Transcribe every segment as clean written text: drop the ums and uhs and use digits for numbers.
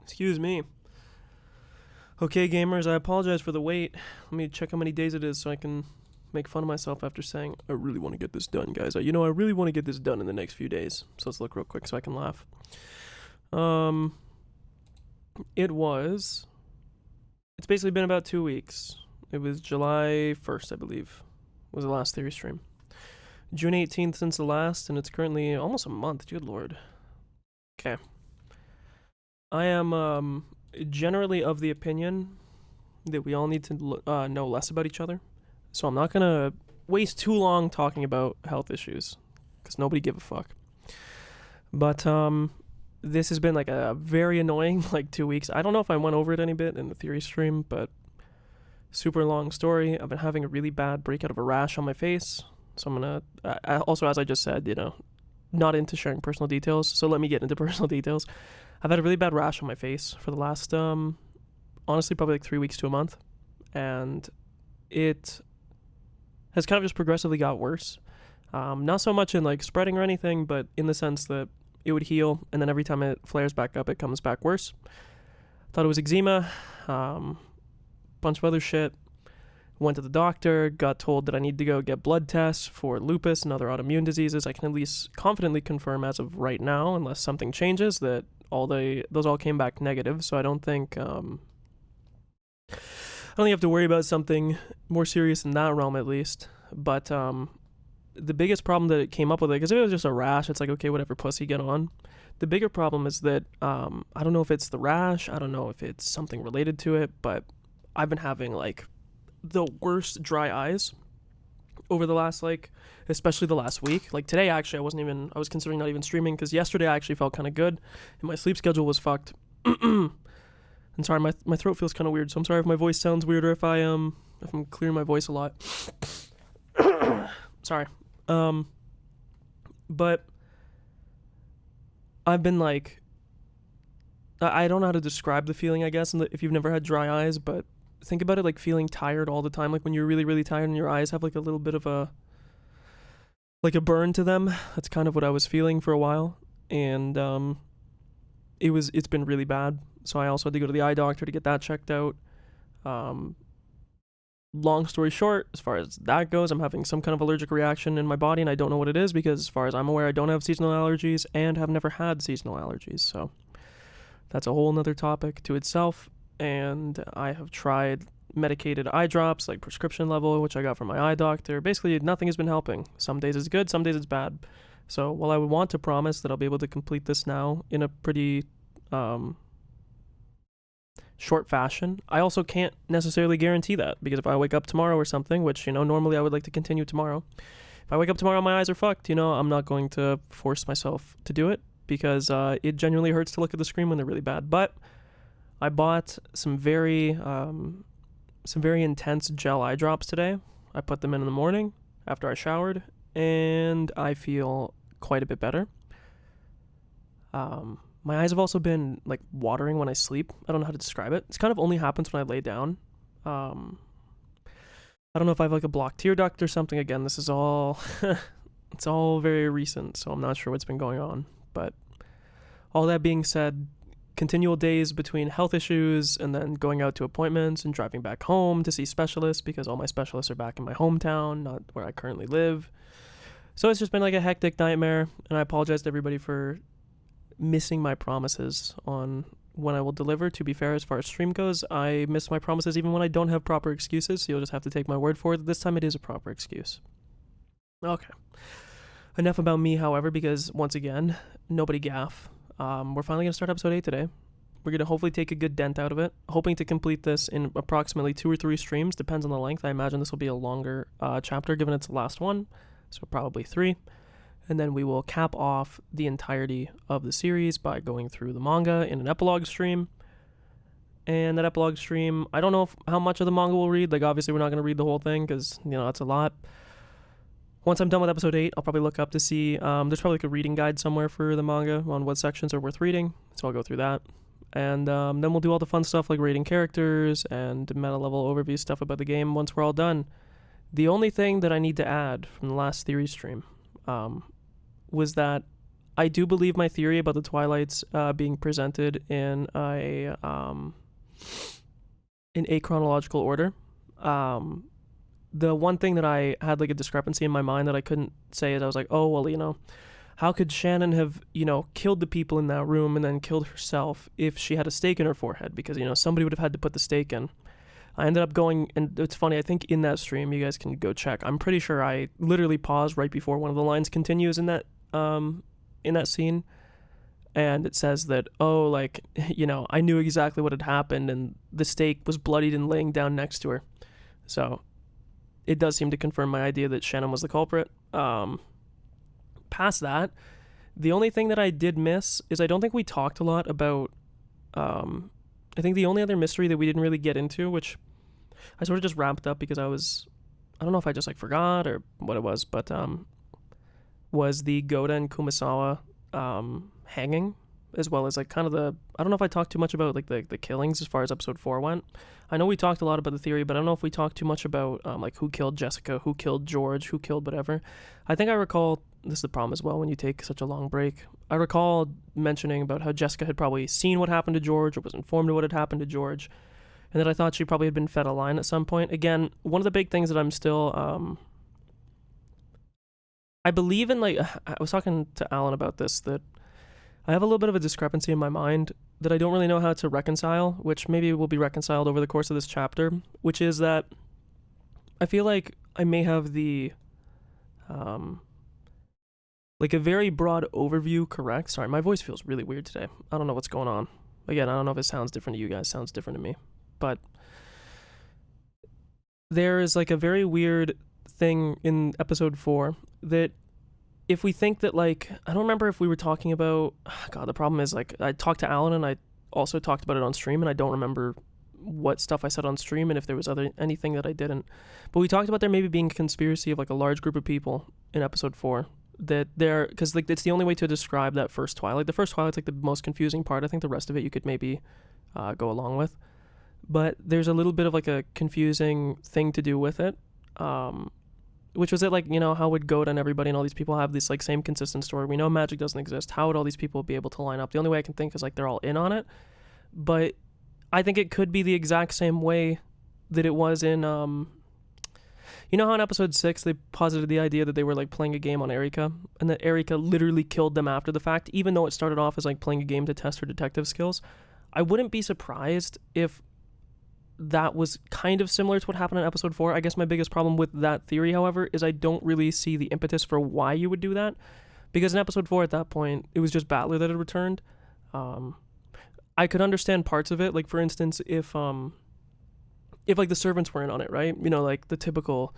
Excuse me. Okay, gamers, I apologize for the wait. Let me check how many days it is so I can make fun of myself after saying, I really want to get this done, guys. I really want to get this done in the next few days. So let's look real quick so I can laugh. It's basically been about 2 weeks. It was July 1st, I believe, was the last theory stream. June 18th since the last, and it's currently almost a month. Good lord. Okay. I am generally of the opinion that we all need to know less about each other. So I'm not going to waste too long talking about health issues, because nobody give a fuck. But this has been like a very annoying 2 weeks. I don't know if I went over it any bit in the theory stream, but super long story. I've been having a really bad breakout of a rash on my face. So I'm going to, also as I just said, not into sharing personal details. So let me get into personal details. I've had a really bad rash on my face for the last, honestly, probably 3 weeks to a month. And it has kind of just progressively got worse. Not so much in spreading or anything, but in the sense that it would heal, and then every time it flares back up, it comes back worse. Thought it was eczema, bunch of other shit. Went to the doctor, got told that I need to go get blood tests for lupus and other autoimmune diseases. I can at least confidently confirm as of right now, unless something changes, that those all came back negative. So I don't think you have to worry about something more serious in that realm, at least. But the biggest problem that it came up with, because if it was just a rash, it's okay, whatever, pussy, get on. The bigger problem is that I don't know if it's the rash, I don't know if it's something related to it, but I've been having the worst dry eyes over the last especially the last week. Today, actually, I was considering not even streaming, because yesterday I actually felt kind of good and my sleep schedule was fucked. And sorry, my throat feels kind of weird, so I'm sorry if my voice sounds weird or if I'm clearing my voice a lot. Sorry. But I've been I don't know how to describe the feeling, I guess, if you've never had dry eyes, but think about it feeling tired all the time, when you're really, really tired and your eyes have a little bit of a burn to them. That's kind of what I was feeling for a while, and it's been really bad. So I also had to go to the eye doctor to get that checked out. Long story short, as far as that goes, I'm having some kind of allergic reaction in my body, and I don't know what it is, because as far as I'm aware, I don't have seasonal allergies and have never had seasonal allergies. So that's a whole nother topic to itself. And I have tried medicated eye drops, prescription level, which I got from my eye doctor. Basically, nothing has been helping. Some days it's good, some days it's bad. So while I would want to promise that I'll be able to complete this now in a pretty short fashion, I also can't necessarily guarantee that, because if I wake up tomorrow or something, which normally I would like to continue tomorrow, if I wake up tomorrow and my eyes are fucked, I'm not going to force myself to do it, because it genuinely hurts to look at the screen when they're really bad. But I bought some very intense gel eye drops today. I put them in the morning after I showered, and I feel quite a bit better. My eyes have also been watering when I sleep. I don't know how to describe it. It's kind of only happens when I lay down. I don't know if I have a blocked tear duct or something. Again, this is all it's all very recent, so I'm not sure what's been going on. But all that being said, continual days between health issues and then going out to appointments and driving back home to see specialists, because all my specialists are back in my hometown, not where I currently live. So it's just been a hectic nightmare, and I apologize to everybody for missing my promises on when I will deliver. To be fair, as far as stream goes, I miss my promises even when I don't have proper excuses, so you'll just have to take my word for it. This time it is a proper excuse. Okay. Enough about me, however, because once again, nobody gaff. We're finally going to start episode 8 today. We're going to hopefully take a good dent out of it, hoping to complete this in approximately 2 or 3 streams, depends on the length. I imagine this will be a longer chapter, given it's the last one, so probably 3. And then we will cap off the entirety of the series by going through the manga in an epilogue stream. And that epilogue stream, I don't know how much of the manga we'll read. Obviously, we're not going to read the whole thing, because, that's a lot. Once I'm done with episode 8, I'll probably look up to see, there's probably a reading guide somewhere for the manga on what sections are worth reading, so I'll go through that. And then we'll do all the fun stuff like rating characters and meta level overview stuff about the game once we're all done. The only thing that I need to add from the last theory stream was that I do believe my theory about the Twilights being presented in a chronological order. The one thing that I had like a discrepancy in my mind that I couldn't say is I was like, oh well, how could Shannon have killed the people in that room and then killed herself if she had a stake in her forehead? Because somebody would have had to put the stake in. I ended up going, and it's funny, I think in that stream, you guys can go check. I'm pretty sure I literally paused right before one of the lines continues in that scene, and it says that, oh, like, I knew exactly what had happened, and the stake was bloodied and laying down next to her. So it does seem to confirm my idea that Shannon was the culprit. Past that, the only thing that I did miss is I don't think we talked a lot about, I think the only other mystery that we didn't really get into, which I sort of just wrapped up because I don't know if I just like forgot or what it was, but was the Goda and Kumasawa hanging, as well as like kind of I don't know if I talked too much about like the killings as far as episode 4 went. I know we talked a lot about the theory, but I don't know if we talked too much about like who killed Jessica, who killed George, who killed whatever. I think I recall, this is the problem as well when you take such a long break, I recall mentioning about how Jessica had probably seen what happened to George or was informed of what had happened to George, and that I thought she probably had been fed a line at some point. Again, one of the big things that I'm still I believe in, like, I was talking to Alan about this, that I have a little bit of a discrepancy in my mind that I don't really know how to reconcile, which maybe will be reconciled over the course of this chapter, which is that I feel like I may have the like a very broad overview correct. Sorry, my voice feels really weird today. I don't know what's going on. Again, I don't know if it sounds different to you guys, sounds different to me. But there is like a very weird thing in episode 4 that if we think that, like, I don't remember if we were talking about, God, the problem is, like, I talked to Alan and I also talked about it on stream, and I don't remember what stuff I said on stream and if there was anything that I didn't. But we talked about there maybe being a conspiracy of like a large group of people in episode 4 that they're, because like it's the only way to describe that first Twilight. The first Twilight's like the most confusing part. I think the rest of it you could maybe go along with, but there's a little bit of like a confusing thing to do with it, which was it, like, how would Goda and everybody and all these people have this like same consistent story? We know magic doesn't exist. How would all these people be able to line up? The only way I can think is like they're all in on it, but I think it could be the exact same way that it was in how in episode 6 they posited the idea that they were like playing a game on Erika, and that Erika literally killed them after the fact, even though it started off as like playing a game to test her detective skills. I wouldn't be surprised if that was kind of similar to what happened in episode 4. I guess my biggest problem with that theory, however, is I don't really see the impetus for why you would do that, because in episode 4 at that point it was just Battler that had returned. I could understand parts of it, like for instance if like the servants were in on it, right? Like the typical,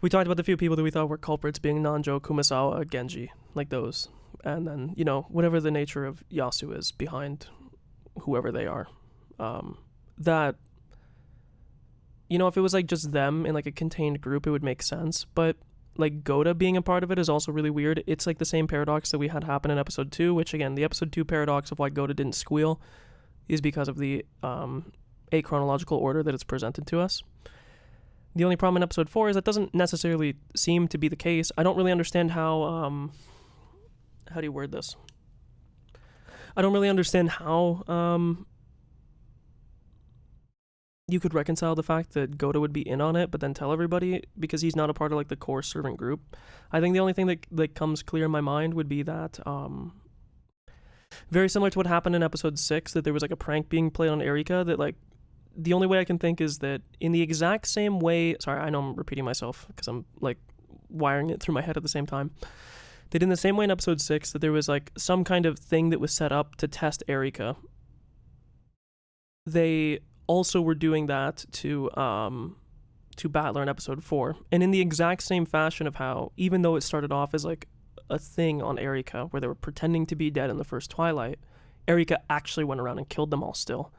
we talked about the few people that we thought were culprits being Nanjo, Kumasawa, Genji, like those, and then whatever the nature of Yasu is behind whoever they are, that if it was like just them in like a contained group, it would make sense. But like Goda being a part of it is also really weird. It's like the same paradox that we had happen in episode 2, which again, the episode 2 paradox of why Goda didn't squeal is because of the achronological order that it's presented to us. The only problem in episode 4 is that doesn't necessarily seem to be the case. I don't really understand how do you word this? I don't really understand how you could reconcile the fact that Goda would be in on it but then tell everybody, because he's not a part of like the core servant group. I think the only thing that comes clear in my mind would be that very similar to what happened in episode 6, that there was like a prank being played on Erika, that like the only way I can think is that in the exact same way, sorry, I know I'm repeating myself because I'm like wiring it through my head at the same time, that in the same way in episode 6 that there was like some kind of thing that was set up to test Erika, they also were doing that to Battler in episode 4, and in the exact same fashion of how, even though it started off as like a thing on Erika where they were pretending to be dead in the first Twilight, Erika actually went around and killed them all still.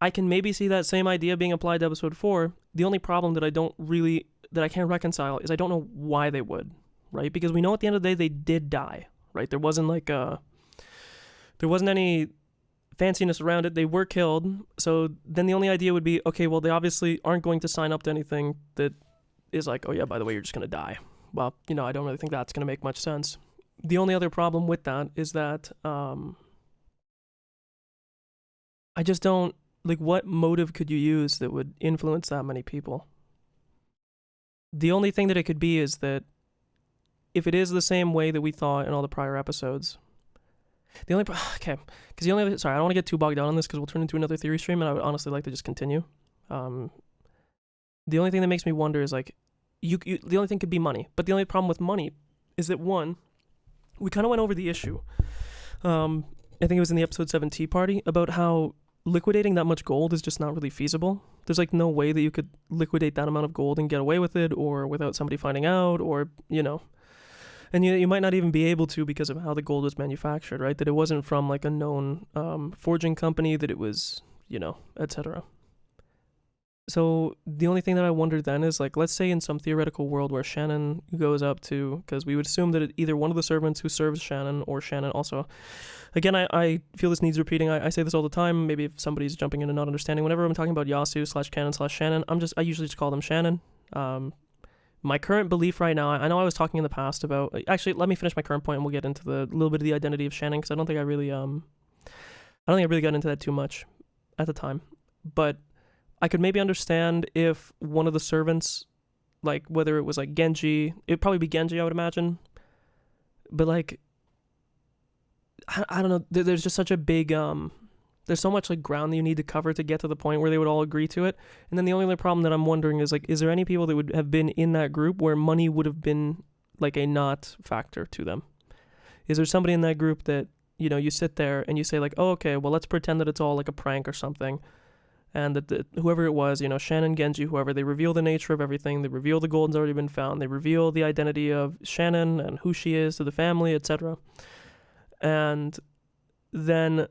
I can maybe see that same idea being applied to episode 4. The only problem that I can't reconcile is I don't know why they would, right? Because we know at the end of the day they did die, right? There wasn't any fanciness around it. They were killed. So then the only idea would be, okay, well, they obviously aren't going to sign up to anything that is like, oh yeah, by the way, you're just going to die. Well, I don't really think that's going to make much sense. The only other problem with that is that I just don't like what motive could you use that would influence that many people? The only thing that it could be is that if it is the same way that we thought in all the prior episodes, the only okay, because the only sorry, I don't want to get too bogged down on this because we'll turn into another theory stream, and I would honestly like to just continue. The only thing that makes me wonder is like, the only thing could be money, but the only problem with money is that one, we kind of went over the issue. I think it was in the episode 7 Tea Party about how liquidating that much gold is just not really feasible. There's like no way that you could liquidate that amount of gold and get away with it, or without somebody finding out, or and you might not even be able to because of how the gold was manufactured, right? That it wasn't from like a known forging company, that it was, etc. So the only thing that I wonder then is like, let's say in some theoretical world where Shannon goes up to, because we would assume that either one of the servants who serves Shannon or Shannon also, again, I feel this needs repeating. I say this all the time. Maybe if somebody's jumping in and not understanding, whenever I'm talking about Yasu/Canon/Shannon, I usually just call them Shannon. My current belief right now, I know I was talking in the past about, actually, let me finish my current point and we'll get into the little bit of the identity of Shannon, because I don't think I really got into that too much at the time. But I could maybe understand if one of the servants, like whether it was like Genji, it'd probably be Genji, I would imagine. But like, I don't know, there's just such a big, there's so much like ground that you need to cover to get to the point where they would all agree to it. And then the only other problem that I'm wondering is like, is there any people that would have been in that group where money would have been like a not factor to them? Is there somebody in that group that, you sit there and you say like, oh, okay, well, let's pretend that it's all like a prank or something. And that whoever it was, Shannon, Genji, whoever, they reveal the nature of everything. They reveal the gold's already been found. They reveal the identity of Shannon and who she is to the family, etc. And then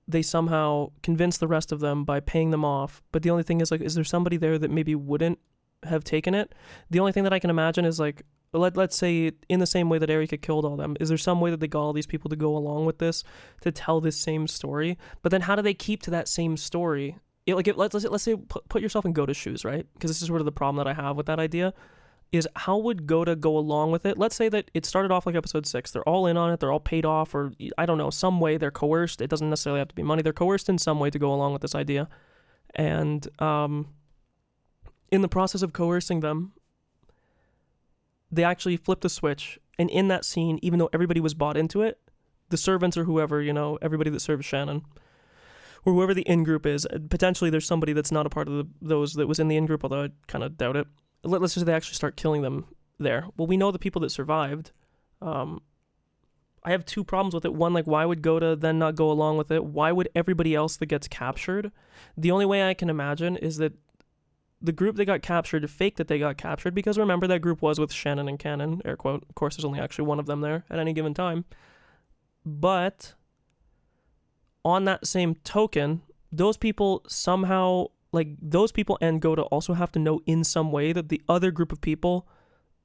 they somehow convince the rest of them by paying them off. But the only thing is like, is there somebody there that maybe wouldn't have taken it? The only thing that I can imagine is like, let's say in the same way that Erika killed all them, is there some way that they got all these people to go along with this, to tell this same story? But then how do they keep to that same story? Let's say put yourself in Gota's shoes, right? Because this is sort of the problem that I have with that idea, is how would Gota go along with it? Let's say that it started off like episode 6. They're all in on it. They're all paid off, or I don't know, some way they're coerced. It doesn't necessarily have to be money. They're coerced in some way to go along with this idea. And in the process of coercing them, they actually flip the switch. And in that scene, even though everybody was bought into it, the servants or whoever, everybody that serves Shannon, or whoever the in-group is, potentially there's somebody that's not a part of those that was in the in-group, although I kind of doubt it. Let's just say they actually start killing them there. Well, we know the people that survived. I have two problems with it. One, like, why would Gota then not go along with it? Why would everybody else that gets captured? The only way I can imagine is that the group that got captured faked that they got captured, because remember that group was with Shannon and Cannon, air quote. Of course, there's only actually one of them there at any given time. But on that same token, those people somehow, like, those people and Gota also have to know in some way that the other group of people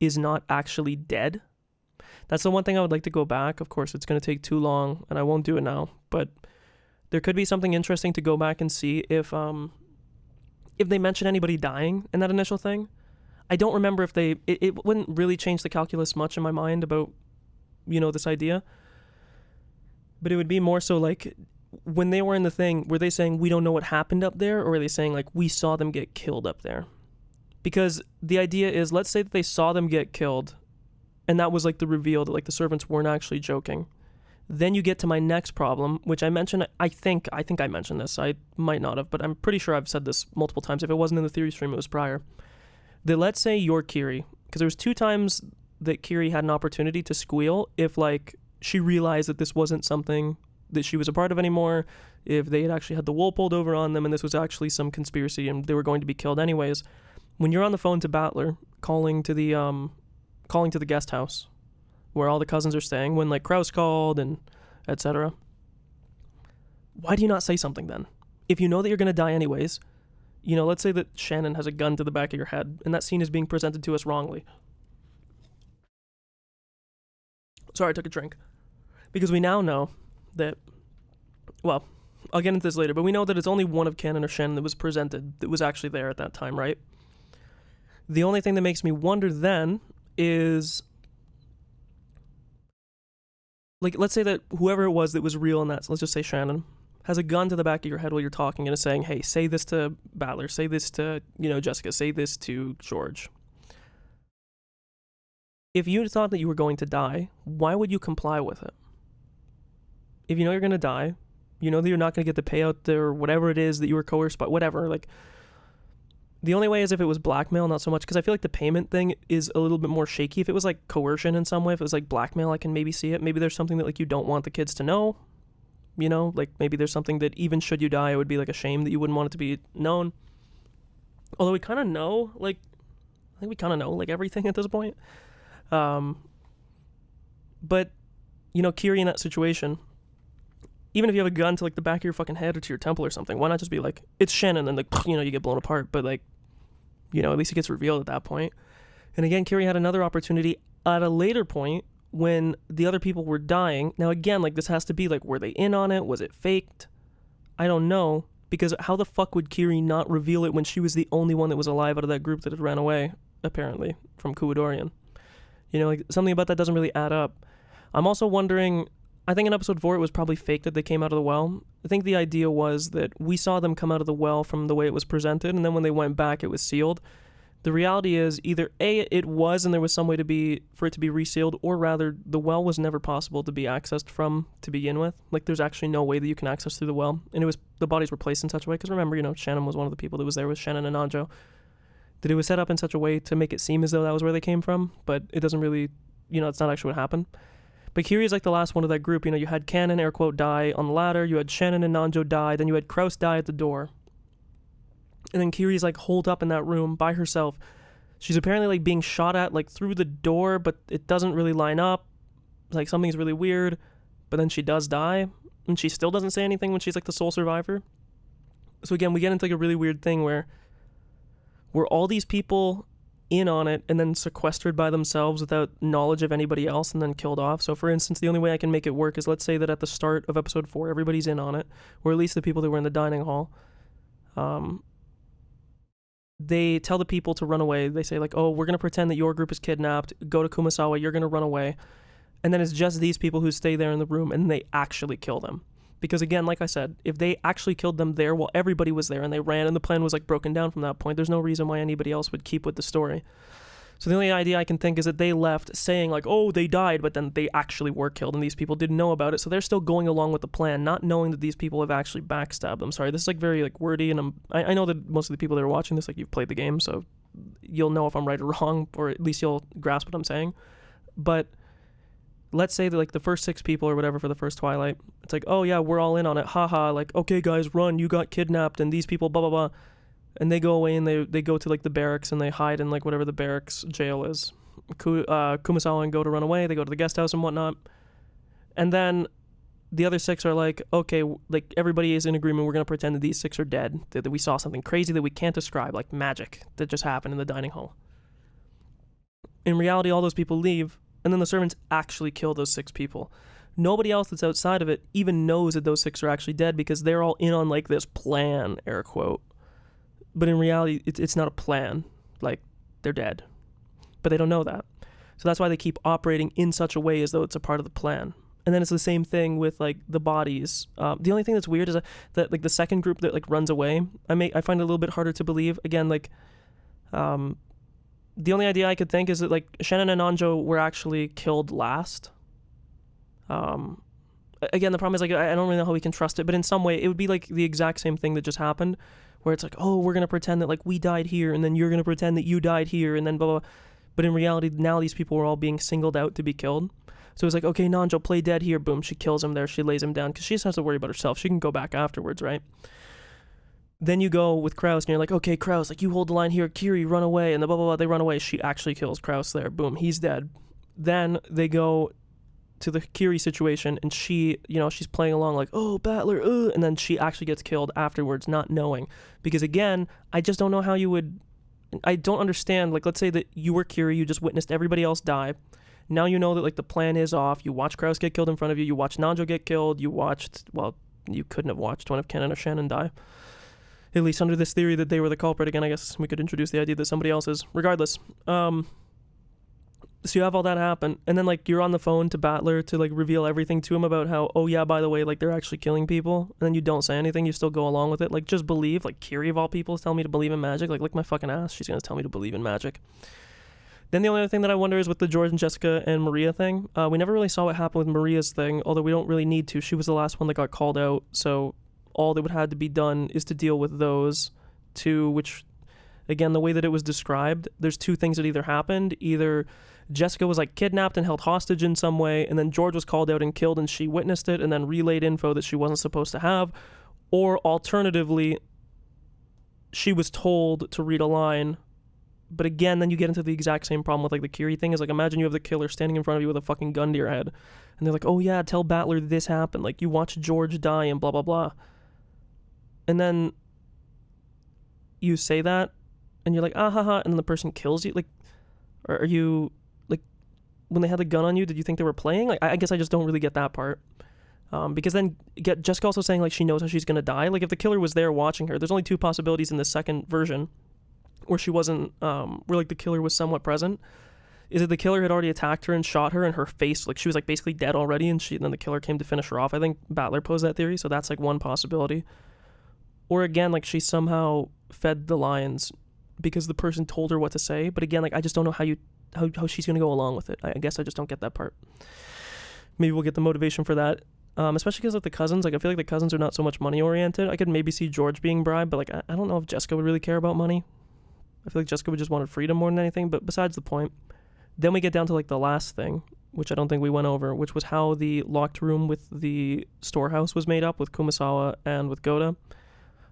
is not actually dead. That's the one thing I would like to go back. Of course, it's going to take too long, and I won't do it now, but there could be something interesting to go back and see if they mention anybody dying in that initial thing. I don't remember if it wouldn't really change the calculus much in my mind about, this idea. But it would be more so like, when they were in the thing, were they saying we don't know what happened up there, or were they saying like we saw them get killed up there? Because the idea is, let's say that they saw them get killed, and that was like the reveal that like the servants weren't actually joking. Then you get to my next problem, which I mentioned. I think I mentioned this. I might not have, but I'm pretty sure I've said this multiple times. If it wasn't in the theory stream, it was prior. That let's say you're Kiri, because there was 2 times that Kiri had an opportunity to squeal if like she realized that this wasn't something that she was a part of anymore, if they had actually had the wool pulled over on them and this was actually some conspiracy and they were going to be killed anyways. When you're on the phone to Battler, calling to the guest house where all the cousins are staying, when like Kraus called and etc., why do you not say something then? If you know that you're going to die anyways, let's say that Shannon has a gun to the back of your head and that scene is being presented to us wrongly. Sorry, I took a drink. Because we now know that, well, I'll get into this later, but we know that it's only one of Cannon or Shannon that was presented that was actually there at that time, right? The only thing that makes me wonder then is like, let's say that whoever it was that was real in that, so let's just say Shannon, has a gun to the back of your head while you're talking and is saying, hey, say this to Battler, say this to, Jessica, say this to George. If you thought that you were going to die, why would you comply with it? If you know you're going to die, you know that you're not going to get the payout or whatever it is that you were coerced by, whatever, like, the only way is if it was blackmail, not so much, because I feel like the payment thing is a little bit more shaky. If it was like coercion in some way, if it was like blackmail, I can maybe see it. Maybe there's something that like you don't want the kids to know, like maybe there's something that even should you die, it would be like a shame that you wouldn't want it to be known. Although we kind of know, like, I think we kind of know like everything at this point. But, Kiri in that situation, even if you have a gun to like the back of your fucking head or to your temple or something, why not just be like, it's Shannon, and like, you get blown apart, but like, at least it gets revealed at that point. And again, Kiri had another opportunity at a later point when the other people were dying. Now again, like, this has to be like, were they in on it? Was it faked? I don't know, because how the fuck would Kiri not reveal it when she was the only one that was alive out of that group that had ran away, apparently, from Kuwadorian? Like, something about that doesn't really add up. I'm also wondering, I think in episode 4 it was probably fake that they came out of the well. I think the idea was that we saw them come out of the well from the way it was presented, and then when they went back it was sealed. The reality is either A, it was and there was some way for it to be resealed, or rather the well was never possible to be accessed from to begin with. Like, there's actually no way that you can access through the well, and the bodies were placed in such a way, because remember, Shannon was one of the people that was there with Shannon and Ange, that it was set up in such a way to make it seem as though that was where they came from, but it doesn't really, it's not actually what happened. But Kiri is like the last one of that group. You had Cannon, air quote, die on the ladder, you had Shannon and Nanjo die, then you had Kraus die at the door. And then Kiri's like holed up in that room by herself. She's apparently like being shot at like through the door, but it doesn't really line up. Like, something's really weird. But then she does die, and she still doesn't say anything when she's like the sole survivor. So again, we get into like a really weird thing where all these people in on it and then sequestered by themselves without knowledge of anybody else and then killed off. So for instance, the only way I can make it work is, let's say that at the start of episode 4 everybody's in on it, or at least the people that were in the dining hall. They tell the people to run away. They say like, oh, we're going to pretend that your group is kidnapped, go to Kumasawa, you're going to run away. And then it's just these people who stay there in the room, and they actually kill them. Because again, like I said, if they actually killed them there while everybody was there and they ran and the plan was like broken down from that point, there's no reason why anybody else would keep with the story. So the only idea I can think is that they left saying like, oh, they died, but then they actually were killed and these people didn't know about it. So they're still going along with the plan, not knowing that these people have actually backstabbed them. Sorry, this is like very like wordy, and I know that most of the people that are watching this, like, you've played the game, so you'll know if I'm right or wrong, or at least you'll grasp what I'm saying. But let's say that like the first 6 people or whatever for the first Twilight, it's like, oh yeah, we're all in on it, haha, like, okay guys, run, you got kidnapped and these people blah blah blah, and they go away and they go to like the barracks and they hide in like whatever the barracks jail is. Kumasawa and go to run away, they go to the guest house and whatnot, and then the other 6 are like, okay, like, everybody is in agreement, we're gonna pretend that these 6 are dead, that we saw something crazy that we can't describe, like magic that just happened in the dining hall. In reality, all those people leave, and then the servants actually kill those 6 people. Nobody else that's outside of it even knows that those 6 are actually dead, because they're all in on like this plan, air quote. But in reality, it's not a plan. Like, they're dead. But they don't know that. So that's why they keep operating in such a way as though it's a part of the plan. And then it's the same thing with like the bodies. The only thing that's weird is that like the second group that like runs away, I find it a little bit harder to believe. Again, like, the only idea I could think is that like Shannon and Anjo were actually killed last. Again, the problem is like I don't really know how we can trust it, but in some way it would be like the exact same thing that just happened, where it's like, oh, we're gonna pretend that like we died here, and then you're gonna pretend that you died here, and then blah blah. But in reality, now these people were all being singled out to be killed. So it's like, okay, Nanjo, play dead here. Boom, she kills him there. She lays him down because she just has to worry about herself. She can go back afterwards, right? Then you go with Kraus, and you're like, okay, Kraus, like, you hold the line here. Kiri, run away, and the blah blah blah. They run away. She actually kills Kraus there. Boom, he's dead. Then they go to the Kiri situation, and she, she's playing along like, oh, Battler, and then she actually gets killed afterwards, not knowing. Because again, I just don't know how you would, I don't understand, like, let's say that you were Kiri, you just witnessed everybody else die. Now you know that, like, the plan is off. You watch Kraus get killed in front of you. You watch Nanjo get killed. You watched, well, you couldn't have watched one of Cannon or Shannon die. At least under this theory that they were the culprit. Again, I guess we could introduce the idea that somebody else is. Regardless, So you have all that happen, and then like you're on the phone to Battler to like reveal everything to him about how, oh yeah, by the way, like they're actually killing people, and then you don't say anything, you still go along with it, like just believe. Like Kiri of all people is telling me to believe in magic, like lick my fucking ass, she's gonna tell me to believe in magic. Then the only other thing that I wonder is with the George and Jessica and Maria thing. We never really saw what happened with Maria's thing, although we don't really need to. She was the last one that got called out, so all that would have to be done is to deal with those two, which, again, the way that it was described, there's two things that either happened. Either Jessica was like kidnapped and held hostage in some way, and then George was called out and killed and she witnessed it and then relayed info that she wasn't supposed to have. Or alternatively, she was told to read a line. But again, then you get into the exact same problem with like the Kiri thing. Is like, imagine you have the killer standing in front of you with a fucking gun to your head, and they're like, oh yeah, tell Battler this happened, like you watch George die and blah blah blah. And then you say that and you're like, ah ha ha, and then the person kills you. Like, are you, like, when they had the gun on you, did you think they were playing? Like, I guess I just don't really get that part. Because then get Jessica also saying like she knows how she's gonna die. Like if the killer was there watching her, there's only two possibilities in the second version where she wasn't, where like the killer was somewhat present. Is it the killer had already attacked her and shot her, and her face, like she was like basically dead already, and then the killer came to finish her off? I think Battler posed that theory, so that's like one possibility. Or again, like she somehow fed the lions because the person told her what to say. But again, like I just don't know how she's gonna go along with it. I guess I just don't get that part. Maybe we'll get the motivation for that. Especially because of the cousins. Like I feel like the cousins are not so much money oriented. I could maybe see George being bribed, but like I don't know if Jessica would really care about money. I feel like Jessica would just wanted freedom more than anything, but besides the point. Then we get down to like the last thing, which I don't think we went over, which was how the locked room with the storehouse was made up with Kumasawa and with Goda.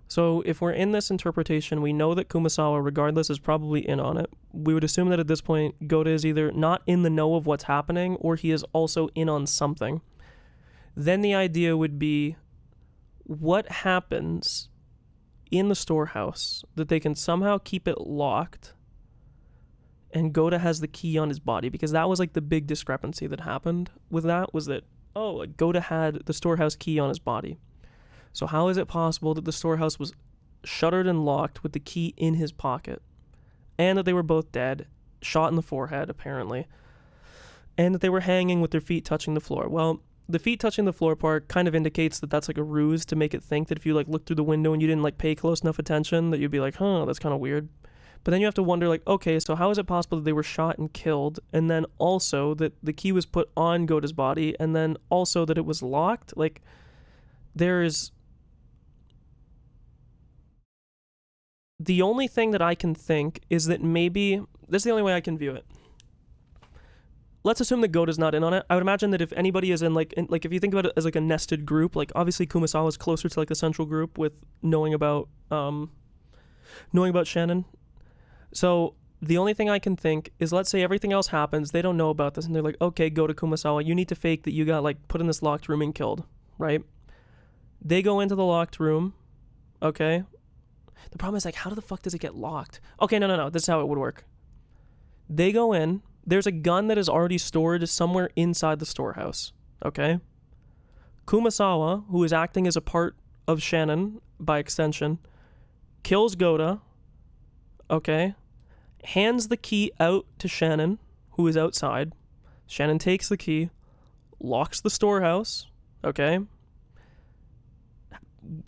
So if we're in this interpretation, we know that Kumasawa, regardless, is probably in on it. We would assume that at this point, Goda is either not in the know of what's happening, or he is also in on something. Then the idea would be, what happens in the storehouse that they can somehow keep it locked and Goda has the key on his body? Because that was like the big discrepancy that happened with that, was that, oh, Goda had the storehouse key on his body. So how is it possible that the storehouse was shuttered and locked with the key in his pocket, and that they were both dead, shot in the forehead apparently, and that they were hanging with their feet touching the floor? Well, the feet touching the floor part kind of indicates that that's like a ruse to make it think that if you like look through the window and you didn't like pay close enough attention, that you'd be like, huh, that's kind of weird. But then you have to wonder, like, okay, so how is it possible that they were shot and killed, and then also that the key was put on Goda's body, and then also that it was locked? Like, there's... The only thing that I can think is that maybe... This is the only way I can view it. Let's assume that Goda's not in on it. I would imagine that if anybody is in, like, if you think about it as like a nested group, like obviously Kumasawa is closer to like the central group with knowing about Shannon. So the only thing I can think is, let's say everything else happens, they don't know about this, and they're like, okay, go to Kumasawa, you need to fake that you got like put in this locked room and killed, right? They go into the locked room, okay? The problem is, like, how the fuck does it get locked? Okay, no, this is how it would work. They go in, there's a gun that is already stored somewhere inside the storehouse, okay? Kumasawa, who is acting as a part of Shannon by extension, kills Goda, okay? Hands the key out to Shannon, who is outside. Shannon takes the key, locks the storehouse, okay?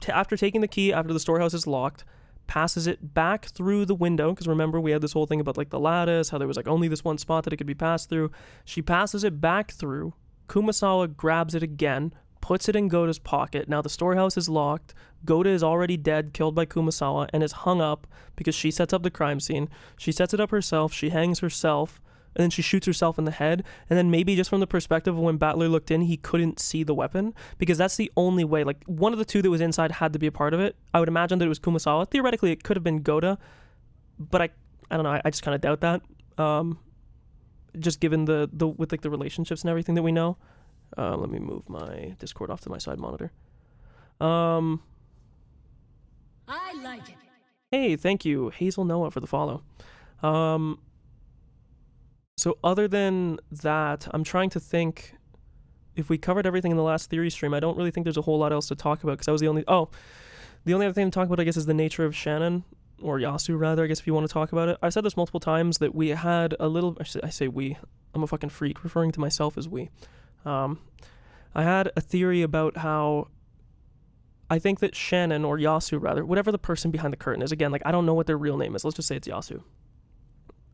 After taking the key, after the storehouse is locked, passes it back through the window, because remember we had this whole thing about like the lattice, how there was like only this one spot that it could be passed through. She passes it back through. Kumasawa grabs it again, puts it in Goda's pocket. Now the storehouse is locked. Goda is already dead, killed by Kumasawa, and is hung up because she sets up the crime scene. She sets it up herself, she hangs herself, and then she shoots herself in the head. And then maybe just from the perspective of when Battler looked in, he couldn't see the weapon, because that's the only way. Like, one of the two that was inside had to be a part of it. I would imagine that it was Kumasawa. Theoretically, it could have been Goda, but I don't know. I just kind of doubt that. Just given the with like the relationships and everything that we know. Let me move my Discord off to my side monitor. I like it. Hey, thank you, Hazel Noah, for the follow. So other than that, I'm trying to think if we covered everything in the last theory stream. I don't really think there's a whole lot else to talk about, because that was the only other thing to talk about, I guess, is the nature of Shannon. or Yasu rather, I guess if you want to talk about it. I've said this multiple times that we had a little, I say we, I'm a fucking freak, referring to myself as we. I had a theory about how I think that Shannon, or Yasu rather, whatever the person behind the curtain is, again, like I don't know what their real name is, let's just say it's Yasu.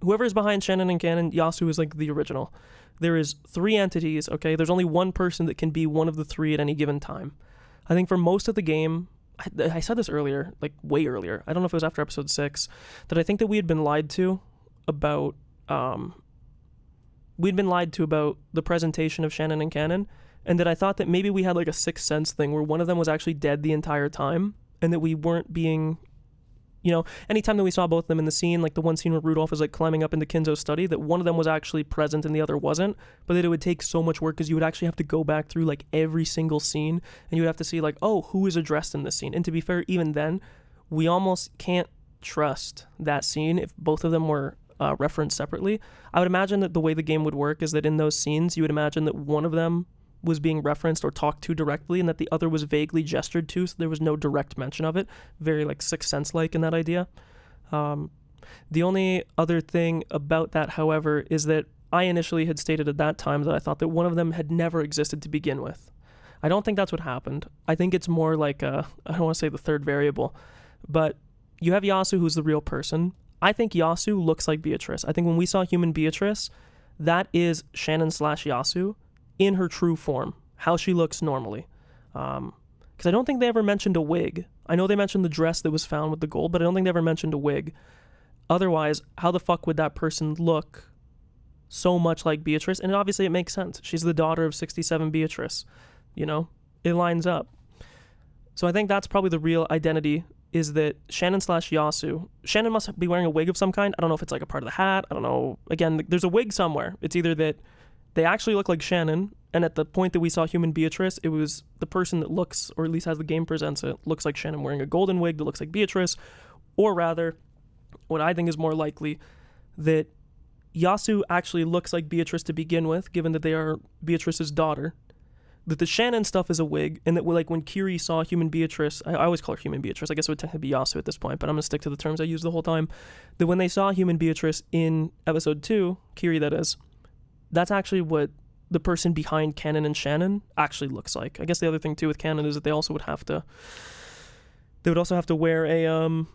Whoever is behind Shannon and canon, Yasu is like the original. There is 3 entities, okay? There's only one person that can be one of the 3 at any given time. I think for most of the game, I said this earlier, like way earlier, I don't know if it was after episode 6, that I think that we had been lied to about the presentation of Shannon and canon, and that I thought that maybe we had like a Sixth Sense thing where one of them was actually dead the entire time, and that we weren't being, anytime that we saw both of them in the scene, like the one scene where Rudolph is like climbing up into Kinzo's study, that one of them was actually present and the other wasn't, but that it would take so much work because you would actually have to go back through like every single scene, and you would have to see like, oh, who is addressed in this scene? And to be fair, even then, we almost can't trust that scene if both of them were referenced separately. I would imagine that the way the game would work is that in those scenes, you would imagine that one of them was being referenced or talked to directly and that the other was vaguely gestured to, so there was no direct mention of it. Very like Sixth Sense-like in that idea. The only other thing about that, however, is that I initially had stated at that time that I thought that one of them had never existed to begin with. I don't think that's what happened. I think it's more like I don't want to say the third variable, but you have Yasu, who's the real person. I think Yasu looks like Beatrice. I think when we saw human Beatrice, that is Shannon/Yasu in her true form, how she looks normally. Because I don't think they ever mentioned a wig. I know they mentioned the dress that was found with the gold, but I don't think they ever mentioned a wig. Otherwise, how the fuck would that person look so much like Beatrice? And obviously it makes sense. She's the daughter of 67 Beatrice. It lines up. So I think that's probably the real identity, is that Shannon/Yasu. Shannon must be wearing a wig of some kind. I don't know if it's like a part of the hat. I don't know. Again, there's a wig somewhere. It's either that they actually look like Shannon, and at the point that we saw human Beatrice, it was the person that looks, or at least as the game presents it, looks like Shannon wearing a golden wig that looks like Beatrice, or rather, what I think is more likely, that Yasu actually looks like Beatrice to begin with, given that they are Beatrice's daughter, that the Shannon stuff is a wig, and that like when Kiri saw human Beatrice, I always call her human Beatrice, I guess it would technically be Yasu at this point, but I'm going to stick to the terms I used the whole time, that when they saw human Beatrice in episode 2, Kiri that is, that's actually what the person behind Canon and Shannon actually looks like. I guess the other thing too with Canon is that they would also have to wear a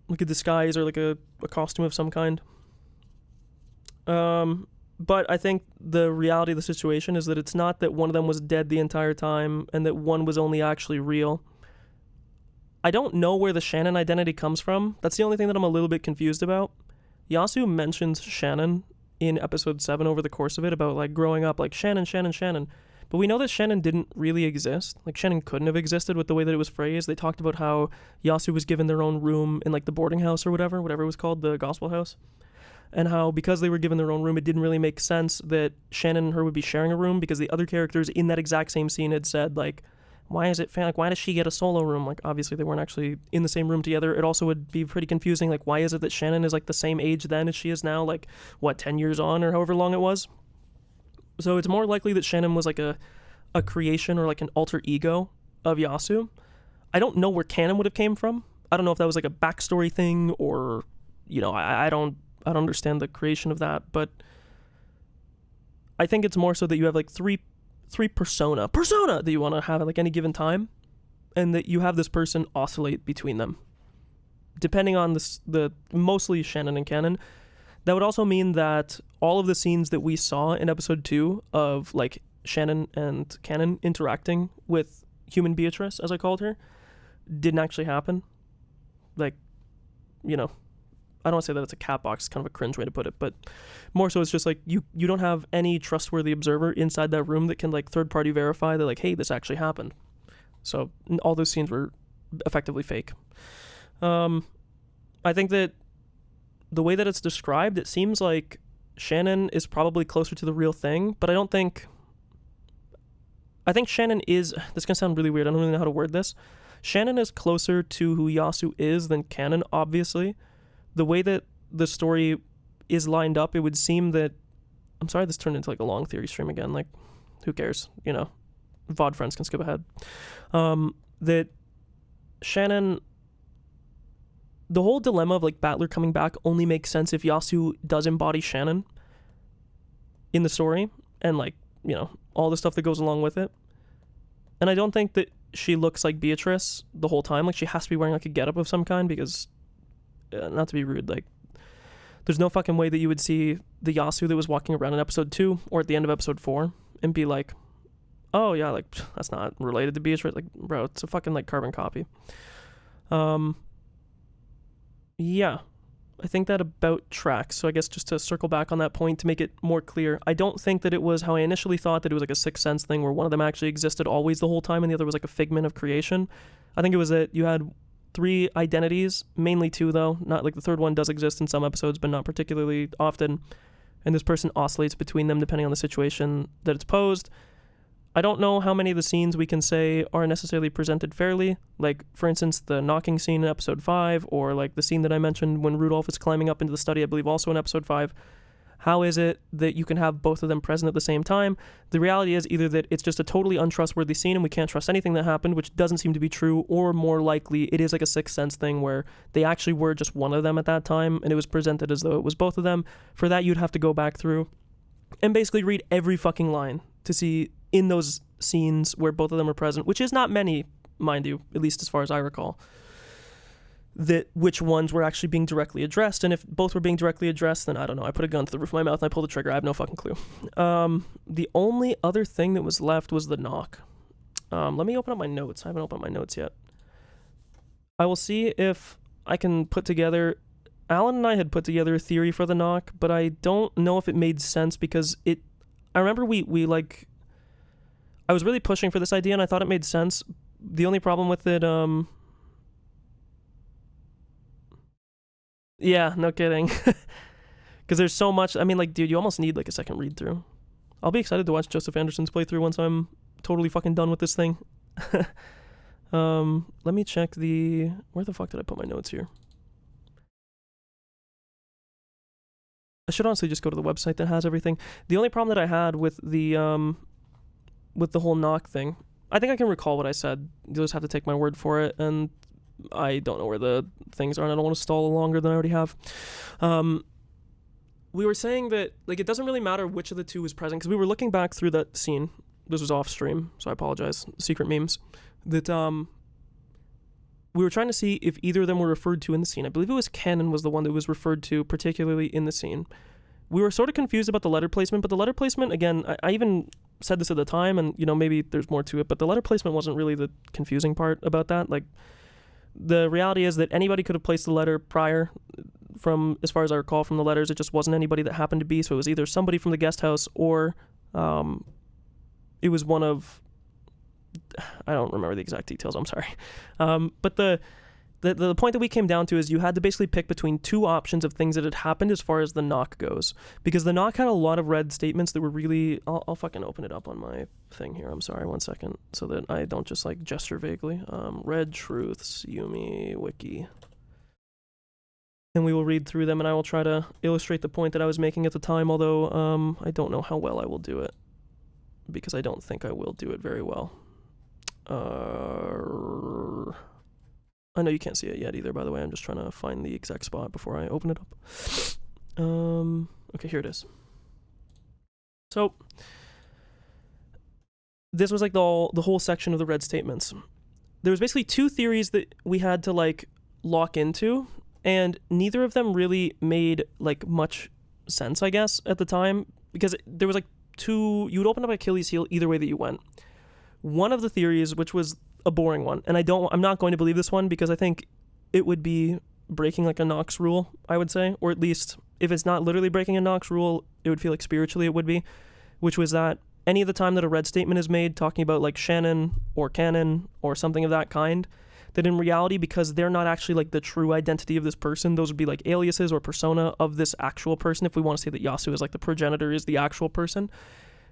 like a disguise or like a costume of some kind. But I think the reality of the situation is that it's not that one of them was dead the entire time and that one was only actually real. I don't know where the Shannon identity comes from. That's the only thing that I'm a little bit confused about. Yasu mentions Shannon in episode 7 over the course of it about like growing up like Shannon, but we know that Shannon didn't really exist. Like Shannon couldn't have existed with the way that it was phrased. They talked about how Yasu was given their own room in like the boarding house or whatever it was called, the gospel house, and how because they were given their own room, it didn't really make sense that Shannon and her would be sharing a room, because the other characters in that exact same scene had said like, why does she get a solo room? Like obviously they weren't actually in the same room together. It also would be pretty confusing, like why is it that Shannon is like the same age then as she is now, like 10 years on or however long it was. So it's more likely that Shannon was like a creation or like an alter ego of Yasu. I don't know where canon would have came from. I don't know if that was like a backstory thing or I don't understand the creation of that, but I think it's more so that you have like three persona that you want to have at like any given time, and that you have this person oscillate between them depending on the mostly Shannon and canon. That would also mean that all of the scenes that we saw in episode 2 of like Shannon and canon interacting with human Beatrice, as I called her, didn't actually happen. Like, I don't want to say that it's a cat box, it's kind of a cringe way to put it, but more so it's just like you don't have any trustworthy observer inside that room that can like third party verify that like, hey, this actually happened. So all those scenes were effectively fake. I think that the way that it's described, it seems like Shannon is probably closer to the real thing, but I think Shannon is, this is going to sound really weird, I don't really know how to word this. Shannon is closer to who Yasu is than canon, obviously. The way that the story is lined up, it would seem that, I'm sorry this turned into like a long theory stream again, like who cares, VOD friends can skip ahead. That Shannon the whole dilemma of like Battler coming back only makes sense if Yasu does embody Shannon in the story and like, you know, all the stuff that goes along with it. And I don't think that she looks like Beatrice the whole time. Like she has to be wearing like a getup of some kind because, not to be rude, like there's no fucking way that you would see the Yasu that was walking around in episode 2 or at the end of episode 4 and be like, oh yeah, like that's not related to Beatrice. Like, bro, it's a fucking like carbon copy. Yeah, I think that about tracks. So I guess just to circle back on that point to make it more clear, I don't think that it was how I initially thought, that it was like a Sixth Sense thing where one of them actually existed always the whole time and the other was like a figment of creation. I think it was that you had 3 identities, mainly 2 though, not like the third one does exist in some episodes but not particularly often, and this person oscillates between them depending on the situation that it's posed. I don't know how many of the scenes we can say are necessarily presented fairly, like for instance the knocking scene in episode 5, or like the scene that I mentioned when Rudolph is climbing up into the study, I believe also in episode 5. How is it that you can have both of them present at the same time? The reality is either that it's just a totally untrustworthy scene and we can't trust anything that happened, which doesn't seem to be true, or more likely it is like a Sixth Sense thing where they actually were just one of them at that time and it was presented as though it was both of them. For that you'd have to go back through and basically read every fucking line to see in those scenes where both of them are present, which is not many, mind you, at least as far as I recall, that which ones were actually being directly addressed. And if both were being directly addressed, then I don't know, I put a gun to the roof of my mouth and I pulled the trigger. I have no fucking clue. The only other thing that was left was the knock. Let me open up my notes. I haven't opened up my notes yet. I will see if I can put together, Alan and I had put together a theory for the knock, but I don't know if it made sense because I remember we like, I was really pushing for this idea and I thought it made sense. The only problem with it, yeah, no kidding. Because there's so much, I mean, like, dude, you almost need like a second read through. I'll be excited to watch Joseph Anderson's playthrough once I'm totally fucking done with this thing. Let me check where the fuck did I put my notes here? I should honestly just go to the website that has everything. The only problem that I had with the whole knock thing, I think I can recall what I said. You'll just have to take my word for it, and I don't know where the things are, and I don't want to stall longer than I already have. We were saying that like it doesn't really matter which of the two was present, because we were looking back through that scene. This was off stream, so I apologize. Secret memes. That we were trying to see if either of them were referred to in the scene. I believe it was Canon was the one that was referred to particularly in the scene. We were sort of confused about the letter placement, but the letter placement, again, I even said this at the time, and you know maybe there's more to it, but the letter placement wasn't really the confusing part about that. Like, the reality is that anybody could have placed the letter prior, from as far as I recall from the letters. It just wasn't anybody that happened to be, so it was either somebody from the guest house or it was one of, I don't remember the exact details, I'm sorry. But the point that we came down to is you had to basically pick between two options of things that had happened as far as the knock goes. Because the knock had a lot of red statements that were really, I'll fucking open it up on my thing here, I'm sorry, 1 second, so that I don't just like gesture vaguely. Red Truths, Yumi, Wiki. And we will read through them and I will try to illustrate the point that I was making at the time, although I don't know how well I will do it. Because I don't think I will do it very well. I know you can't see it yet either, by the way. I'm just trying to find the exact spot before I open it up. Okay, here it is. So, this was like the whole section of the red statements. There was basically two theories that we had to like lock into, and neither of them really made like much sense, I guess, at the time, because there was like two, you would open up Achilles' heel either way that you went. One of the theories, which was a boring one, and I'm not going to believe this one because I think it would be breaking like a Knox rule, I would say, or at least if it's not literally breaking a Knox rule, it would feel like spiritually it would be, which was that any of the time that a red statement is made talking about like Shannon or Canon or something of that kind, that in reality, because they're not actually like the true identity of this person, those would be like aliases or persona of this actual person. If we want to say that Yasu is like the progenitor is the actual person,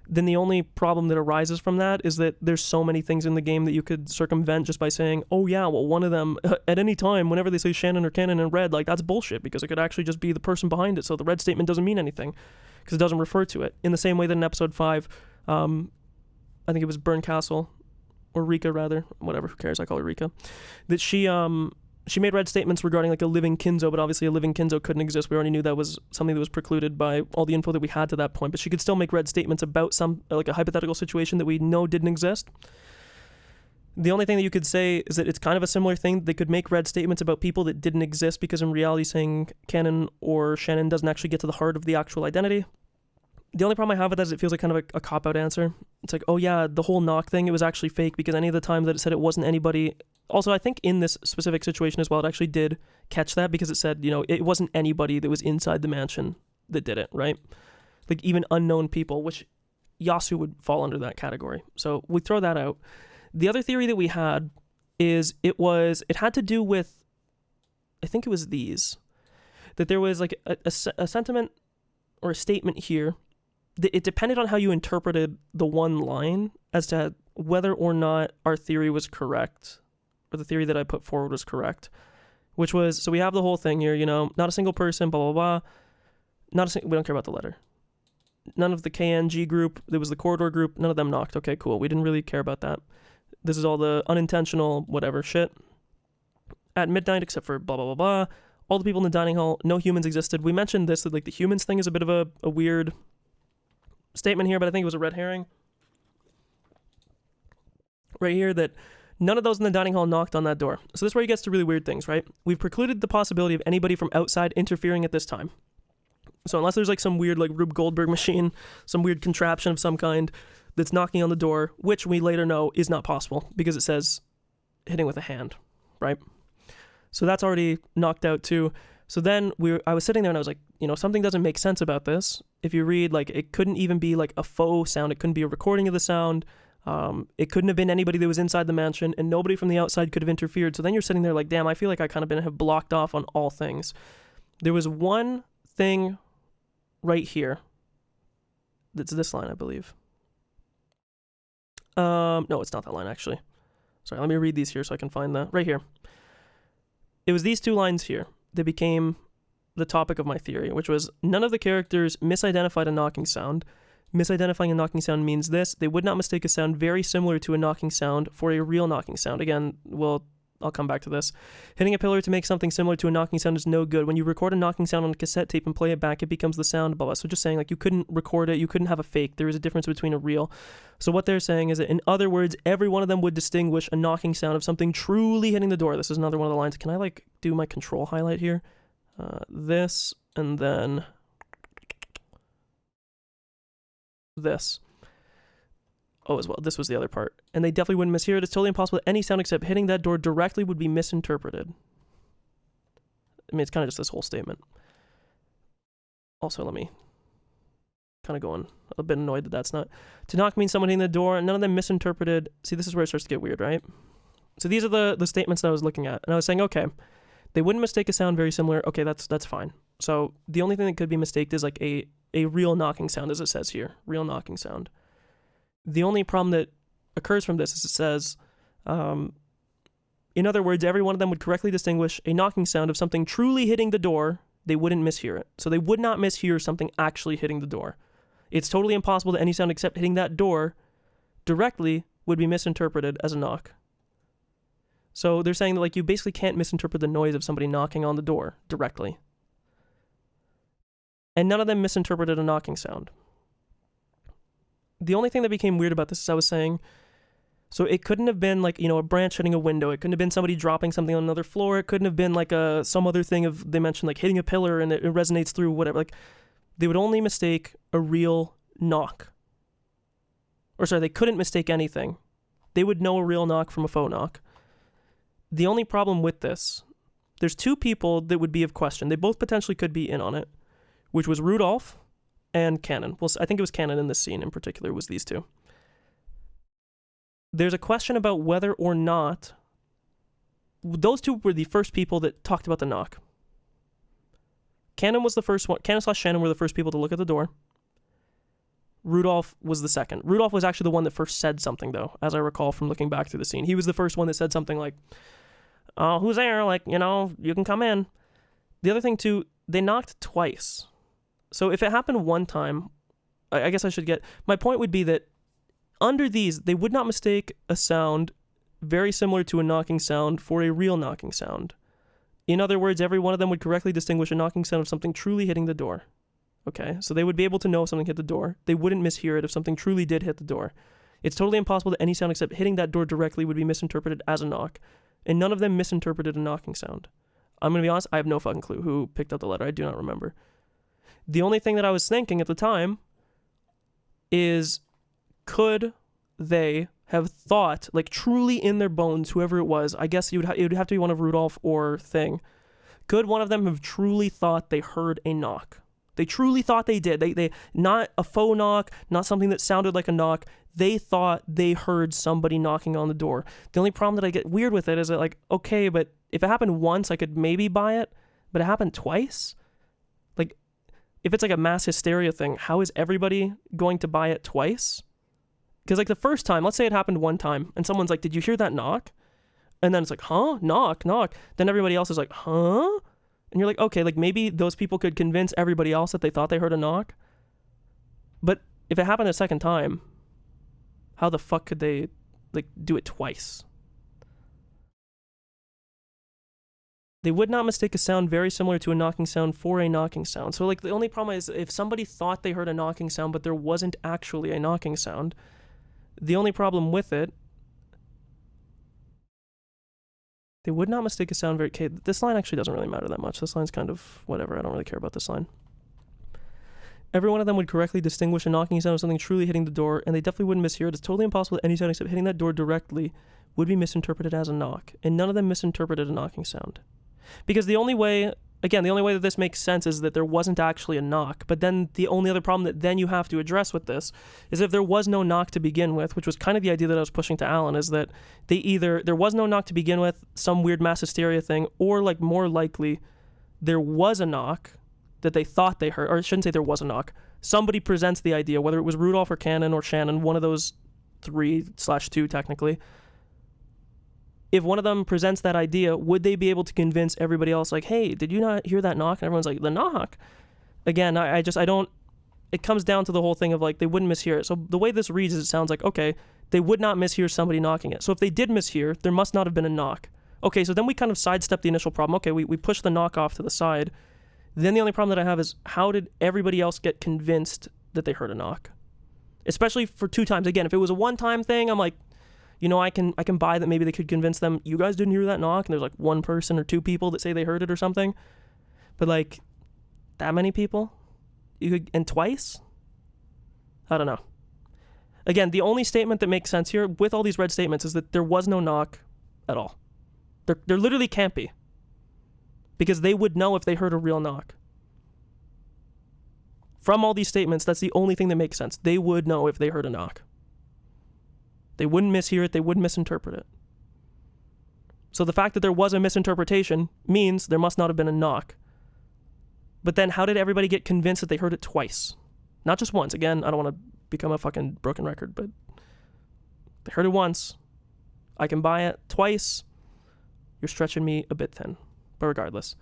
then the only problem that arises from that is that there's so many things in the game that you could circumvent just by saying, oh yeah, well one of them, at any time, whenever they say Shannon or Canon in red, like that's bullshit because it could actually just be the person behind it, so the red statement doesn't mean anything because it doesn't refer to it. In the same way that in episode 5, I think it was Burncastle, or Rika rather, whatever, who cares, I call her Rika, that she she made red statements regarding like a living Kinzo, but obviously a living Kinzo couldn't exist. We already knew that was something that was precluded by all the info that we had to that point, but she could still make red statements about some, like a hypothetical situation that we know didn't exist. The only thing that you could say is that it's kind of a similar thing. They could make red statements about people that didn't exist, because in reality saying canon or Shannon doesn't actually get to the heart of the actual identity. The only problem I have with that is it feels like kind of a cop-out answer. It's like, oh yeah, the whole knock thing, it was actually fake, because any of the time that it said it wasn't anybody. Also, I think in this specific situation as well, it actually did catch that, because it said, you know, it wasn't anybody that was inside the mansion that did it, right? Like even unknown people, which Yasu would fall under that category. So we throw that out. The other theory that we had is it had to do with, I think it was these, that there was like a sentiment or a statement here. It depended on how you interpreted the one line as to whether or not our theory was correct, or the theory that I put forward was correct, which was, so we have the whole thing here, you know, not a single person, blah, blah, blah. We don't care about the letter. None of the KNG group, there was the corridor group, none of them knocked. Okay, cool. We didn't really care about that. This is all the unintentional whatever shit. At midnight, except for blah, blah, blah, blah. All the people in the dining hall, no humans existed. We mentioned this, that like the humans thing is a bit of a weird statement here, but I think it was a red herring. Right here, that none of those in the dining hall knocked on that door. So this is where he gets to really weird things, right? We've precluded the possibility of anybody from outside interfering at this time. So unless there's like some weird like Rube Goldberg machine, some weird contraption of some kind that's knocking on the door, which we later know is not possible because it says hitting with a hand, right? So that's already knocked out too. So then I was sitting there and I was like, you know, something doesn't make sense about this. If you read, like, it couldn't even be like a faux sound. It couldn't be a recording of the sound. It couldn't have been anybody that was inside the mansion, and nobody from the outside could have interfered. So then you're sitting there like, damn, I feel like I kind of have blocked off on all things. There was one thing right here. That's this line, I believe. No, it's not that line, actually. Sorry, let me read these here so I can find that. Right here. It was these two lines here that became the topic of my theory, which was none of the characters misidentified a knocking sound. Misidentifying a knocking sound means this: they would not mistake a sound very similar to a knocking sound for a real knocking sound. Again, I'll come back to this. Hitting a pillar to make something similar to a knocking sound is no good. When you record a knocking sound on a cassette tape and play it back, it becomes the sound, blah, blah. So just saying, like, you couldn't record it, you couldn't have a fake. There is a difference between a real. So what they're saying is that, in other words, every one of them would distinguish a knocking sound of something truly hitting the door. This is another one of the lines. Can I, like, do my control highlight here? This, and then this. Oh, as well, this was the other part. And they definitely wouldn't mishear it. It's totally impossible that any sound except hitting that door directly would be misinterpreted. I mean, it's kind of just this whole statement. Also, let me kind of go on. A bit annoyed that that's not. To knock means someone hitting the door, and none of them misinterpreted. See, this is where it starts to get weird, right? So these are the statements that I was looking at. And I was saying, okay, they wouldn't mistake a sound very similar. Okay, that's fine. So the only thing that could be mistaked is like a real knocking sound, as it says here. Real knocking sound. The only problem that occurs from this is it says, in other words, every one of them would correctly distinguish a knocking sound of something truly hitting the door. They wouldn't mishear it. So they would not mishear something actually hitting the door. It's totally impossible that any sound except hitting that door directly would be misinterpreted as a knock. So they're saying that, like, you basically can't misinterpret the noise of somebody knocking on the door directly. And none of them misinterpreted a knocking sound. The only thing that became weird about this is I was saying, so it couldn't have been like, you know, a branch hitting a window. It couldn't have been somebody dropping something on another floor. It couldn't have been like some other thing of, they mentioned like hitting a pillar and it resonates through whatever. Like, they would only mistake a real knock. Or sorry, they couldn't mistake anything. They would know a real knock from a faux knock. The only problem with this, there's two people that would be of question. They both potentially could be in on it, which was Rudolph and Cannon. Well, I think it was Cannon in this scene in particular, was these two. There's a question about whether or not those two were the first people that talked about the knock. Cannon was the first one. Cannon/Shannon were the first people to look at the door. Rudolph was the second. Rudolph was actually the one that first said something, though, as I recall from looking back through the scene. He was the first one that said something like, "Oh, who's there? Like, you know, you can come in." The other thing, too, they knocked twice. So if it happened one time, I guess I should get... My point would be that under these, they would not mistake a sound very similar to a knocking sound for a real knocking sound. In other words, every one of them would correctly distinguish a knocking sound of something truly hitting the door. Okay, so they would be able to know if something hit the door. They wouldn't mishear it if something truly did hit the door. It's totally impossible that any sound except hitting that door directly would be misinterpreted as a knock, and none of them misinterpreted a knocking sound. I'm going to be honest, I have no fucking clue who picked up the letter. I do not remember. The only thing that I was thinking at the time is, could they have thought, like truly in their bones, whoever it was, I guess it would have to be one of Rudolph or Thing, could one of them have truly thought they heard a knock? They truly thought they did. They not a faux knock, not something that sounded like a knock. They thought they heard somebody knocking on the door. The only problem that I get weird with it is that, like, okay, but if it happened once, I could maybe buy it, but it happened twice? Like, if it's like a mass hysteria thing, how is everybody going to buy it twice? Because, like, the first time, let's say it happened one time, and someone's like, did you hear that knock? And then it's like, huh? Knock, knock. Then everybody else is like, huh? And you're like, okay, like maybe those people could convince everybody else that they thought they heard a knock. But if it happened a second time, how the fuck could they, like, do it twice? They would not mistake a sound very similar to a knocking sound for a knocking sound. So, like, the only problem is if somebody thought they heard a knocking sound, but there wasn't actually a knocking sound, the only problem with it, they would not mistake a sound very... Okay, this line actually doesn't really matter that much. This line's kind of whatever. I don't really care about this line. Every one of them would correctly distinguish a knocking sound of something truly hitting the door, and they definitely wouldn't mishear it. It's totally impossible that any sound except hitting that door directly would be misinterpreted as a knock, and none of them misinterpreted a knocking sound. Because the only way that this makes sense is that there wasn't actually a knock. But then the only other problem that then you have to address with this is if there was no knock to begin with, which was kind of the idea that I was pushing to Alan, is that there was no knock to begin with, some weird mass hysteria thing, or, like, more likely there was a knock that they thought they heard, or I shouldn't say there was a knock. Somebody presents the idea, whether it was Rudolph or Cannon or Shannon, one of those 3/2 technically. If one of them presents that idea, would they be able to convince everybody else, like, hey, did you not hear that knock? And everyone's like, the knock? Again, I don't, it comes down to the whole thing of, like, they wouldn't mishear it. So the way this reads is it sounds like, okay, they would not mishear somebody knocking it. So if they did mishear, there must not have been a knock. Okay, so then we kind of sidestep the initial problem. Okay, we push the knock off to the side. Then the only problem that I have is, how did everybody else get convinced that they heard a knock? Especially for 2 times. Again, if it was a one-time thing, I'm like, you know, I can buy that maybe they could convince them, you guys didn't hear that knock, and there's like 1 person or 2 people that say they heard it or something. But, like, that many people? And twice? I don't know. Again, the only statement that makes sense here with all these red statements is that there was no knock at all. There literally can't be. Because they would know if they heard a real knock. From all these statements, that's the only thing that makes sense. They would know if they heard a knock. They wouldn't mishear it. They wouldn't misinterpret it. So the fact that there was a misinterpretation means there must not have been a knock. But then how did everybody get convinced that they heard it twice? Not just once. Again, I don't want to become a fucking broken record, but they heard it once. I can buy it twice. You're stretching me a bit thin. But regardless,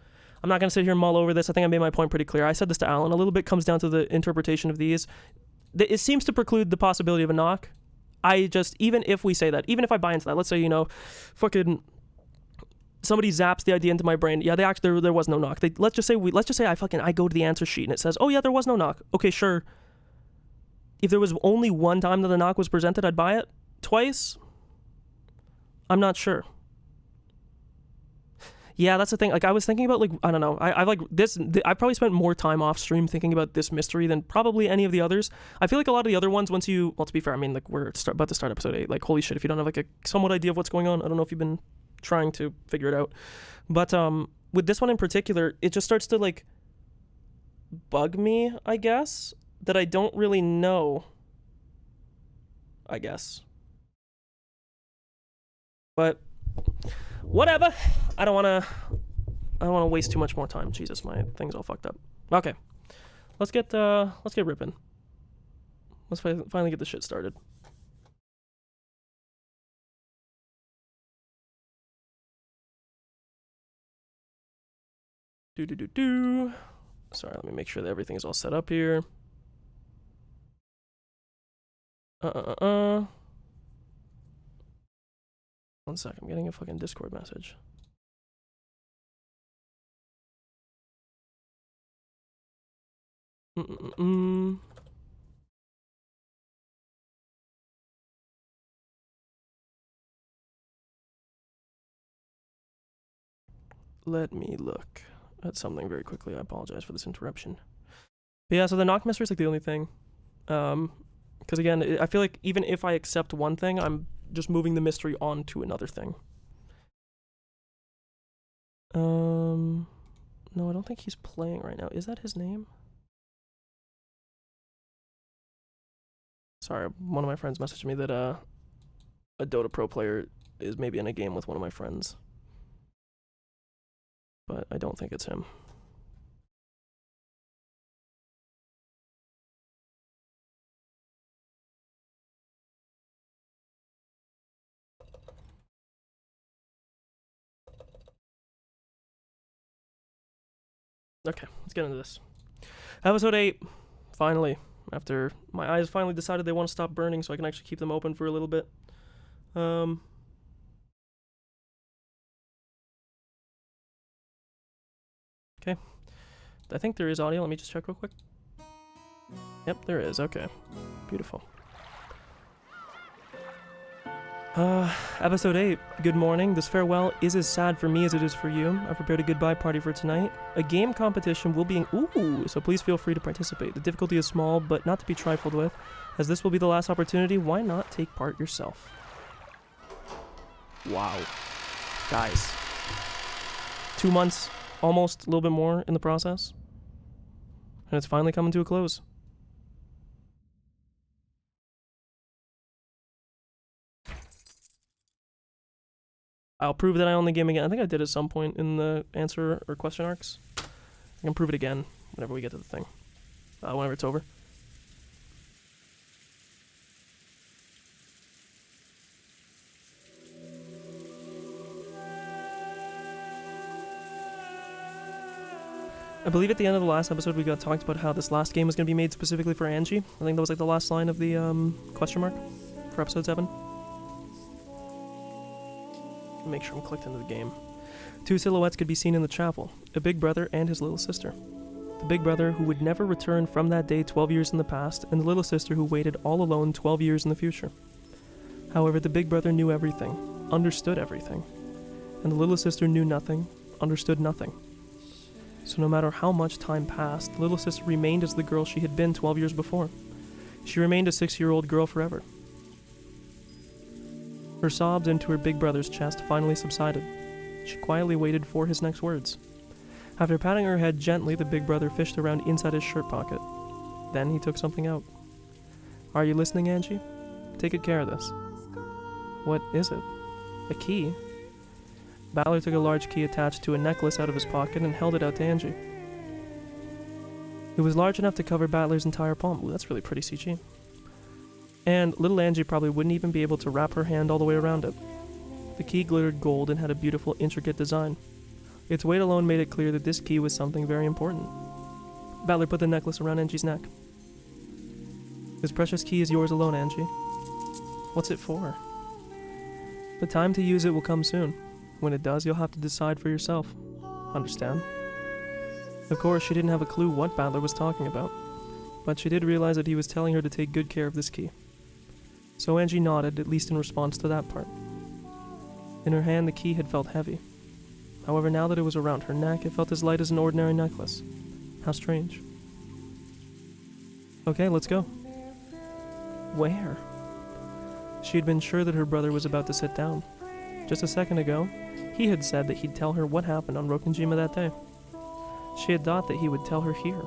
I'm not going to sit here and mull over this. I think I made my point pretty clear. I said this to Alan. A little bit comes down to the interpretation of these. It seems to preclude the possibility of a knock. Even if we say that, even if I buy into that, let's say, you know, fucking somebody zaps the idea into my brain. Yeah, there was no knock. Let's just say I go to the answer sheet and it says, oh yeah, there was no knock. Okay, sure. If there was only one time that the knock was presented, I'd buy it. Twice? I'm not sure. Yeah, that's the thing. Like, I was thinking about, like, I don't know. I like this. I probably spent more time off stream thinking about this mystery than probably any of the others. I feel like a lot of the other ones, well, to be fair, I mean, like, we're about to start episode 8. Like, holy shit, if you don't have, like, a somewhat idea of what's going on, I don't know if you've been trying to figure it out. But with this one in particular, it just starts to, like, bug me, I guess, that I don't really know, I guess. But whatever. I don't want to waste too much more time. Jesus, my thing's all fucked up. Okay. Let's get ripping. Let's finally get this shit started. Sorry, let me make sure that everything is all set up here. One sec, I'm getting a fucking Discord message. Let me look at something very quickly. I apologize for this interruption. But yeah, so the knock mystery is like the only thing. Because again, I feel like even if I accept one thing, I'm just moving the mystery on to another thing. No, I don't think he's playing right now. Is that his name? Sorry, one of my friends messaged me that a Dota Pro player is maybe in a game with one of my friends. But I don't think it's him. Okay, let's get into this. Episode 8, finally. After my eyes finally decided they want to stop burning so I can actually keep them open for a little bit. Okay. I think there is audio. Let me just check real quick. Yep, there is. Okay. Beautiful. Episode 8. Good morning. This farewell is as sad for me as it is for you. I've prepared a goodbye party for tonight. A game competition will be so please feel free to participate. The difficulty is small, but not to be trifled with. As this will be the last opportunity, why not take part yourself? Wow. Guys. 2 months, almost, a little bit more in the process. And it's finally coming to a close. I'll prove that I own the game again. I think I did at some point in the answer or question arcs. I can prove it again whenever we get to the thing. Whenever it's over. I believe at the end of the last episode we got talked about how this last game was going to be made specifically for Ange. I think that was like the last line of the question mark for episode 7. Make sure I'm clicked into the game. 2 silhouettes could be seen in the chapel, a big brother and his little sister. The big brother who would never return from that day 12 years in the past, and the little sister who waited all alone 12 years in the future. However, the big brother knew everything, understood everything, and the little sister knew nothing, understood nothing. So no matter how much time passed, the little sister remained as the girl she had been 12 years before. She remained a 6-year-old girl forever. Her sobs into her big brother's chest finally subsided. She quietly waited for his next words. After patting her head gently, the big brother fished around inside his shirt pocket. Then he took something out. Are you listening, Ange? Take good care of this. What is it? A key? Balor took a large key attached to a necklace out of his pocket and held it out to Ange. It was large enough to cover Balor's entire palm. Ooh, that's really pretty CG. And little Ange probably wouldn't even be able to wrap her hand all the way around it. The key glittered gold and had a beautiful, intricate design. Its weight alone made it clear that this key was something very important. Balor put the necklace around Ange's neck. This precious key is yours alone, Ange. What's it for? The time to use it will come soon. When it does, you'll have to decide for yourself. Understand? Of course, she didn't have a clue what Balor was talking about, but she did realize that he was telling her to take good care of this key. So Ange nodded, at least in response to that part. In her hand, the key had felt heavy. However, now that it was around her neck, it felt as light as an ordinary necklace. How strange. Okay, let's go. Where? She had been sure that her brother was about to sit down. Just a second ago, he had said that he'd tell her what happened on Rokkenjima that day. She had thought that he would tell her here.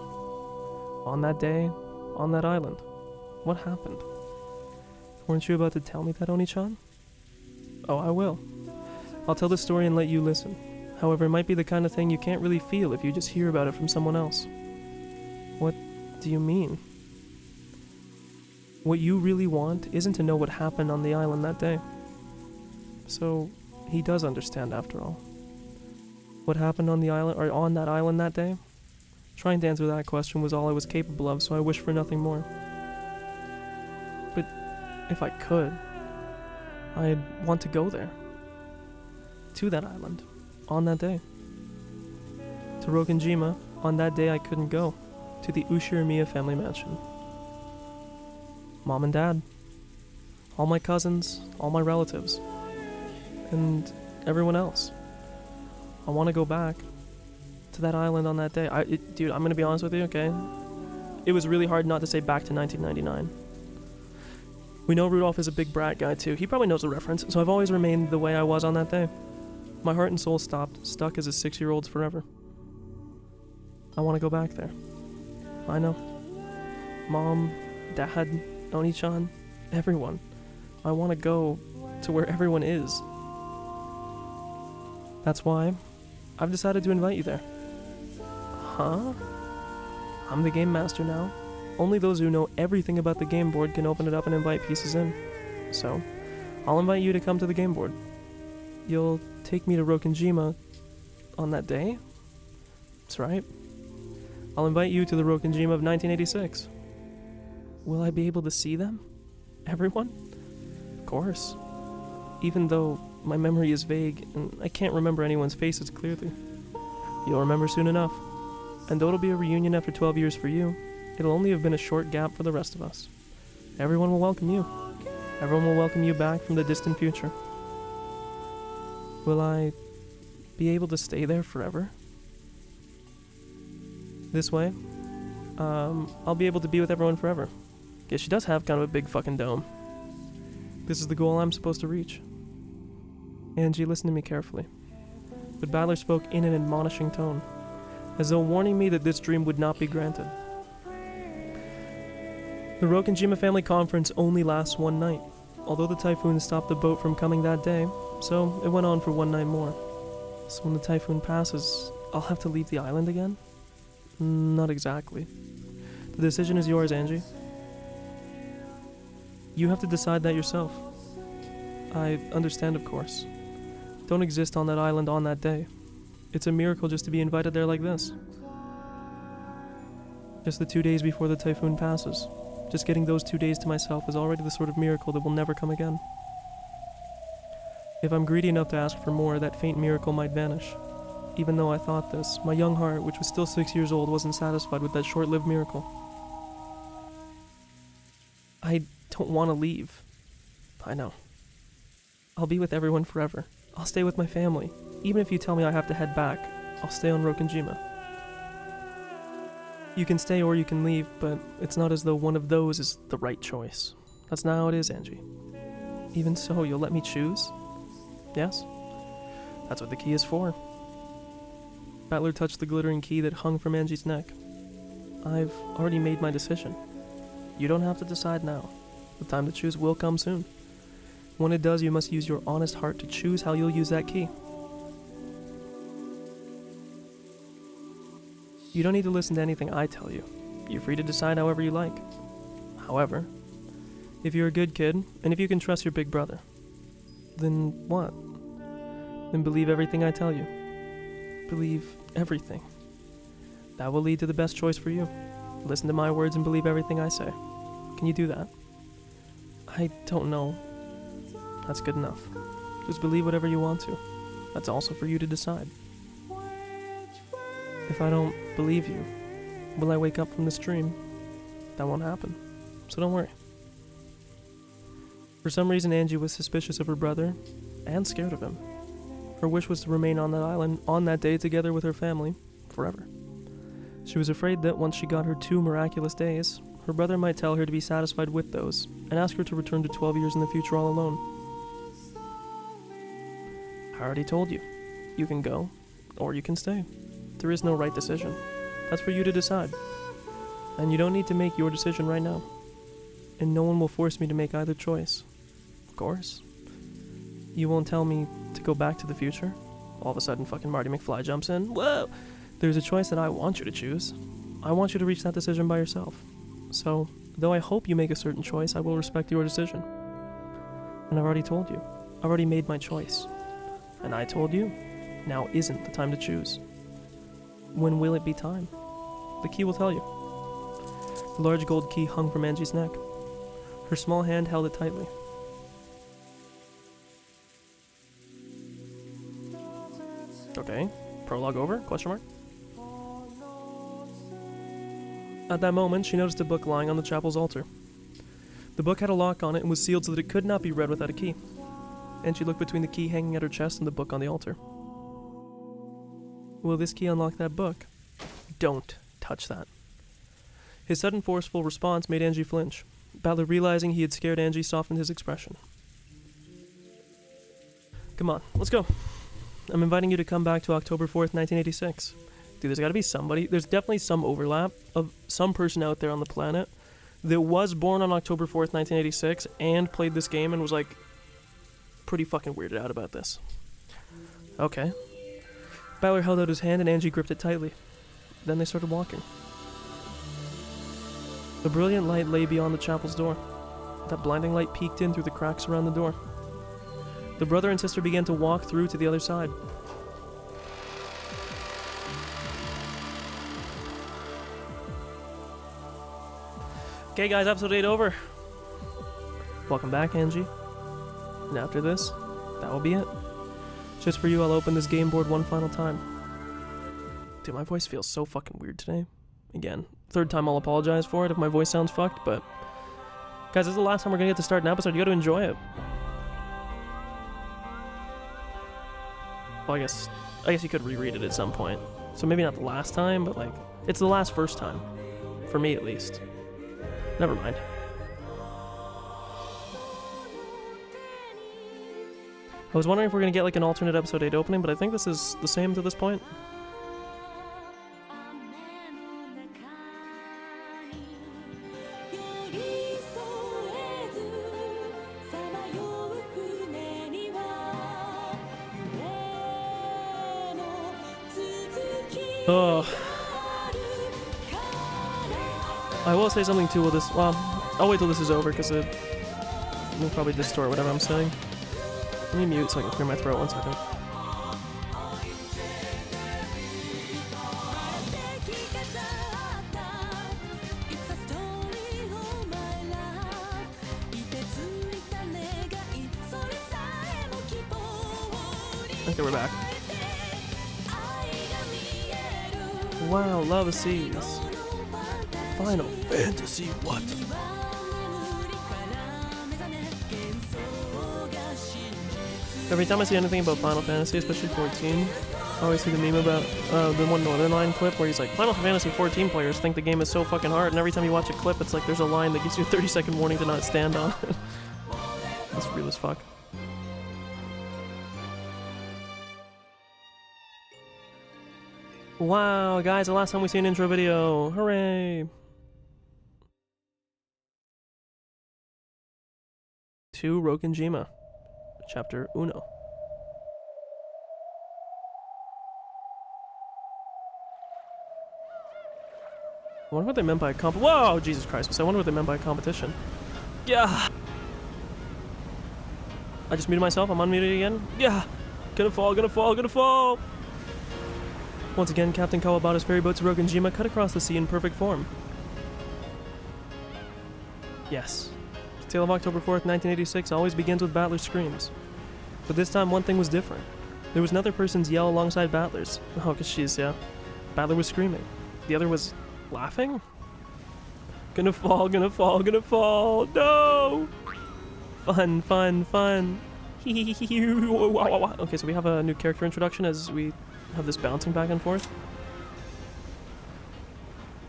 On that day, on that island. What happened? Weren't you about to tell me that, Oni-chan? Oh, I will. I'll tell the story and let you listen. However, it might be the kind of thing you can't really feel if you just hear about it from someone else. What do you mean? What you really want isn't to know what happened on the island that day. So, he does understand after all. What happened on the island, or on that island that day? Trying to answer that question was all I was capable of, so I wished for nothing more. But if I could, I'd want to go there. To that island, on that day. To Rokkenjima, on that day I couldn't go. to the Ushirimiya family mansion. Mom and Dad, all my cousins, all my relatives, and everyone else. I want to go back to that island on that day. Dude, I'm gonna be honest with you, okay? It was really hard not to say back to 1999. We know Rudolph is a big brat guy too. He probably knows the reference, so I've always remained the way I was on that day. My heart and soul stuck as a 6-year-old's forever. I want to go back there. I know. Mom, Dad, Oni-chan, everyone. I want to go to where everyone is. That's why I've decided to invite you there. Huh? I'm the game master now. Only those who know everything about the game board can open it up and invite pieces in. So, I'll invite you to come to the game board. You'll take me to Rokkenjima on that day? That's right. I'll invite you to the Rokkenjima of 1986. Will I be able to see them? Everyone? Of course. Even though my memory is vague and I can't remember anyone's faces clearly. You'll remember soon enough. And though it'll be a reunion after 12 years for you, it'll only have been a short gap for the rest of us. Everyone will welcome you. Everyone will welcome you back from the distant future. Will I be able to stay there forever? This way, I'll be able to be with everyone forever. Yeah, she does have kind of a big fucking dome. This is the goal I'm supposed to reach. Angie, listen to me carefully. But Battler spoke in an admonishing tone, as though warning me that this dream would not be granted. The Rokkenjima family conference only lasts one night, although the typhoon stopped the boat from coming that day, so it went on for one night more. So when the typhoon passes, I'll have to leave the island again? Not exactly. The decision is yours, Angie. You have to decide that yourself. I understand, of course. Don't exist on that island on that day. It's a miracle just to be invited there like this. Just the 2 days before the typhoon passes. Just getting those 2 days to myself is already the sort of miracle that will never come again. If I'm greedy enough to ask for more, that faint miracle might vanish. Even though I thought this, my young heart, which was still 6 years old, wasn't satisfied with that short-lived miracle. I don't want to leave. I know. I'll be with everyone forever. I'll stay with my family. Even if you tell me I have to head back, I'll stay on Rokkenjima. You can stay or you can leave, but it's not as though one of those is the right choice. That's not how it is, Angie. Even so, you'll let me choose? Yes? That's what the key is for. Battler touched the glittering key that hung from Angie's neck. I've already made my decision. You don't have to decide now. The time to choose will come soon. When it does, you must use your honest heart to choose how you'll use that key. You don't need to listen to anything I tell you. You're free to decide however you like. However, if you're a good kid, and if you can trust your big brother, then what? Then believe everything I tell you. Believe everything. That will lead to the best choice for you. Listen to my words and believe everything I say. Can you do that? I don't know. That's good enough. Just believe whatever you want to. That's also for you to decide. If I don't believe you, will I wake up from this dream? That won't happen. So don't worry. For some reason, Angie was suspicious of her brother and scared of him. Her wish was to remain on that island on that day together with her family forever. She was afraid that once she got her 2 miraculous days, her brother might tell her to be satisfied with those and ask her to return to 12 years in the future all alone. I already told you. You can go, or you can stay. There is no right decision. That's for you to decide. And you don't need to make your decision right now. And no one will force me to make either choice. Of course. You won't tell me to go back to the future? All of a sudden fucking Marty McFly jumps in. Whoa! There's a choice that I want you to choose. I want you to reach that decision by yourself. So, though I hope you make a certain choice, I will respect your decision. And I've already told you. I've already made my choice. And I told you, now isn't the time to choose. When will it be time? The key will tell you. The large gold key hung from Angie's neck. Her small hand held it tightly. Okay, prologue over? Question mark? At that moment, she noticed a book lying on the chapel's altar. The book had a lock on it and was sealed so that it could not be read without a key. And she looked between the key hanging at her chest and the book on the altar. Will this key unlock that book? Don't touch that. His sudden forceful response made Ange flinch. Battler, realizing he had scared Ange, softened his expression. Come on, let's go. I'm inviting you to come back to October 4th, 1986. Dude, there's gotta be somebody. There's definitely some overlap of some person out there on the planet that was born on October 4th, 1986 and played this game and was like pretty fucking weirded out about this. Okay. Battler held out his hand and Ange gripped it tightly. Then they started walking. A brilliant light lay beyond the chapel's door. That blinding light peeked in through the cracks around the door. The brother and sister began to walk through to the other side. Okay guys, episode 8 over. Welcome back, Ange. And after this, that will be it. Just for you, I'll open this game board one final time. Dude, my voice feels so fucking weird today. Again, third time I'll apologize for it if my voice sounds fucked, but... Guys, this is the last time we're gonna get to start an episode. You gotta enjoy it. Well, I guess you could reread it at some point. So maybe not the last time, but like, it's the last first time. For me, at least. Never mind. I was wondering if we're gonna get like an alternate episode 8 opening, but I think this is the same to this point. Oh. I will say something too with this. Well, I'll wait till this is over because it will probably distort whatever I'm saying. Let me mute so I can clear my throat 1 second. Okay, we're back. Wow, Lava Seas. Final Fantasy, what? Every time I see anything about Final Fantasy, especially 14, I always see the meme about the one Northern Line clip where he's like, Final Fantasy 14 players think the game is so fucking hard, and every time you watch a clip, it's like there's a line that gives you a 30-second warning to not stand on it. That's real as fuck. Wow, guys, the last time we see an intro video. Hooray! To Rokkenjima, Chapter Uno. I wonder what they meant by whoa, Jesus Christ! I wonder what they meant by competition. Yeah. I just muted myself. I'm unmuted again. Yeah. Gonna fall. Gonna fall. Gonna fall. Once again, Captain Kawabata's ferryboat to Rokkenjima cut across the sea in perfect form. Yes. The tale of October 4th, 1986 always begins with Battler's screams. But this time, one thing was different. There was another person's yell alongside Battler's. Oh, because yeah. Battler was screaming. The other was laughing? Gonna fall, gonna fall, gonna fall. No! Fun, fun, fun. Okay, so we have a new character introduction as we have this bouncing back and forth.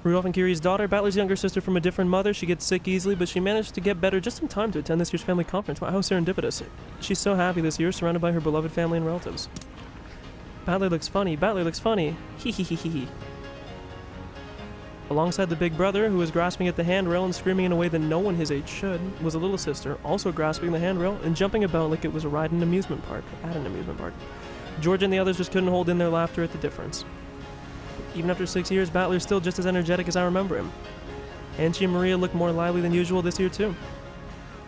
Rudolph and Kiri's daughter, Battler's younger sister from a different mother. She gets sick easily, but she managed to get better just in time to attend this year's family conference. Wow, how serendipitous. She's so happy this year, surrounded by her beloved family and relatives. Battler looks funny. Battler looks funny. Hee hee hee hee hee. Alongside the big brother, who was grasping at the handrail and screaming in a way that no one his age should, was a little sister, also grasping the handrail and jumping about like it was a ride in an amusement park, at an amusement park. George and the others just couldn't hold in their laughter at the difference. Even after 6 years, Battler's still just as energetic as I remember him. Ange and Maria look more lively than usual this year too.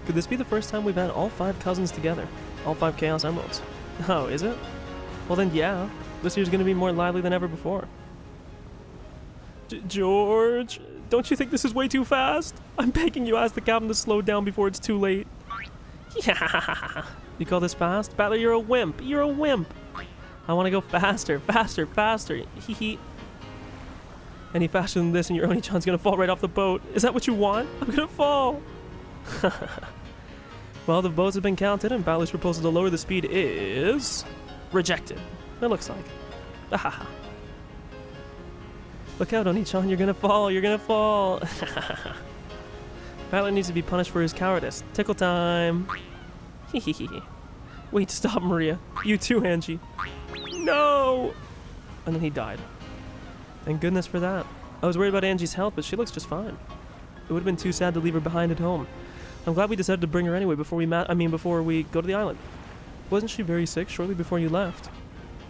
Could this be the first time we've had all 5 cousins together? All 5 Chaos Emeralds? Oh, is it? Well then yeah, this year's gonna be more lively than ever before. George, don't you think this is way too fast? I'm begging you, ask the captain to slow down before it's too late. Yeah. You call this fast? Battler, you're a wimp. You're a wimp. I want to go faster, faster, faster. Hee hee. Any faster than this and your Oni-chan's gonna fall right off the boat. Is that what you want? I'm gonna fall! Well, the votes have been counted and Balor's proposal to lower the speed is... rejected. It looks like. Ahaha. Look out, Oni-chan, you're gonna fall, you're gonna fall! Balor needs to be punished for his cowardice. Tickle time! Hehehe. Wait, stop, Maria. You too, Angie. No! And then he died. Thank goodness for that. I was worried about Angie's health, but she looks just fine. It would have been too sad to leave her behind at home. I'm glad we decided to bring her anyway before we go to the island. Wasn't she very sick shortly before you left?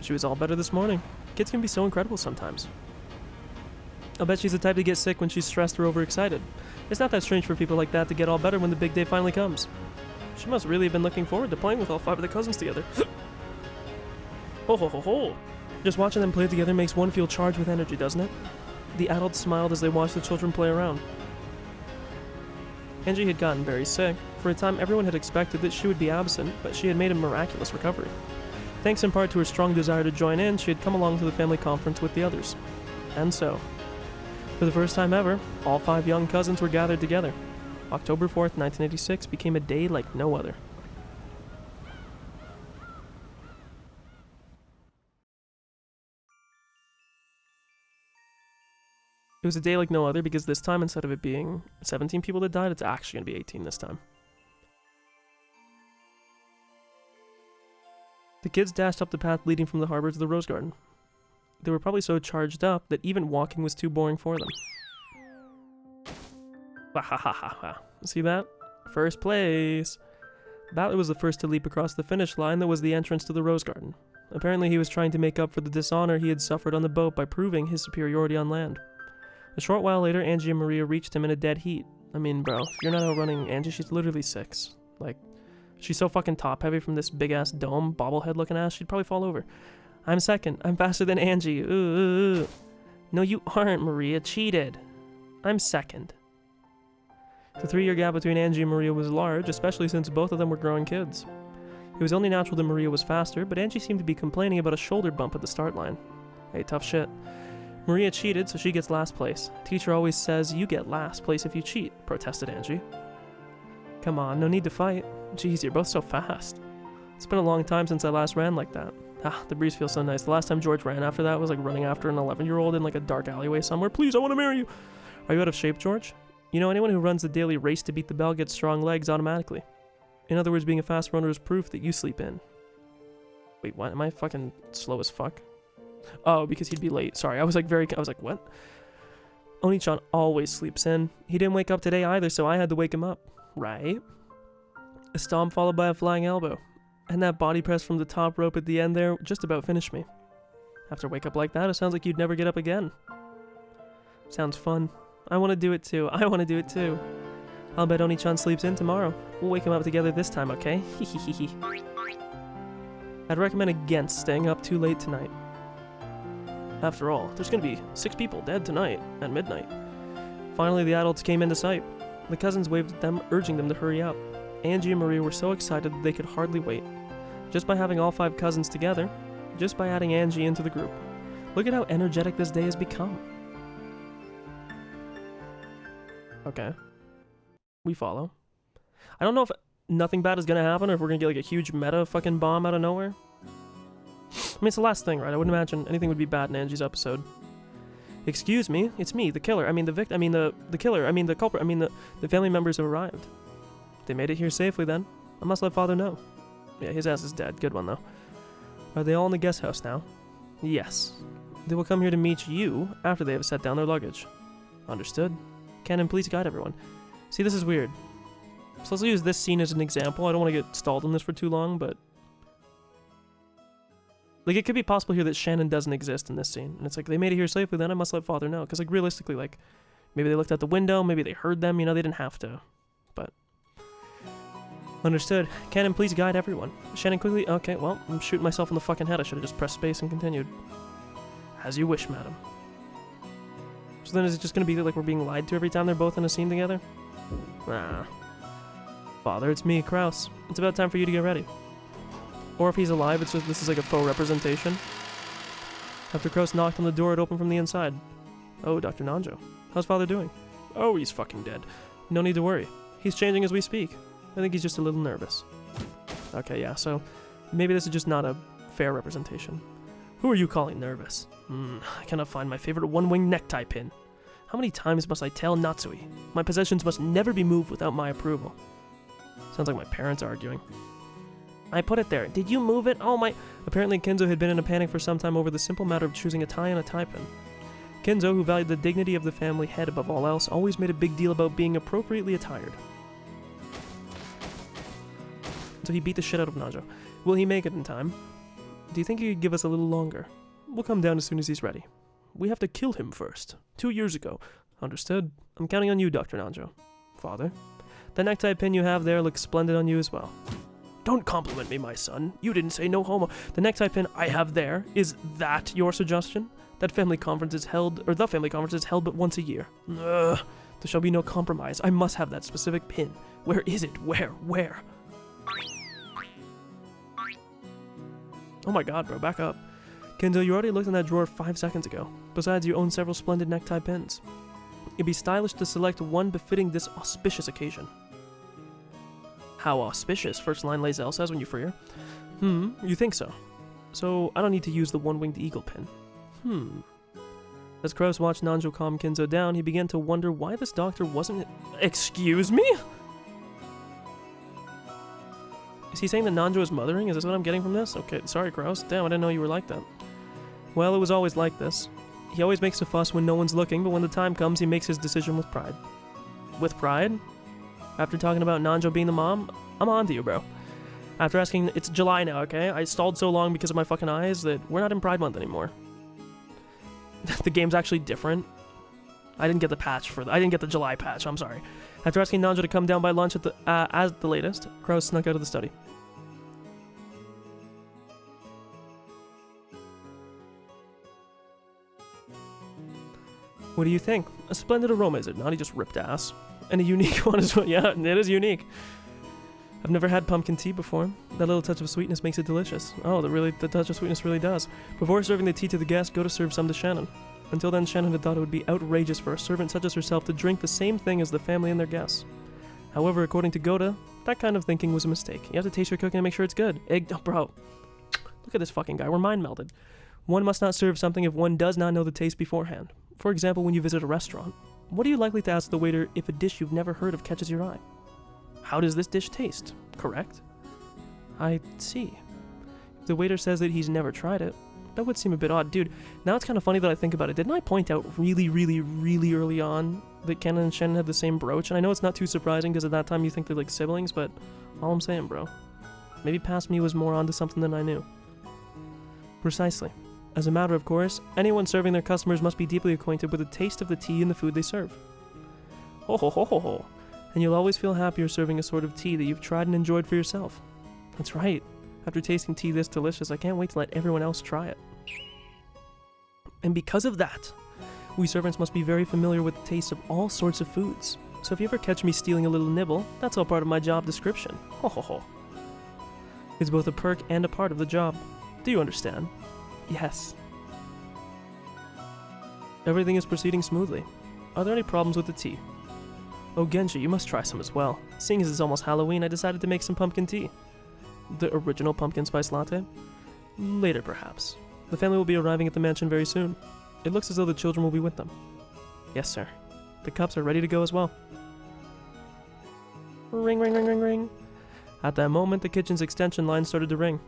She was all better this morning. Kids can be so incredible sometimes. I'll bet she's the type to get sick when she's stressed or overexcited. It's not that strange for people like that to get all better when the big day finally comes. She must really have been looking forward to playing with all 5 of the cousins together. Ho ho ho ho! Just watching them play together makes one feel charged with energy, doesn't it? The adults smiled as they watched the children play around. Angie had gotten very sick. For a time, everyone had expected that she would be absent, but she had made a miraculous recovery. Thanks in part to her strong desire to join in, she had come along to the family conference with the others. And so, for the first time ever, all 5 young cousins were gathered together. October 4th, 1986 became a day like no other. It was a day like no other because this time, instead of it being 17 people that died, it's actually going to be 18 this time. The kids dashed up the path leading from the harbor to the Rose Garden. They were probably so charged up that even walking was too boring for them. See that? First place! Balor was the first to leap across the finish line that was the entrance to the Rose Garden. Apparently he was trying to make up for the dishonor he had suffered on the boat by proving his superiority on land. A short while later, Angie and Maria reached him in a dead heat. I mean, bro, if you're not outrunning Angie, she's literally 6. Like, she's so fucking top-heavy from this big-ass dome, bobblehead-looking ass, she'd probably fall over. I'm second. I'm faster than Angie. Ooh. No, you aren't, Maria. Cheated. I'm second. The 3-year gap between Angie and Maria was large, especially since both of them were growing kids. It was only natural that Maria was faster, but Angie seemed to be complaining about a shoulder bump at the start line. Hey, tough shit. Maria cheated, so she gets last place. Teacher always says you get last place if you cheat, protested Angie. Come on, no need to fight. Jeez, you're both so fast. It's been a long time since I last ran like that. Ah, the breeze feels so nice. The last time George ran after that was like running after an 11-year-old in like a dark alleyway somewhere. Please, I want to marry you. Are you out of shape, George? You know, anyone who runs the daily race to beat the bell gets strong legs automatically. In other words, being a fast runner is proof that you sleep in. Wait, what? Am I fucking slow as fuck? Oh, because he'd be late. Sorry, I was like, what? Oni-chan always sleeps in. He didn't wake up today either, so I had to wake him up. Right? A stomp followed by a flying elbow. And that body press from the top rope at the end there just about finished me. After a wake up like that, it sounds like you'd never get up again. Sounds fun. I want to do it too. I'll bet Oni-chan sleeps in tomorrow. We'll wake him up together this time, okay? Hehehehe. I'd recommend against staying up too late tonight. After all, there's gonna be 6 people dead tonight, at midnight. Finally, the adults came into sight. The cousins waved at them, urging them to hurry up. Angie and Maria were so excited that they could hardly wait. Just by having all 5 cousins together, just by adding Angie into the group. Look at how energetic this day has become. Okay. We follow. I don't know if nothing bad is gonna happen or if we're gonna get like a huge meta fucking bomb out of nowhere. I mean, it's the last thing, right? I wouldn't imagine anything would be bad in Angie's episode. Excuse me, it's me, the killer. I mean, the killer. I mean, the culprit. I mean, the family members have arrived. They made it here safely then. I must let Father know. Yeah, his ass is dead. Good one, though. Are they all in the guest house now? Yes. They will come here to meet you after they have set down their luggage. Understood. Canon, please guide everyone. See, this is weird. So let's use this scene as an example. I don't want to get stalled on this for too long, but... like, it could be possible here that Shannon doesn't exist in this scene. And it's like, they made it here safely, then I must let Father know. Because, like, realistically, like, maybe they looked out the window, maybe they heard them, you know, they didn't have to. But... understood. Canon, please guide everyone. Shannon quickly... okay, well, I'm shooting myself in the fucking head. I should have just pressed space and continued. As you wish, madam. So then is it just going to be like we're being lied to every time they're both in a scene together? Nah. Father, it's me, Kraus. It's about time for you to get ready. Or if he's alive, it's just this is like a faux representation. After Kraus knocked on the door, it opened from the inside. Oh, Dr. Nanjo. How's father doing? Oh, he's fucking dead. No need to worry. He's changing as we speak. I think he's just a little nervous. Okay, yeah, so maybe this is just not a fair representation. Who are you calling nervous? I cannot find my favorite one-wing necktie pin. How many times must I tell Natsui? My possessions must never be moved without my approval. Sounds like my parents arguing. I put it there. Did you move it? Oh my... Apparently Kenzo had been in a panic for some time over the simple matter of choosing a tie and a tie pin. Kenzo, who valued the dignity of the family head above all else, always made a big deal about being appropriately attired. So he beat the shit out of Najo. Will he make it in time? Do you think he could give us a little longer? We'll come down as soon as he's ready. We have to kill him first. 2 years ago. Understood. I'm counting on you, Dr. Nanjo. Father? The necktie pin you have there looks splendid on you as well. Don't compliment me, my son. You didn't say no homo. The necktie pin I have there, is that your suggestion? That family conference is held, or the family conference is held but once a year. Ugh. There shall be no compromise. I must have that specific pin. Where is it? Where? Oh my god, bro, back up. Kenzo, you already looked in that drawer 5 seconds ago. Besides, you own several splendid necktie pins. It'd be stylish to select one befitting this auspicious occasion. How auspicious, first line Lae'zel says when you free her. You think so? So, I don't need to use the one-winged eagle pin. As Kraus watched Nanjo calm Kenzo down, he began to wonder why this doctor wasn't... Excuse me? Is he saying that Nanjo is mothering? Is this what I'm getting from this? Okay, sorry Kraus. Damn, I didn't know you were like that. Well, it was always like this. He always makes a fuss when no one's looking, but when the time comes, he makes his decision with pride. With pride? After talking about Nanjo being the mom, I'm on to you, bro. After asking, it's July now, okay? I stalled so long because of my fucking eyes that we're not in Pride Month anymore. The game's actually different. I didn't get the patch for I didn't get the July patch, I'm sorry. After asking Nanjo to come down by lunch at the as the latest, Kraus snuck out of the study. What do you think? A splendid aroma, is it not? He just ripped ass. And a unique one as well. Yeah, it is unique. I've never had pumpkin tea before. That little touch of sweetness makes it delicious. Oh, the touch of sweetness really does. Before serving the tea to the guest, go to serve some to Shannon. Until then, Shannon had thought it would be outrageous for a servant such as herself to drink the same thing as the family and their guests. However, according to Gota, that kind of thinking was a mistake. You have to taste your cooking and make sure it's good. Bro, look at this fucking guy. We're mind melded. One must not serve something if one does not know the taste beforehand. For example, when you visit a restaurant, what are you likely to ask the waiter if a dish you've never heard of catches your eye? How does this dish taste? Correct? I see. If the waiter says that he's never tried it, that would seem a bit odd. Dude, now it's kind of funny that I think about it. Didn't I point out really early on that Ken and Shannon had the same brooch? And I know it's not too surprising because at that time you think they're like siblings, but all I'm saying, bro. Maybe past me was more onto something than I knew. Precisely. As a matter of course, anyone serving their customers must be deeply acquainted with the taste of the tea and the food they serve. Ho ho ho ho ho. And you'll always feel happier serving a sort of tea that you've tried and enjoyed for yourself. That's right. After tasting tea this delicious, I can't wait to let everyone else try it. And because of that, we servants must be very familiar with the taste of all sorts of foods. So if you ever catch me stealing a little nibble, that's all part of my job description. Ho ho ho. It's both a perk and a part of the job. Do you understand? Yes. Everything is proceeding smoothly. Are there any problems with the tea? Oh, Genji, you must try some as well. Seeing as it's almost Halloween, I decided to make some pumpkin tea. The original pumpkin spice latte? Later, perhaps. The family will be arriving at the mansion very soon. It looks as though the children will be with them. Yes, sir. The cups are ready to go as well. Ring, ring, ring, ring, ring. At that moment, the kitchen's extension line started to ring.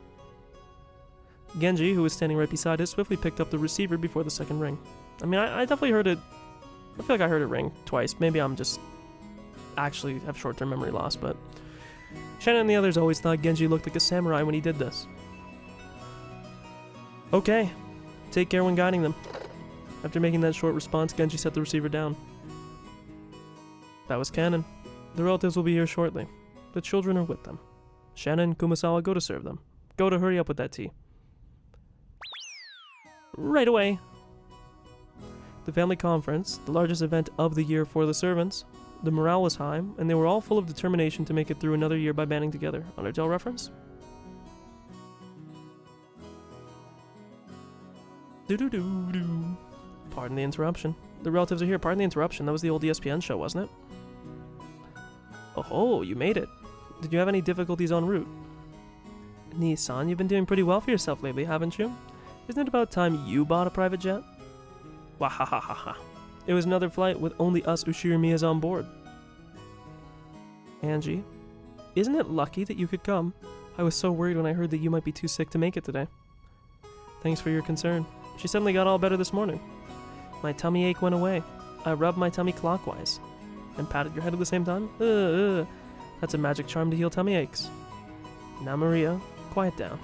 Genji, who was standing right beside it, swiftly picked up the receiver before the second ring. I mean, I definitely heard it. I feel like I heard it ring twice. Maybe I'm just actually have short-term memory loss, but Shannon and the others always thought Genji looked like a samurai when he did this. Okay. Take care when guiding them. After making that short response, Genji set the receiver down. That was canon. The relatives will be here shortly. The children are with them. Shannon, Kumasawa, go to serve them. Go to hurry up with that tea. Right away. The family conference, the largest event of the year for the servants. The morale was high, and they were all full of determination to make it through another year by banding together. Undertale reference? Pardon the interruption. The relatives are here. Pardon the interruption. That was the old ESPN show, wasn't it? Oh, you made it. Did you have any difficulties en route? Nissan, you've been doing pretty well for yourself lately, haven't you? Isn't it about time you bought a private jet? Wahahaha. It was another flight with only us Ushiromiyas on board. Angie, isn't it lucky that you could come? I was so worried when I heard that you might be too sick to make it today. Thanks for your concern. She suddenly got all better this morning. My tummy ache went away. I rubbed my tummy clockwise. And patted your head at the same time? That's a magic charm to heal tummy aches. Now Maria, quiet down.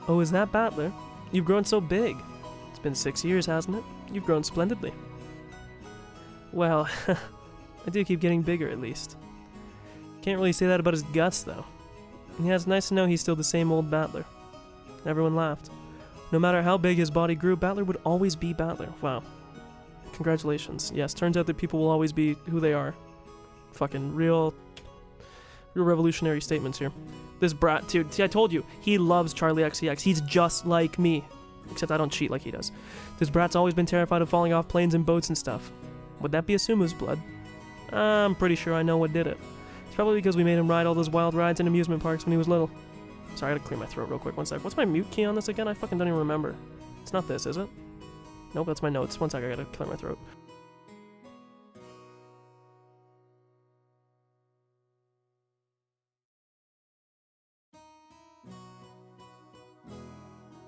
Oh, is that Battler? You've grown so big. It's been 6 years, hasn't it? You've grown splendidly. Well, I do keep getting bigger at least. Can't really say that about his guts, though. Yeah, it's nice to know he's still the same old Battler. Everyone laughed. No matter how big his body grew, Battler would always be Battler. Wow. Congratulations. Yes, turns out that people will always be who they are. Fucking real revolutionary statements here. This brat, dude, see, I told you, he loves Charlie XCX. He's just like me. Except I don't cheat like he does. This brat's always been terrified of falling off planes and boats and stuff. Would that be a Sumu's blood? I'm pretty sure I know what did it. It's probably because we made him ride all those wild rides in amusement parks when he was little. Sorry, I gotta clear my throat real quick. One sec. What's my mute key on this again? I fucking don't even remember. It's not this, is it? Nope, that's my notes. One sec, I gotta clear my throat.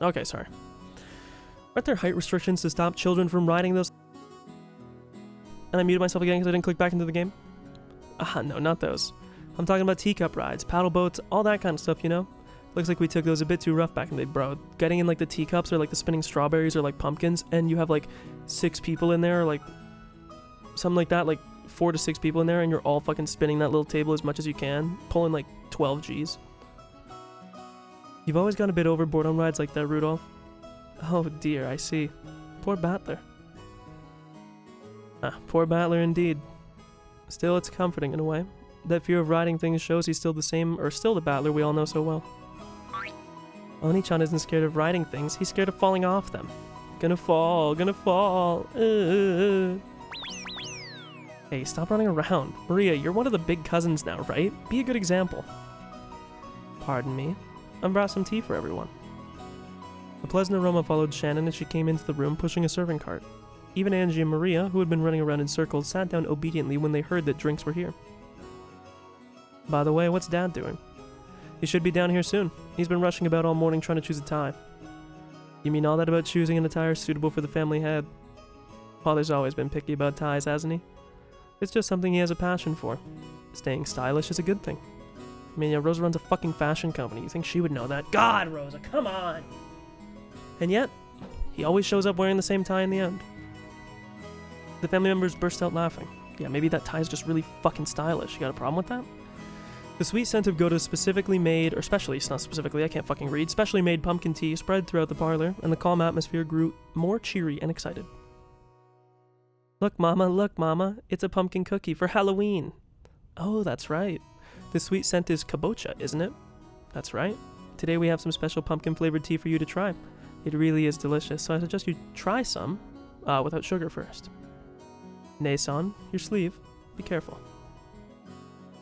Okay, sorry. Aren't there height restrictions to stop children from riding those? And I muted myself again because I didn't click back into the game? No, not those. I'm talking about teacup rides, paddle boats, all that kind of stuff, you know? Looks like we took those a bit too rough back in the day, bro. Getting in like the teacups or like the spinning strawberries or like pumpkins, and you have like 6 people in there, or like something like that, like 4 to 6 people in there, and you're all fucking spinning that little table as much as you can, pulling like 12 Gs. You've always gone a bit overboard on rides like that, Rudolph. Oh dear, I see. Poor Battler. Poor Battler indeed. Still, it's comforting in a way. That fear of riding things shows he's still the same, or still the Battler we all know so well. Oni-chan isn't scared of riding things, he's scared of falling off them. Gonna fall, gonna fall. Hey, stop running around. Maria, you're one of the big cousins now, right? Be a good example. Pardon me. I brought some tea for everyone. A pleasant aroma followed Shannon as she came into the room pushing a serving cart. Even Angie and Maria, who had been running around in circles, sat down obediently when they heard that drinks were here. By the way, what's Dad doing? He should be down here soon. He's been rushing about all morning trying to choose a tie. You mean all that about choosing an attire suitable for the family head? Father's always been picky about ties, hasn't he? It's just something he has a passion for. Staying stylish is a good thing. I mean, yeah, Rosa runs a fucking fashion company. You think she would know that? God, Rosa, come on! And yet, he always shows up wearing the same tie in the end. The family members burst out laughing. Yeah, maybe that tie is just really fucking stylish. You got a problem with that? The sweet scent of Gota's specifically made, or specially, it's not specifically, I can't fucking read, specially made pumpkin tea spread throughout the parlor, and the calm atmosphere grew more cheery and excited. Look, Mama, it's a pumpkin cookie for Halloween. Oh, that's right. The sweet scent is kabocha, isn't it? That's right. Today we have some special pumpkin-flavored tea for you to try. It really is delicious, so I suggest you try some without sugar first. Nason, your sleeve. Be careful.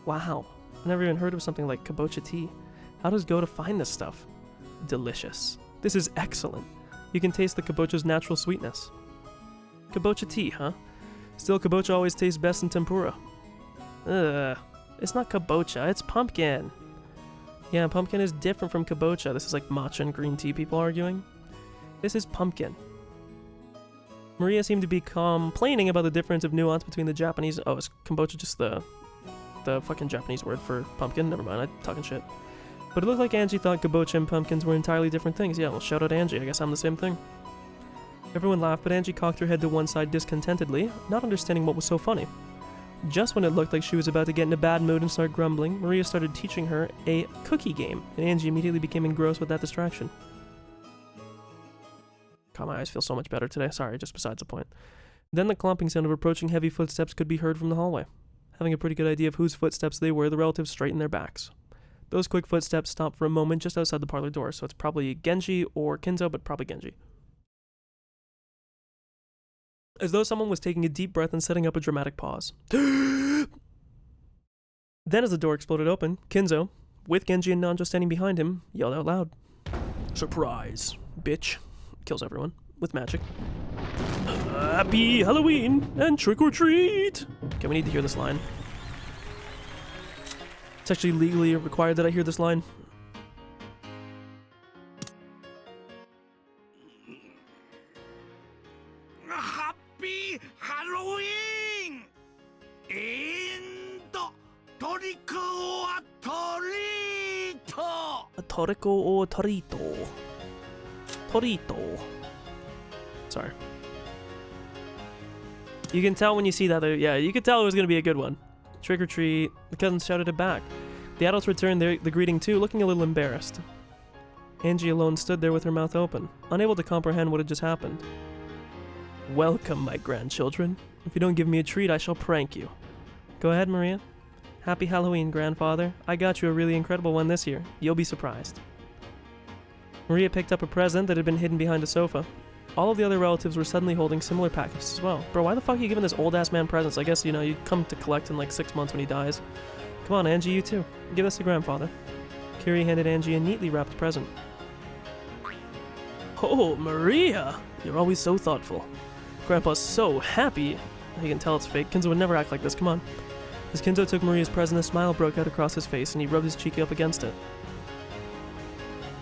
Wow. I've never even heard of something like kabocha tea. How does Gota find this stuff? Delicious. This is excellent. You can taste the kabocha's natural sweetness. Kabocha tea, huh? Still, kabocha always tastes best in tempura. Ugh. It's not kabocha, it's pumpkin. Yeah, pumpkin is different from kabocha. This is like matcha and green tea people arguing. This is pumpkin. Maria seemed to be complaining about the difference of nuance between the Japanese... Oh, is kombucha just the fucking Japanese word for pumpkin? Never mind, I'm talking shit. But it looked like Angie thought kabocha and pumpkins were entirely different things. Yeah, well, shout out Angie, I guess I'm the same thing. Everyone laughed, but Angie cocked her head to one side discontentedly, not understanding what was so funny. Just when it looked like she was about to get in a bad mood and start grumbling, Maria started teaching her a cookie game, and Angie immediately became engrossed with that distraction. God, my eyes feel so much better today. Sorry, just besides the point. Then the clomping sound of approaching heavy footsteps could be heard from the hallway. Having a pretty good idea of whose footsteps they were, the relatives straightened their backs. Those quick footsteps stopped for a moment just outside the parlor door, so it's probably Genji or Kinzo, but probably Genji. as though someone was taking a deep breath and setting up a dramatic pause. Then as the door exploded open, Kinzo, with Genji and Nanjo standing behind him, yelled out loud. Surprise, bitch. Kills everyone with magic. Happy Halloween and trick or treat! Okay, we need to hear this line. It's actually legally required that I hear this line. Happy Halloween! Toriko or Torito! A Toriko or Torito. Torito. Sorry. You can tell when you see that, yeah, you could tell it was going to be a good one. Trick or treat. The cousins shouted it back. The adults returned the greeting too, looking a little embarrassed. Angie alone stood there with her mouth open, unable to comprehend what had just happened. Welcome, my grandchildren. If you don't give me a treat, I shall prank you. Go ahead, Maria. Happy Halloween, grandfather. I got you a really incredible one this year. You'll be surprised. Maria picked up a present that had been hidden behind a sofa. All of the other relatives were suddenly holding similar packages as well. Bro, why the fuck are you giving this old-ass man presents? I guess, you know, you come to collect in like 6 months when he dies. Come on, Angie, you too. Give this to grandfather. Kiri handed Angie a neatly wrapped present. Oh, Maria! You're always so thoughtful. Grandpa's so happy. You can tell it's fake. Kinzo would never act like this, come on. As Kinzo took Maria's present, a smile broke out across his face and he rubbed his cheek up against it.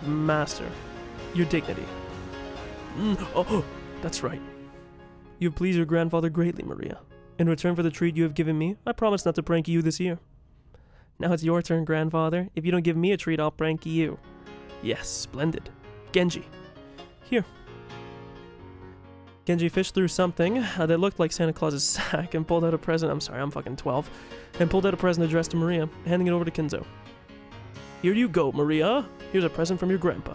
Master, your dignity. Oh, that's right. You have pleased your grandfather greatly, Maria. In return for the treat you have given me, I promise not to prank you this year. Now it's your turn, grandfather. If you don't give me a treat, I'll prank you. Yes, splendid. Genji. Here. Genji fished through something that looked like Santa Claus's sack and pulled out a present. I'm sorry, I'm fucking 12. And pulled out a present addressed to Maria, handing it over to Kinzo. Here you go, Maria. Here's a present from your grandpa.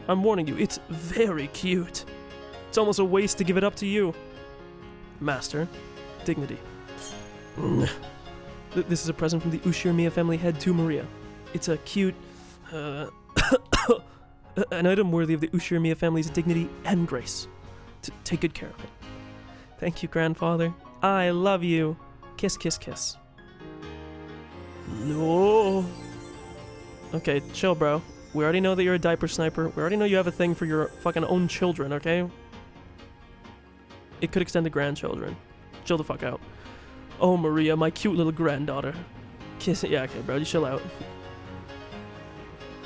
I'm warning you, it's very cute. It's almost a waste to give it up to you. Master, dignity. This is a present from the Ushirimiya family head to Maria. It's a cute, an item worthy of the Ushirimiya family's dignity and grace. Take good care of it. Thank you, grandfather. I love you. Kiss, kiss, kiss. No. Okay, chill, bro. We already know that you're a diaper sniper. We already know you have a thing for your fucking own children, okay? It could extend to grandchildren. Chill the fuck out. Oh, Maria, my cute little granddaughter. Kiss it. Yeah, okay, bro, you chill out.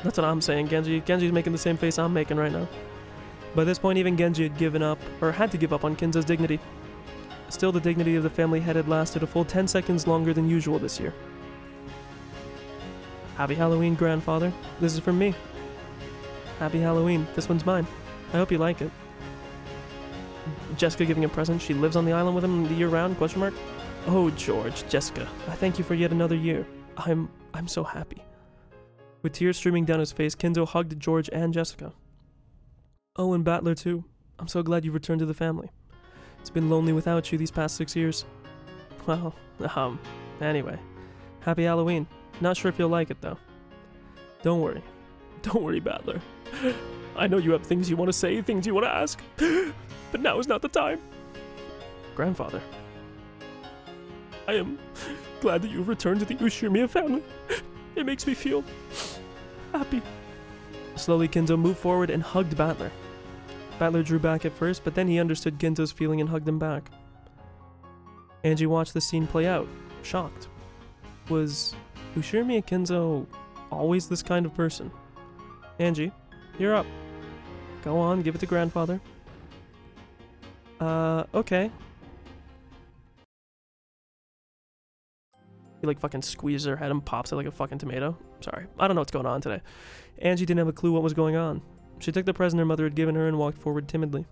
That's what I'm saying, Genji. Genji's making the same face I'm making right now. By this point, even Genji had given up, or had to give up on Kinzo's dignity. Still, the dignity of the family head had lasted a full 10 seconds longer than usual this year. Happy Halloween, grandfather. This is from me. Happy Halloween. This one's mine. I hope you like it. Jessica giving a present. She lives on the island with him the year round? Question mark. Oh, George, Jessica. I thank you for yet another year. I'm so happy. With tears streaming down his face, Kinzo hugged George and Jessica. Oh, and Battler too. I'm so glad you've returned to the family. It's been lonely without you these past 6 years. Well, anyway. Happy Halloween. Not sure if you'll like it though. Don't worry. Don't worry, Battler. I know you have things you want to say, things you want to ask. But now is not the time. Grandfather. I am glad that you've returned to the Ushirimiya family. It makes me feel happy. Slowly, Kinzo moved forward and hugged Battler. Battler drew back at first, but then he understood Kinzo's feeling and hugged him back. Angie watched the scene play out, shocked. Was Ushirimiya Kinzo always this kind of person? Angie, you're up. Go on, give it to grandfather. Okay. He like fucking squeezes her head and pops it like a fucking tomato. Sorry, I don't know what's going on today. Angie didn't have a clue what was going on. She took the present her mother had given her and walked forward timidly.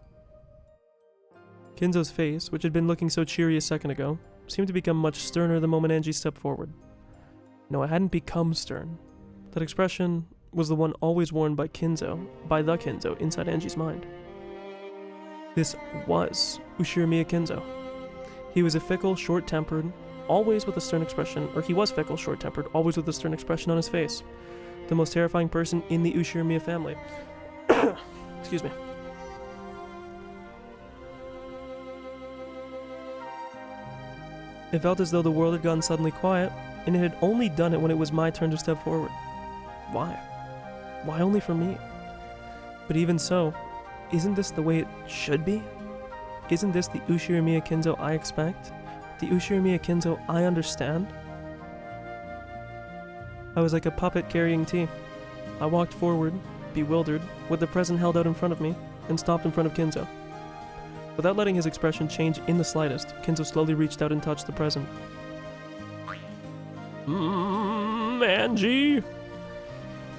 Kinzo's face, which had been looking so cheery a second ago, seemed to become much sterner the moment Angie stepped forward. No, it hadn't become stern. That expression was the one always worn by the Kinzo, inside Angie's mind. This was Ushirimiya Kinzo. He was a fickle, short-tempered, always with a stern expression, or he was fickle, short-tempered, always with a stern expression on his face. The most terrifying person in the Ushirimiya family. Excuse me. It felt as though the world had gone suddenly quiet, and it had only done it when it was my turn to step forward. Why? Why only for me? But even so, isn't this the way it should be? Isn't this the Ushirimiya Kinzo I expect? The Ushirimiya Kinzo I understand? I was like a puppet carrying tea. I walked forward, bewildered, with the present held out in front of me, and stopped in front of Kinzo. Without letting his expression change in the slightest, Kinzo slowly reached out and touched the present. Ange!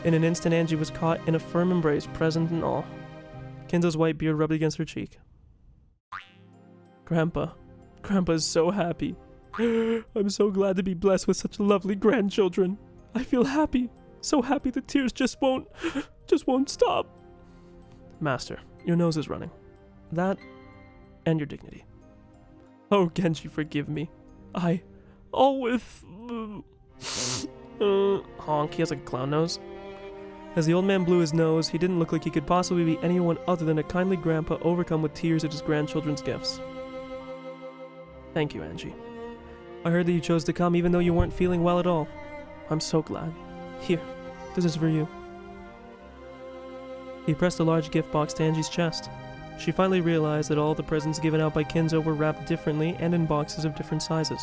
In an instant, Ange was caught in a firm embrace, present and all. Kinzo's white beard rubbed against her cheek. Grandpa is so happy. I'm so glad to be blessed with such lovely grandchildren. I feel happy, so happy the tears just won't stop. Master, your nose is running. That, and your dignity. Oh, Genji, forgive me. Honk, he has like a clown nose. As the old man blew his nose, he didn't look like he could possibly be anyone other than a kindly grandpa overcome with tears at his grandchildren's gifts. Thank you, Ange. I heard that you chose to come even though you weren't feeling well at all. I'm so glad. Here, this is for you. He pressed a large gift box to Ange's chest. She finally realized that all the presents given out by Kinzo were wrapped differently and in boxes of different sizes.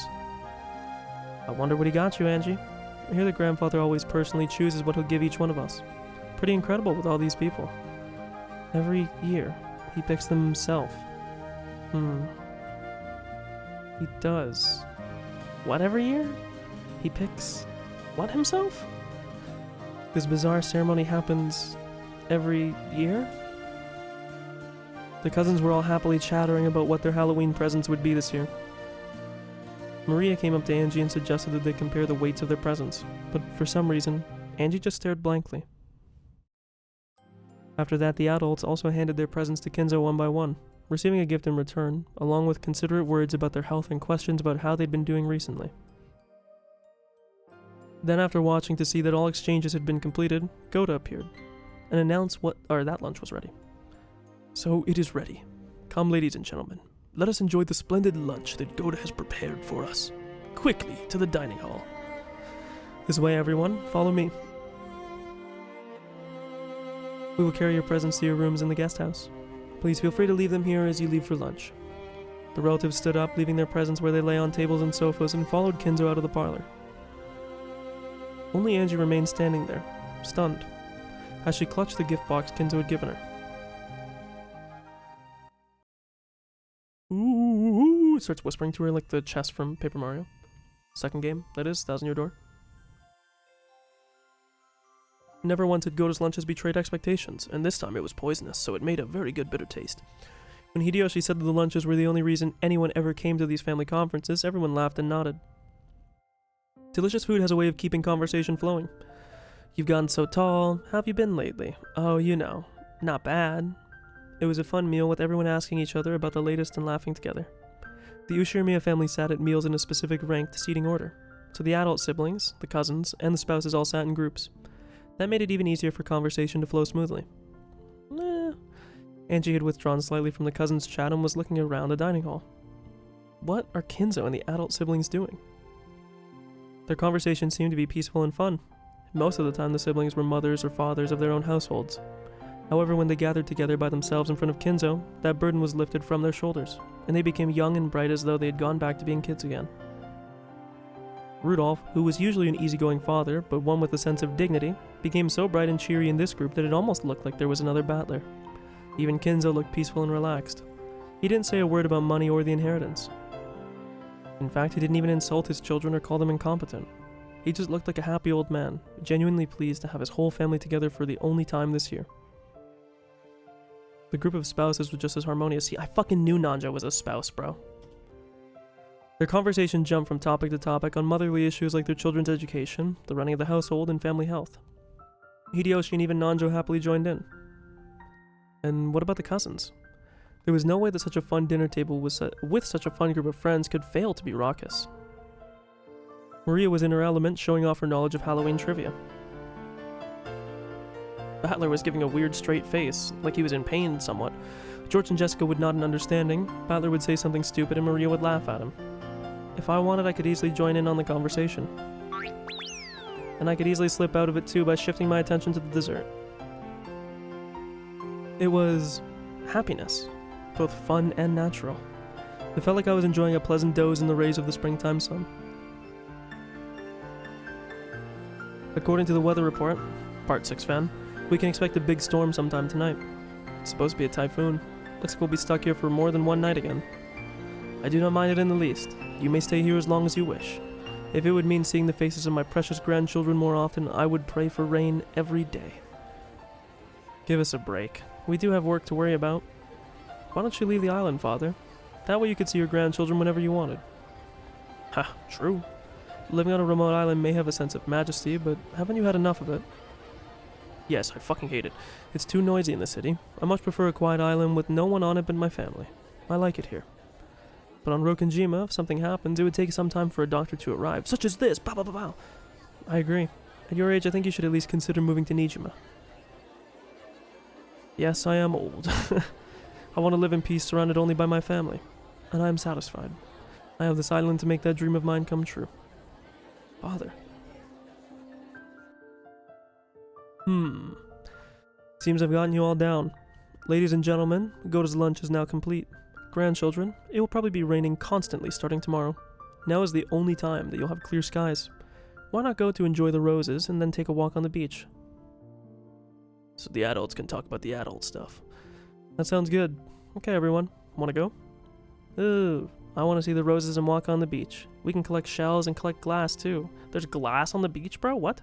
I wonder what he got you, Ange. I hear that grandfather always personally chooses what he'll give each one of us. Pretty incredible with all these people. Every year, he picks them himself. He does. What every year? He picks what himself? This bizarre ceremony happens every year? The cousins were all happily chattering about what their Halloween presents would be this year. Maria came up to Ange and suggested that they compare the weights of their presents, but for some reason, Ange just stared blankly. After that, the adults also handed their presents to Kinzo one by one, receiving a gift in return, along with considerate words about their health and questions about how they'd been doing recently. Then, after watching to see that all exchanges had been completed, Goda appeared, and announced that lunch was ready. So it is ready. Come, ladies and gentlemen, let us enjoy the splendid lunch that Goda has prepared for us. Quickly, to the dining hall. This way, everyone, follow me. We will carry your presents to your rooms in the guest house. Please feel free to leave them here as you leave for lunch. The relatives stood up, leaving their presents where they lay on tables and sofas, and followed Kinzo out of the parlor. Only Ange remained standing there, stunned, as she clutched the gift box Kinzo had given her. Ooh, starts whispering to her like the chest from Paper Mario. Second game, that is, Thousand Year Door. Never once had Goda's lunches betrayed expectations, and this time it was poisonous, so it made a very good bitter taste. When Hideyoshi said that the lunches were the only reason anyone ever came to these family conferences, everyone laughed and nodded. Delicious food has a way of keeping conversation flowing. You've gotten so tall, how have you been lately? Oh, you know, not bad. It was a fun meal with everyone asking each other about the latest and laughing together. The Ushirimiya family sat at meals in a specific ranked seating order, so the adult siblings, the cousins, and the spouses all sat in groups. That made it even easier for conversation to flow smoothly. Ange had withdrawn slightly from the cousins' chat and was looking around the dining hall. What are Kinzo and the adult siblings doing? Their conversation seemed to be peaceful and fun. Most of the time the siblings were mothers or fathers of their own households. However, when they gathered together by themselves in front of Kinzo, that burden was lifted from their shoulders, and they became young and bright as though they had gone back to being kids again. Rudolph, who was usually an easygoing father, but one with a sense of dignity, became so bright and cheery in this group that it almost looked like there was another battler. Even Kinzo looked peaceful and relaxed. He didn't say a word about money or the inheritance. In fact, he didn't even insult his children or call them incompetent. He just looked like a happy old man, genuinely pleased to have his whole family together for the only time this year. The group of spouses was just as harmonious. See, I fucking knew Nanja was a spouse, bro. Their conversation jumped from topic to topic on motherly issues like their children's education, the running of the household, and family health. Hideyoshi and even Nanjo happily joined in. And what about the cousins? There was no way that such a fun dinner table with such a fun group of friends could fail to be raucous. Maria was in her element, showing off her knowledge of Halloween trivia. Battler was giving a weird straight face, like he was in pain somewhat. George and Jessica would nod in understanding. Battler would say something stupid and Maria would laugh at him. If I wanted, I could easily join in on the conversation. And I could easily slip out of it too by shifting my attention to the dessert. It was happiness, both fun and natural. It felt like I was enjoying a pleasant doze in the rays of the springtime sun. According to the weather report, Part 6 fan, we can expect a big storm sometime tonight. It's supposed to be a typhoon. Looks like we'll be stuck here for more than one night again. I do not mind it in the least. You may stay here as long as you wish. If it would mean seeing the faces of my precious grandchildren more often, I would pray for rain every day. Give us a break. We do have work to worry about. Why don't you leave the island, Father? That way you could see your grandchildren whenever you wanted. Ha, true. Living on a remote island may have a sense of majesty, but haven't you had enough of it? Yes, I fucking hate it. It's too noisy in the city. I much prefer a quiet island with no one on it but my family. I like it here. But on Rokkenjima, if something happens, it would take some time for a doctor to arrive, such as this. Pow, pow, pow, pow. I agree. At your age, I think you should at least consider moving to Nijima. Yes, I am old. I want to live in peace surrounded only by my family. And I am satisfied. I have this island to make that dream of mine come true. Father. Seems I've gotten you all down. Ladies and gentlemen, Gota's lunch is now complete. Grandchildren, it will probably be raining constantly starting tomorrow. Now is the only time that you'll have clear skies. Why not go to enjoy the roses and then take a walk on the beach? So the adults can talk about the adult stuff. That sounds good. Okay, everyone. Wanna go? Ooh, I want to see the roses and walk on the beach. We can collect shells and collect glass too. There's glass on the beach, bro? What?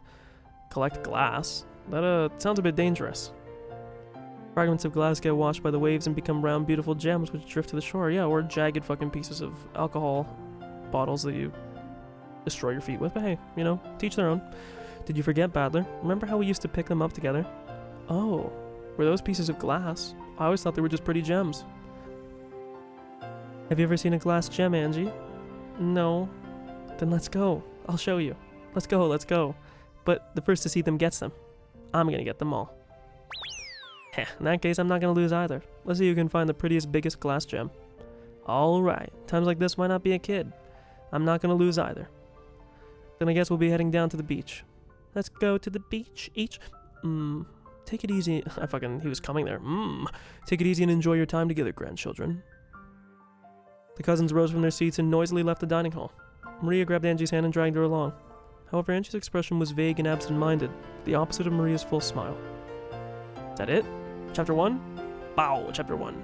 Collect glass? That sounds a bit dangerous. Fragments of glass get washed by the waves and become round, beautiful gems which drift to the shore. Yeah, or jagged fucking pieces of alcohol bottles that you destroy your feet with. But hey, you know, teach their own. Did you forget, Badler? Remember how we used to pick them up together? Oh, were those pieces of glass? I always thought they were just pretty gems. Have you ever seen a glass gem, Angie? No. Then let's go. I'll show you. Let's go, let's go. But the first to see them gets them. I'm gonna get them all. Heh, in that case, I'm not gonna lose either. Let's see who can find the prettiest, biggest glass gem. Alright, times like this, why not be a kid? I'm not gonna lose either. Then I guess we'll be heading down to the beach. Let's go to the beach, each. Take it easy. He was coming there. Take it easy and enjoy your time together, grandchildren. The cousins rose from their seats and noisily left the dining hall. Maria grabbed Angie's hand and dragged her along. However, Angie's expression was vague and absent-minded, the opposite of Maria's full smile. Is that it? Chapter 1? Bow, Chapter 1.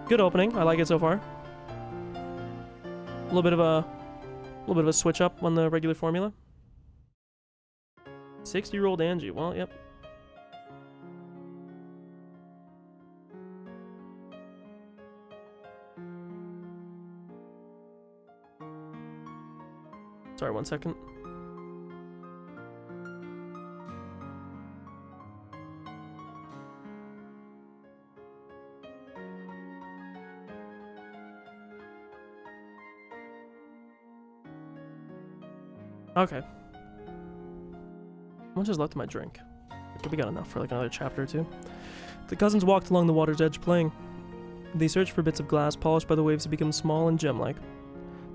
Good opening. I like it so far. A little bit of a switch up on the regular formula. 60-year-old Ange. Well, yep. Sorry, 1 second. Okay. How much is left of my drink? We got enough for like another chapter or two. The cousins walked along the water's edge playing. They searched for bits of glass polished by the waves to become small and gem-like.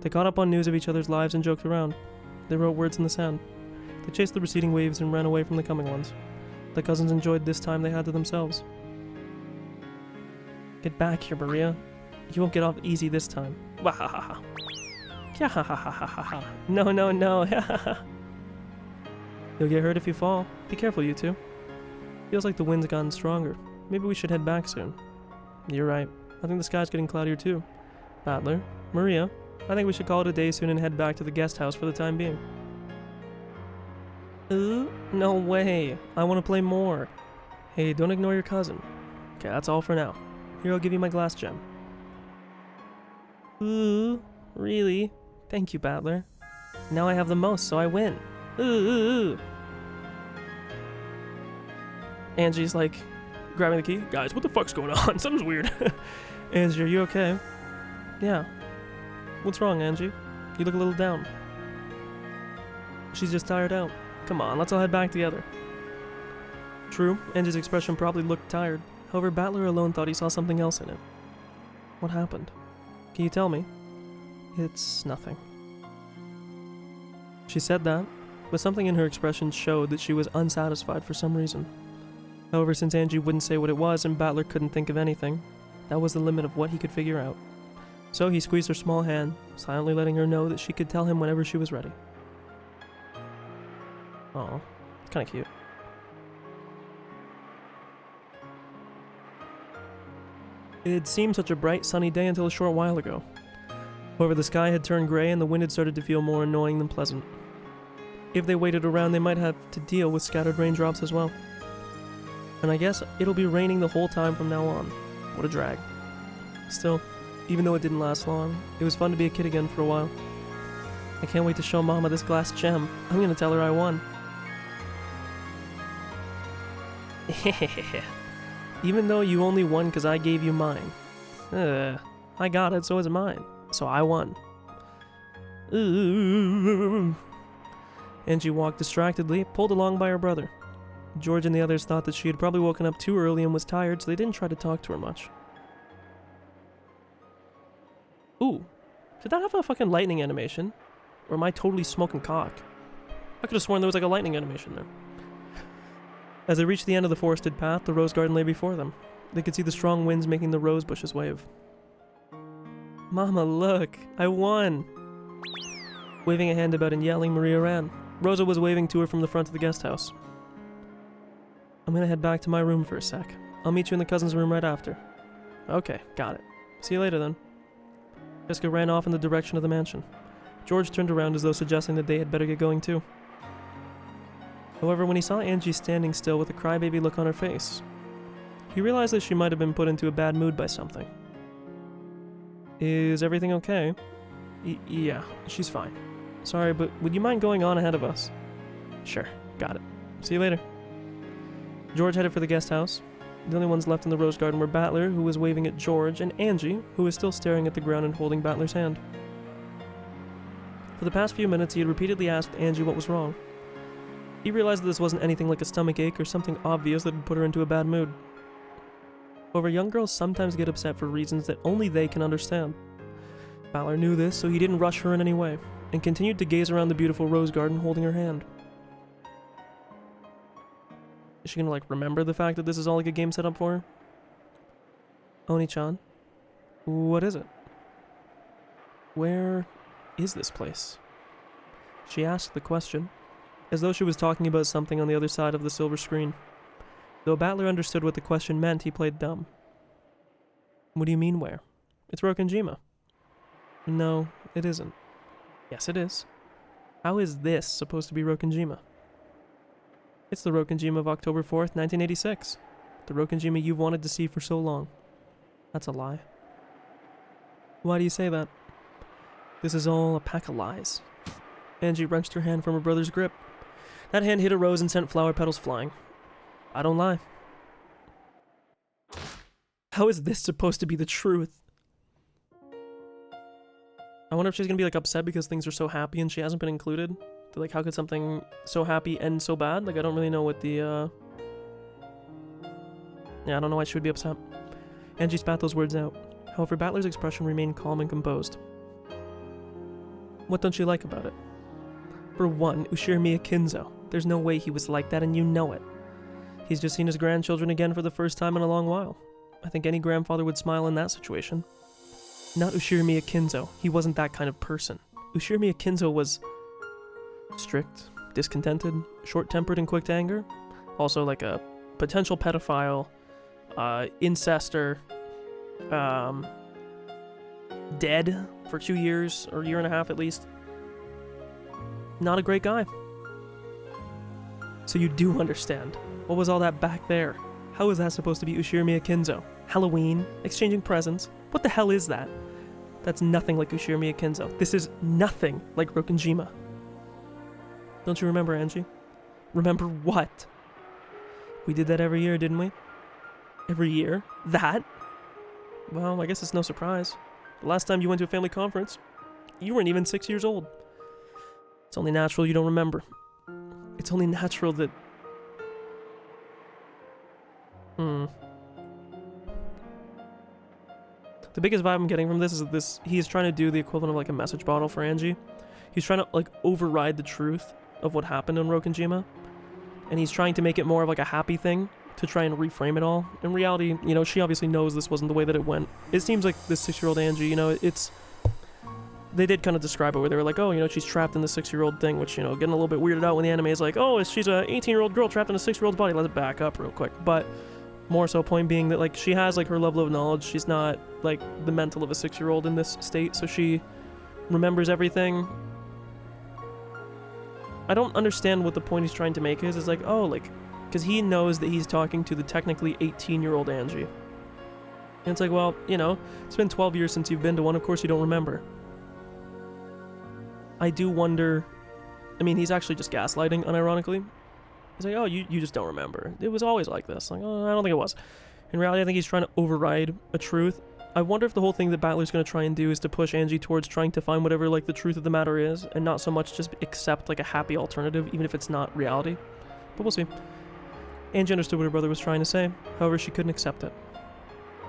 They caught up on news of each other's lives and joked around. They wrote words in the sand. They chased the receding waves and ran away from the coming ones. The cousins enjoyed this time they had to themselves. Get back here, Maria. You won't get off easy this time. Wahahaha. Yahahahaha. No, no, no. You'll get hurt if you fall. Be careful, you two. Feels like the wind's gotten stronger. Maybe we should head back soon. You're right. I think the sky's getting cloudier too. Badler, Maria, I think we should call it a day soon and head back to the guest house for the time being. Ooh, no way. I want to play more. Hey, don't ignore your cousin. Okay, that's all for now. Here, I'll give you my glass gem. Ooh, really? Thank you, Badler. Now I have the most, so I win. Ooh. Angie's like grabbing the key. Guys, what the fuck's going on? Something's weird. Angie, are you okay? Yeah. What's wrong, Angie? You look a little down. She's just tired out. Come on, let's all head back together. True, Angie's expression probably looked tired. However, Badler alone thought he saw something else in it. What happened? Can you tell me? It's nothing. She said that, but something in her expression showed that she was unsatisfied for some reason. However, since Angie wouldn't say what it was and Battler couldn't think of anything, that was the limit of what he could figure out. So he squeezed her small hand, silently letting her know that she could tell him whenever she was ready. Aw, it's kinda cute. It seemed such a bright, sunny day until a short while ago. However, the sky had turned gray and the wind had started to feel more annoying than pleasant. If they waited around, they might have to deal with scattered raindrops as well. And I guess it'll be raining the whole time from now on. What a drag. Still, even though it didn't last long, it was fun to be a kid again for a while. I can't wait to show Mama this glass gem. I'm gonna tell her I won. Even though you only won because I gave you mine. I got it, so it's mine. So I won. Angie walked distractedly, pulled along by her brother. George and the others thought that she had probably woken up too early and was tired, so they didn't try to talk to her much. Ooh, did that have a fucking lightning animation? Or am I totally smoking cock? I could have sworn there was like a lightning animation there. As they reached the end of the forested path, the rose garden lay before them. They could see the strong winds making the rose bushes wave. Mama, look! I won! Waving a hand about and yelling, Maria ran. Rosa was waving to her from the front of the guest house. I'm gonna head back to my room for a sec. I'll meet you in the cousin's room right after. Okay, got it. See you later then. Jessica ran off in the direction of the mansion. George turned around as though suggesting that they had better get going too. However, when he saw Angie standing still with a crybaby look on her face, he realized that she might have been put into a bad mood by something. Is everything okay? Yeah, she's fine. Sorry, but would you mind going on ahead of us? Sure, got it. See you later. George headed for the guest house. The only ones left in the rose garden were Battler, who was waving at George, and Angie, who was still staring at the ground and holding Battler's hand. For the past few minutes, he had repeatedly asked Angie what was wrong. He realized that this wasn't anything like a stomach ache or something obvious that had put her into a bad mood. However, young girls sometimes get upset for reasons that only they can understand. Battler knew this, so he didn't rush her in any way, and continued to gaze around the beautiful rose garden holding her hand. Is she gonna, like, remember the fact that this is all like a game set up for her? Oni-chan? What is it? Where is this place? She asked the question, as though she was talking about something on the other side of the silver screen. Though Battler understood what the question meant, he played dumb. What do you mean where? It's Rokkenjima. No, it isn't. Yes, it is. How is this supposed to be Rokkenjima? It's the Rokkenjima of October 4th, 1986. The Rokkenjima you've wanted to see for so long. That's a lie. Why do you say that? This is all a pack of lies. Angie wrenched her hand from her brother's grip. That hand hit a rose and sent flower petals flying. I don't lie. How is this supposed to be the truth? I wonder if she's gonna be like upset because things are so happy and she hasn't been included. Like, how could something so happy end so bad? Like, I don't really know what the, Yeah, I don't know why she would be upset. Angie spat those words out. However, Battler's expression remained calm and composed. What don't you like about it? For one, Ushirimiya Kinzo. There's no way he was like that, and you know it. He's just seen his grandchildren again for the first time in a long while. I think any grandfather would smile in that situation. Not Ushirimiya Kinzo. He wasn't that kind of person. Ushirimiya Kinzo was strict, discontented, short-tempered, and quick to anger. Also, like a potential pedophile, incester, dead for 2 years, or a year and a half at least. Not a great guy. So you do understand. What was all that back there? How is that supposed to be Ushirimiya Kinzo? Halloween? Exchanging presents? What the hell is that? That's nothing like Ushirimiya Kinzo. This is nothing like Rokkenjima. Don't you remember, Angie? Remember what? We did that every year, didn't we? Every year? That? Well, I guess it's no surprise. The last time you went to a family conference, you weren't even 6 years old. It's only natural you don't remember. It's only natural that... The biggest vibe I'm getting from this is that he's trying to do the equivalent of like a message bottle for Ange. He's trying to like override the truth of what happened in Rokkenjima, and he's trying to make it more of like a happy thing to try and reframe it all. In reality, you know, she obviously knows this wasn't the way that it went. It seems like this 6-year-old Ange, you know, they did kind of describe it where they were like, oh, you know, she's trapped in the 6-year-old thing, which, you know, getting a little bit weirded out when the anime is like, oh, she's a 18-year-old girl trapped in a 6-year-old body. Let's back up real quick. But more so point being that, like, she has, like, her level of knowledge. She's not, like, the mental of a 6-year-old in this state, so she remembers everything. I don't understand what the point he's trying to make is. It's like, oh, like, because he knows that he's talking to the technically 18-year-old Ange. And it's like, well, you know, it's been 12 years since you've been to one. Of course you don't remember. I do wonder, I mean, he's actually just gaslighting, unironically. He's like, oh, you just don't remember. It was always like this. Like, oh, I don't think it was. In reality, I think he's trying to override a truth. I wonder if the whole thing that Battler's going to try and do is to push Ange towards trying to find whatever, like, the truth of the matter is, and not so much just accept, like, a happy alternative, even if it's not reality. But we'll see. Ange understood what her brother was trying to say, however, she couldn't accept it.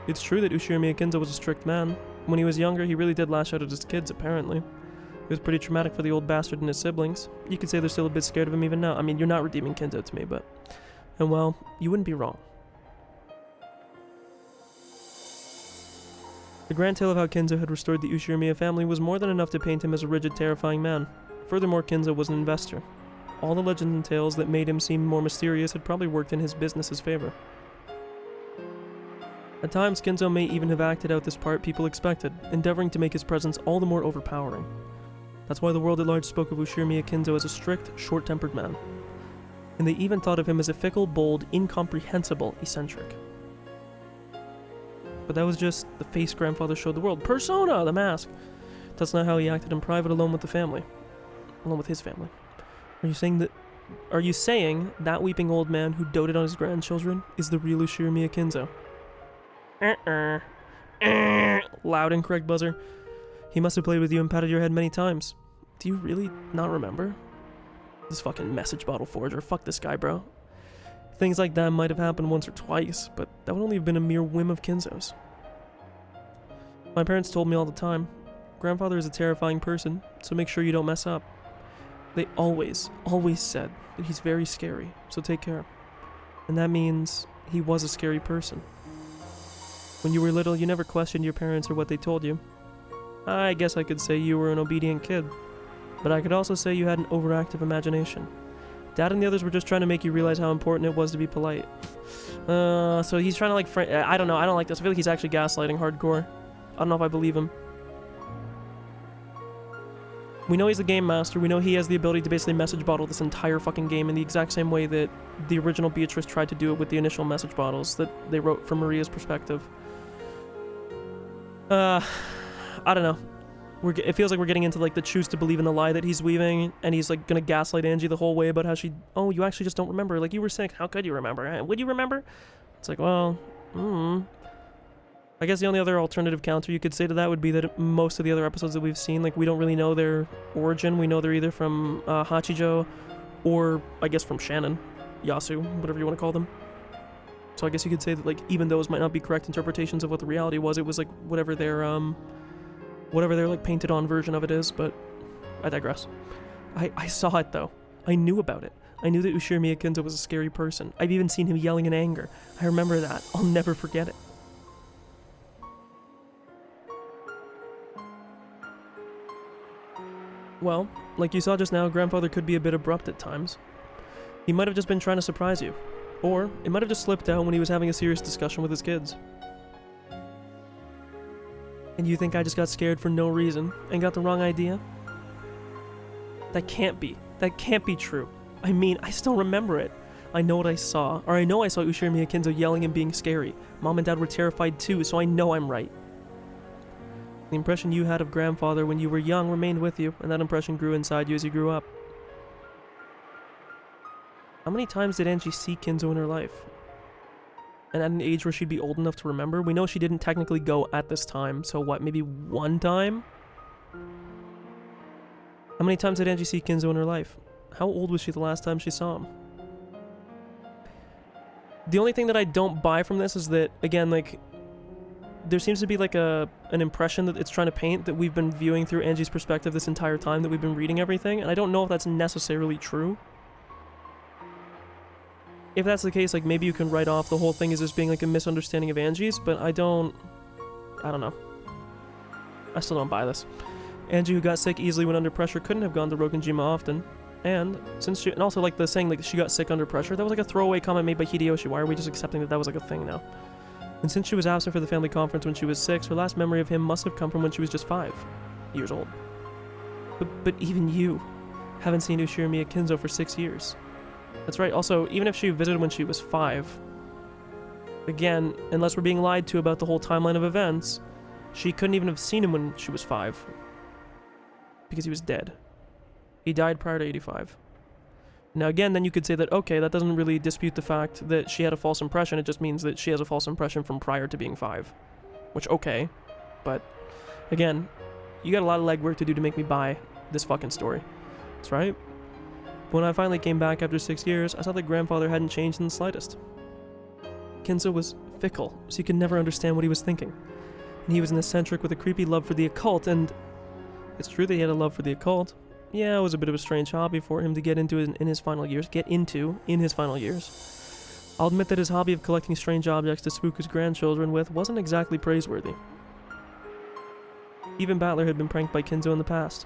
It's true that Ushirimiya Kinzo was a strict man. When he was younger, he really did lash out at his kids, apparently. It was pretty traumatic for the old bastard and his siblings. You could say they're still a bit scared of him even now. I mean, you're not redeeming Kinzo to me, but... And well, you wouldn't be wrong. The grand tale of how Kinzo had restored the Ushirimiya family was more than enough to paint him as a rigid, terrifying man. Furthermore, Kinzo was an investor. All the legends and tales that made him seem more mysterious had probably worked in his business's favor. At times, Kinzo may even have acted out this part people expected, endeavoring to make his presence all the more overpowering. That's why the world at large spoke of Ushirimiya Kinzo as a strict, short-tempered man. And they even thought of him as a fickle, bold, incomprehensible eccentric. But that was just the face grandfather showed the world. Persona! The mask! That's not how he acted in private alone with the family. Alone with his family. Are you saying that weeping old man who doted on his grandchildren is the real Ushirimiya Kinzo? Loud and correct buzzer. He must have played with you and patted your head many times. Do you really not remember? This fucking message bottle forger. Fuck this guy, bro. Things like that might have happened once or twice, but that would only have been a mere whim of Kinzo's. My parents told me all the time, grandfather is a terrifying person, so make sure you don't mess up. They always said that he's very scary, so take care. And that means he was a scary person. When you were little, you never questioned your parents or what they told you. I guess I could say you were an obedient kid, but I could also say you had an overactive imagination. Dad and the others were just trying to make you realize how important it was to be polite. So he's trying to like, I don't know, I don't like this. I feel like he's actually gaslighting hardcore. I don't know if I believe him. We know he's the game master. We know he has the ability to basically message bottle this entire fucking game in the exact same way that the original Beatrice tried to do it with the initial message bottles that they wrote from Maria's perspective. I don't know. It feels like we're getting into like the choose to believe in the lie that he's weaving, and he's like gonna gaslight Ange the whole way about how oh, you actually just don't remember. Like, you were sick. How could you remember? Would you remember? It's like, well, I guess the only other alternative counter you could say to that would be that most of the other episodes that we've seen, like, we don't really know their origin. We know they're either from Hachijo or, I guess, from Shannon, Yasu, whatever you want to call them. So I guess you could say that, like, even those might not be correct interpretations of what the reality was. It was, like, whatever their like painted on version of it is, but I digress. I saw it though. I knew about it. I knew that Ushirimiya Kinzo was a scary person. I've even seen him yelling in anger. I remember that. I'll never forget it. Well, like you saw just now, grandfather could be a bit abrupt at times. He might have just been trying to surprise you. Or it might have just slipped out when he was having a serious discussion with his kids. And you think I just got scared for no reason and got the wrong idea? That can't be. That can't be true. I mean, I still remember it. I know what I saw. Or I know I saw Ushirimiya Kinzo yelling and being scary. Mom and Dad were terrified too, so I know I'm right. The impression you had of grandfather when you were young remained with you, and that impression grew inside you as you grew up. How many times did Ange see Kinzo in her life? And at an age where she'd be old enough to remember? We know she didn't technically go at this time, so what, maybe one time? How many times did Ange see Kinzo in her life? How old was she the last time she saw him? The only thing that I don't buy from this is that, again, like, there seems to be like an impression that it's trying to paint that we've been viewing through Ange's perspective this entire time that we've been reading everything, and I don't know if that's necessarily true. If that's the case, like, maybe you can write off the whole thing as just being like a misunderstanding of Ange's, but I don't know. I still don't buy this. Ange, who got sick easily when under pressure, couldn't have gone to Rokkenjima often. And also like the saying like she got sick under pressure, that was like a throwaway comment made by Hideyoshi. Why are we just accepting that that was like a thing now? And since she was absent for the family conference when she was 6, her last memory of him must have come from when she was just 5 years old. But even you haven't seen Ushirimiya Kinzo for 6 years. That's right. Also, even if she visited when she was 5, again, unless we're being lied to about the whole timeline of events, she couldn't even have seen him when she was 5. Because he was dead. He died prior to 85. Now again, then you could say that, okay, that doesn't really dispute the fact that she had a false impression, it just means that she has a false impression from prior to being 5. Which, okay, but again, you got a lot of legwork to do to make me buy this fucking story. That's right. When I finally came back after 6 years, I saw that grandfather hadn't changed in the slightest. Kinzo was fickle, so you could never understand what he was thinking. And he was an eccentric with a creepy love for the occult, and it's true that he had a love for the occult. Yeah, it was a bit of a strange hobby for him to get into in his final years. I'll admit that his hobby of collecting strange objects to spook his grandchildren with wasn't exactly praiseworthy. Even Battler had been pranked by Kinzo in the past.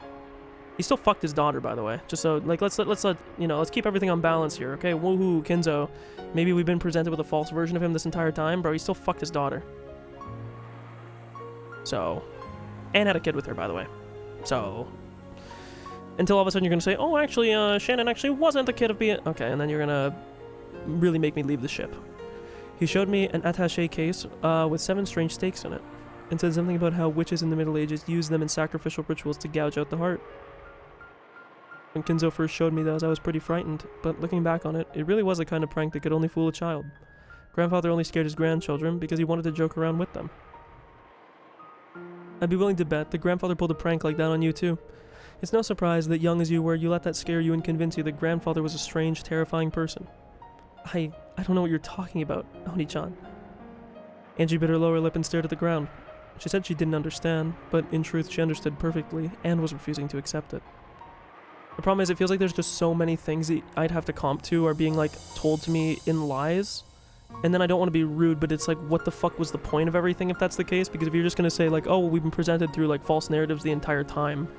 He still fucked his daughter, by the way. Just so, like, let's keep everything on balance here, okay? Woohoo, Kinzo. Maybe we've been presented with a false version of him this entire time, bro. He still fucked his daughter. So, and had a kid with her, by the way. So, until all of a sudden you're gonna say, oh, actually, Shannon actually wasn't the kid of being... Okay, and then you're gonna really make me leave the ship. He showed me an attaché case with 7 strange stakes in it, and said something about how witches in the Middle Ages used them in sacrificial rituals to gouge out the heart. When Kinzo first showed me those, I was pretty frightened, but looking back on it, it really was the kind of prank that could only fool a child. Grandfather only scared his grandchildren because he wanted to joke around with them. I'd be willing to bet that grandfather pulled a prank like that on you too. It's no surprise that young as you were, you let that scare you and convince you that grandfather was a strange, terrifying person. I don't know what you're talking about, Oni-chan. Angie bit her lower lip and stared at the ground. She said she didn't understand, but in truth she understood perfectly and was refusing to accept it. The problem is, it feels like there's just so many things that I'd have to comp to are being, like, told to me in lies. And then I don't want to be rude, but it's like, what the fuck was the point of everything if that's the case? Because if you're just going to say, like, oh, well, we've been presented through, like, false narratives the entire time,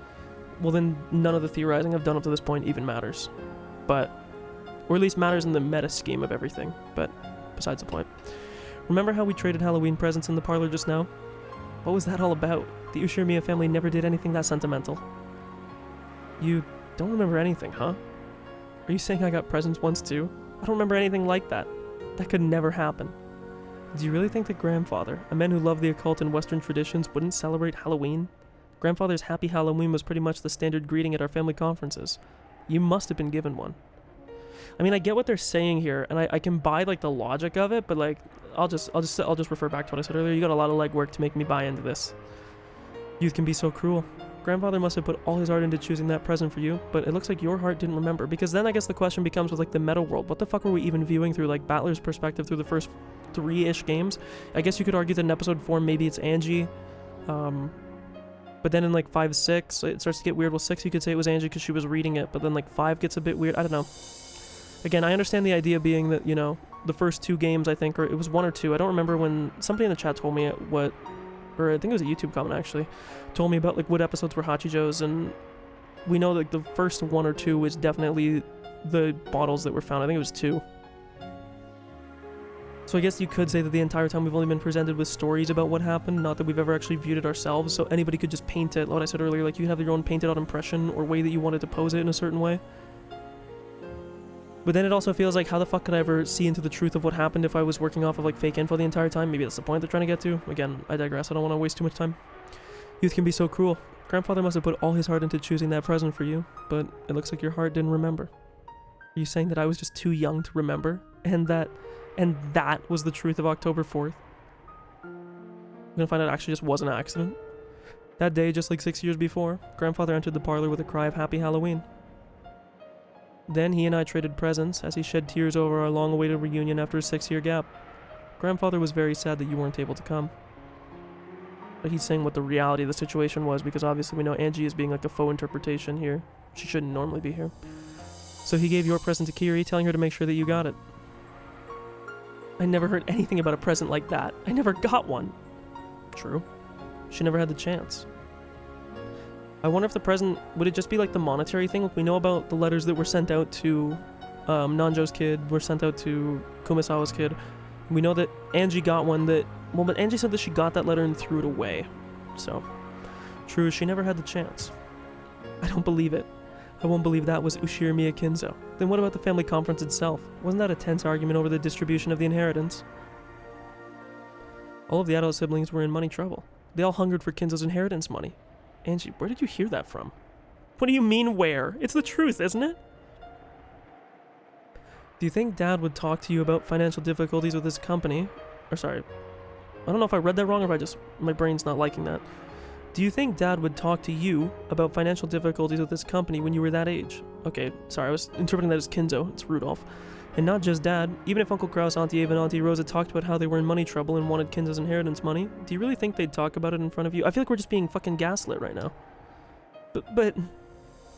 well, then none of the theorizing I've done up to this point even matters. But, or at least matters in the meta scheme of everything. But, besides the point. Remember how we traded Halloween presents in the parlor just now? What was that all about? The Ushirimiya family never did anything that sentimental. You don't remember anything, huh? Are you saying I got presents once too? I don't remember anything like that. That could never happen. Do you really think that grandfather, a man who loved the occult and Western traditions, wouldn't celebrate Halloween? Grandfather's Happy Halloween was pretty much the standard greeting at our family conferences. You must have been given one. I mean, I get what they're saying here, and I can buy, like, the logic of it, but, like, I'll just refer back to what I said earlier. You got a lot of legwork to make me buy into this. Youth can be so cruel. Grandfather must have put all his heart into choosing that present for you, but it looks like your heart didn't remember, because then I guess the question becomes with, like, the meta world. What the fuck were we even viewing through, like, Battler's perspective through the first 3-ish games? I guess you could argue that in episode 4 maybe it's Angie, but then in, like, 5, 6, it starts to get weird. Well, 6 you could say it was Angie because she was reading it, but then, like, 5 gets a bit weird. I don't know. Again, I understand the idea being that, you know, the first 2 games, I think, or it was 1 or 2, I don't remember when somebody in the chat told me what, or I think it was a YouTube comment actually, told me about, like, what episodes were Hachijo's, and we know, like, the first 1 or 2 was definitely the bottles that were found. I think it was 2. So I guess you could say that the entire time we've only been presented with stories about what happened, not that we've ever actually viewed it ourselves, so anybody could just paint it, like what I said earlier, like, you could have your own painted out impression or way that you wanted to pose it in a certain way. But then it also feels like, how the fuck could I ever see into the truth of what happened if I was working off of, like, fake info the entire time? Maybe that's the point they're trying to get to. Again, I digress. I don't want to waste too much time. Youth can be so cruel. Grandfather must have put all his heart into choosing that present for you, but it looks like your heart didn't remember. Are you saying that I was just too young to remember? And that was the truth of October 4th? I'm gonna find out it actually just was an accident. That day, just like 6 years before, Grandfather entered the parlor with a cry of Happy Halloween. Then he and I traded presents as he shed tears over our long-awaited reunion after a 6-year gap. Grandfather was very sad that you weren't able to come. But he's saying what the reality of the situation was, because obviously we know Ange is being like a faux interpretation here. She shouldn't normally be here. So he gave your present to Kiri, telling her to make sure that you got it. I never heard anything about a present like that. I never got one. True. She never had the chance. I wonder if the present, would it just be like the monetary thing? Like we know about the letters that were sent out to Nanjo's kid, were sent out to Kumasawa's kid. We know that Ange got one that, well, but Ange said that she got that letter and threw it away. So, true, she never had the chance. I don't believe it. I won't believe that was Ushirimiya Kinzo. Then what about the family conference itself? Wasn't that a tense argument over the distribution of the inheritance? All of the adult siblings were in money trouble. They all hungered for Kinzo's inheritance money. Ange, where did you hear that from? What do you mean where? It's the truth, isn't it? Do you think Dad would talk to you about financial difficulties with his company? Or sorry, I don't know if I read that wrong or if my brain's not liking that. Do you think Dad would talk to you about financial difficulties with his company when you were that age? Okay, sorry, I was interpreting that as Kinzo. It's Rudolph. And not just Dad. Even if Uncle Kraus, Auntie Ava, and Auntie Rosa talked about how they were in money trouble and wanted Kinzo's inheritance money, do you really think they'd talk about it in front of you? I feel like we're just being fucking gaslit right now. But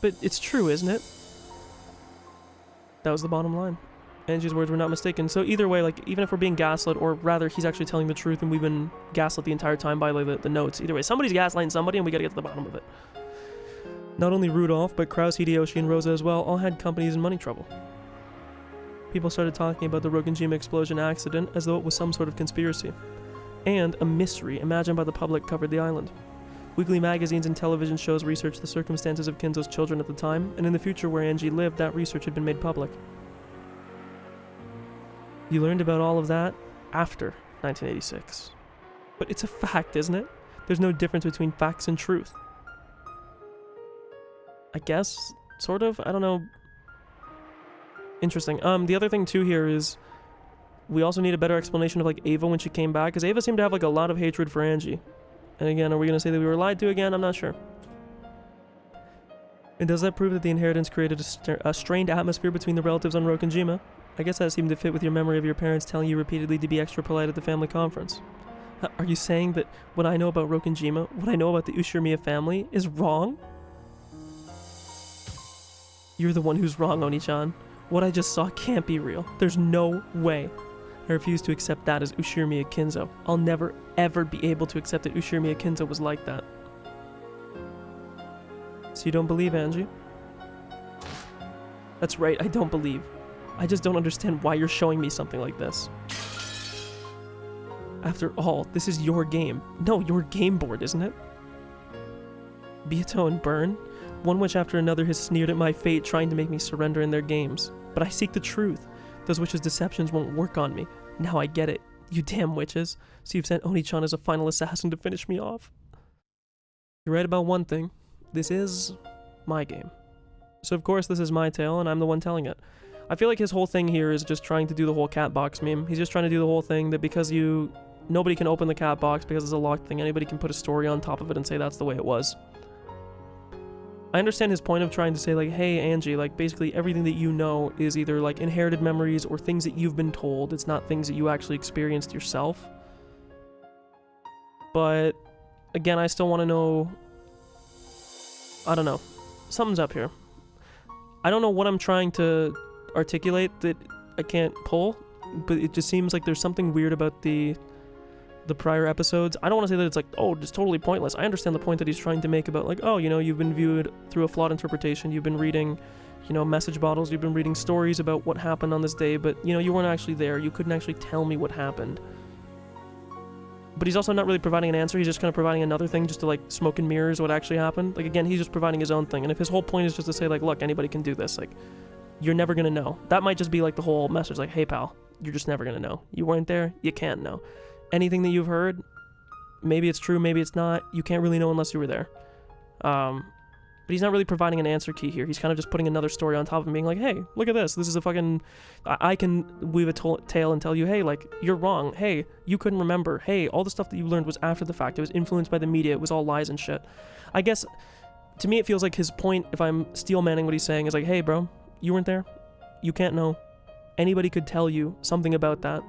it's true, isn't it? That was the bottom line. Ange's words were not mistaken. So either way, like, even if we're being gaslit, or rather, he's actually telling the truth and we've been gaslit the entire time by like, the notes. Either way, somebody's gaslighting somebody and we gotta get to the bottom of it. Not only Rudolph, but Kraus, Hideyoshi, and Rosa as well all had companies in money trouble. People started talking about the Rokkenjima explosion accident as though it was some sort of conspiracy. And a mystery imagined by the public covered the island. Weekly magazines and television shows researched the circumstances of Kinzo's children at the time, and in the future where Ange lived, that research had been made public. You learned about all of that after 1986. But it's a fact, isn't it? There's no difference between facts and truth. I guess, sort of, I don't know. Interesting. The other thing too here is we also need a better explanation of like Ava when she came back, because Ava seemed to have like a lot of hatred for Ange. And again, are we going to say that we were lied to again? I'm not sure. And does that prove that the inheritance created a strained atmosphere between the relatives on Rokkenjima? I guess that seemed to fit with your memory of your parents telling you repeatedly to be extra polite at the family conference. Are you saying that what I know about Rokkenjima, what I know about the Ushirimiya family, is wrong? You're the one who's wrong, Oni-chan. What I just saw can't be real. There's no way. I refuse to accept that as Ushirimiya Kinzo. I'll never, ever be able to accept that Ushirimiya Kinzo was like that. So you don't believe, Ange? That's right, I don't believe. I just don't understand why you're showing me something like this. After all, this is your game. No, your game board, isn't it? Byato and Burn, one witch after another has sneered at my fate, trying to make me surrender in their games. But I seek the truth. Those witches' deceptions won't work on me. Now I get it. You damn witches. So you've sent Oni-chan as a final assassin to finish me off. You're right about one thing. This is my game. So of course this is my tale, and I'm the one telling it. I feel like his whole thing here is just trying to do the whole cat box meme. He's just trying to do the whole thing that because nobody can open the cat box because it's a locked thing, anybody can put a story on top of it and say that's the way it was. I understand his point of trying to say like, hey Ange, like basically everything that you know is either like inherited memories or things that you've been told. It's not things that you actually experienced yourself. But again, I still want to know, I don't know, something's up here. I don't know what I'm trying to articulate that I can't pull, but it just seems like there's something weird about the prior episodes. I don't want to say that it's like, oh, it's totally pointless. I understand the point that he's trying to make about like, oh, you know, you've been viewed through a flawed interpretation, you've been reading, you know, message bottles, you've been reading stories about what happened on this day, but, you know, you weren't actually there, you couldn't actually tell me what happened. But he's also not really providing an answer, he's just kind of providing another thing just to like smoke and mirrors what actually happened. Like again, he's just providing his own thing, and if his whole point is just to say like, look, anybody can do this, like, you're never gonna know. That might just be like the whole message, like, hey pal, you're just never gonna know. You weren't there, you can't know. Anything that you've heard, maybe it's true, maybe it's not, you can't really know unless you were there. But he's not really providing an answer key here. He's kind of just putting another story on top of him, being like, hey, look at this. This is a fucking... I can weave a tale and tell you, hey, like, you're wrong. Hey, you couldn't remember. Hey, all the stuff that you learned was after the fact. It was influenced by the media. It was all lies and shit. I guess, to me, it feels like his point, if I'm steel manning what he's saying, is like, hey, bro, you weren't there. You can't know. Anybody could tell you something about that.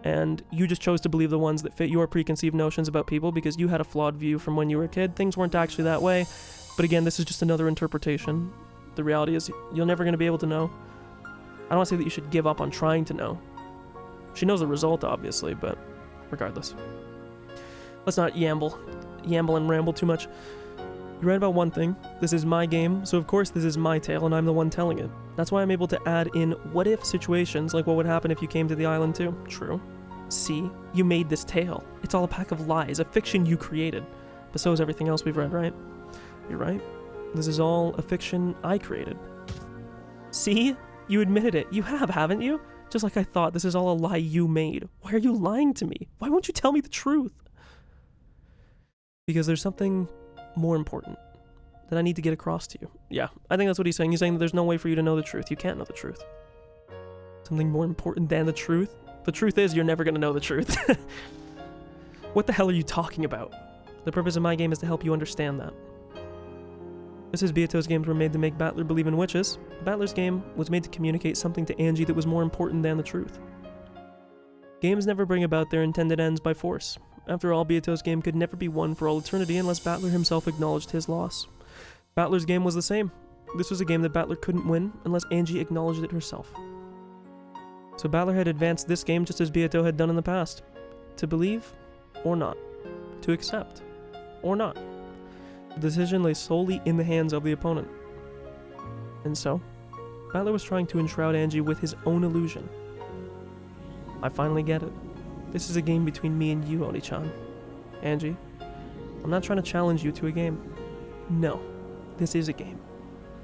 and you just chose to believe the ones that fit your preconceived notions about people because you had a flawed view from when you were a kid. Things weren't actually that way. But again, this is just another interpretation. The reality is, you're never going to be able to know. I don't want to say that you should give up on trying to know. She knows the result, obviously, but regardless. Let's not yamble and ramble too much. You're right about one thing. This is my game, so of course this is my tale and I'm the one telling it. That's why I'm able to add in what-if situations, like what would happen if you came to the island too. True. See, you made this tale. It's all a pack of lies, a fiction you created. But so is everything else we've read, right? You're right. This is all a fiction I created. See? You admitted it. You have, haven't you? Just like I thought, this is all a lie you made. Why are you lying to me? Why won't you tell me the truth? Because there's something more important that I need to get across to you. Yeah, I think that's what he's saying. He's saying that there's no way for you to know the truth. You can't know the truth. Something more important than the truth? The truth is you're never going to know the truth. What the hell are you talking about? The purpose of my game is to help you understand that. Just as Beato's games were made to make Battler believe in witches, Battler's game was made to communicate something to Ange that was more important than the truth. Games never bring about their intended ends by force. After all, Beato's game could never be won for all eternity unless Battler himself acknowledged his loss. Battler's game was the same. This was a game that Battler couldn't win unless Ange acknowledged it herself. So Battler had advanced this game just as Beato had done in the past. To believe, or not. To accept, or not. The decision lay solely in the hands of the opponent. And so, Battler was trying to enshroud Ange with his own illusion. I finally get it. This is a game between me and you, Oni-chan. Ange, I'm not trying to challenge you to a game. No, this is a game.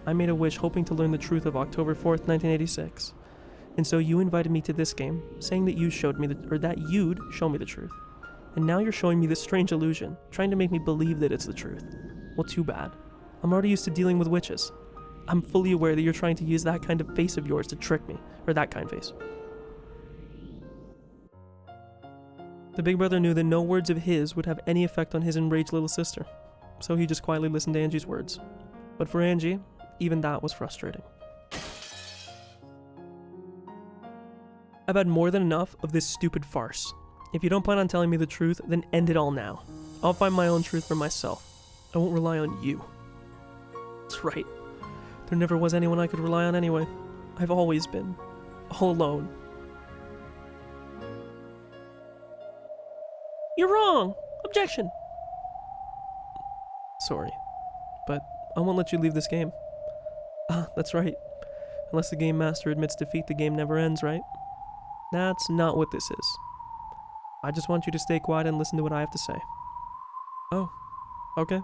I made a wish hoping to learn the truth of October 4th, 1986. And so you invited me to this game, saying that you'd show me the truth. And now you're showing me this strange illusion, trying to make me believe that it's the truth. Well, too bad. I'm already used to dealing with witches. I'm fully aware that you're trying to use that kind of face of yours to trick me, or that kind of face. The big brother knew that no words of his would have any effect on his enraged little sister, so he just quietly listened to Ange's words. But for Ange, even that was frustrating. I've had more than enough of this stupid farce. If you don't plan on telling me the truth, then end it all now. I'll find my own truth for myself. I won't rely on you. That's right. There never was anyone I could rely on anyway. I've always been. All alone. You're wrong! Objection! Sorry, but I won't let you leave this game. Ah, that's right. Unless the game master admits defeat, the game never ends, right? That's not what this is. I just want you to stay quiet and listen to what I have to say. Oh, okay.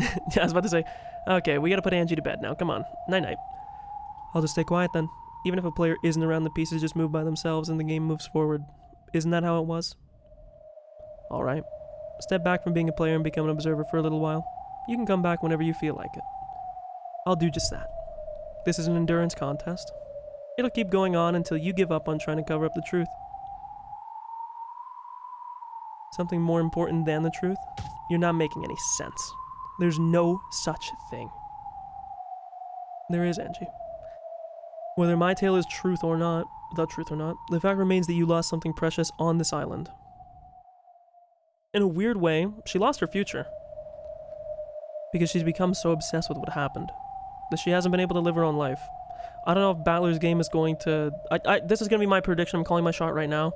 Yeah, I was about to say, okay, we gotta put Ange to bed now, come on. Night-night. I'll just stay quiet then. Even if a player isn't around, the pieces just move by themselves and the game moves forward. Isn't that how it was? Alright. Step back from being a player and become an observer for a little while. You can come back whenever you feel like it. I'll do just that. This is an endurance contest. It'll keep going on until you give up on trying to cover up the truth. Something more important than the truth? You're not making any sense. There's no such thing. There is, Ange. Whether my tale is truth or not, the truth or not, the fact remains that you lost something precious on this island. In a weird way, she lost her future. Because she's become so obsessed with what happened, that she hasn't been able to live her own life. I don't know if Battler's game is going to... this is going to be my prediction. I'm calling my shot right now.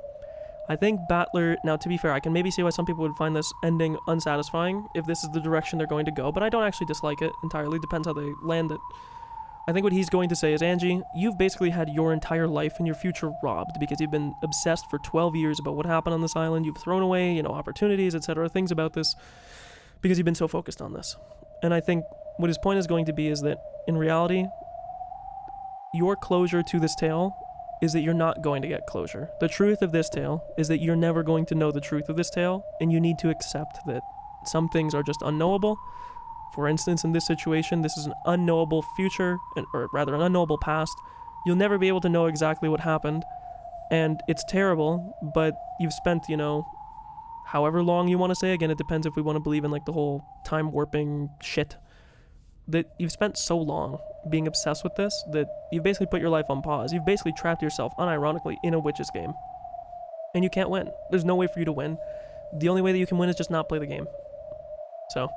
I think Battler... Now, to be fair, I can maybe see why some people would find this ending unsatisfying if this is the direction they're going to go, but I don't actually dislike it entirely. Depends how they land it. I think what he's going to say is, Ange, you've basically had your entire life and your future robbed because you've been obsessed for 12 years about what happened on this island. You've thrown away, opportunities, etc., things about this because you've been so focused on this. And I think what his point is going to be is that, in reality, your closure to this tale is that you're not going to get closure. The truth of this tale is that you're never going to know the truth of this tale, and you need to accept that some things are just unknowable. For instance, in this situation, this is an unknowable future, or rather an unknowable past. You'll never be able to know exactly what happened, and it's terrible, but you've spent, however long you want to say. Again, it depends if we want to believe in, the whole time warping shit. That you've spent so long being obsessed with this that you've basically put your life on pause. You've basically trapped yourself, unironically, in a witch's game. And you can't win. There's no way for you to win. The only way that you can win is just not play the game. So,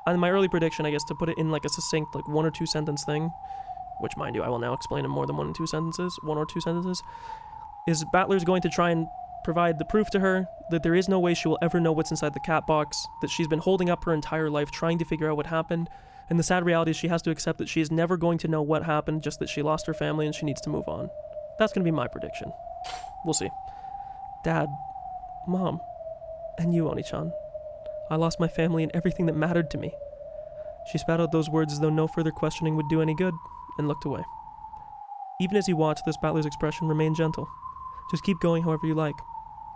and my early prediction, I guess, to put it in like a succinct, like 1 or 2 sentence thing, which mind you, I will now explain in more than 1 or 2 sentences, is Battler's going to try and provide the proof to her that there is no way she will ever know what's inside the cat box, that she's been holding up her entire life trying to figure out what happened, and the sad reality is she has to accept that she is never going to know what happened, just that she lost her family and she needs to move on. That's going to be my prediction. We'll see. Dad, Mom, and you, Oni-chan. I lost my family and everything that mattered to me. She spat out those words as though no further questioning would do any good, and looked away. Even as he watched, this Battler's expression remained gentle. Just keep going however you like.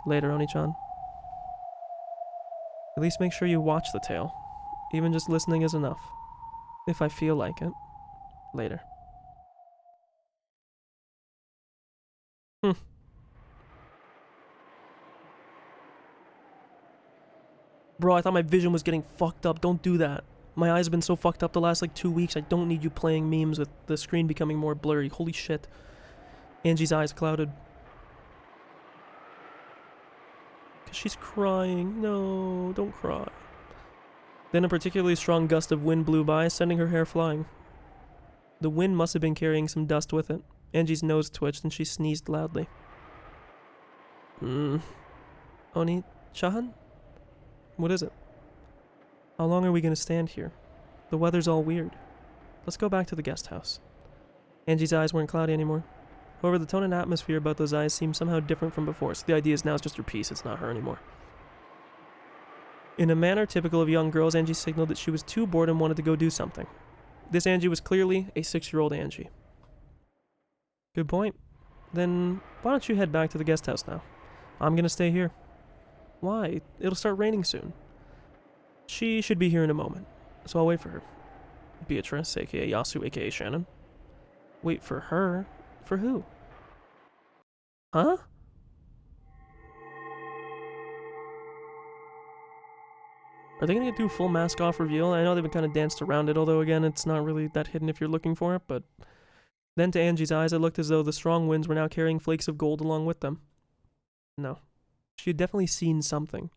Later, Oni-chan. At least make sure you watch the tale. Even just listening is enough. If I feel like it. Later. Bro, I thought my vision was getting fucked up. Don't do that. My eyes have been so fucked up the last like 2 weeks. I don't need you playing memes with the screen becoming more blurry. Holy shit. Angie's eyes clouded. She's crying. No, don't cry. Then a particularly strong gust of wind blew by, sending her hair flying. The wind must have been carrying some dust with it. Angie's nose twitched and she sneezed loudly. Oni-chan? What is it? How long are we going to stand here? The weather's all weird. Let's go back to the guest house. Angie's eyes weren't cloudy anymore. However, the tone and atmosphere about those eyes seemed somehow different from before, so the idea is now it's just her piece, it's not her anymore. In a manner typical of young girls, Angie signaled that she was too bored and wanted to go do something. This Angie was clearly a 6-year-old Angie. Good point. Then, why don't you head back to the guest house now? I'm gonna stay here. Why? It'll start raining soon. She should be here in a moment, so I'll wait for her. Beatrice, aka Yasu, aka Shannon. Wait for her? For who? Huh? Are they gonna do a full mask off reveal? I know they've been kind of danced around it, although again, it's not really that hidden if you're looking for it, but... Then to Angie's eyes, it looked as though the strong winds were now carrying flakes of gold along with them. No. She had definitely seen something,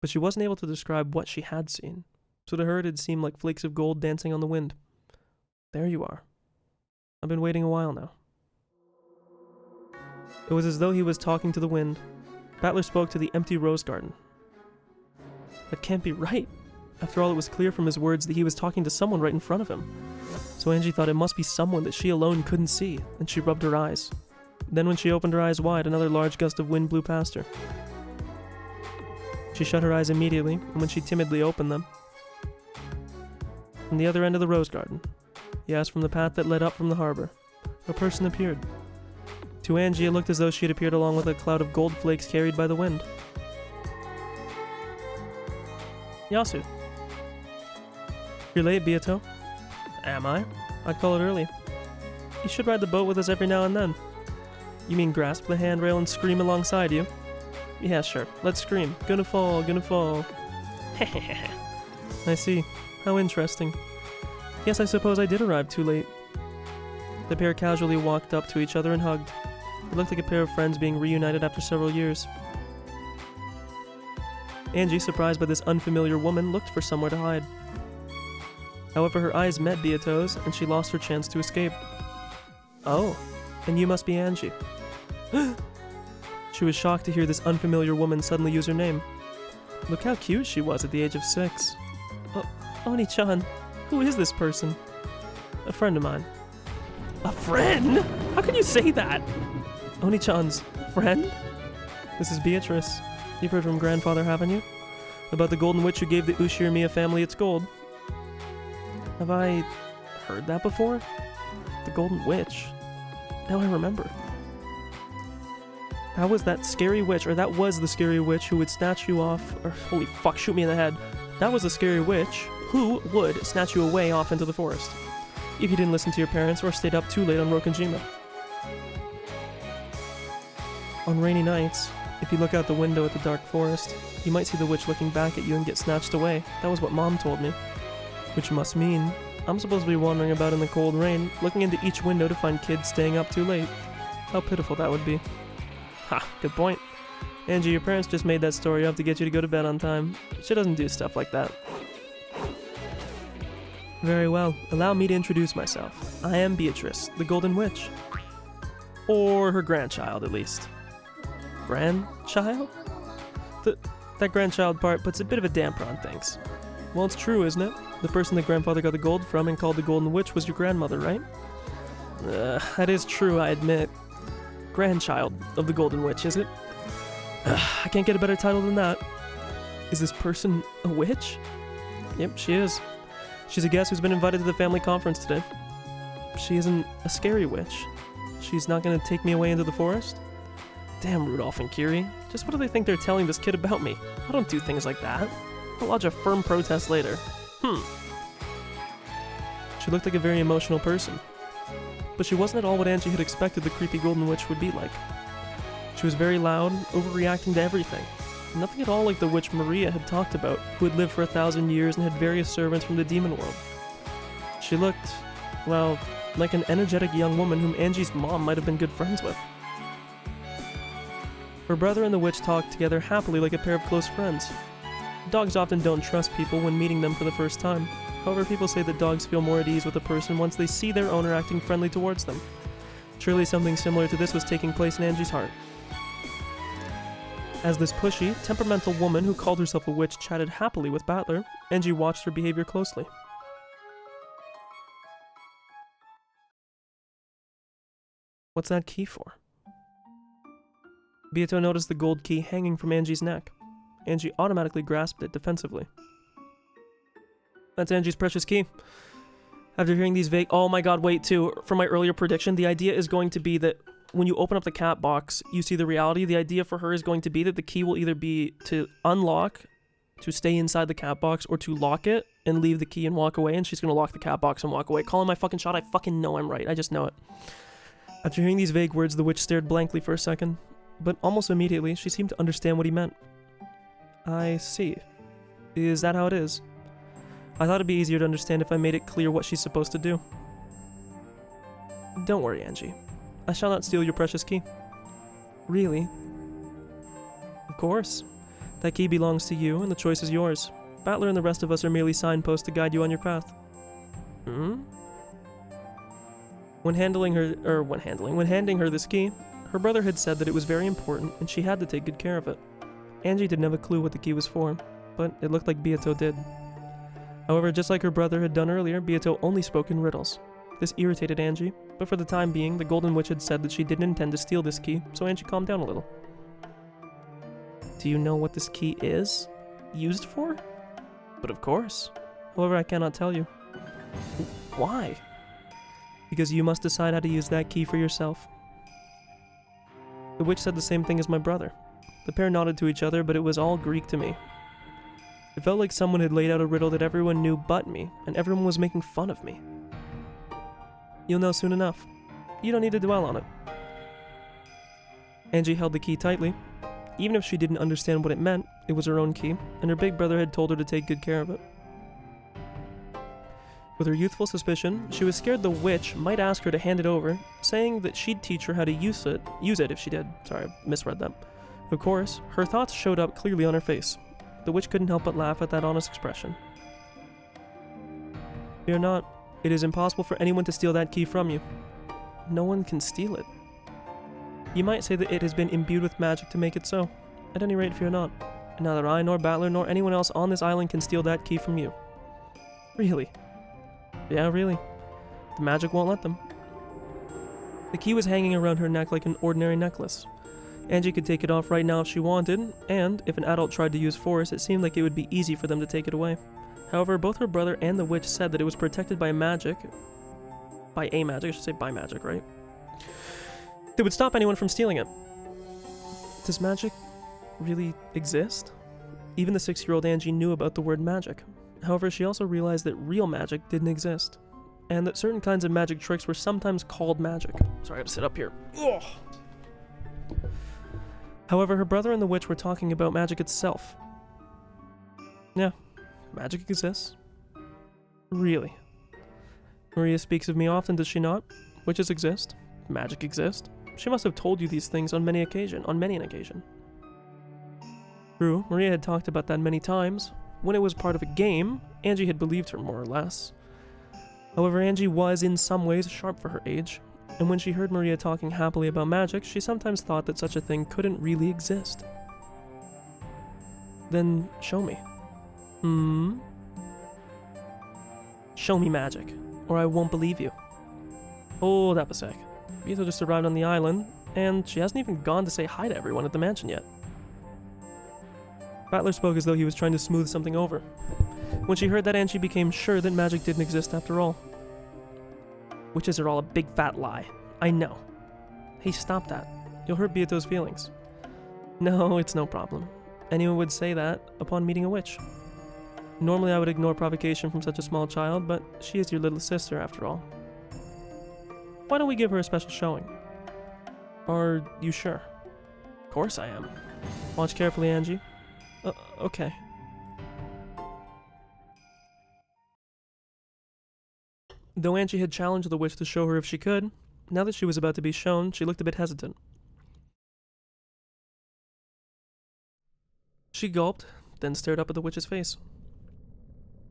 but she wasn't able to describe what she had seen. So to her, it had seemed like flakes of gold dancing on the wind. There you are. I've been waiting a while now. It was as though he was talking to the wind. Battler spoke to the empty rose garden. That can't be right. After all, it was clear from his words that he was talking to someone right in front of him. So Angie thought it must be someone that she alone couldn't see, and she rubbed her eyes. Then when she opened her eyes wide, another large gust of wind blew past her. She shut her eyes immediately, and when she timidly opened them... From the other end of the rose garden, yes, from the path that led up from the harbor, a person appeared. To Angie, it looked as though she had appeared along with a cloud of gold flakes carried by the wind. Yasu. You're late, Beato. Am I? I'd call it early. You should ride the boat with us every now and then. You mean grasp the handrail and scream alongside you? Yeah, sure. Let's scream. Gonna fall, gonna fall. I see. How interesting. Yes, I suppose I did arrive too late. The pair casually walked up to each other and hugged. It looked like a pair of friends being reunited after several years. Angie, surprised by this unfamiliar woman, looked for somewhere to hide. However, her eyes met Beato's, and she lost her chance to escape. Oh, and you must be Angie. She was shocked to hear this unfamiliar woman suddenly use her name. Look how cute she was at the age of 6. Oni-chan, who is this person? A friend of mine. A friend? How can you say that? Oni-chan's friend? This is Beatrice. You've heard from grandfather, haven't you? About the golden witch who gave the Ushirimiya family its gold. Have I heard that before? The golden witch. Now I remember. That was that scary witch, or that was the scary witch who would snatch you off, or holy fuck, shoot me in the head. That was the scary witch who would snatch you away off into the forest. If you didn't listen to your parents or stayed up too late on Rokkenjima. On rainy nights, if you look out the window at the dark forest, you might see the witch looking back at you and get snatched away. That was what Mom told me. Which must mean, I'm supposed to be wandering about in the cold rain, looking into each window to find kids staying up too late. How pitiful that would be. Ha, good point. Angie, your parents just made that story up to get you to go to bed on time. She doesn't do stuff like that. Very well, allow me to introduce myself. I am Beatrice, the Golden Witch. Or her grandchild, at least. Grandchild? That grandchild part puts a bit of a damper on things. Well, it's true, isn't it? The person that grandfather got the gold from and called the Golden Witch was your grandmother, right? That is true, I admit. Grandchild of the Golden Witch, is it? I can't get a better title than that. Is this person a witch? Yep, she is. She's a guest who's been invited to the family conference today. She isn't a scary witch. She's not gonna take me away into the forest? Damn, Rudolph and Kiri. Just what do they think they're telling this kid about me? I don't do things like that. I'll lodge a firm protest later. She looked like a very emotional person. But she wasn't at all what Angie had expected the creepy Golden Witch would be like. She was very loud, overreacting to everything. Nothing at all like the witch Maria had talked about, who had lived for 1,000 years and had various servants from the demon world. She looked, well, like an energetic young woman whom Angie's mom might have been good friends with. Her brother and the witch talked together happily like a pair of close friends. Dogs often don't trust people when meeting them for the first time. However, people say that dogs feel more at ease with a person once they see their owner acting friendly towards them. Surely something similar to this was taking place in Angie's heart. As this pushy, temperamental woman who called herself a witch chatted happily with Battler, Angie watched her behavior closely. What's that key for? Beato noticed the gold key hanging from Angie's neck. Angie automatically grasped it defensively. That's Angie's precious key. After hearing these vague— oh my god, wait, too, from my earlier prediction, the idea is going to be that when you open up the cat box, you see the reality. The idea for her is going to be that the key will either be to unlock, to stay inside the cat box, or to lock it and leave the key and walk away, and she's going to lock the cat box and walk away. Calling my fucking shot, I fucking know I'm right. I just know it. After hearing these vague words, the witch stared blankly for a second, but almost immediately, she seemed to understand what he meant. I see. Is that how it is? I thought it'd be easier to understand if I made it clear what she's supposed to do. Don't worry, Angie. I shall not steal your precious key. Really? Of course. That key belongs to you, and the choice is yours. Battler and the rest of us are merely signposts to guide you on your path. When handing her this key, her brother had said that it was very important, and she had to take good care of it. Angie didn't have a clue what the key was for, but it looked like Beato did. However, just like her brother had done earlier, Beato only spoke in riddles. This irritated Angie, but for the time being, the Golden Witch had said that she didn't intend to steal this key, so Angie calmed down a little. Do you know what this key is used for? But of course. However, I cannot tell you. Why? Because you must decide how to use that key for yourself. The witch said the same thing as my brother. The pair nodded to each other, but it was all Greek to me. It felt like someone had laid out a riddle that everyone knew but me, and everyone was making fun of me. You'll know soon enough. You don't need to dwell on it. Angie held the key tightly. Even if she didn't understand what it meant, it was her own key, and her big brother had told her to take good care of it. With her youthful suspicion, she was scared the witch might ask her to hand it over, saying that she'd teach her how to use it if she did. Sorry, I misread that. Of course, her thoughts showed up clearly on her face. The witch couldn't help but laugh at that honest expression. Fear not. It is impossible for anyone to steal that key from you. No one can steal it. You might say that it has been imbued with magic to make it so. At any rate, fear not. Neither I, nor Battler, nor anyone else on this island can steal that key from you. Really? Yeah, really. The magic won't let them. The key was hanging around her neck like an ordinary necklace. Angie could take it off right now if she wanted, and if an adult tried to use force, it seemed like it would be easy for them to take it away. However, both her brother and the witch said that it was protected by magic. By a magic, I should say by magic, right? That would stop anyone from stealing it. Does magic really exist? Even the 6-year-old Angie knew about the word magic. However, she also realized that real magic didn't exist, and that certain kinds of magic tricks were sometimes called magic. Sorry, I had to sit up here. Ugh. However, her brother and the witch were talking about magic itself. Yeah, magic exists. Really. Maria speaks of me often, does she not? Witches exist. Magic exists. She must have told you these things on many an occasion. True, Maria had talked about that many times. When it was part of a game, Angie had believed her more or less. However, Angie was in some ways sharp for her age, and when she heard Maria talking happily about magic, she sometimes thought that such a thing couldn't really exist. Then, show me. Show me magic, or I won't believe you. Hold up a sec. Beetle just arrived on the island, and she hasn't even gone to say hi to everyone at the mansion yet. Battler spoke as though he was trying to smooth something over. When she heard that, Angie became sure that magic didn't exist after all. Witches are all a big fat lie. I know. Hey, stop that. You'll hurt Beato's feelings. No, it's no problem. Anyone would say that upon meeting a witch. Normally I would ignore provocation from such a small child, but she is your little sister after all. Why don't we give her a special showing? Are you sure? Of course I am. Watch carefully, Angie. Okay. Though Angie had challenged the witch to show her if she could, now that she was about to be shown, she looked a bit hesitant. She gulped, then stared up at the witch's face.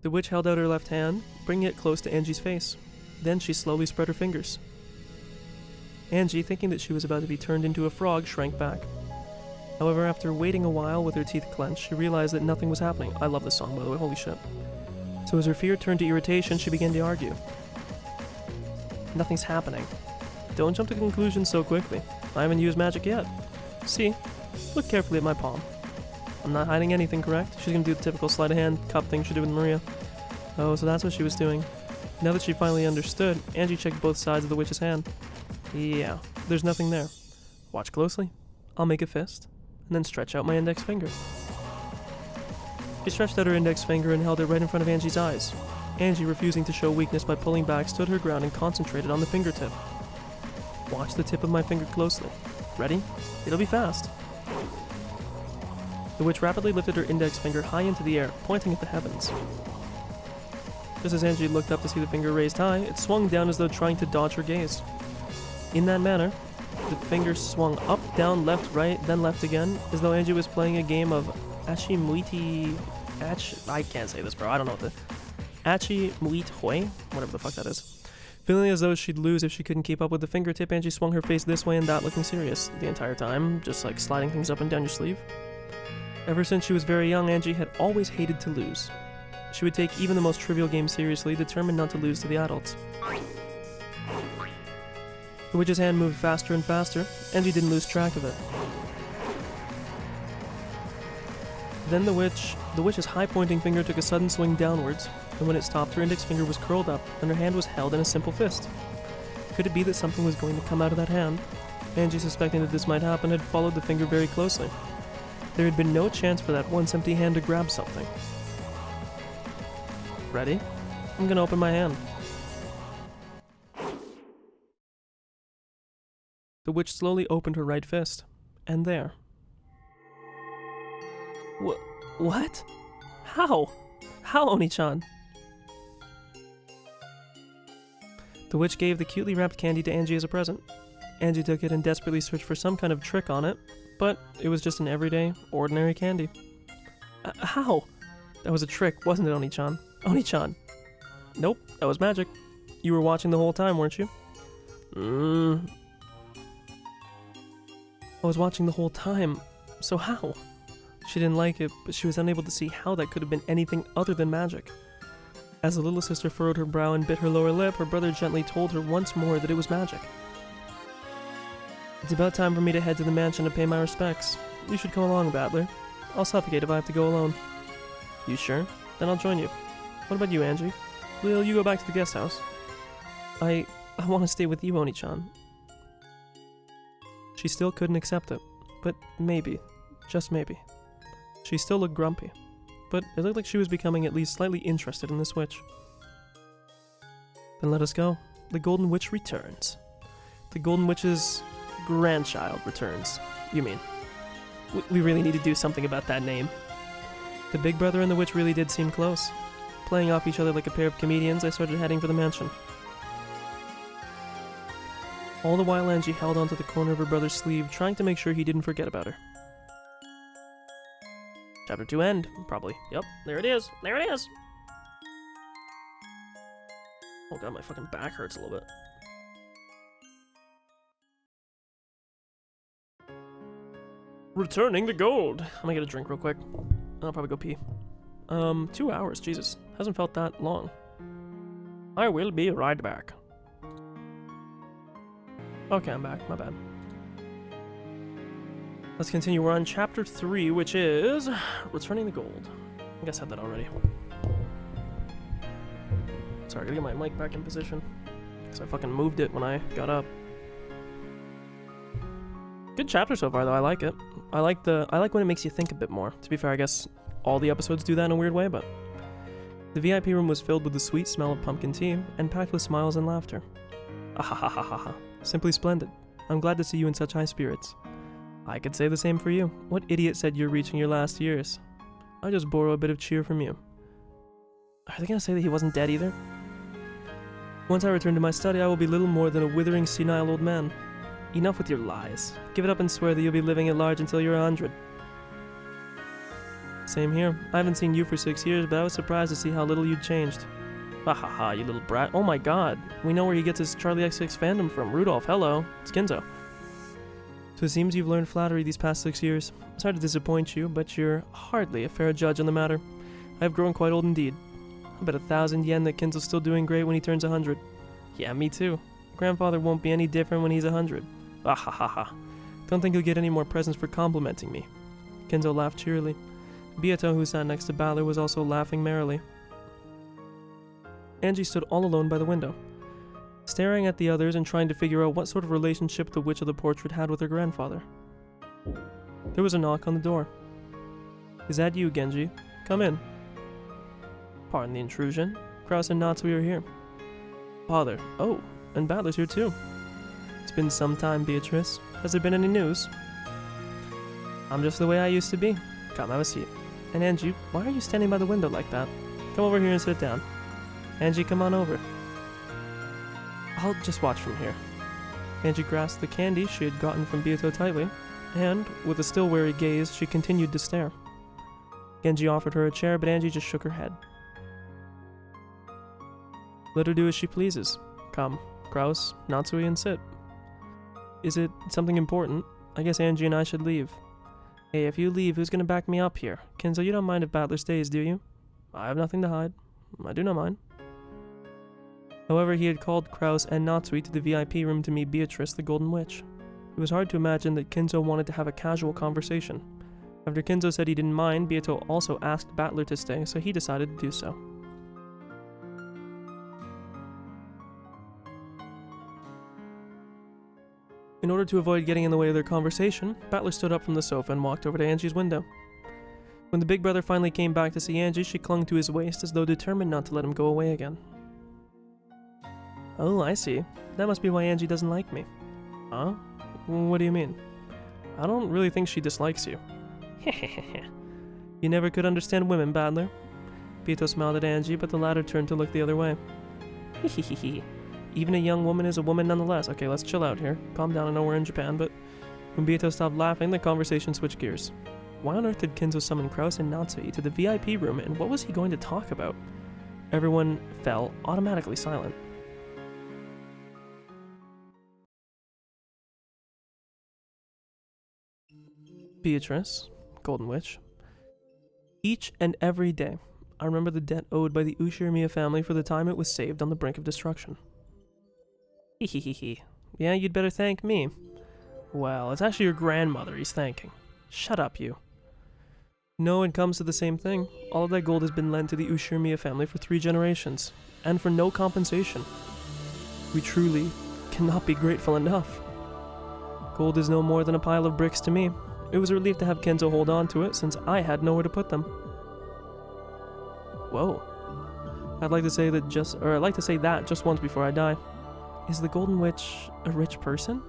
The witch held out her left hand, bringing it close to Angie's face. Then she slowly spread her fingers. Angie, thinking that she was about to be turned into a frog, shrank back. However, after waiting a while with her teeth clenched, she realized that nothing was happening. I love this song, by the way, holy shit. So as her fear turned to irritation, she began to argue. Nothing's happening. Don't jump to conclusions so quickly. I haven't used magic yet. See? Look carefully at my palm. I'm not hiding anything, correct? She's gonna do the typical sleight of hand cup thing she did with Maria. Oh, so that's what she was doing. Now that she finally understood, Angie checked both sides of the witch's hand. Yeah, there's nothing there. Watch closely. I'll make a fist, and then stretch out my index finger. She stretched out her index finger and held it right in front of Angie's eyes. Angie, refusing to show weakness by pulling back, stood her ground and concentrated on the fingertip. Watch the tip of my finger closely. Ready? It'll be fast. The witch rapidly lifted her index finger high into the air, pointing at the heavens. Just as Angie looked up to see the finger raised high, it swung down as though trying to dodge her gaze. In that manner, the finger swung up, down, left, right, then left again, as though Angie was playing a game of I can't say this, bro. I don't know what the... Achi-muit hoi? Whatever the fuck that is. Feeling as though she'd lose if she couldn't keep up with the fingertip, Angie swung her face this way and that, looking serious the entire time, just like sliding things up and down your sleeve. Ever since she was very young, Angie had always hated to lose. She would take even the most trivial game seriously, determined not to lose to the adults. The witch's hand moved faster and faster. Angie didn't lose track of it. Then the witch's high-pointing finger took a sudden swing downwards, and when it stopped, her index finger was curled up, and her hand was held in a simple fist. Could it be that something was going to come out of that hand? Angie, suspecting that this might happen, had followed the finger very closely. There had been no chance for that once empty hand to grab something. Ready? I'm gonna open my hand. The witch slowly opened her right fist, and there. What? How? How, Oni-chan? The witch gave the cutely wrapped candy to Angie as a present. Angie took it and desperately searched for some kind of trick on it, but it was just an everyday, ordinary candy. How? That was a trick, wasn't it, Oni-chan? Oni-chan. Nope, that was magic. You were watching the whole time, weren't you? I was watching the whole time, so how? She didn't like it, but she was unable to see how that could have been anything other than magic. As the little sister furrowed her brow and bit her lower lip, her brother gently told her once more that it was magic. It's about time for me to head to the mansion to pay my respects. You should come along, Battler. I'll suffocate if I have to go alone. You sure? Then I'll join you. What about you, Angie? Will you go back to the guest house? I want to stay with you, Oni-chan. She still couldn't accept it, but maybe, just maybe. She still looked grumpy, but it looked like she was becoming at least slightly interested in this witch. Then let us go. The Golden Witch returns. The Golden Witch's grandchild returns, you mean. We really need to do something about that name. The big brother and the witch really did seem close. Playing off each other like a pair of comedians, I started heading for the mansion. All the while, Angie held onto the corner of her brother's sleeve, trying to make sure he didn't forget about her. Chapter 2 end, probably. Yep, there it is. There it is. Oh god, my fucking back hurts a little bit. Returning the gold. I'm gonna get a drink real quick. I'll probably go pee. 2 hours, Jesus. Hasn't felt that long. I will be right back. Okay, I'm back. My bad. Let's continue. We're on chapter 3, which is returning the gold. I think I said that already. Sorry, I gotta get my mic back in position. Because I fucking moved it when I got up. Good chapter so far, though. I like it. I like when it makes you think a bit more. To be fair, I guess all the episodes do that in a weird way, but the VIP room was filled with the sweet smell of pumpkin tea and packed with smiles and laughter. Ahahaha. Simply splendid. I'm glad to see you in such high spirits. I could say the same for you. What idiot said you're reaching your last years? I'll just borrow a bit of cheer from you. Are they gonna say that he wasn't dead either? Once I return to my study, I will be little more than a withering, senile old man. Enough with your lies. Give it up and swear that you'll be living at large until you're 100. Same here. I haven't seen you for 6 years, but I was surprised to see how little you'd changed. Hahaha, you little brat. Oh my god. We know where he gets his Charlie XX fandom from. Rudolph, hello. It's Kinzo. So it seems you've learned flattery these past 6 years. Sorry to disappoint you, but you're hardly a fair judge on the matter. I have grown quite old indeed. I bet 1,000 yen that Kinzo's still doing great when he turns 100. Yeah, me too. Grandfather won't be any different when he's 100. Ahahaha. Don't think you'll get any more presents for complimenting me. Kinzo laughed cheerily. Beato, who sat next to Balor, was also laughing merrily. Angie stood all alone by the window, staring at the others and trying to figure out what sort of relationship the witch of the portrait had with her grandfather. There was a knock on the door. Is that you, Genji? Come in. Pardon the intrusion. Kraus and Natsui are here. Father. Oh, and Balor's here too. It's been some time, Beatrice. Has there been any news? I'm just the way I used to be. Come, have a seat. And Angie, why are you standing by the window like that? Come over here and sit down. Angie, come on over. I'll just watch from here. Angie grasped the candy she had gotten from Beato tightly, and, with a still wary gaze, she continued to stare. Genji offered her a chair, but Angie just shook her head. Let her do as she pleases. Come, Kraus, Natsui, and sit. Is it something important? I guess Angie and I should leave. Hey, if you leave, who's gonna back me up here? Kinzo, you don't mind if Battler stays, do you? I have nothing to hide. I do not mind. However, he had called Kraus and Natsui to the VIP room to meet Beatrice, the Golden Witch. It was hard to imagine that Kinzo wanted to have a casual conversation. After Kinzo said he didn't mind, Beato also asked Battler to stay, so he decided to do so. In order to avoid getting in the way of their conversation, Battler stood up from the sofa and walked over to Angie's window. When the big brother finally came back to see Angie, she clung to his waist as though determined not to let him go away again. Oh, I see. That must be why Angie doesn't like me. Huh? What do you mean? I don't really think she dislikes you. You never could understand women, Battler. Beato smiled at Angie, but the latter turned to look the other way. Hehehe. Even a young woman is a woman nonetheless. Okay, let's chill out here. Calm down, I know we're in Japan, but when Beato stopped laughing, the conversation switched gears. Why on earth did Kinzo summon Kraus and Natsui to the VIP room, and what was he going to talk about? Everyone fell automatically silent. Beatrice, Golden Witch. Each and every day, I remember the debt owed by the Ushirimiya family for the time it was saved on the brink of destruction. Hehehehe. Yeah, you'd better thank me. Well, it's actually your grandmother he's thanking. Shut up, you. No, it comes to the same thing. All of that gold has been lent to the Ushirimiya family for 3 generations, and for no compensation. We truly cannot be grateful enough. Gold is no more than a pile of bricks to me. It was a relief to have Kinzo hold on to it, since I had nowhere to put them. Whoa. I'd like to say that just once before I die. Is the Golden Witch a rich person?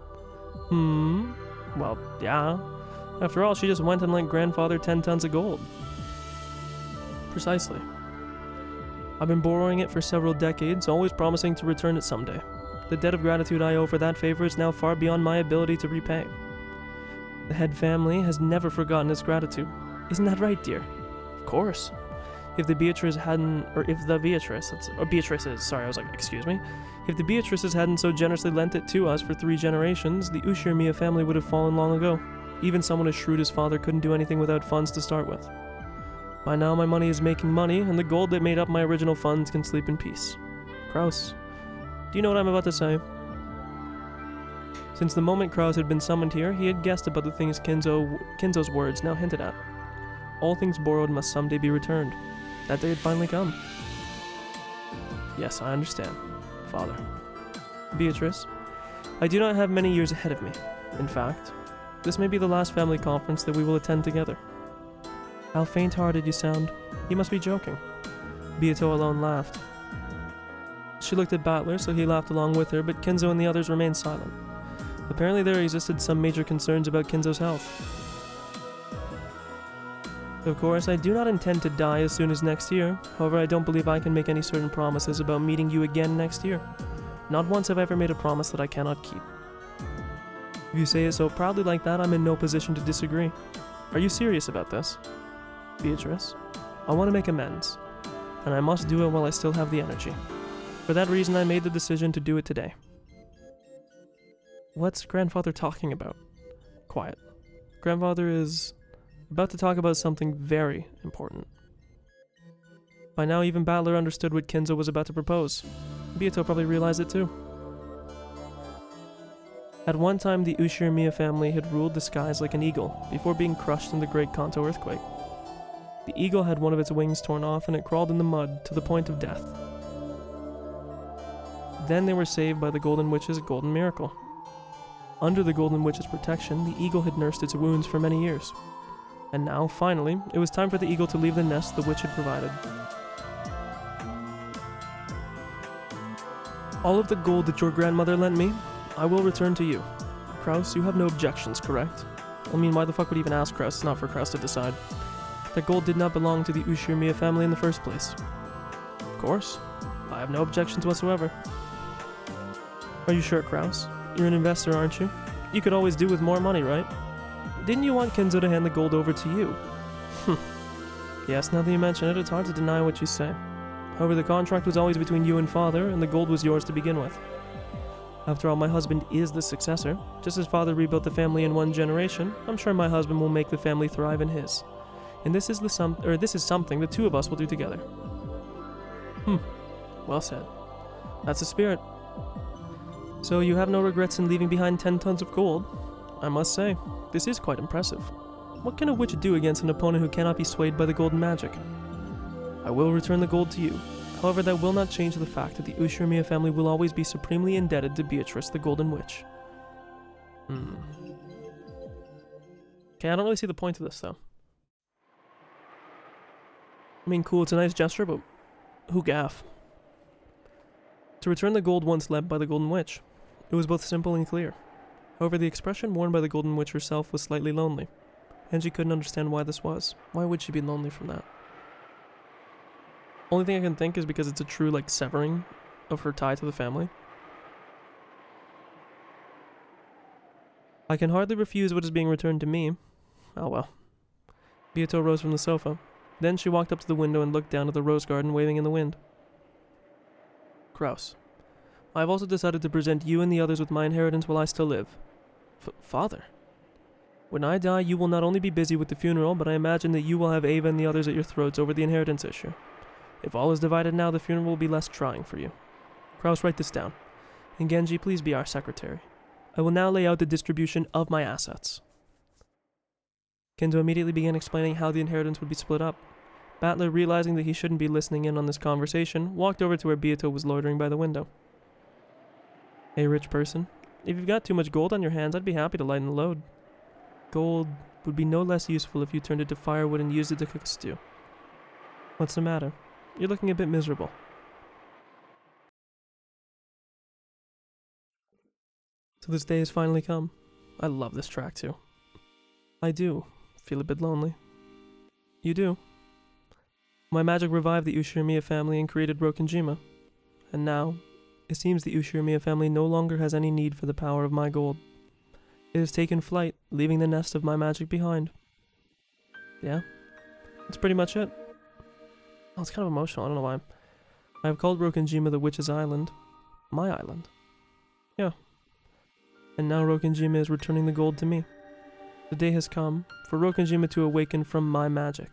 Well, yeah. After all, she just went and lent grandfather 10 tons of gold. Precisely. I've been borrowing it for several decades, always promising to return it someday. The debt of gratitude I owe for that favor is now far beyond my ability to repay. The head family has never forgotten its gratitude. Isn't that right, dear? Of course. If the Beatrices, If the Beatrices hadn't so generously lent it to us for 3 generations, the Ushirmiya family would have fallen long ago. Even someone as shrewd as father couldn't do anything without funds to start with. By now my money is making money, and the gold that made up my original funds can sleep in peace. Kraus, do you know what I'm about to say? Since the moment Kraus had been summoned here, he had guessed about the things Kinzo's words now hinted at. All things borrowed must someday be returned. That day had finally come. Yes, I understand, Father. Beatrice, I do not have many years ahead of me. In fact, this may be the last family conference that we will attend together. How faint-hearted you sound. You must be joking. Beato alone laughed. She looked at Battler, so he laughed along with her, but Kinzo and the others remained silent. Apparently there existed some major concerns about Kinzo's health. Of course, I do not intend to die as soon as next year. However, I don't believe I can make any certain promises about meeting you again next year. Not once have I ever made a promise that I cannot keep. If you say it so proudly like that, I'm in no position to disagree. Are you serious about this? Beatrice, I want to make amends, and I must do it while I still have the energy. For that reason, I made the decision to do it today. What's grandfather talking about? Quiet. Grandfather is about to talk about something very important. By now, even Battler understood what Kinzo was about to propose. Beato probably realized it too. At one time, the Ushirmiya family had ruled the skies like an eagle before being crushed in the Great Kanto earthquake. The eagle had one of its wings torn off and it crawled in the mud to the point of death. Then they were saved by the Golden Witch's golden miracle. Under the Golden Witch's protection, the eagle had nursed its wounds for many years. And now, finally, it was time for the eagle to leave the nest the witch had provided. All of the gold that your grandmother lent me, I will return to you. Kraus, you have no objections, correct? I mean, why the fuck would he even ask Kraus? It's not for Kraus to decide. That gold did not belong to the Ushirmiya family in the first place. Of course. I have no objections whatsoever. Are you sure, Kraus? You're an investor, aren't you? You could always do with more money, right? Didn't you want Kinzo to hand the gold over to you? Yes, now that you mention it, it's hard to deny what you say. However, the contract was always between you and father, and the gold was yours to begin with. After all, my husband is the successor. Just as father rebuilt the family in 1 generation, I'm sure my husband will make the family thrive in his. And this is something the 2 of us will do together. Well said. That's the spirit. So you have no regrets in leaving behind 10 tons of gold? I must say, this is quite impressive. What can a witch do against an opponent who cannot be swayed by the golden magic? I will return the gold to you. However, that will not change the fact that the Ushirmiya family will always be supremely indebted to Beatrice, the Golden Witch. Okay, I don't really see the point of this, though. I mean, cool, it's a nice gesture, but who gaff? To return the gold once lent by the Golden Witch. It was both simple and clear. However, the expression worn by the Golden Witch herself was slightly lonely, and she couldn't understand why this was. Why would she be lonely from that? Only thing I can think is because it's a true, severing of her tie to the family. I can hardly refuse what is being returned to me. Oh well. Beato rose from the sofa. Then she walked up to the window and looked down at the rose garden waving in the wind. Kraus, I have also decided to present you and the others with my inheritance while I still live. Father? When I die, you will not only be busy with the funeral, but I imagine that you will have Ava and the others at your throats over the inheritance issue. If all is divided now, the funeral will be less trying for you. Kraus, write this down. And Genji, please be our secretary. I will now lay out the distribution of my assets. Kinzo immediately began explaining how the inheritance would be split up. Battler, realizing that he shouldn't be listening in on this conversation, walked over to where Beato was loitering by the window. Hey, rich person. If you've got too much gold on your hands, I'd be happy to lighten the load. Gold would be no less useful if you turned it to firewood and used it to cook a stew. What's the matter? You're looking a bit miserable. So this day has finally come. I love this track too. I do feel a bit lonely. You do. My magic revived the Ushirmiya family and created Rokkenjima. And now, it seems the Ushirmiya family no longer has any need for the power of my gold. It has taken flight, leaving the nest of my magic behind. Yeah, That's pretty much it. Oh, it's kind of emotional, I don't know why. I have called Rokkenjima the Witch's Island. My island. Yeah. And now Rokkenjima is returning the gold to me. The day has come for Rokkenjima to awaken from my magic.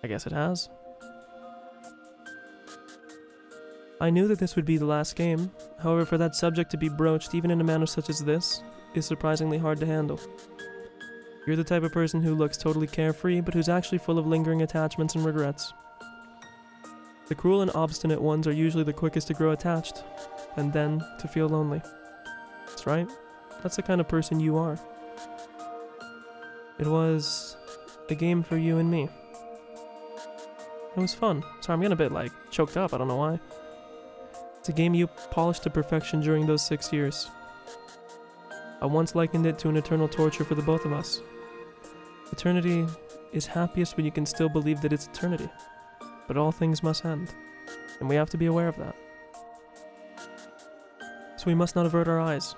I guess it has. I knew that this would be the last game, however for that subject to be broached even in a manner such as this, is surprisingly hard to handle. You're the type of person who looks totally carefree, but who's actually full of lingering attachments and regrets. The cruel and obstinate ones are usually the quickest to grow attached, and then to feel lonely. That's right, that's the kind of person you are. It was a game for you and me. It was fun. Sorry, I'm getting a bit, choked up, I don't know why. It's a game you polished to perfection during those 6 years. I once likened it to an eternal torture for the both of us. Eternity is happiest when you can still believe that it's eternity. But all things must end, and we have to be aware of that. So we must not avert our eyes.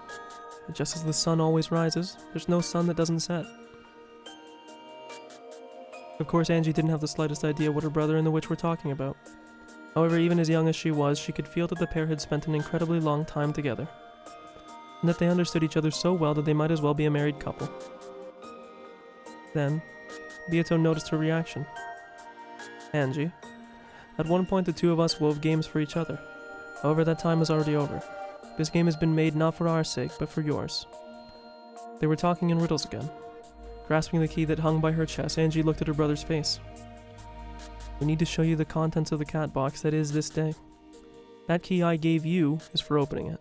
And just as the sun always rises, there's no sun that doesn't set. Of course, Angie didn't have the slightest idea what her brother and the witch were talking about. However, even as young as she was, she could feel that the pair had spent an incredibly long time together, and that they understood each other so well that they might as well be a married couple. Then, Beato noticed her reaction. Angie. At one point the two of us wove games for each other. However, that time is already over. This game has been made not for our sake, but for yours. They were talking in riddles again. Grasping the key that hung by her chest, Angie looked at her brother's face. We need to show you the contents of the cat box that is this day. That key I gave you is for opening it.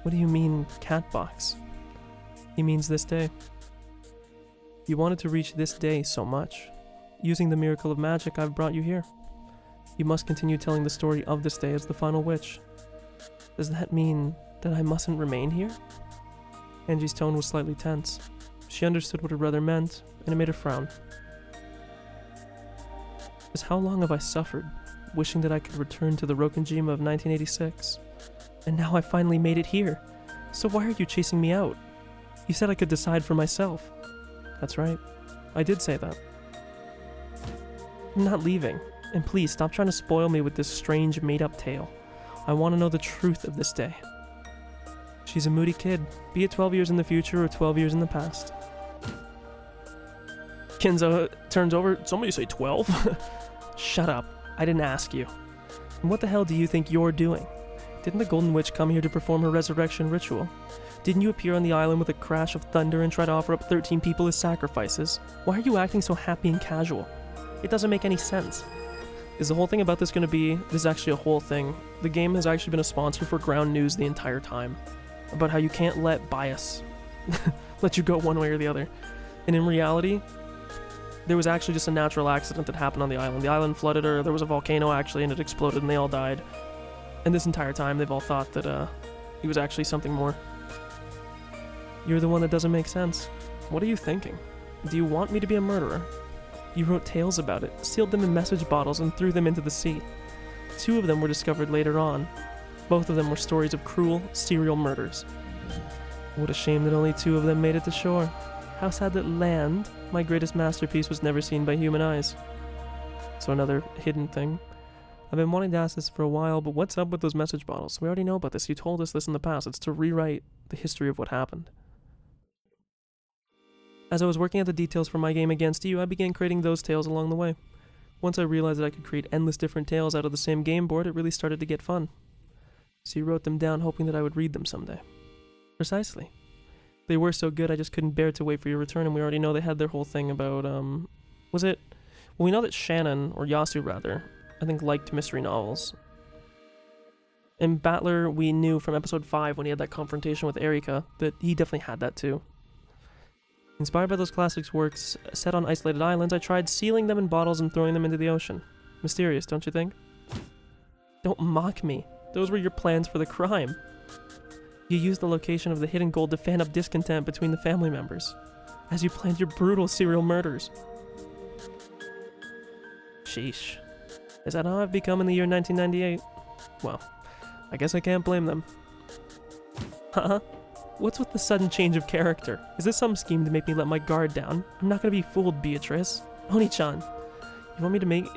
What do you mean, cat box? He means this day. You wanted to reach this day so much. Using the miracle of magic, I've brought you here. You must continue telling the story of this day as the final witch. Does that mean that I mustn't remain here? Angie's tone was slightly tense. She understood what her brother meant, and it made her frown. Just how long have I suffered, wishing that I could return to the Rokkenjima of 1986? And now I finally made it here. So why are you chasing me out? You said I could decide for myself. That's right. I did say that. I'm not leaving. And please, stop trying to spoil me with this strange, made-up tale. I want to know the truth of this day. She's a moody kid, be it 12 years in the future or 12 years in the past. Kinzo turns over. Somebody say 12? Shut up. I didn't ask you. And what the hell do you think you're doing? Didn't the Golden Witch come here to perform her resurrection ritual? Didn't you appear on the island with a crash of thunder and try to offer up 13 people as sacrifices? Why are you acting so happy and casual? It doesn't make any sense. Is the whole thing about this going to be... This is actually a whole thing. The game has actually been a sponsor for Ground News the entire time. About how you can't let bias let you go one way or the other. And in reality, there was actually just a natural accident that happened on the island. The island flooded, or there was a volcano actually, and it exploded and they all died. And this entire time they've all thought that it was actually something more. You're the one that doesn't make sense. What are you thinking? Do you want me to be a murderer? You wrote tales about it, sealed them in message bottles, and threw them into the sea. 2 of them were discovered later on. Both of them were stories of cruel, serial murders. What a shame that only 2 of them made it to shore. How sad that land, my greatest masterpiece, was never seen by human eyes. So another hidden thing. I've been wanting to ask this for a while, but what's up with those message bottles? We already know about this. You told us this in the past. It's to rewrite the history of what happened. As I was working out the details for my game against you, I began creating those tales along the way. Once I realized that I could create endless different tales out of the same game board, it really started to get fun. So you wrote them down hoping that I would read them someday. Precisely. They were so good I just couldn't bear to wait for your return, and we already know they had their whole thing about, was it... Well, we know that Shannon, or Yasu rather, I think liked mystery novels. And Battler, we knew from episode 5 when he had that confrontation with Erika, that he definitely had that too. Inspired by those classics works set on isolated islands, I tried sealing them in bottles and throwing them into the ocean. Mysterious, don't you think? Don't mock me. Those were your plans for the crime. You used the location of the hidden gold to fan up discontent between the family members, as you planned your brutal serial murders. Sheesh. Is that how I've become in the year 1998? Well, I guess I can't blame them. Huh? What's with the sudden change of character? Is this some scheme to make me let my guard down? I'm not gonna be fooled, Beatrice. Oni-chan,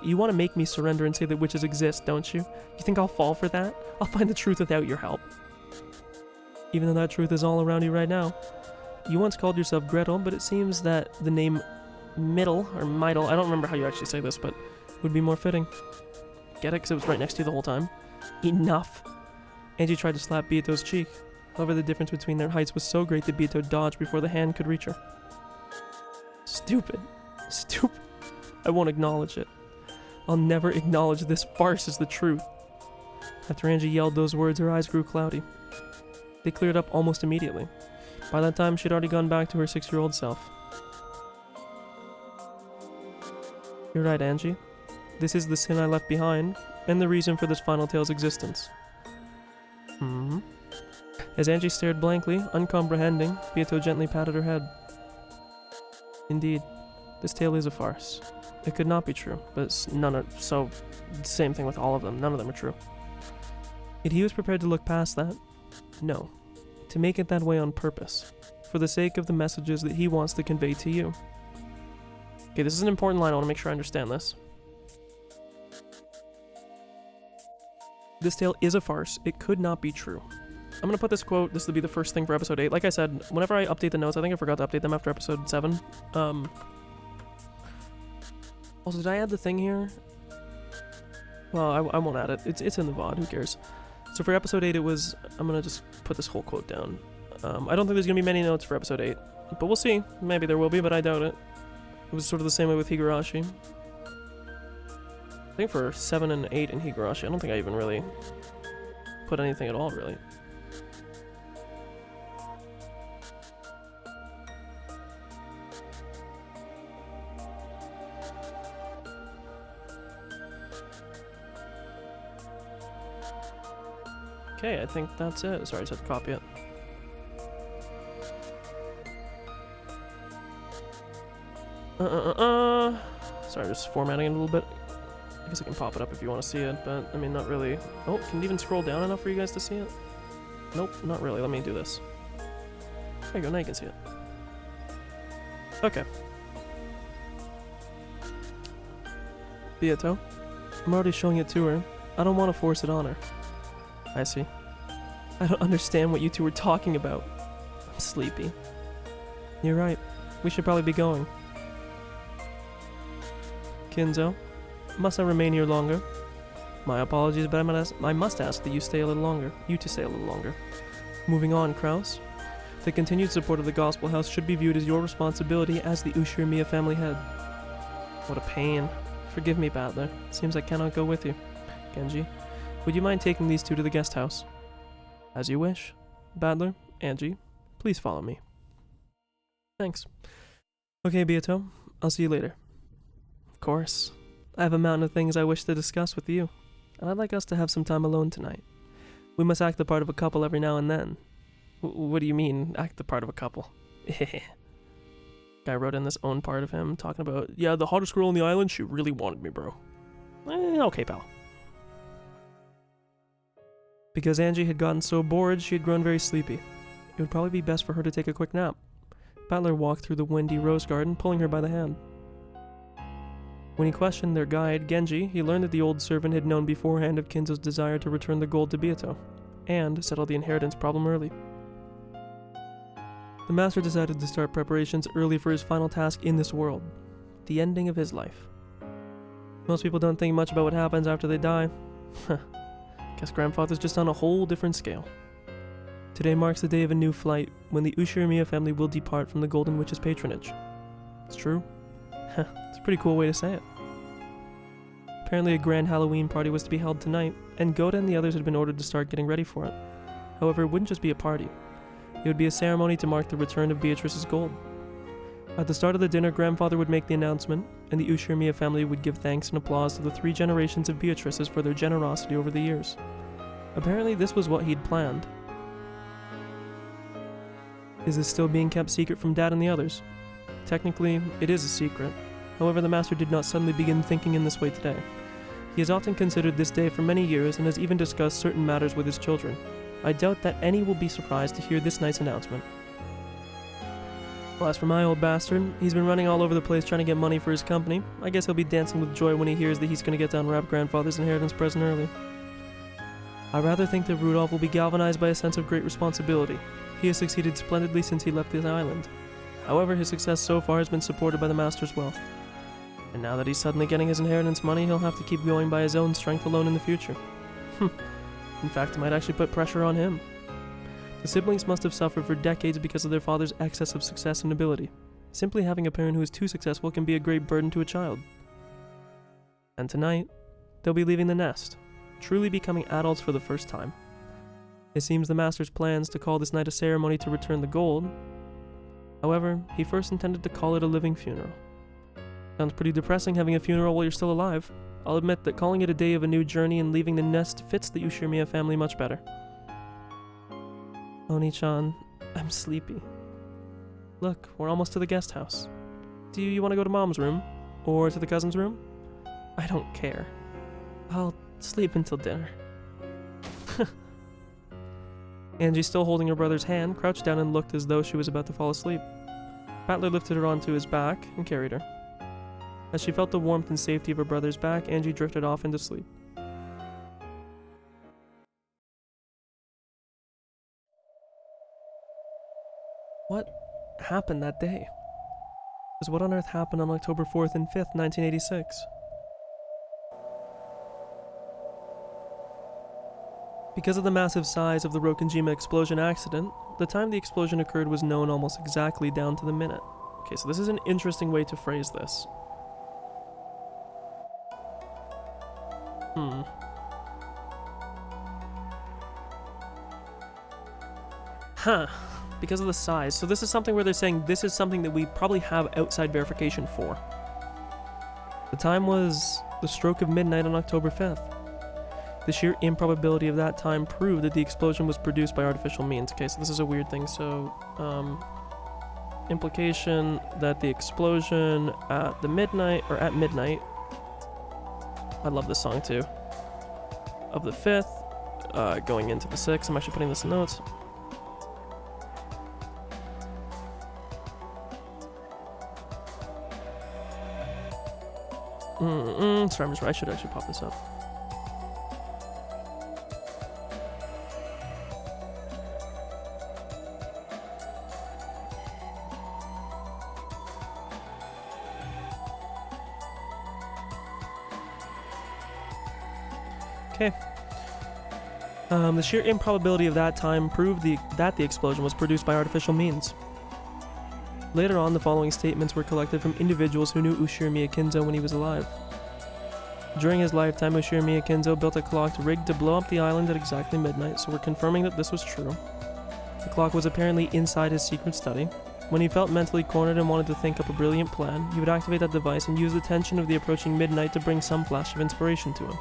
you want to make me surrender and say that witches exist, don't you? You think I'll fall for that? I'll find the truth without your help. Even though that truth is all around you right now. You once called yourself Gretel, but it seems that the name Middle, or Meidel, I don't remember how you actually say this, but would be more fitting. Get it? Because it was right next to you the whole time. Enough. Angie tried to slap Beato's cheek. However, the difference between their heights was so great that Beato dodged before the hand could reach her. Stupid. Stupid. I won't acknowledge it. I'll never acknowledge this farce as the truth. After Angie yelled those words, her eyes grew cloudy. They cleared up almost immediately. By that time, she'd already gone back to her 6-year-old self. You're right, Angie. This is the sin I left behind, and the reason for this final tale's existence. As Angie stared blankly, uncomprehending, Beato gently patted her head. Indeed, this tale is a farce. It could not be true, but same thing with all of them. None of them are true. Yet he was prepared to look past that. No. To make it that way on purpose. For the sake of the messages that he wants to convey to you. Okay, this is an important line. I want to make sure I understand this. This tale is a farce. It could not be true. I'm going to put this quote. This will be the first thing for episode 8. Like I said, whenever I update the notes, I think I forgot to update them after episode 7. Also, did I add the thing here? Well, I won't add it. It's in the VOD. Who cares? So for episode 8, it was... I'm going to just put this whole quote down. I don't think there's going to be many notes for episode 8. But we'll see. Maybe there will be, but I doubt it. It was sort of the same way with Higurashi. I think for 7 and 8 in Higurashi, I don't think I even really put anything at all, really. Okay, I think that's it. Sorry, I just had to copy it. Sorry, just formatting it a little bit. I guess I can pop it up if you want to see it, but I mean, not really. Oh, can it even scroll down enough for you guys to see it? Nope, not really. Let me do this. There you go, now you can see it. Okay. Beato, I'm already showing it to her. I don't want to force it on her. I see. I don't understand what you two were talking about. I'm sleepy. You're right. We should probably be going. Kinzo, must I remain here longer? My apologies, but I must ask that you stay a little longer. You to stay a little longer. Moving on, Kraus. The continued support of the Gospel House should be viewed as your responsibility as the Ushirimiya family head. What a pain. Forgive me, Battler. Seems I cannot go with you. Genji, would you mind taking these two to the guest house? As you wish. Battler, Angie, please follow me. Thanks. Okay, Beato, I'll see you later. Of course. I have a mountain of things I wish to discuss with you, and I'd like us to have some time alone tonight. We must act the part of a couple every now and then. What do you mean, act the part of a couple? Guy wrote in this own part of him, talking about, yeah, the hottest girl on the island, she really wanted me, bro. Okay, pal. Because Angie had gotten so bored, she had grown very sleepy. It would probably be best for her to take a quick nap. Battler walked through the windy rose garden, pulling her by the hand. When he questioned their guide, Genji, he learned that the old servant had known beforehand of Kinzo's desire to return the gold to Beato, and settle the inheritance problem early. The master decided to start preparations early for his final task in this world, the ending of his life. Most people don't think much about what happens after they die. Guess grandfather's just on a whole different scale. Today marks the day of a new flight, when the Ushirimiya family will depart from the Golden Witch's patronage. It's true. It's a pretty cool way to say it. Apparently a grand Halloween party was to be held tonight, and Goda and the others had been ordered to start getting ready for it. However, it wouldn't just be a party. It would be a ceremony to mark the return of Beatrice's gold. At the start of the dinner, grandfather would make the announcement, and the Ushirimiya family would give thanks and applause to the 3 generations of Beatrices for their generosity over the years. Apparently this was what he'd planned. Is this still being kept secret from Dad and the others? Technically, it is a secret. However, the master did not suddenly begin thinking in this way today. He has often considered this day for many years and has even discussed certain matters with his children. I doubt that any will be surprised to hear this night's announcement. Well, as for my old bastard, he's been running all over the place trying to get money for his company. I guess he'll be dancing with joy when he hears that he's gonna get to unwrap grandfather's inheritance present early. I rather think that Rudolph will be galvanized by a sense of great responsibility. He has succeeded splendidly since he left the island. However, his success so far has been supported by the master's wealth. And now that he's suddenly getting his inheritance money, he'll have to keep going by his own strength alone in the future. In fact, it might actually put pressure on him. The siblings must have suffered for decades because of their father's excess of success and ability. Simply having a parent who is too successful can be a great burden to a child. And tonight, they'll be leaving the nest, truly becoming adults for the first time. It seems the master's plans to call this night a ceremony to return the gold. However, he first intended to call it a living funeral. Sounds pretty depressing having a funeral while you're still alive. I'll admit that calling it a day of a new journey and leaving the nest fits the Ushirmiya family much better. Oni-chan, I'm sleepy. Look, we're almost to the guest house. Do you want to go to Mom's room? Or to the cousin's room? I don't care. I'll sleep until dinner. Angie, still holding her brother's hand, crouched down and looked as though she was about to fall asleep. Battler lifted her onto his back and carried her. As she felt the warmth and safety of her brother's back, Angie drifted off into sleep. What happened that day? Because what on earth happened on October 4th and 5th, 1986? Because of the massive size of the Rokkenjima explosion accident, the time the explosion occurred was known almost exactly down to the minute. Okay, so this is an interesting way to phrase this. Because of the size. So this is something where they're saying this is something that we probably have outside verification for. The time was the stroke of midnight on October 5th. The sheer improbability of that time proved that the explosion was produced by artificial means. Okay, so this is a weird thing. So, implication that the explosion at midnight, I love this song too, of the 5th, going into the 6th, I'm actually putting this in notes. Sorry, I should actually pop this up. Okay. The sheer improbability of that time proved that the explosion was produced by artificial means. Later on, the following statements were collected from individuals who knew Ushirmiya Kinzo when he was alive. During his lifetime, Ushirmiya Kinzo built a clock rigged to blow up the island at exactly midnight, so we're confirming that this was true. The clock was apparently inside his secret study. When he felt mentally cornered and wanted to think up a brilliant plan, he would activate that device and use the tension of the approaching midnight to bring some flash of inspiration to him.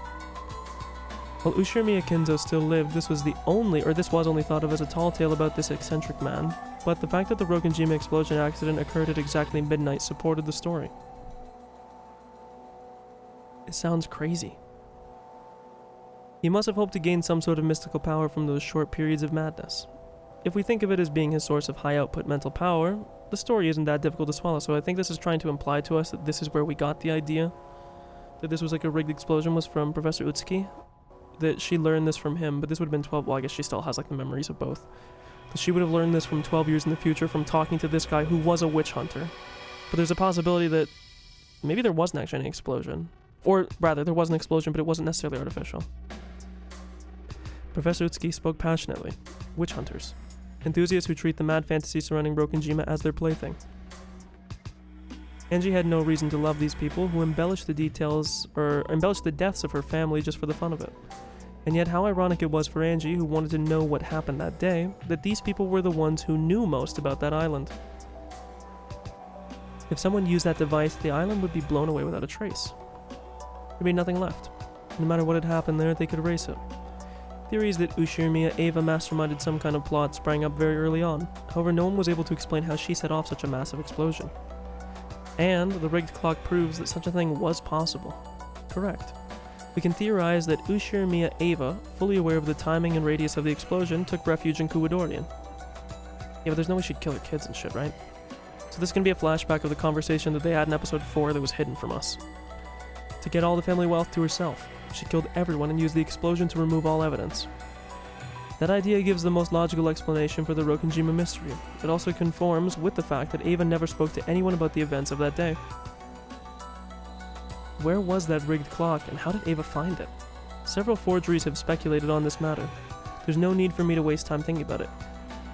While Ushirmiya Kinzo still lived, this was only thought of as a tall tale about this eccentric man, but the fact that the Rokkenjima explosion accident occurred at exactly midnight supported the story. It sounds crazy. He must have hoped to gain some sort of mystical power from those short periods of madness. If we think of it as being his source of high-output mental power, the story isn't that difficult to swallow, so I think this is trying to imply to us that this is where we got the idea that this was like a rigged explosion was from Professor Utsuki, that she learned this from him, but this would have been 12, well I guess she still has like the memories of both. But she would have learned this from 12 years in the future from talking to this guy who was a witch hunter. But there's a possibility that maybe there wasn't actually any explosion. Or rather, there was an explosion, but it wasn't necessarily artificial. Professor Utsuki spoke passionately. Witch hunters. Enthusiasts who treat the mad fantasy surrounding Rokkenjima as their plaything. Angie had no reason to love these people who embellished the deaths of her family just for the fun of it. And yet how ironic it was for Angie, who wanted to know what happened that day, that these people were the ones who knew most about that island. If someone used that device, the island would be blown away without a trace. There'd be nothing left. No matter what had happened there, they could erase it. Theories that Ushirmiya Eva masterminded some kind of plot sprang up very early on. However, no one was able to explain how she set off such a massive explosion. And the rigged clock proves that such a thing was possible. Correct. We can theorize that Ushirmiya Eva, fully aware of the timing and radius of the explosion, took refuge in Kuwadorian. Yeah, but there's no way she'd kill her kids and shit, right? So this can be a flashback of the conversation that they had in episode 4 that was hidden from us. To get all the family wealth to herself, she killed everyone and used the explosion to remove all evidence. That idea gives the most logical explanation for the Rokkenjima mystery. It also conforms with the fact that Ava never spoke to anyone about the events of that day. Where was that rigged clock, and how did Ava find it? Several forgeries have speculated on this matter. There's no need for me to waste time thinking about it.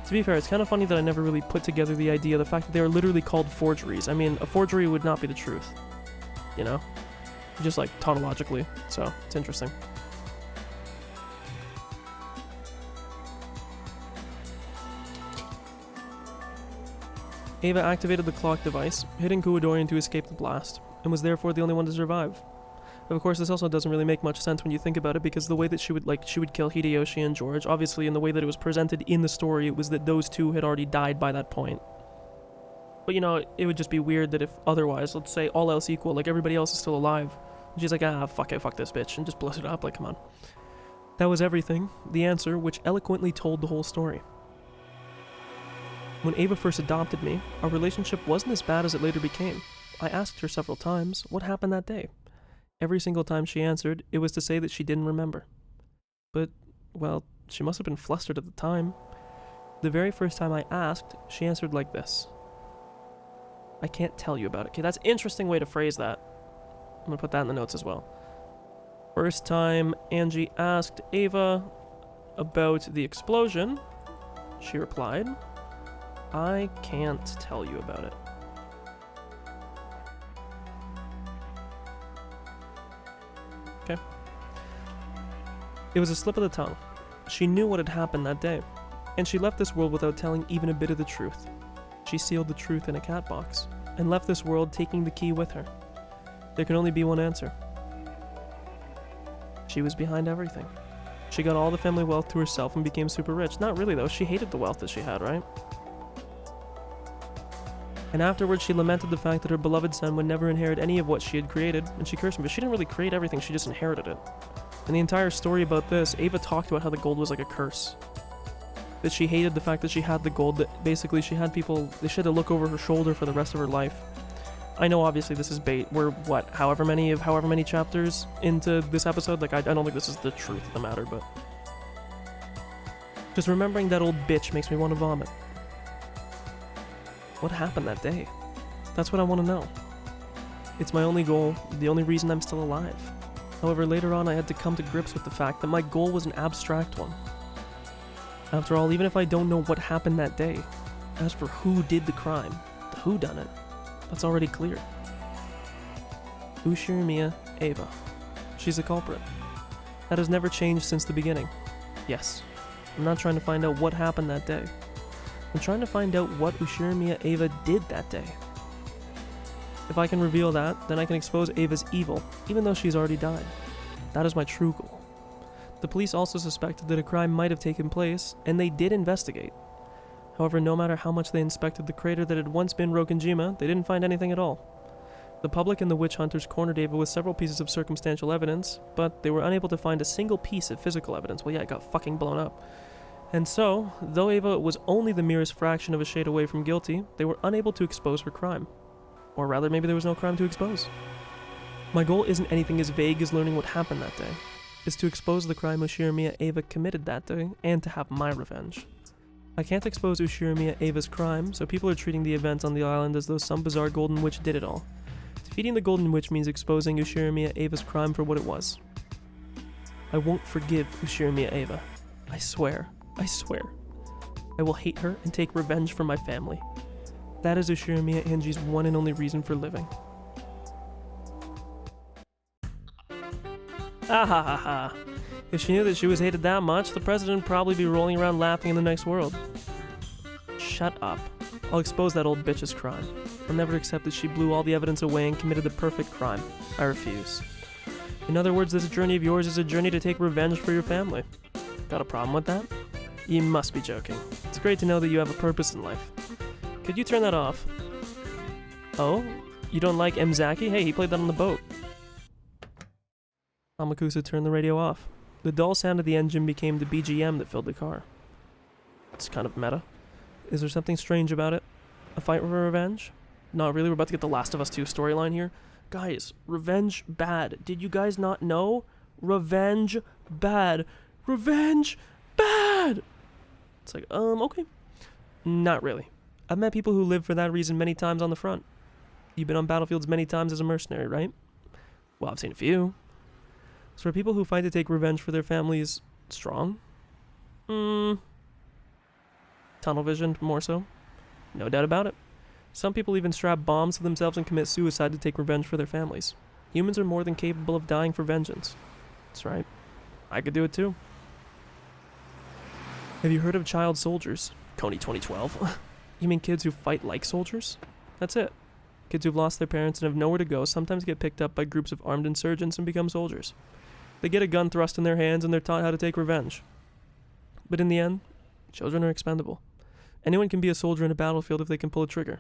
To be fair, it's kind of funny that I never really put together the idea of the fact that they are literally called forgeries. I mean, a forgery would not be the truth. You know? Just like tautologically, so it's interesting. Ava activated the clock device, hitting Kuwadorian to escape the blast, and was therefore the only one to survive. Of course, this also doesn't really make much sense when you think about it, because the way that she would kill Hideyoshi and George, obviously in the way that it was presented in the story, it was that those two had already died by that point. But you know, it would just be weird that if otherwise, let's say all else equal, like everybody else is still alive, and she's like, fuck it, fuck this bitch, and just blows it up, like, come on. That was everything, the answer, which eloquently told the whole story. When Ava first adopted me, our relationship wasn't as bad as it later became. I asked her several times what happened that day. Every single time she answered, it was to say that she didn't remember. But, well, she must have been flustered at the time. The very first time I asked, she answered like this. I can't tell you about it. Okay, that's an interesting way to phrase that. I'm gonna put that in the notes as well. First time Angie asked Ava about the explosion, she replied, I can't tell you about it. Okay. It was a slip of the tongue. She knew what had happened that day, and she left this world without telling even a bit of the truth. She sealed the truth in a cat box, and left this world taking the key with her. There can only be one answer. She was behind everything. She got all the family wealth to herself and became super rich. Not really though, she hated the wealth that she had, right? And afterwards she lamented the fact that her beloved son would never inherit any of what she had created, and she cursed him, but she didn't really create everything, she just inherited it. In the entire story about this, Ava talked about how the gold was like a curse. That she hated the fact that she had the gold, that basically she had people, they had to look over her shoulder for the rest of her life. I know obviously this is bait, we're what, however many chapters into this episode, like I don't think this is the truth of the matter, but just remembering that old bitch makes me want to vomit. What happened that day? That's what I want to know. It's my only goal, the only reason I'm still alive. However, later on I had to come to grips with the fact that my goal was an abstract one. After all, even if I don't know what happened that day, as for who did the crime, the whodunit, that's already clear. Ushirimiya Ava. She's the culprit. That has never changed since the beginning. Yes, I'm not trying to find out what happened that day. I'm trying to find out what Ushirimiya Ava did that day. If I can reveal that, then I can expose Ava's evil, even though she's already died. That is my true goal. The police also suspected that a crime might have taken place, and they did investigate. However, no matter how much they inspected the crater that had once been Rokkenjima, they didn't find anything at all. The public and the witch hunters cornered Ava with several pieces of circumstantial evidence, but they were unable to find a single piece of physical evidence. Well, yeah, it got fucking blown up. And so, though Ava was only the merest fraction of a shade away from guilty, they were unable to expose her crime. Or rather, maybe there was no crime to expose. My goal isn't anything as vague as learning what happened that day. It's to expose the crime Ushirimiya Ava committed that day, and to have my revenge. I can't expose Ushirimiya Ava's crime, so people are treating the events on the island as though some bizarre golden witch did it all. Defeating the golden witch means exposing Ushirimiya Ava's crime for what it was. I won't forgive Ushirimiya Ava. I swear. I swear. I will hate her and take revenge for my family. That is Ushirimiya Ange's one and only reason for living. Ah ha ha ha. If she knew that she was hated that much, the president would probably be rolling around laughing in the next world. Shut up. I'll expose that old bitch's crime. I'll never accept that she blew all the evidence away and committed the perfect crime. I refuse. In other words, this journey of yours is a journey to take revenge for your family. Got a problem with that? You must be joking. It's great to know that you have a purpose in life. Could you turn that off? Oh? You don't like Mzaki? Hey, he played that on the boat. Amakusa turned the radio off. The dull sound of the engine became the BGM that filled the car. It's kind of meta. Is there something strange about it? a fight for revenge? Not really. We're about to get the Last of Us 2 storyline here. Guys, revenge bad. Did you guys not know? Revenge bad. Revenge bad! It's like, okay. Not really. I've met people who live for that reason many times on the front. You've been on battlefields many times as a mercenary, right? Well, I've seen a few. So are people who fight to take revenge for their families strong? Tunnel vision, more so. No doubt about it. Some people even strap bombs to themselves and commit suicide to take revenge for their families. Humans are more than capable of dying for vengeance. That's right. I could do it too. Have you heard of child soldiers? Coney 2012. You mean kids who fight like soldiers? That's it. Kids who've lost their parents and have nowhere to go sometimes get picked up by groups of armed insurgents and become soldiers. They get a gun thrust in their hands and they're taught how to take revenge. But in the end, children are expendable. Anyone can be a soldier in a battlefield if they can pull a trigger.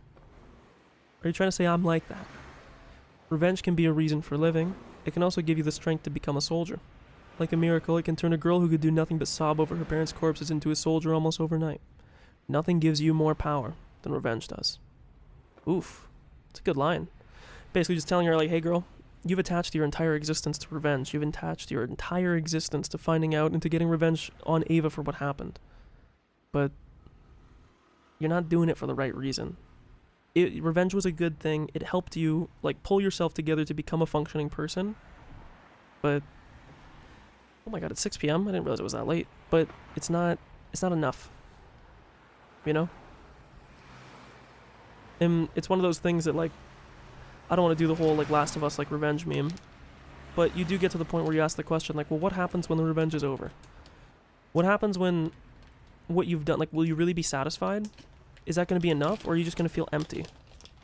Are you trying to say I'm like that? Revenge can be a reason for living. It can also give you the strength to become a soldier. Like a miracle, it can turn a girl who could do nothing but sob over her parents' corpses into a soldier almost overnight. Nothing gives you more power than revenge does. Oof. It's a good line. Basically just telling her, like, hey girl, you've attached your entire existence to revenge. You've attached your entire existence to finding out and to getting revenge on Ava for what happened. But you're not doing it for the right reason. Revenge was a good thing. It helped you, like, pull yourself together to become a functioning person. But, oh my god, it's 6 p.m. I didn't realize it was that late. But it's not enough. You know? And it's one of those things that, like, I don't want to do the whole, like, Last of Us, like, revenge meme. But you do get to the point where you ask the question, like, well, what happens when the revenge is over? What happens when what you've done, like, will you really be satisfied? Is that going to be enough, or are you just going to feel empty?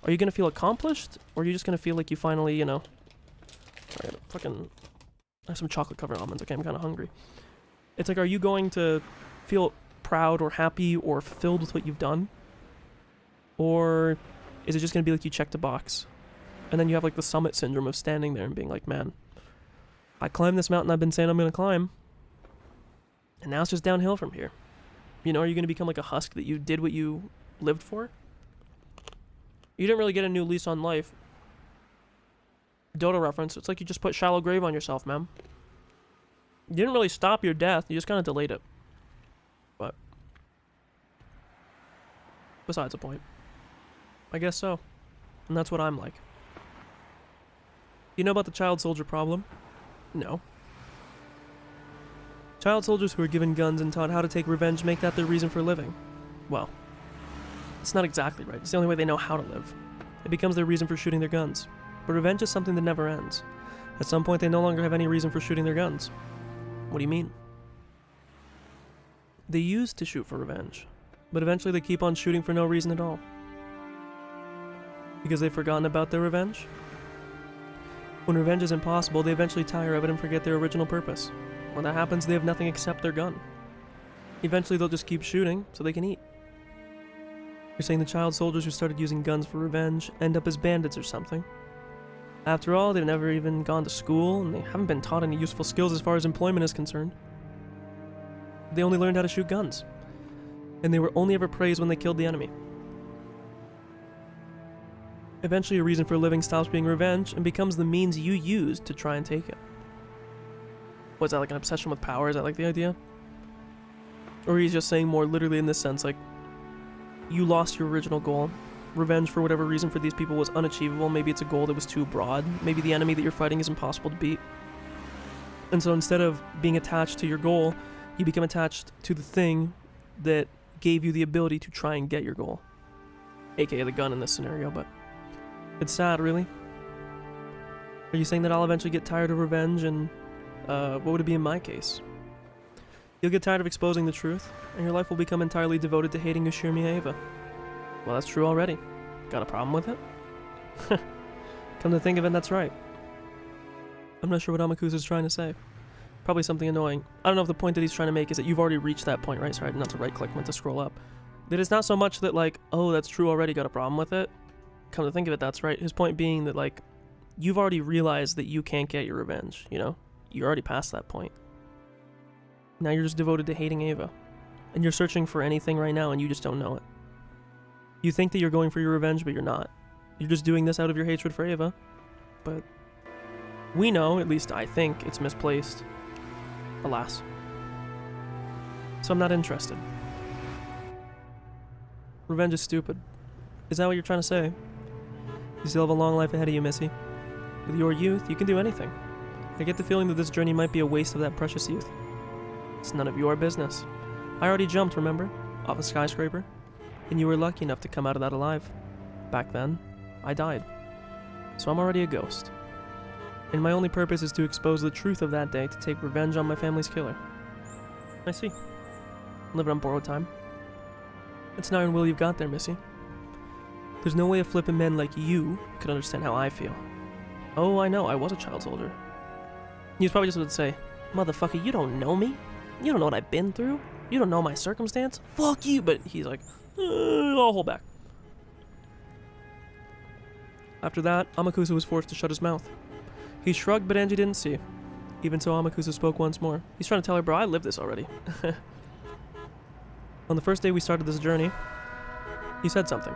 Are you going to feel accomplished, or are you just going to feel like you finally, you know... Sorry, I have some chocolate-covered almonds. Okay, I'm kind of hungry. It's like, are you going to feel proud or happy or fulfilled with what you've done? Or is it just going to be like you checked a box? And then you have, like, the summit syndrome of standing there and being like, man, I climbed this mountain I've been saying I'm going to climb, and now it's just downhill from here. You know, are you going to become like a husk that you did what you lived for? You didn't really get a new lease on life. Dota reference. It's like you just put shallow grave on yourself, man. You didn't really stop your death. You just kind of delayed it. But besides the point. I guess so. And that's what I'm like. You know about the child soldier problem? No. Child soldiers who are given guns and taught how to take revenge make that their reason for living. Well, it's not exactly right. It's the only way they know how to live. It becomes their reason for shooting their guns. But revenge is something that never ends. At some point, they no longer have any reason for shooting their guns. What do you mean? They used to shoot for revenge, but eventually they keep on shooting for no reason at all. Because they've forgotten about their revenge? When revenge is impossible, they eventually tire of it and forget their original purpose. When that happens, they have nothing except their gun. Eventually, they'll just keep shooting so they can eat. You're saying the child soldiers who started using guns for revenge end up as bandits or something? After all, they've never even gone to school, and they haven't been taught any useful skills as far as employment is concerned. They only learned how to shoot guns. And they were only ever praised when they killed the enemy. Eventually, a reason for living stops being revenge and becomes the means you use to try and take it. Was that like an obsession with power? Is that like the idea? Or he's just saying more literally in this sense, like, you lost your original goal. Revenge, for whatever reason, for these people was unachievable. Maybe it's a goal that was too broad. Maybe the enemy that you're fighting is impossible to beat. And so instead of being attached to your goal, you become attached to the thing that gave you the ability to try and get your goal. AKA the gun in this scenario, but it's sad, really. Are you saying that I'll eventually get tired of revenge and what would it be in my case? You'll get tired of exposing the truth, and your life will become entirely devoted to hating Ushirmi Eva. Well, that's true already. Got a problem with it? Come to think of it, that's right. I'm not sure what Amakusa's trying to say. Probably something annoying. I don't know if the point that he's trying to make is that you've already reached that point, right? Sorry, not to right-click, meant to scroll up. That it's not so much that, like, oh, that's true already, got a problem with it. Come to think of it, that's right. His point being that, like, you've already realized that you can't get your revenge, you know? You're already past that point. Now you're just devoted to hating Ava. And you're searching for anything right now and you just don't know it. You think that you're going for your revenge, but you're not. You're just doing this out of your hatred for Ava. But we know, at least I think, it's misplaced. Alas. So I'm not interested. Revenge is stupid. Is that what you're trying to say? You still have a long life ahead of you, Missy. With your youth, you can do anything. I get the feeling that this journey might be a waste of that precious youth. It's none of your business. I already jumped, remember? Off a skyscraper. And you were lucky enough to come out of that alive. Back then, I died. So I'm already a ghost. And my only purpose is to expose the truth of that day to take revenge on my family's killer. I see. Living on borrowed time. It's an iron will you've got there, Missy. There's no way a flippin' man like you could understand how I feel. Oh, I know, I was a child soldier. He was probably just about to say, motherfucker, you don't know me? You don't know what I've been through? You don't know my circumstance? Fuck you! But he's like, I'll hold back. After that, Amakusa was forced to shut his mouth. He shrugged, but Angie didn't see. Even so, Amakusa spoke once more. He's trying to tell her, bro, I lived this already. On the first day we started this journey, you said something.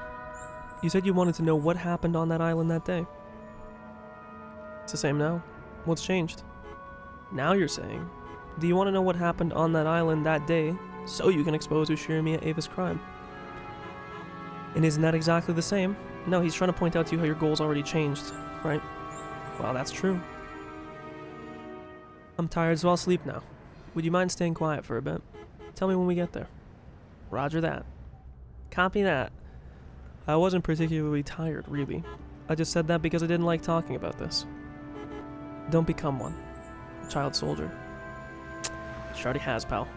You said you wanted to know what happened on that island that day. It's the same now. What's changed? Now you're saying, do you want to know what happened on that island that day so you can expose Ushirimiya Ava's crime? And isn't that exactly the same? No, he's trying to point out to you how your goals already changed, right? Well, that's true. I'm tired, so I'll sleep now. Would you mind staying quiet for a bit? Tell me when we get there. Roger that. Copy that. I wasn't particularly tired, really. I just said that because I didn't like talking about this. Don't become one. A child soldier. She already has, pal.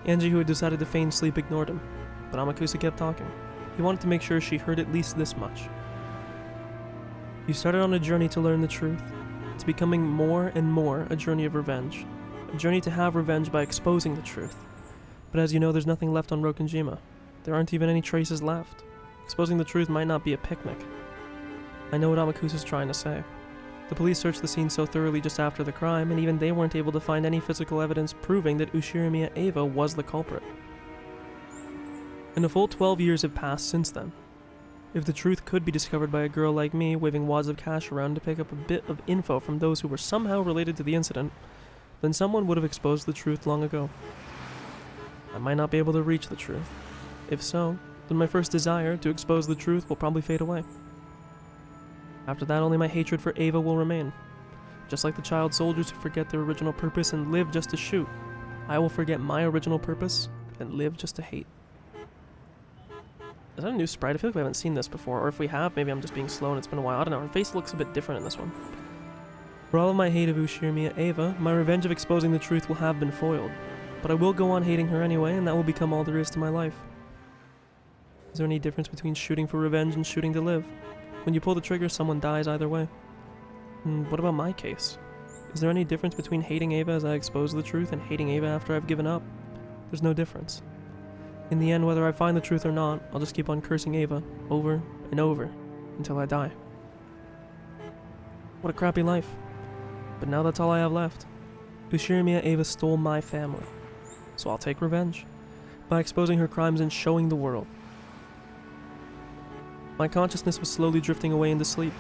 Angie, who had decided to feign sleep, ignored him. But Amakusa kept talking. He wanted to make sure she heard at least this much. You started on a journey to learn the truth. It's becoming more and more a journey of revenge. A journey to have revenge by exposing the truth. But as you know, there's nothing left on Rokkenjima. There aren't even any traces left. Exposing the truth might not be a picnic. I know what Amakusa's trying to say. The police searched the scene so thoroughly just after the crime, and even they weren't able to find any physical evidence proving that Ushirimiya Ava was the culprit. And a full 12 years have passed since then. If the truth could be discovered by a girl like me waving wads of cash around to pick up a bit of info from those who were somehow related to the incident, then someone would have exposed the truth long ago. I might not be able to reach the truth. If so, then my first desire to expose the truth will probably fade away. After that, only my hatred for Ava will remain. Just like the child soldiers who forget their original purpose and live just to shoot, I will forget my original purpose and live just to hate. Is that a new sprite? I feel like we haven't seen this before, or if we have, maybe I'm just being slow and it's been a while. I don't know, her face looks a bit different in this one. For all of my hate of Ushirimiya Ava, my revenge of exposing the truth will have been foiled. But I will go on hating her anyway, and that will become all there is to my life. Is there any difference between shooting for revenge and shooting to live? When you pull the trigger, someone dies either way. What about my case? Is there any difference between hating Ava as I expose the truth and hating Ava after I've given up? There's no difference. In the end, whether I find the truth or not, I'll just keep on cursing Ava over and over until I die. What a crappy life. But now that's all I have left. Ushirimiya Ava stole my family. So I'll take revenge by exposing her crimes and showing the world. My consciousness was slowly drifting away into sleep.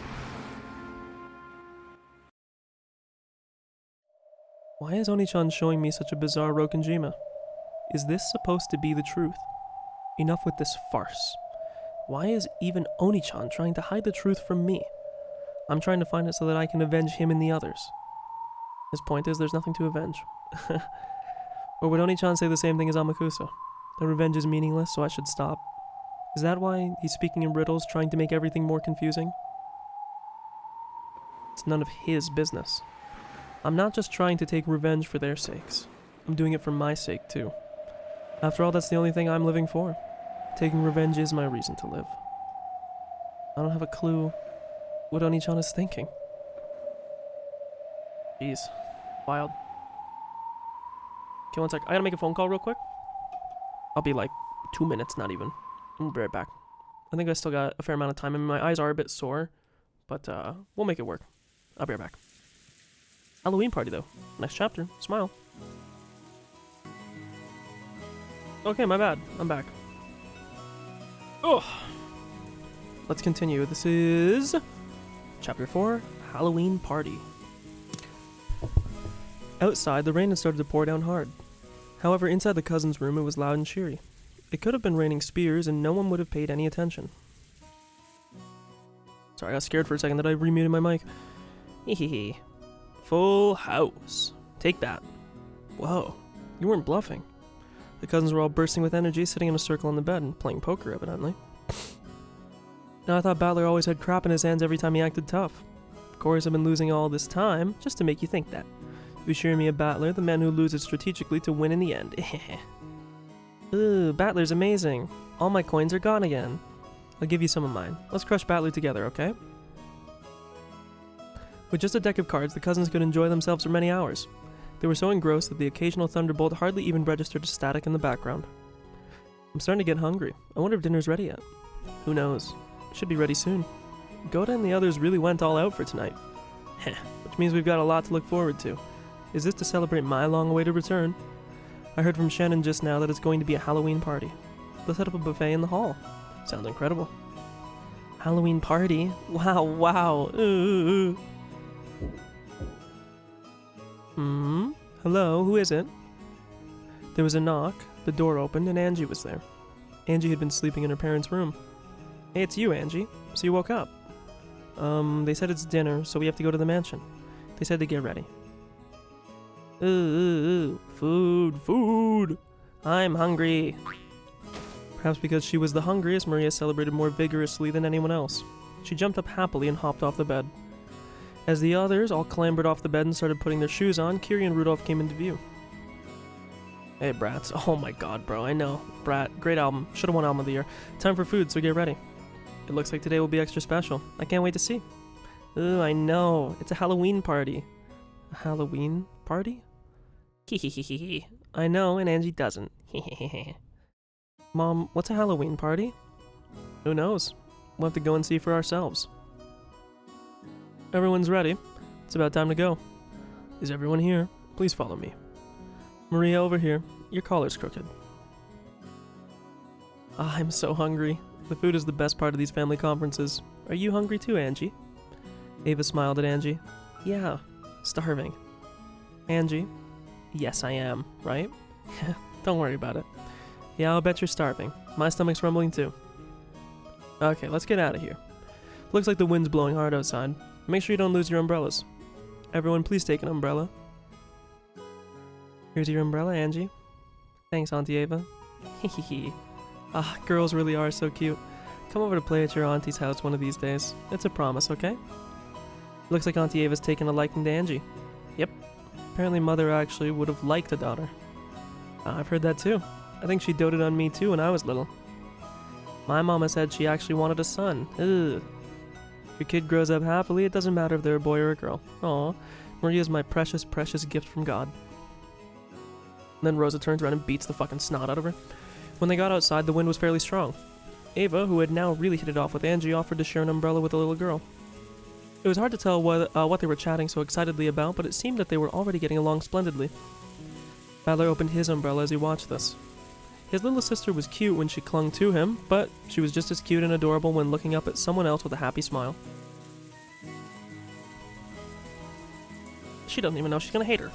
Why is Oni-chan showing me such a bizarre Rokkenjima? Is this supposed to be the truth? Enough with this farce. Why is even Oni-chan trying to hide the truth from me? I'm trying to find it so that I can avenge him and the others. His point is there's nothing to avenge. Or would Oni-chan say the same thing as Amakusa? That revenge is meaningless, so I should stop. Is that why he's speaking in riddles, trying to make everything more confusing? It's none of his business. I'm not just trying to take revenge for their sakes. I'm doing it for my sake, too. After all, that's the only thing I'm living for. Taking revenge is my reason to live. I don't have a clue what Oni-chan is thinking. Jeez. Wild. Okay, one sec. I gotta make a phone call real quick. I'll be like 2 minutes, not even. I'm gonna be right back. I think I still got a fair amount of time. I mean, my eyes are a bit sore, but we'll make it work. I'll be right back. Halloween party, though. Next chapter. Smile. Okay, my bad. I'm back. Oh, let's continue. This is Chapter 4, Halloween Party. Outside, the rain had started to pour down hard. However, inside the cousins' room, it was loud and cheery. It could have been raining spears, and no one would have paid any attention. Sorry, I got scared for a second that I remuted my mic. Hehehe. Full house. Take that. Whoa, you weren't bluffing. The cousins were all bursting with energy, sitting in a circle on the bed and playing poker, evidently. Now I thought Battler always had crap in his hands every time he acted tough. Of course, I've been losing all this time, just to make you think that. Ushirimiya Battler, the man who loses strategically to win in the end. Ooh, Battler's amazing. All my coins are gone again. I'll give you some of mine. Let's crush Battler together, okay? With just a deck of cards, the cousins could enjoy themselves for many hours. They were so engrossed that the occasional thunderbolt hardly even registered as static in the background. I'm starting to get hungry. I wonder if dinner's ready yet. Who knows? Should be ready soon. Goda and the others really went all out for tonight. Heh, which means we've got a lot to look forward to. Is this to celebrate my long-awaited return? I heard from Shannon just now that it's going to be a Halloween party. They'll set up a buffet in the hall. Sounds incredible. Halloween party? Wow. Ooh. Hello, who is it? There was a knock, the door opened, and Angie was there. Angie had been sleeping in her parents' room. Hey, it's you, Angie. So you woke up. They said it's dinner, so we have to go to the mansion. They said to get ready. Ooh, food. I'm hungry. Perhaps because she was the hungriest, Maria celebrated more vigorously than anyone else. She jumped up happily and hopped off the bed. As the others all clambered off the bed and started putting their shoes on, Kiri and Rudolph came into view. Hey, brats. Oh my god, bro, I know. Brat, great album. Should've won album of the year. Time for food, so get ready. It looks like today will be extra special. I can't wait to see. Ooh, I know. It's a Halloween party. A Halloween party? Hehehehe. I know, and Angie doesn't. Hehehehe. Mom, what's a Halloween party? Who knows? We'll have to go and see for ourselves. Everyone's ready. It's about time to go. Is everyone here? Please follow me. Maria, over here. Your collar's crooked. I'm so hungry. The food is the best part of these family conferences. Are you hungry too, Angie? Ava smiled at Angie. Yeah, starving. Angie? Yes, I am, right? Don't worry about it. Yeah, I'll bet you're starving. My stomach's rumbling too. Okay, let's get out of here. Looks like the wind's blowing hard outside. Make sure you don't lose your umbrellas. Everyone, please take an umbrella. Here's your umbrella, Angie. Thanks, Auntie Ava. Hehehe. Ah, girls really are so cute. Come over to play at your auntie's house one of these days. It's a promise, okay? Looks like Auntie Ava's taken a liking to Angie. Yep. Apparently Mother actually would have liked a daughter. I've heard that too. I think she doted on me too when I was little. My mama said she actually wanted a son. Ugh. If your kid grows up happily, it doesn't matter if they're a boy or a girl. Aw, Maria's my precious, precious gift from God. And then Rosa turns around and beats the fucking snot out of her. When they got outside, the wind was fairly strong. Ava, who had now really hit it off with Angie, offered to share an umbrella with a little girl. It was hard to tell what they were chatting so excitedly about, but it seemed that they were already getting along splendidly. Badler opened his umbrella as he watched this. His little sister was cute when she clung to him, but she was just as cute and adorable when looking up at someone else with a happy smile. She doesn't even know she's gonna hate her.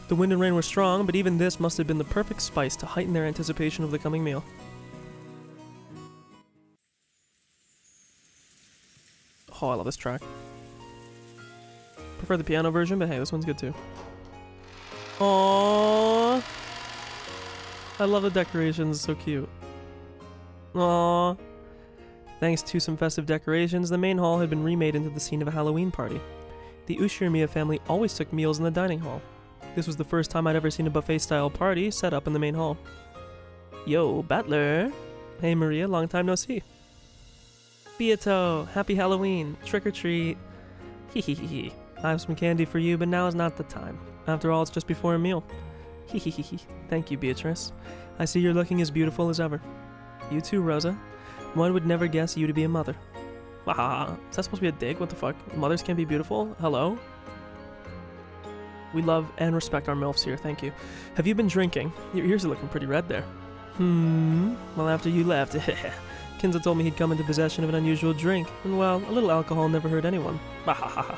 The wind and rain were strong, but even this must have been the perfect spice to heighten their anticipation of the coming meal. Oh, I love this track. Prefer the piano version, but hey, this one's good too. Aww. I love the decorations, so cute. Aww. Thanks to some festive decorations, the main hall had been remade into the scene of a Halloween party. The Ushirimiya family always took meals in the dining hall. This was the first time I'd ever seen a buffet-style party set up in the main hall. Yo, Battler! Hey Maria, long time no see. Beato, happy Halloween, trick or treat. Hehehe. I have some candy for you, but now is not the time. After all, it's just before a meal. Hehehe. Thank you, Beatrice. I see you're looking as beautiful as ever. You too, Rosa. One would never guess you to be a mother. Wahaha. Is that supposed to be a dig? What the fuck? Mothers can't be beautiful? Hello? We love and respect our MILFs here, thank you. Have you been drinking? Your ears are looking pretty red there. Well, after you left, Kinzo told me he'd come into possession of an unusual drink, and well, a little alcohol never hurt anyone. Bahahaha.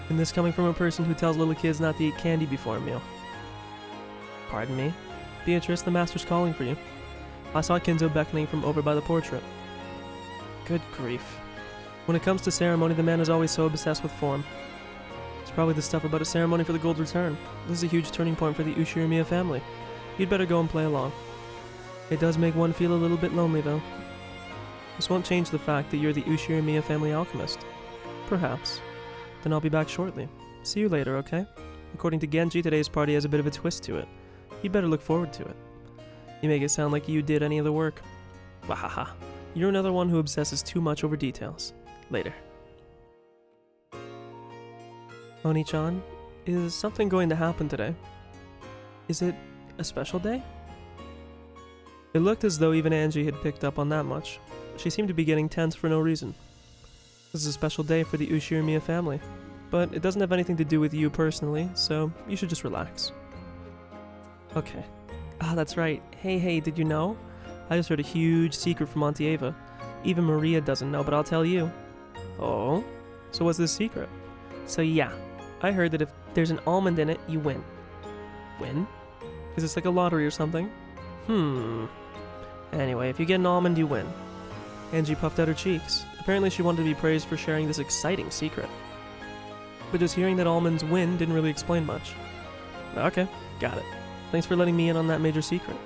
And this coming from a person who tells little kids not to eat candy before a meal. Pardon me? Beatrice, the master's calling for you. I saw Kinzo beckoning from over by the portrait. Good grief. When it comes to ceremony, the man is always so obsessed with form. It's probably the stuff about a ceremony for the gold return. This is a huge turning point for the Ushirimiya family. You'd better go and play along. It does make one feel a little bit lonely, though. This won't change the fact that you're the Ushirimiya family alchemist. Perhaps. Then I'll be back shortly. See you later, okay? According to Genji, today's party has a bit of a twist to it. You'd better look forward to it. You make it sound like you did any of the work. Wahaha. You're another one who obsesses too much over details. Later. Oni-chan, is something going to happen today? Is it a special day? It looked as though even Ange had picked up on that much. She seemed to be getting tense for no reason. This is a special day for the Ushirimiya family, but it doesn't have anything to do with you personally, so you should just relax. Okay. Ah, that's right. Hey, did you know? I just heard a huge secret from Auntie Ava. Even Maria doesn't know, but I'll tell you. Oh? So what's this secret? So yeah, I heard that if there's an almond in it, you win. Win? Is this like a lottery or something? Anyway, if you get an almond, you win. Angie puffed out her cheeks. Apparently she wanted to be praised for sharing this exciting secret. But just hearing that almonds win didn't really explain much. Okay, got it. Thanks for letting me in on that major secret.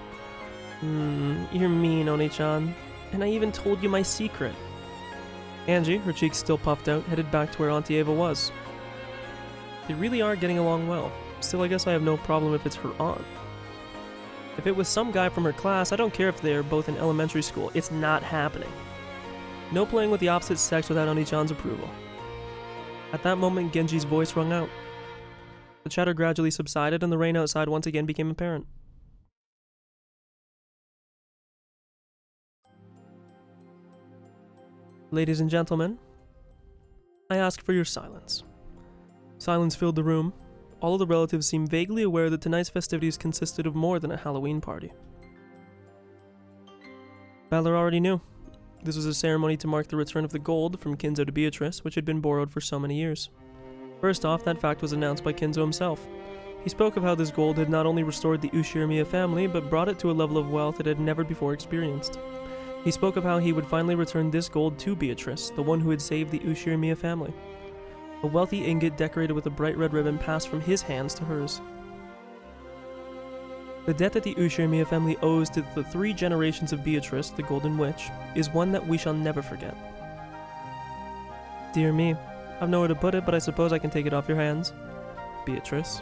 You're mean, Oni-chan. And I even told you my secret. Angie, her cheeks still puffed out, headed back to where Auntie Ava was. They really are getting along well. Still, I guess I have no problem if it's her aunt. If it was some guy from her class, I don't care if they're both in elementary school. It's not happening. No playing with the opposite sex without Oni-chan's approval. At that moment, Genji's voice rung out. The chatter gradually subsided and the rain outside once again became apparent. Ladies and gentlemen, I ask for your silence. Silence filled the room. All of the relatives seemed vaguely aware that tonight's festivities consisted of more than a Halloween party. Valor already knew. This was a ceremony to mark the return of the gold from Kinzo to Beatrice, which had been borrowed for so many years. First off, that fact was announced by Kinzo himself. He spoke of how this gold had not only restored the Ushirimiya family, but brought it to a level of wealth it had never before experienced. He spoke of how he would finally return this gold to Beatrice, the one who had saved the Ushirimiya family. A wealthy ingot decorated with a bright red ribbon passed from his hands to hers. The debt that the Ushirimiya family owes to the 3 generations of Beatrice, the Golden Witch, is one that we shall never forget. Dear me, I've nowhere to put it, but I suppose I can take it off your hands. Beatrice.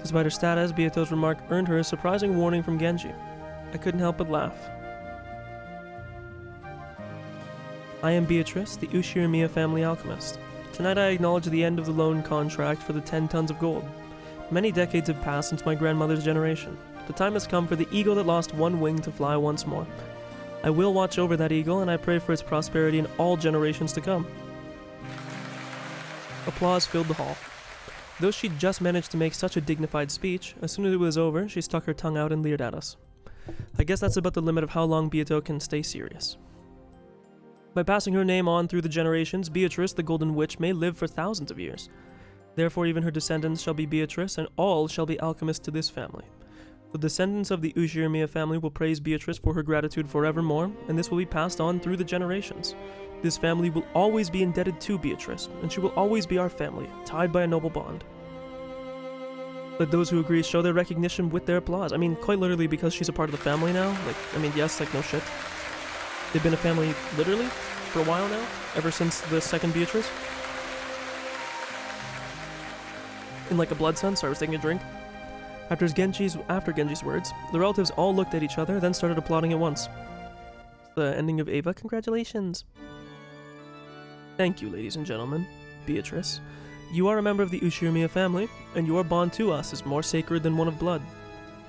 Despite her status, Beato's remark earned her a surprising warning from Genji. I couldn't help but laugh. I am Beatrice, the Ushirimiya family alchemist. Tonight I acknowledge the end of the loan contract for the 10 tons of gold. Many decades have passed since my grandmother's generation. The time has come for the eagle that lost one wing to fly once more. I will watch over that eagle, and I pray for its prosperity in all generations to come. Applause filled the hall. Though she'd just managed to make such a dignified speech, as soon as it was over, she stuck her tongue out and leered at us. I guess that's about the limit of how long Beato can stay serious. By passing her name on through the generations, Beatrice, the Golden Witch, may live for thousands of years. Therefore even her descendants shall be Beatrice, and all shall be alchemists to this family. The descendants of the Ushirimiya family will praise Beatrice for her gratitude forevermore, and this will be passed on through the generations. This family will always be indebted to Beatrice, and she will always be our family, tied by a noble bond. Let those who agree show their recognition with their applause. I mean, quite literally, because she's a part of the family now. Yes, no shit. They've been a family, literally, for a while now, ever since the second Beatrice. In like a blood sense, I was taking a drink. After Genji's words, the relatives all looked at each other, then started applauding at once. The ending of Ava, congratulations. Thank you, ladies and gentlemen. Beatrice, you are a member of the Ushirimiya family, and your bond to us is more sacred than one of blood.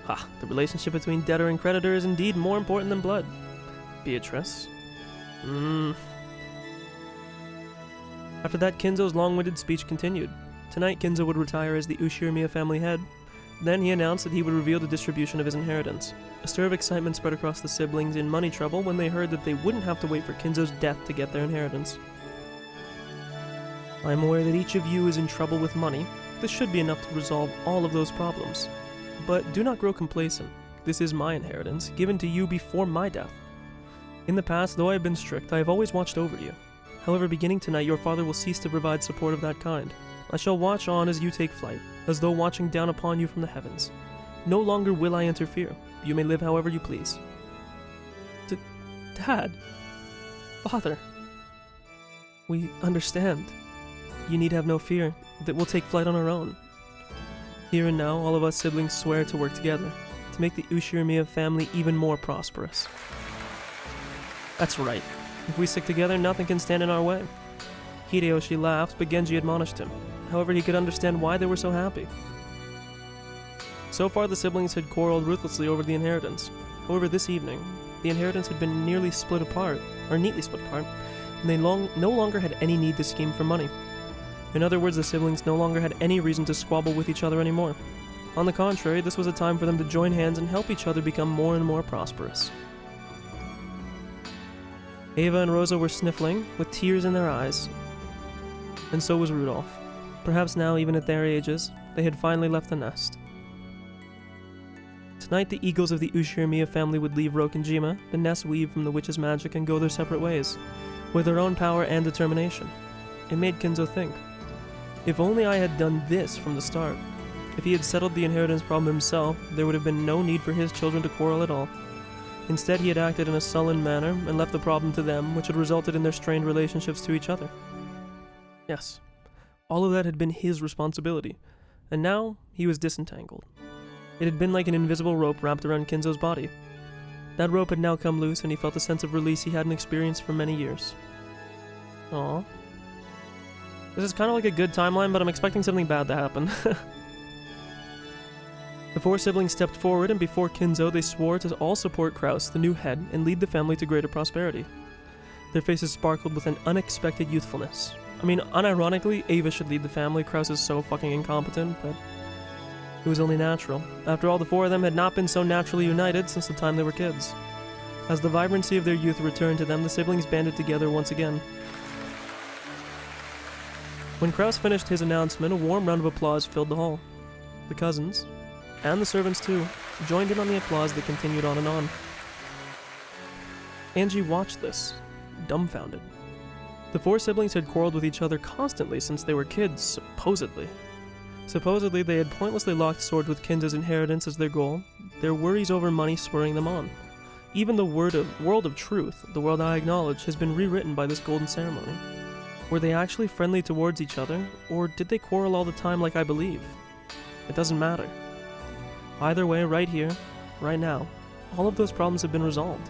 Ha, the relationship between debtor and creditor is indeed more important than blood. Beatrice. After that, Kinzo's long-winded speech continued. Tonight, Kinzo would retire as the Ushirimiya family head. Then he announced that he would reveal the distribution of his inheritance. A stir of excitement spread across the siblings in money trouble when they heard that they wouldn't have to wait for Kinzo's death to get their inheritance. I am aware that each of you is in trouble with money. This should be enough to resolve all of those problems. But do not grow complacent. This is my inheritance, given to you before my death. In the past, though I have been strict, I have always watched over you. However, beginning tonight, your father will cease to provide support of that kind. I shall watch on as you take flight, as though watching down upon you from the heavens. No longer will I interfere. You may live however you please. Dad. Father. We understand. You need have no fear, that we'll take flight on our own. Here and now, all of us siblings swear to work together, to make the Ushirimiya family even more prosperous. That's right. If we stick together, nothing can stand in our way. Hideyoshi laughed, but Genji admonished him. However, he could understand why they were so happy. So far, the siblings had quarreled ruthlessly over the inheritance. However, this evening, the inheritance had been neatly split apart, and they no longer had any need to scheme for money. In other words, the siblings no longer had any reason to squabble with each other anymore. On the contrary, this was a time for them to join hands and help each other become more and more prosperous. Ava and Rosa were sniffling, with tears in their eyes. And so was Rudolph. Perhaps now, even at their ages, they had finally left the nest. Tonight, the eagles of the Ushirimiya family would leave Rokkenjima, the nest weaved from the witch's magic, and go their separate ways, with their own power and determination. It made Kinzo think. If only I had done this from the start. If he had settled the inheritance problem himself, there would have been no need for his children to quarrel at all. Instead, he had acted in a sullen manner and left the problem to them, which had resulted in their strained relationships to each other. Yes, all of that had been his responsibility, and now he was disentangled. It had been like an invisible rope wrapped around Kinzo's body. That rope had now come loose, and he felt a sense of release he hadn't experienced for many years. Aww. This is kind of like a good timeline, but I'm expecting something bad to happen. The four siblings stepped forward, and before Kinzo, they swore to all support Kraus, the new head, and lead the family to greater prosperity. Their faces sparkled with an unexpected youthfulness. I mean, unironically, Ava should lead the family. Kraus is so fucking incompetent, but it was only natural. After all, the four of them had not been so naturally united since the time they were kids. As the vibrancy of their youth returned to them, the siblings banded together once again. When Kraus finished his announcement, a warm round of applause filled the hall. The cousins, and the servants too, joined in on the applause that continued on and on. Ange watched this, dumbfounded. The four siblings had quarreled with each other constantly since they were kids, supposedly. Supposedly, they had pointlessly locked swords with Kinzo's inheritance as their goal, their worries over money spurring them on. Even the world of truth, the world I acknowledge, has been rewritten by this golden ceremony. Were they actually friendly towards each other, or did they quarrel all the time like I believe? It doesn't matter. Either way, right here, right now, all of those problems have been resolved.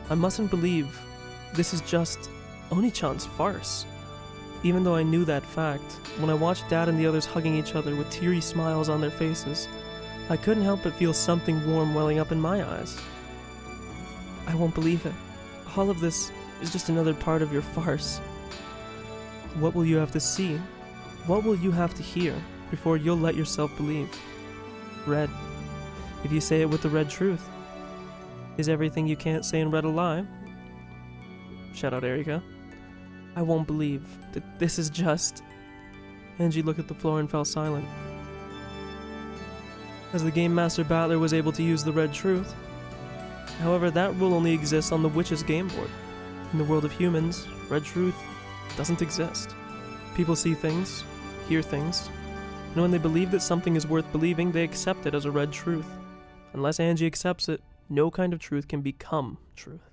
I mustn't believe this is just Oni-chan's farce. Even though I knew that fact, when I watched Dad and the others hugging each other with teary smiles on their faces, I couldn't help but feel something warm welling up in my eyes. I won't believe it. All of this is just another part of your farce. What will you have to see? What will you have to hear before you'll let yourself believe? Red. If you say it with the red truth. Is everything you can't say in red a lie? Shout out Erika. I won't believe that this is just... Ange looked at the floor and fell silent. As the Game Master Battler was able to use the red truth. However, that rule only exists on the witch's game board. In the world of humans, red truth doesn't exist. People see things, hear things, and when they believe that something is worth believing, they accept it as a red truth. Unless Ange accepts it, no kind of truth can become truth.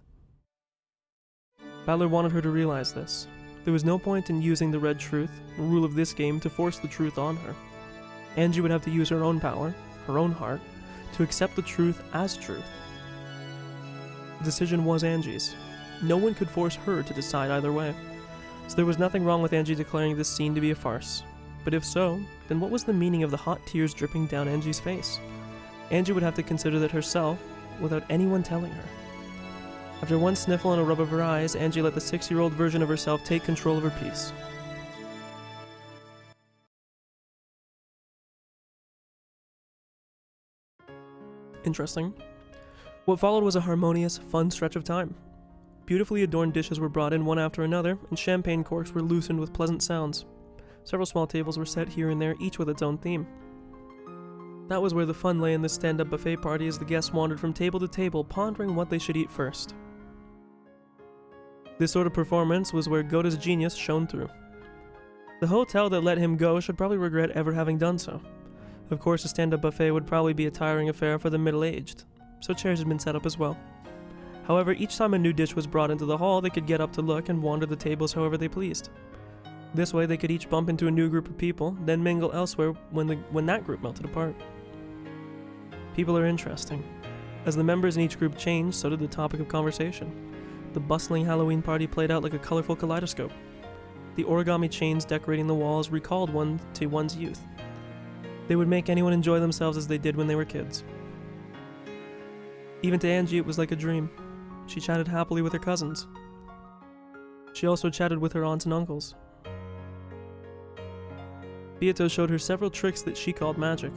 Battler wanted her to realize this. There was no point in using the red truth, the rule of this game, to force the truth on her. Ange would have to use her own power, her own heart, to accept the truth as truth. The decision was Ange's. No one could force her to decide either way. So there was nothing wrong with Ange declaring this scene to be a farce. But if so, then what was the meaning of the hot tears dripping down Ange's face? Ange would have to consider that herself, without anyone telling her. After one sniffle and a rub of her eyes, Ange let the 6-year-old version of herself take control of her peace. Interesting. What followed was a harmonious, fun stretch of time. Beautifully adorned dishes were brought in one after another, and champagne corks were loosened with pleasant sounds. Several small tables were set here and there, each with its own theme. That was where the fun lay in this stand-up buffet party as the guests wandered from table to table, pondering what they should eat first. This sort of performance was where Gota's genius shone through. The hotel that let him go should probably regret ever having done so. Of course, a stand-up buffet would probably be a tiring affair for the middle-aged, so chairs had been set up as well. However, each time a new dish was brought into the hall, they could get up to look and wander the tables however they pleased. This way, they could each bump into a new group of people, then mingle elsewhere when that group melted apart. People are interesting. As the members in each group changed, so did the topic of conversation. The bustling Halloween party played out like a colorful kaleidoscope. The origami chains decorating the walls recalled one to one's youth. They would make anyone enjoy themselves as they did when they were kids. Even to Ange, it was like a dream. She chatted happily with her cousins. She also chatted with her aunts and uncles. Beato showed her several tricks that she called magic.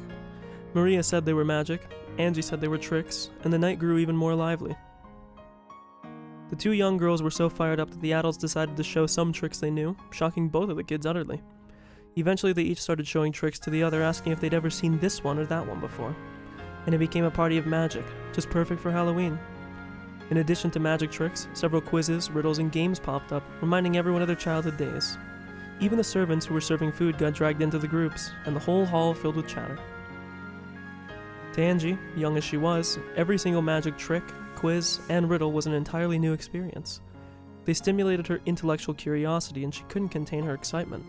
Maria said they were magic, Angie said they were tricks, and the night grew even more lively. The two young girls were so fired up that the adults decided to show some tricks they knew, shocking both of the kids utterly. Eventually they each started showing tricks to the other, asking if they'd ever seen this one or that one before. And it became a party of magic, just perfect for Halloween. In addition to magic tricks, several quizzes, riddles, and games popped up, reminding everyone of their childhood days. Even the servants who were serving food got dragged into the groups, and the whole hall filled with chatter. To Angie, young as she was, every single magic trick, quiz, and riddle was an entirely new experience. They stimulated her intellectual curiosity, and she couldn't contain her excitement.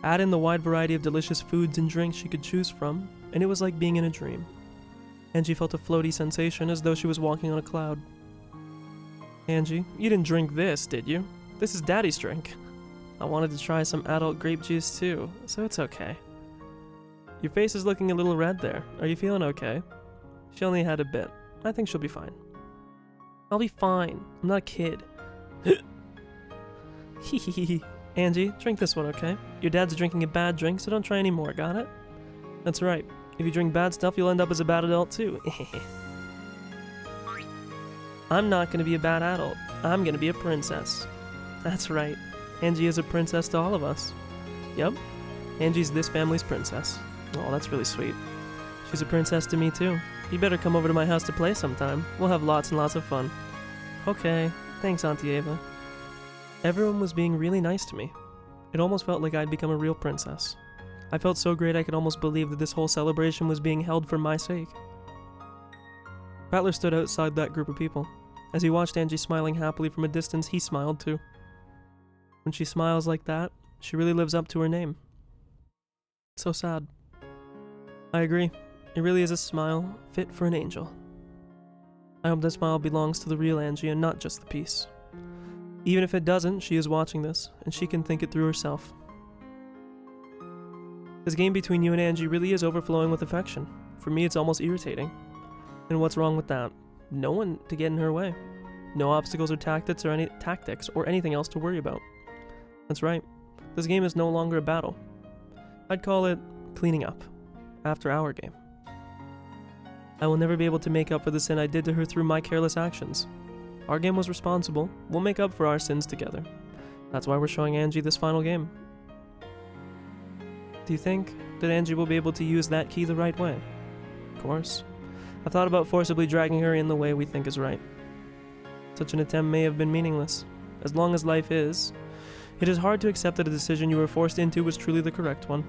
Add in the wide variety of delicious foods and drinks she could choose from, and it was like being in a dream. Angie felt a floaty sensation as though she was walking on a cloud. Angie, you didn't drink this, did you? This is Daddy's drink. I wanted to try some adult grape juice too, so it's okay. Your face is looking a little red there. Are you feeling okay? She only had a bit. I think she'll be fine. I'll be fine. I'm not a kid. Hehehe. Angie, drink this one, okay? Your dad's drinking a bad drink, so don't try any more, got it? That's right. If you drink bad stuff, you'll end up as a bad adult too. I'm not gonna be a bad adult. I'm gonna be a princess. That's right. Angie is a princess to all of us. Yep. Angie's this family's princess. Oh, that's really sweet. She's a princess to me too. You better come over to my house to play sometime. We'll have lots and lots of fun. Okay. Thanks, Auntie Ava. Everyone was being really nice to me. It almost felt like I'd become a real princess. I felt so great I could almost believe that this whole celebration was being held for my sake. Rattler stood outside that group of people. As he watched Angie smiling happily from a distance, he smiled too. When she smiles like that, she really lives up to her name. It's so sad. I agree. It really is a smile fit for an angel. I hope that smile belongs to the real Angie and not just the piece. Even if it doesn't, she is watching this, and she can think it through herself. This game between you and Angie really is overflowing with affection. For me, it's almost irritating. And what's wrong with that? No one to get in her way. No obstacles or tactics or anything else to worry about. That's right. This game is no longer a battle. I'd call it cleaning up. After our game. I will never be able to make up for the sin I did to her through my careless actions. Our game was responsible. We'll make up for our sins together. That's why we're showing Angie this final game. Do you think that Angie will be able to use that key the right way? Of course. I've thought about forcibly dragging her in the way we think is right. Such an attempt may have been meaningless. As long as life is, it is hard to accept that a decision you were forced into was truly the correct one.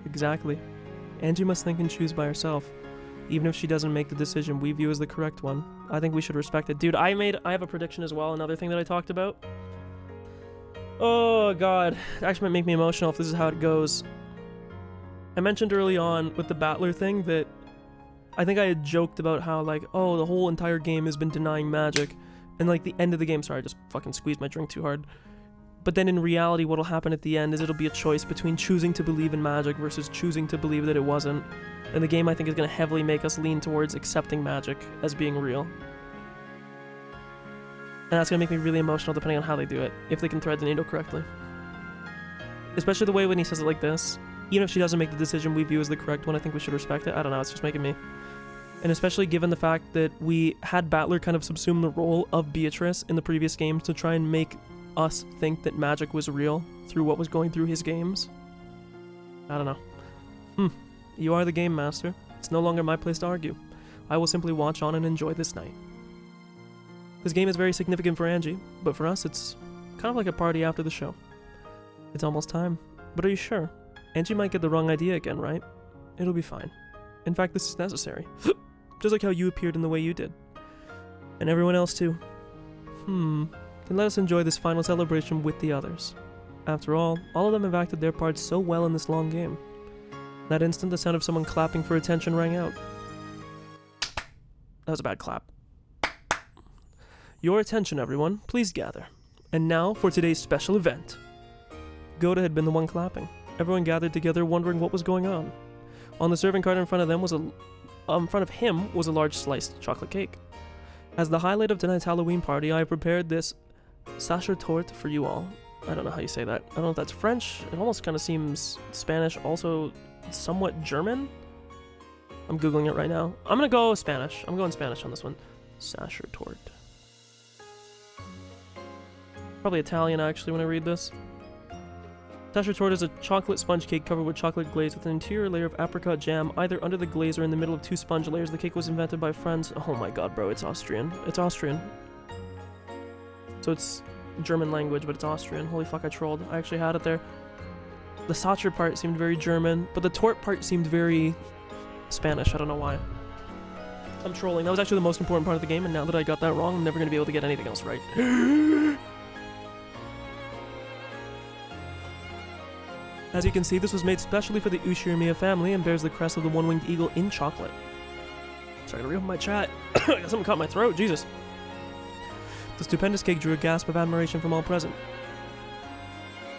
Exactly. Angie must think and choose by herself. Even if she doesn't make the decision we view as the correct one, I think we should respect it. Dude, I have a prediction as well, another thing that I talked about. Oh god, it actually might make me emotional if this is how it goes. I mentioned early on with the Battler thing that I think I had joked about how like, oh, the whole entire game has been denying magic, and like the end of the game, sorry, I just fucking squeezed my drink too hard. But then in reality, what'll happen at the end is it'll be a choice between choosing to believe in magic versus choosing to believe that it wasn't. And the game, I think, is going to heavily make us lean towards accepting magic as being real. And that's going to make me really emotional depending on how they do it, if they can thread the needle correctly. Especially the way when he says it like this. Even if she doesn't make the decision we view as the correct one, I think we should respect it. I don't know, it's just making me And especially given the fact that we had Battler kind of subsume the role of Beatrice in the previous games to try and make us think that magic was real through what was going through his games. I don't know. You are the game master. It's no longer my place to argue. I will simply watch on and enjoy this night. This game is very significant for Angie, but for us it's kind of like a party after the show. It's almost time. But are you sure? Angie might get the wrong idea again, right? It'll be fine. In fact, this is necessary. Just like how you appeared in the way you did. And everyone else too. Then let us enjoy this final celebration with the others. After all of them have acted their parts so well in this long game. That instant, the sound of someone clapping for attention rang out. That was a bad clap. Your attention, everyone. Please gather. And now for today's special event. Goda had been the one clapping. Everyone gathered together, wondering what was going on. On the serving cart in front of him was a large sliced chocolate cake. As the highlight of tonight's Halloween party, I have prepared this Sacher Torte for you all. I don't know how you say that. I don't know if that's French. It almost kind of seems Spanish, also somewhat German. I'm Googling it right now. I'm gonna go Spanish. I'm going Spanish on this one. Sacher Torte. Probably Italian, actually, when I read this. Sacher Torte is a chocolate sponge cake covered with chocolate glaze with an interior layer of apricot jam, either under the glaze or in the middle of two sponge layers. The cake was invented by friends. Oh my god, bro, it's Austrian. It's Austrian. So it's German language, but it's Austrian. Holy fuck, I trolled. I actually had it there. The Sacher part seemed very German, but the Torte part seemed very Spanish. I don't know why. I'm trolling. That was actually the most important part of the game, and now that I got that wrong, I'm never going to be able to get anything else right. As you can see, this was made specially for the Ushirimiya family and bears the crest of the one-winged eagle in chocolate. Sorry to reopen my chat. I got something caught in my throat, Jesus. The stupendous cake drew a gasp of admiration from all present.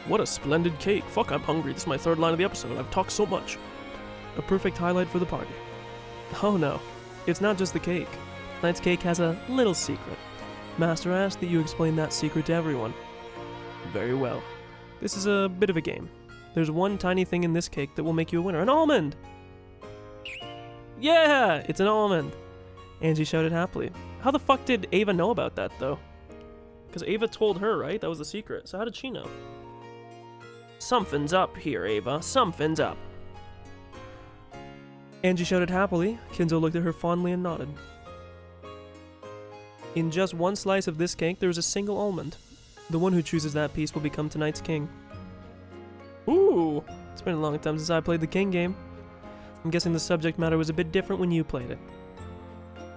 What a splendid cake. Fuck, I'm hungry. This is my third line of the episode. I've talked so much. A perfect highlight for the party. Oh no, it's not just the cake. Tonight's cake has a little secret. Master asked that you explain that secret to everyone. Very well. This is a bit of a game. There's one tiny thing in this cake that will make you a winner. An almond! Yeah! It's an almond! Angie shouted happily. How the fuck did Ava know about that, though? Because Ava told her, right? That was the secret. So how did she know? Something's up here, Ava. Something's up. Angie shouted happily. Kinzo looked at her fondly and nodded. In just one slice of this cake, there is a single almond. The one who chooses that piece will become tonight's king. Ooh, it's been a long time since I played the king game. I'm guessing the subject matter was a bit different when you played it.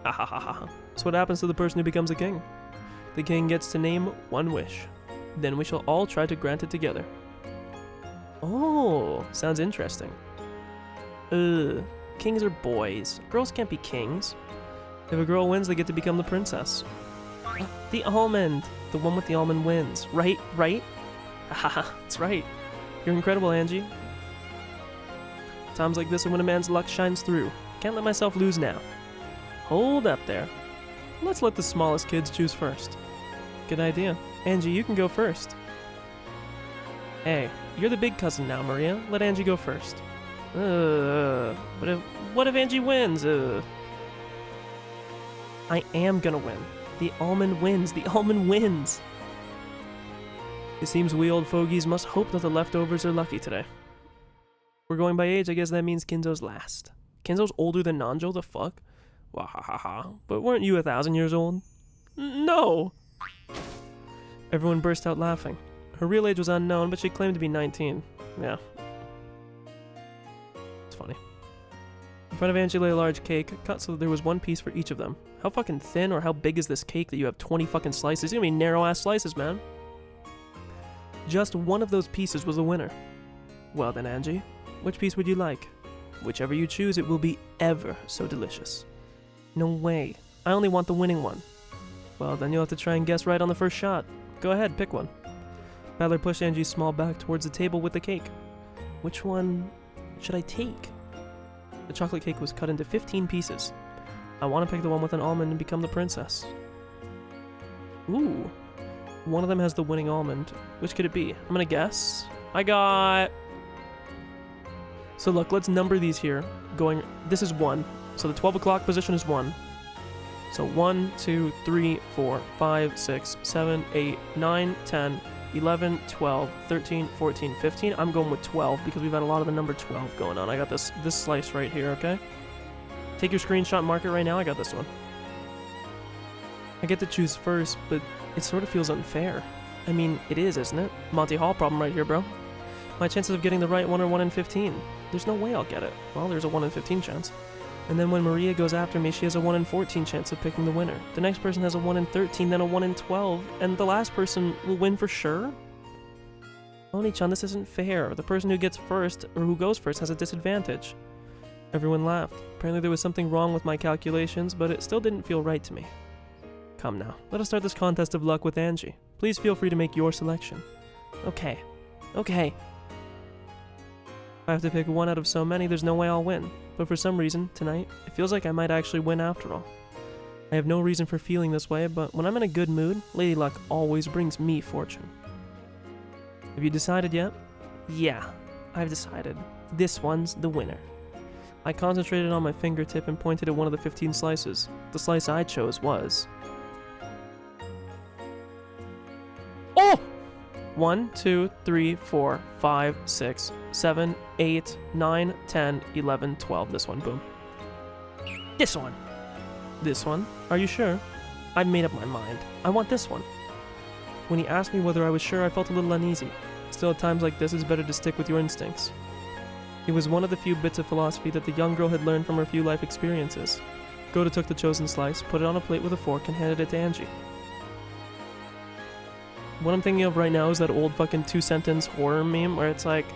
Ha ha ha ha. So what happens to the person who becomes a king? The king gets to name one wish. Then we shall all try to grant it together. Oh, sounds interesting. Kings are boys. Girls can't be kings. If a girl wins, they get to become the princess. The almond! The one with the almond wins. Right? Haha, that's right. You're incredible, Angie. Times like this are when a man's luck shines through. Can't let myself lose now. Hold up there. Let's let the smallest kids choose first. Good idea. Angie, you can go first. Hey, you're the big cousin now, Maria. Let Angie go first. What if Angie wins? I am gonna win. The almond wins. The almond wins. It seems we old fogies must hope that the leftovers are lucky today. We're going by age, I guess that means Kinzo's last. Kinzo's older than Nanjo, the fuck? Wahahaha. But weren't you 1,000 years old? No! Everyone burst out laughing. Her real age was unknown, but she claimed to be 19. Yeah. It's funny. In front of Angie lay a large cake, cut so that there was one piece for each of them. How fucking thin or how big is this cake that you have 20 fucking slices? It's gonna be narrow-ass slices, man. Just one of those pieces was the winner. Well then, Angie, which piece would you like? Whichever you choose, it will be ever so delicious. No way. I only want the winning one. Well, then you'll have to try and guess right on the first shot. Go ahead, pick one. Battler pushed Angie's small back towards the table with the cake. Which one should I take? The chocolate cake was cut into 15 pieces. I want to pick the one with an almond and become the princess. Ooh. One of them has the winning almond. Which could it be? I'm gonna guess. I got... So look, let's number these here. This is 1. So the 12 o'clock position is 1. So 1, 2, 3, 4, 5, 6, 7, 8, 9, 10, 11, 12, 13, 14, 15. I'm going with 12 because we've had a lot of the number 12 going on. I got this slice right here, okay? Take your screenshot, mark it right now. I got this one. I get to choose first, but it sort of feels unfair. I mean, it is, isn't it? Monty Hall problem right here, bro. My chances of getting the right one are 1 in 15. There's no way I'll get it. Well, there's a 1 in 15 chance. And then when Maria goes after me, she has a 1 in 14 chance of picking the winner. The next person has a 1 in 13, then a 1 in 12, and the last person will win for sure? Oni-chan, this isn't fair. The person who gets first, or who goes first, has a disadvantage. Everyone laughed. Apparently there was something wrong with my calculations, but it still didn't feel right to me. Come now, let us start this contest of luck with Ange. Please feel free to make your selection. Okay. Okay. If I have to pick one out of so many, there's no way I'll win. But for some reason, tonight, it feels like I might actually win after all. I have no reason for feeling this way, but when I'm in a good mood, Lady Luck always brings me fortune. Have you decided yet? Yeah, I've decided. This one's the winner. I concentrated on my fingertip and pointed at one of the 15 slices. The slice I chose was... Oh! 1, 2, 3, 4, 5, 6, 7, 8, 9, 10, 11, 12. This one, boom. This one. This one? Are you sure? I've made up my mind. I want this one. When he asked me whether I was sure, I felt a little uneasy. Still, at times like this, it's better to stick with your instincts. It was one of the few bits of philosophy that the young girl had learned from her few life experiences. Goda took the chosen slice, put it on a plate with a fork, and handed it to Ange. What I'm thinking of right now is that old fucking 2-sentence horror meme where it's like,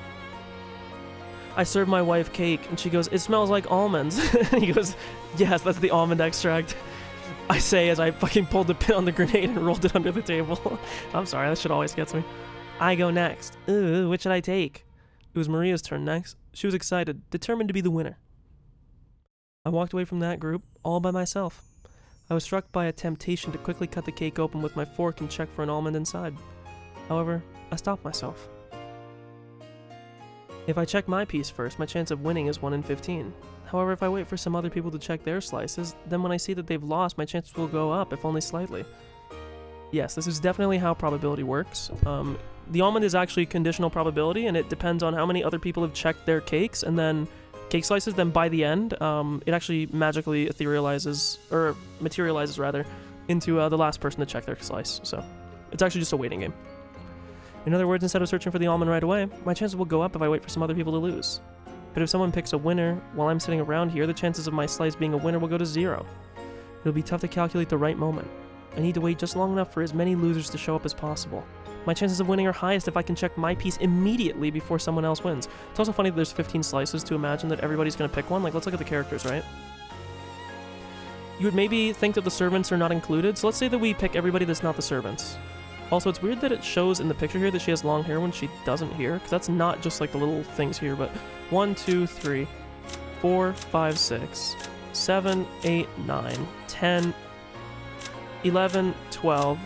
I serve my wife cake, and she goes, it smells like almonds. And he goes, yes, that's the almond extract. I say as I fucking pulled the pin on the grenade and rolled it under the table. I'm sorry, that shit always gets me. I go next. Ooh, which should I take? It was Maria's turn next. She was excited, determined to be the winner. I walked away from that group, all by myself. I was struck by a temptation to quickly cut the cake open with my fork and check for an almond inside. However, I stopped myself. If I check my piece first, my chance of winning is 1 in 15. However, if I wait for some other people to check their slices, then when I see that they've lost, my chances will go up, if only slightly. Yes, this is definitely how probability works. The almond is actually conditional probability, and it depends on how many other people have checked their cakes, and then cake slices, then by the end, it actually magically materializes into the last person to check their slice. So it's actually just a waiting game. In other words, instead of searching for the almond right away, my chances will go up if I wait for some other people to lose. But if someone picks a winner while I'm sitting around here, the chances of my slice being a winner will go to 0. It'll be tough to calculate the right moment. I need to wait just long enough for as many losers to show up as possible. My chances of winning are highest if I can check my piece immediately before someone else wins. It's also funny that there's 15 slices to imagine that everybody's going to pick one. Like, let's look at the characters, right? You would maybe think that the servants are not included, so let's say that we pick everybody that's not the servants. Also, it's weird that it shows in the picture here that she has long hair when she doesn't here, because that's not just like the little things here, but 1, 2, 3, 4, 5, 6, 7, 8, 9, 10, 11, 12,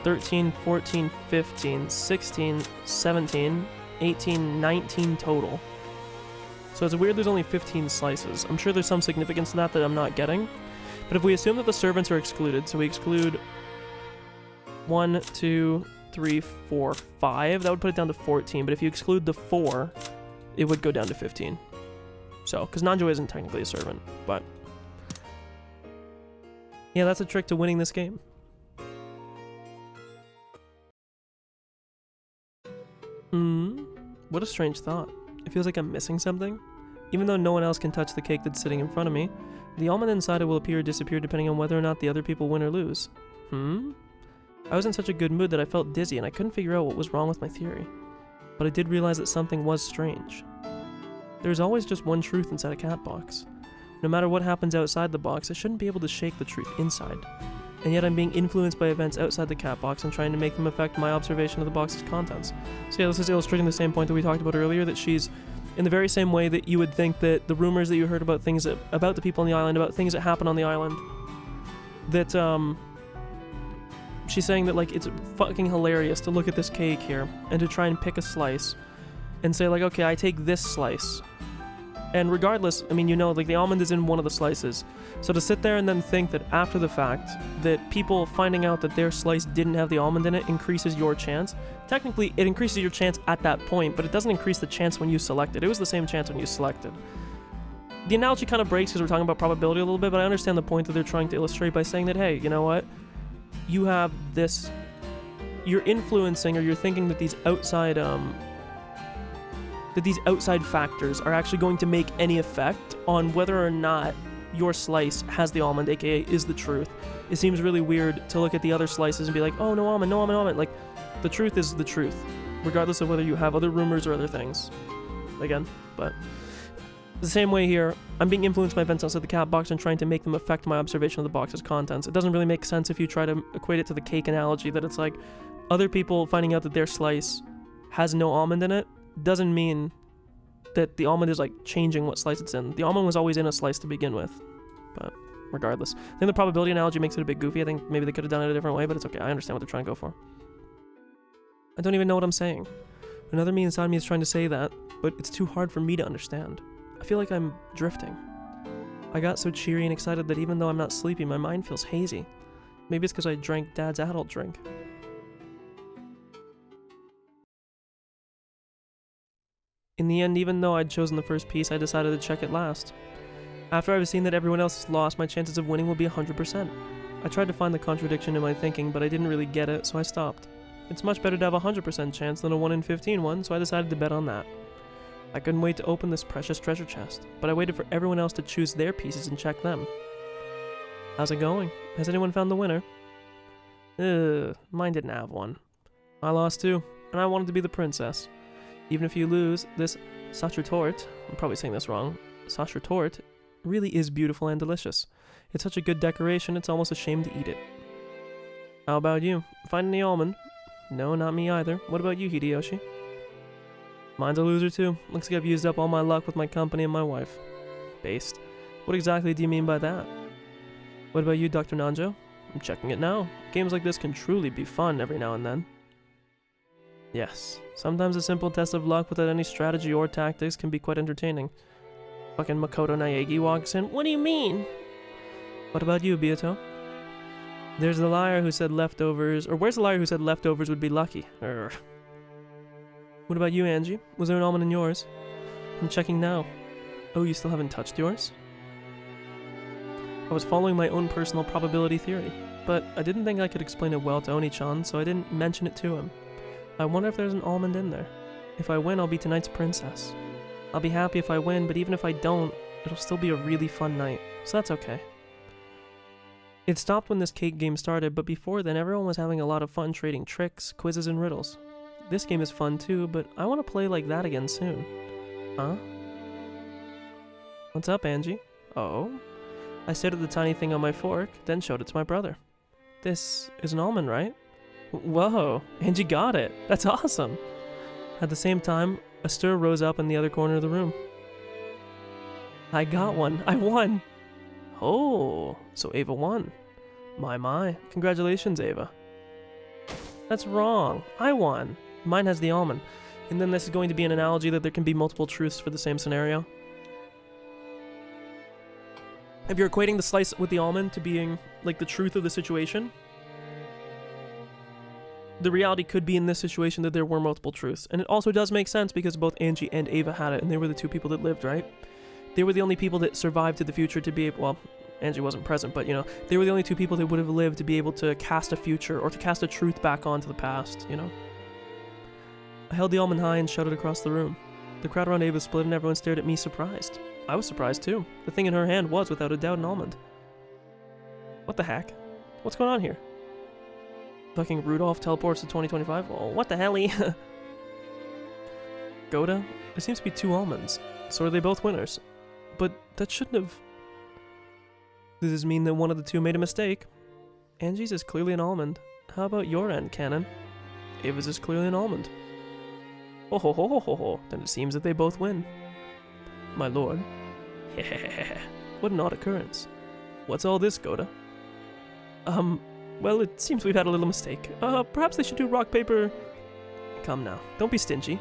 13, 14, 15, 16, 17, 18, 19 total. So it's weird there's only 15 slices. I'm sure there's some significance to that I'm not getting. But if we assume that the servants are excluded, so we exclude 1, 2, 3, 4, 5, that would put it down to 14. But if you exclude the 4, it would go down to 15. So, because Nanjo isn't technically a servant, but... yeah, that's a trick to winning this game. What a strange thought. It feels like I'm missing something. Even though no one else can touch the cake that's sitting in front of me, the almond inside it will appear or disappear depending on whether or not the other people win or lose. I was in such a good mood that I felt dizzy and I couldn't figure out what was wrong with my theory. But I did realize that something was strange. There's always just one truth inside a cat box. No matter what happens outside the box, I shouldn't be able to shake the truth inside. And yet I'm being influenced by events outside the cat box and trying to make them affect my observation of the box's contents. So yeah, this is illustrating the same point that we talked about earlier, that she's in the very same way that you would think that the rumors that you heard about things about the people on the island, about things that happen on the island, that she's saying that like it's fucking hilarious to look at this cake here and to try and pick a slice and say like, okay, I take this slice And regardless, I mean, you know, like, the almond is in one of the slices. So to sit there and then think that after the fact, that people finding out that their slice didn't have the almond in it increases your chance. Technically, it increases your chance at that point, but it doesn't increase the chance when you select it. It was the same chance when you selected. The analogy kind of breaks because we're talking about probability a little bit, but I understand the point that they're trying to illustrate by saying that, hey, you know what? You have this... You're influencing, or you're thinking that these outside factors are actually going to make any effect on whether or not your slice has the almond, aka is the truth. It seems really weird to look at the other slices and be like, oh, no almond, no almond, no almond. Like, the truth is the truth, regardless of whether you have other rumors or other things. Again, but... The same way here, I'm being influenced by events outside the cat box and trying to make them affect my observation of the box's contents. It doesn't really make sense if you try to equate it to the cake analogy, that it's like, other people finding out that their slice has no almond in it doesn't mean that the almond is like changing what slice it's in. The almond was always in a slice to begin with. But regardless. I think the probability analogy makes it a bit goofy. I think maybe they could have done it a different way, but it's okay. I understand what they're trying to go for. I don't even know what I'm saying. Another me inside me is trying to say that, but it's too hard for me to understand. I feel like I'm drifting. I got so cheery and excited that even though I'm not sleepy, my mind feels hazy. Maybe it's because I drank Dad's adult drink. In the end, even though I'd chosen the first piece, I decided to check it last. After I've seen that everyone else is lost, my chances of winning will be 100%. I tried to find the contradiction in my thinking, but I didn't really get it, so I stopped. It's much better to have a 100% chance than a 1 in 15 one, so I decided to bet on that. I couldn't wait to open this precious treasure chest, but I waited for everyone else to choose their pieces and check them. How's it going? Has anyone found the winner? Mine didn't have one. I lost too, and I wanted to be the princess. Even if you lose, this sachertorte, I'm probably saying this wrong, sachertorte, really is beautiful and delicious. It's such a good decoration, it's almost a shame to eat it. How about you? Find any almond? No, not me either. What about you, Hideyoshi? Mine's a loser too. Looks like I've used up all my luck with my company and my wife. Based. What exactly do you mean by that? What about you, Dr. Nanjo? I'm checking it now. Games like this can truly be fun every now and then. Yes. Sometimes a simple test of luck without any strategy or tactics can be quite entertaining. Fucking Makoto Naegi walks in. What do you mean? What about you, Byato? There's the liar who said leftovers, or where's the liar who said leftovers would be lucky? Urgh. What about you, Angie? Was there an almond in yours? I'm checking now. Oh, you still haven't touched yours? I was following my own personal probability theory, but I didn't think I could explain it well to Oni-chan, so I didn't mention it to him. I wonder if there's an almond in there. If I win, I'll be tonight's princess. I'll be happy if I win, but even if I don't, it'll still be a really fun night, so that's okay. It stopped when this cake game started, but before then everyone was having a lot of fun trading tricks, quizzes, and riddles. This game is fun too, but I want to play like that again soon. Huh? What's up, Angie? Oh? I stared at the tiny thing on my fork, then showed it to my brother. This is an almond, right? Whoa, Angie got it. That's awesome. At the same time, a stir rose up in the other corner of the room. I got one. I won. Oh, so Ava won. My. Congratulations, Ava. That's wrong. I won. Mine has the almond. And then this is going to be an analogy that there can be multiple truths for the same scenario. If you're equating the slice with the almond to being like the truth of the situation, the reality could be in this situation that there were multiple truths. And it also does make sense because both Angie and Ava had it, and they were the two people that lived, right? They were the only people that survived to the future to be able, well, Angie wasn't present, but, you know, they were the only two people that would have lived to be able to cast a future or to cast a truth back onto the past, you know? I held the almond high and shouted across the room. The crowd around Ava split and everyone stared at me surprised. I was surprised too. The thing in her hand was, without a doubt, an almond. What the heck? What's going on here? Fucking Rudolph teleports to 2025? Oh, what the helly? Goda? There seems to be two almonds. So are they both winners? But that shouldn't have... Does this mean that one of the two made a mistake? Angie's is clearly an almond. How about your end, Canon? Ava's is clearly an almond. Oh ho ho ho ho ho. Then it seems that they both win. My lord. What an odd occurrence. What's all this, Goda? Well, it seems we've had a little mistake. Perhaps they should do rock, paper... Come now, don't be stingy.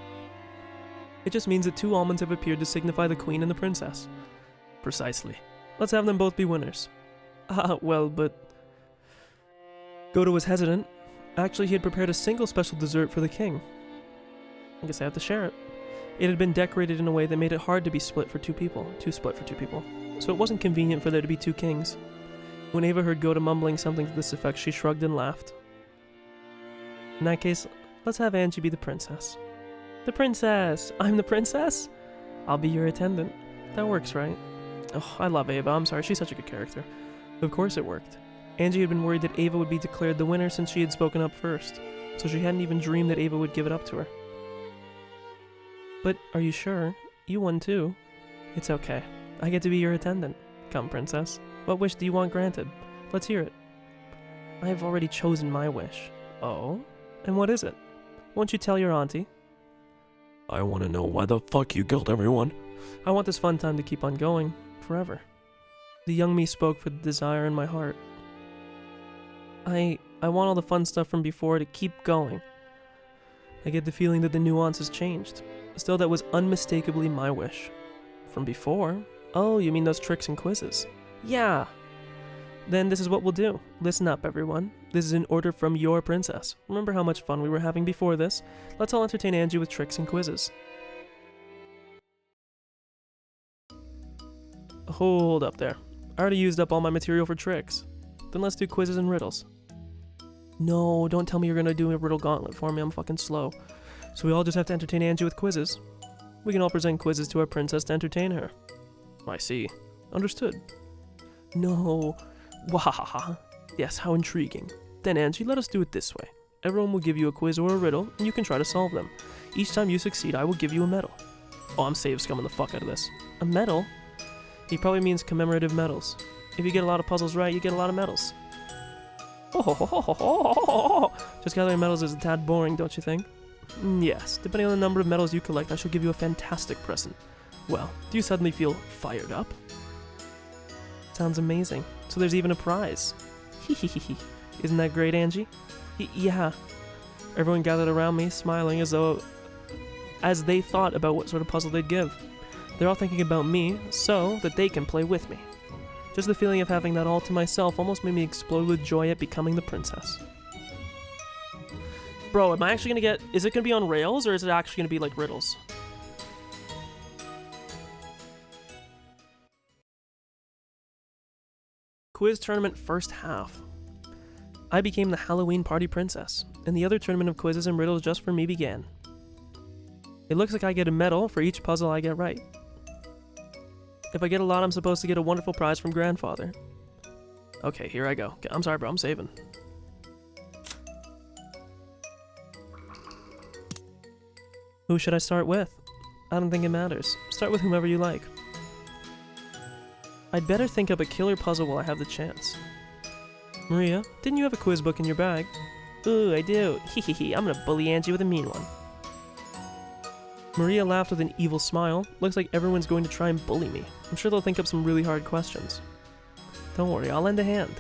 It just means that 2 almonds have appeared to signify the queen and the princess. Precisely. Let's have them both be winners. Well, but... Goto was hesitant. Actually, he had prepared a single special dessert for the king. I guess I have to share it. It had been decorated in a way that made it hard to be split for 2 people. So it wasn't convenient for there to be 2 kings. When Ava heard Goto mumbling something to this effect, she shrugged and laughed. In that case, let's have Angie be the princess. The princess! I'm the princess? I'll be your attendant. That works, right? Oh, I love Ava. I'm sorry, she's such a good character. Of course it worked. Angie had been worried that Ava would be declared the winner since she had spoken up first, so she hadn't even dreamed that Ava would give it up to her. But are you sure? You won too. It's okay. I get to be your attendant. Come, princess. What wish do you want granted? Let's hear it. I have already chosen my wish. Oh? And what is it? Won't you tell your auntie? I want to know why the fuck you killed everyone. I want this fun time to keep on going. Forever. The young me spoke for the desire in my heart. I want all the fun stuff from before to keep going. I get the feeling that the nuance has changed. Still, that was unmistakably my wish. From before? Oh, you mean those tricks and quizzes? Yeah. Then this is what we'll do. Listen up, everyone. This is an order from your princess. Remember how much fun we were having before this? Let's all entertain Angie with tricks and quizzes. Hold up there. I already used up all my material for tricks. Then let's do quizzes and riddles. No, don't tell me you're gonna do a riddle gauntlet for me. I'm fucking slow. So we all just have to entertain Angie with quizzes. We can all present quizzes to our princess to entertain her. I see. Understood. No. Wahaha. Yes, how intriguing. Then Angie, let us do it this way. Everyone will give you a quiz or a riddle, and you can try to solve them. Each time you succeed, I will give you a medal. Oh, I'm save scumming the fuck out of this. A medal? He probably means commemorative medals. If you get a lot of puzzles right, you get a lot of medals. Just gathering medals is a tad boring, don't you think? Yes, depending on the number of medals you collect, I shall give you a fantastic present. Well, do you suddenly feel fired up? Sounds amazing. So there's even a prize. Isn't that great, Angie? Yeah. Everyone gathered around me, smiling as they thought about what sort of puzzle they'd give. They're all thinking about me, so that they can play with me. Just the feeling of having that all to myself almost made me explode with joy at becoming the princess. Bro, am I actually gonna get... Is it gonna be on rails, or is it actually gonna be like riddles? Quiz tournament first half. I became the Halloween party princess, and the other tournament of quizzes and riddles just for me began. It looks like I get a medal for each puzzle I get right. If I get a lot, I'm supposed to get a wonderful prize from grandfather. Okay, here I go. I'm sorry, bro, I'm saving. Who should I start with? I don't think it matters. Start with whomever you like. I'd better think up a killer puzzle while I have the chance. Maria, didn't you have a quiz book in your bag? Ooh, I do. Hehehe, I'm gonna bully Angie with a mean one. Maria laughed with an evil smile. Looks like everyone's going to try and bully me. I'm sure they'll think up some really hard questions. Don't worry, I'll lend a hand.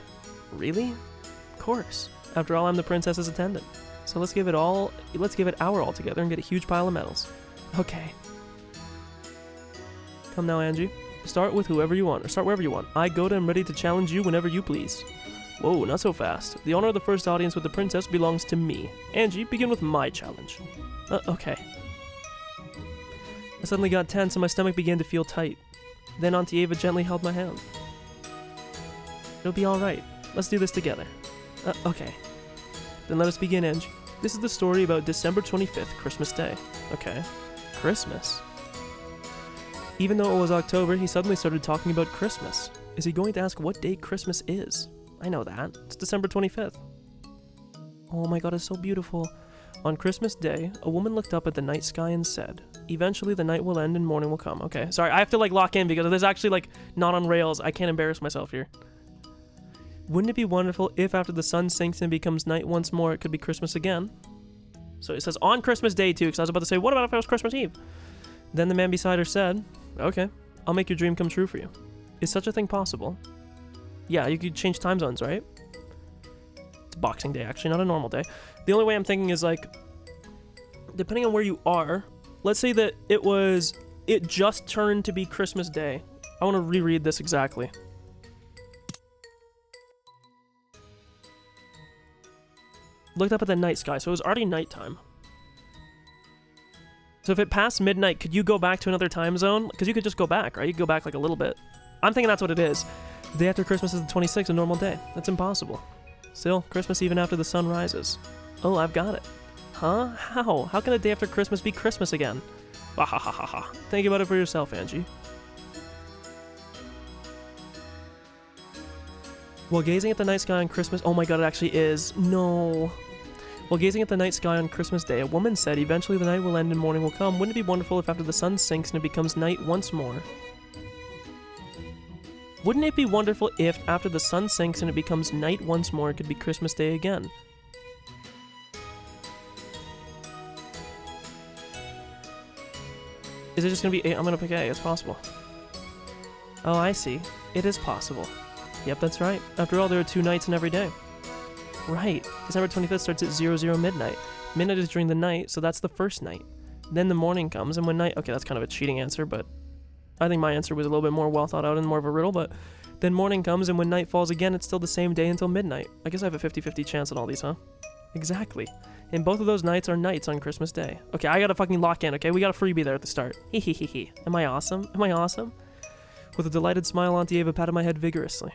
Really? Of course. After all, I'm the princess's attendant. So let's give it our all together and get a huge pile of medals. Okay. Come now, Angie. Start with whoever you want, or start wherever you want. I, Goto, am ready to challenge you whenever you please. Whoa, not so fast. The honor of the first audience with the princess belongs to me. Angie, begin with my challenge. Okay. I suddenly got tense and my stomach began to feel tight. Then Auntie Ava gently held my hand. It'll be alright. Let's do this together. Okay. Then let us begin, Angie. This is the story about December 25th, Christmas Day. Okay. Christmas? Even though it was October, he suddenly started talking about Christmas. Is he going to ask what day Christmas is? I know that. It's December 25th. Oh my god, it's so beautiful. On Christmas Day, a woman looked up at the night sky and said, "Eventually the night will end and morning will come." Okay, sorry, I have to lock in because there's actually not on rails. I can't embarrass myself here. Wouldn't it be wonderful if after the sun sinks and becomes night once more, it could be Christmas again? So it says on Christmas Day too, because I was about to say, what about if it was Christmas Eve? Then the man beside her said, "Okay, I'll make your dream come true for you. Is such a thing possible?" Yeah, you could change time zones, right? It's Boxing Day, actually, not a normal day. The only way I'm thinking is depending on where you are, let's say that it just turned to be Christmas Day. I want to reread this exactly. Looked up at the night sky, so it was already nighttime. So if it passed midnight, could you go back to another time zone? Because you could just go back, right? You could go back like a little bit. I'm thinking that's what it is. The day after Christmas is the 26th, a normal day. That's impossible. Still, Christmas even after the sun rises. Oh, I've got it. Huh? How? How can a day after Christmas be Christmas again? Wahahaha. Think about it for yourself, Angie. While gazing at the night sky on Christmas... Oh my god, it actually is. No. While gazing at the night sky on Christmas Day, a woman said, eventually the night will end and morning will come. Wouldn't it be wonderful if after the sun sinks and it becomes night once more? Wouldn't it be wonderful if after the sun sinks and it becomes night once more, it could be Christmas Day again? Is it just gonna be A? I'm gonna pick A. It's possible. Oh, I see. It is possible. Yep, that's right. After all, there are 2 nights in every day. Right. December 25th starts at 00 midnight. Midnight is during the night, so that's the first night. Then the morning comes, and when night... Okay, that's kind of a cheating answer, but... I think my answer was a little bit more well thought out and more of a riddle, but... Then morning comes, and when night falls again, it's still the same day until midnight. I guess I have a 50-50 chance on all these, huh? Exactly. And both of those nights are nights on Christmas Day. Okay, I gotta fucking lock in, okay? We got a freebie there at the start. Hee hee hee hee. Am I awesome? Am I awesome? With a delighted smile, Auntie Ava patted my head vigorously.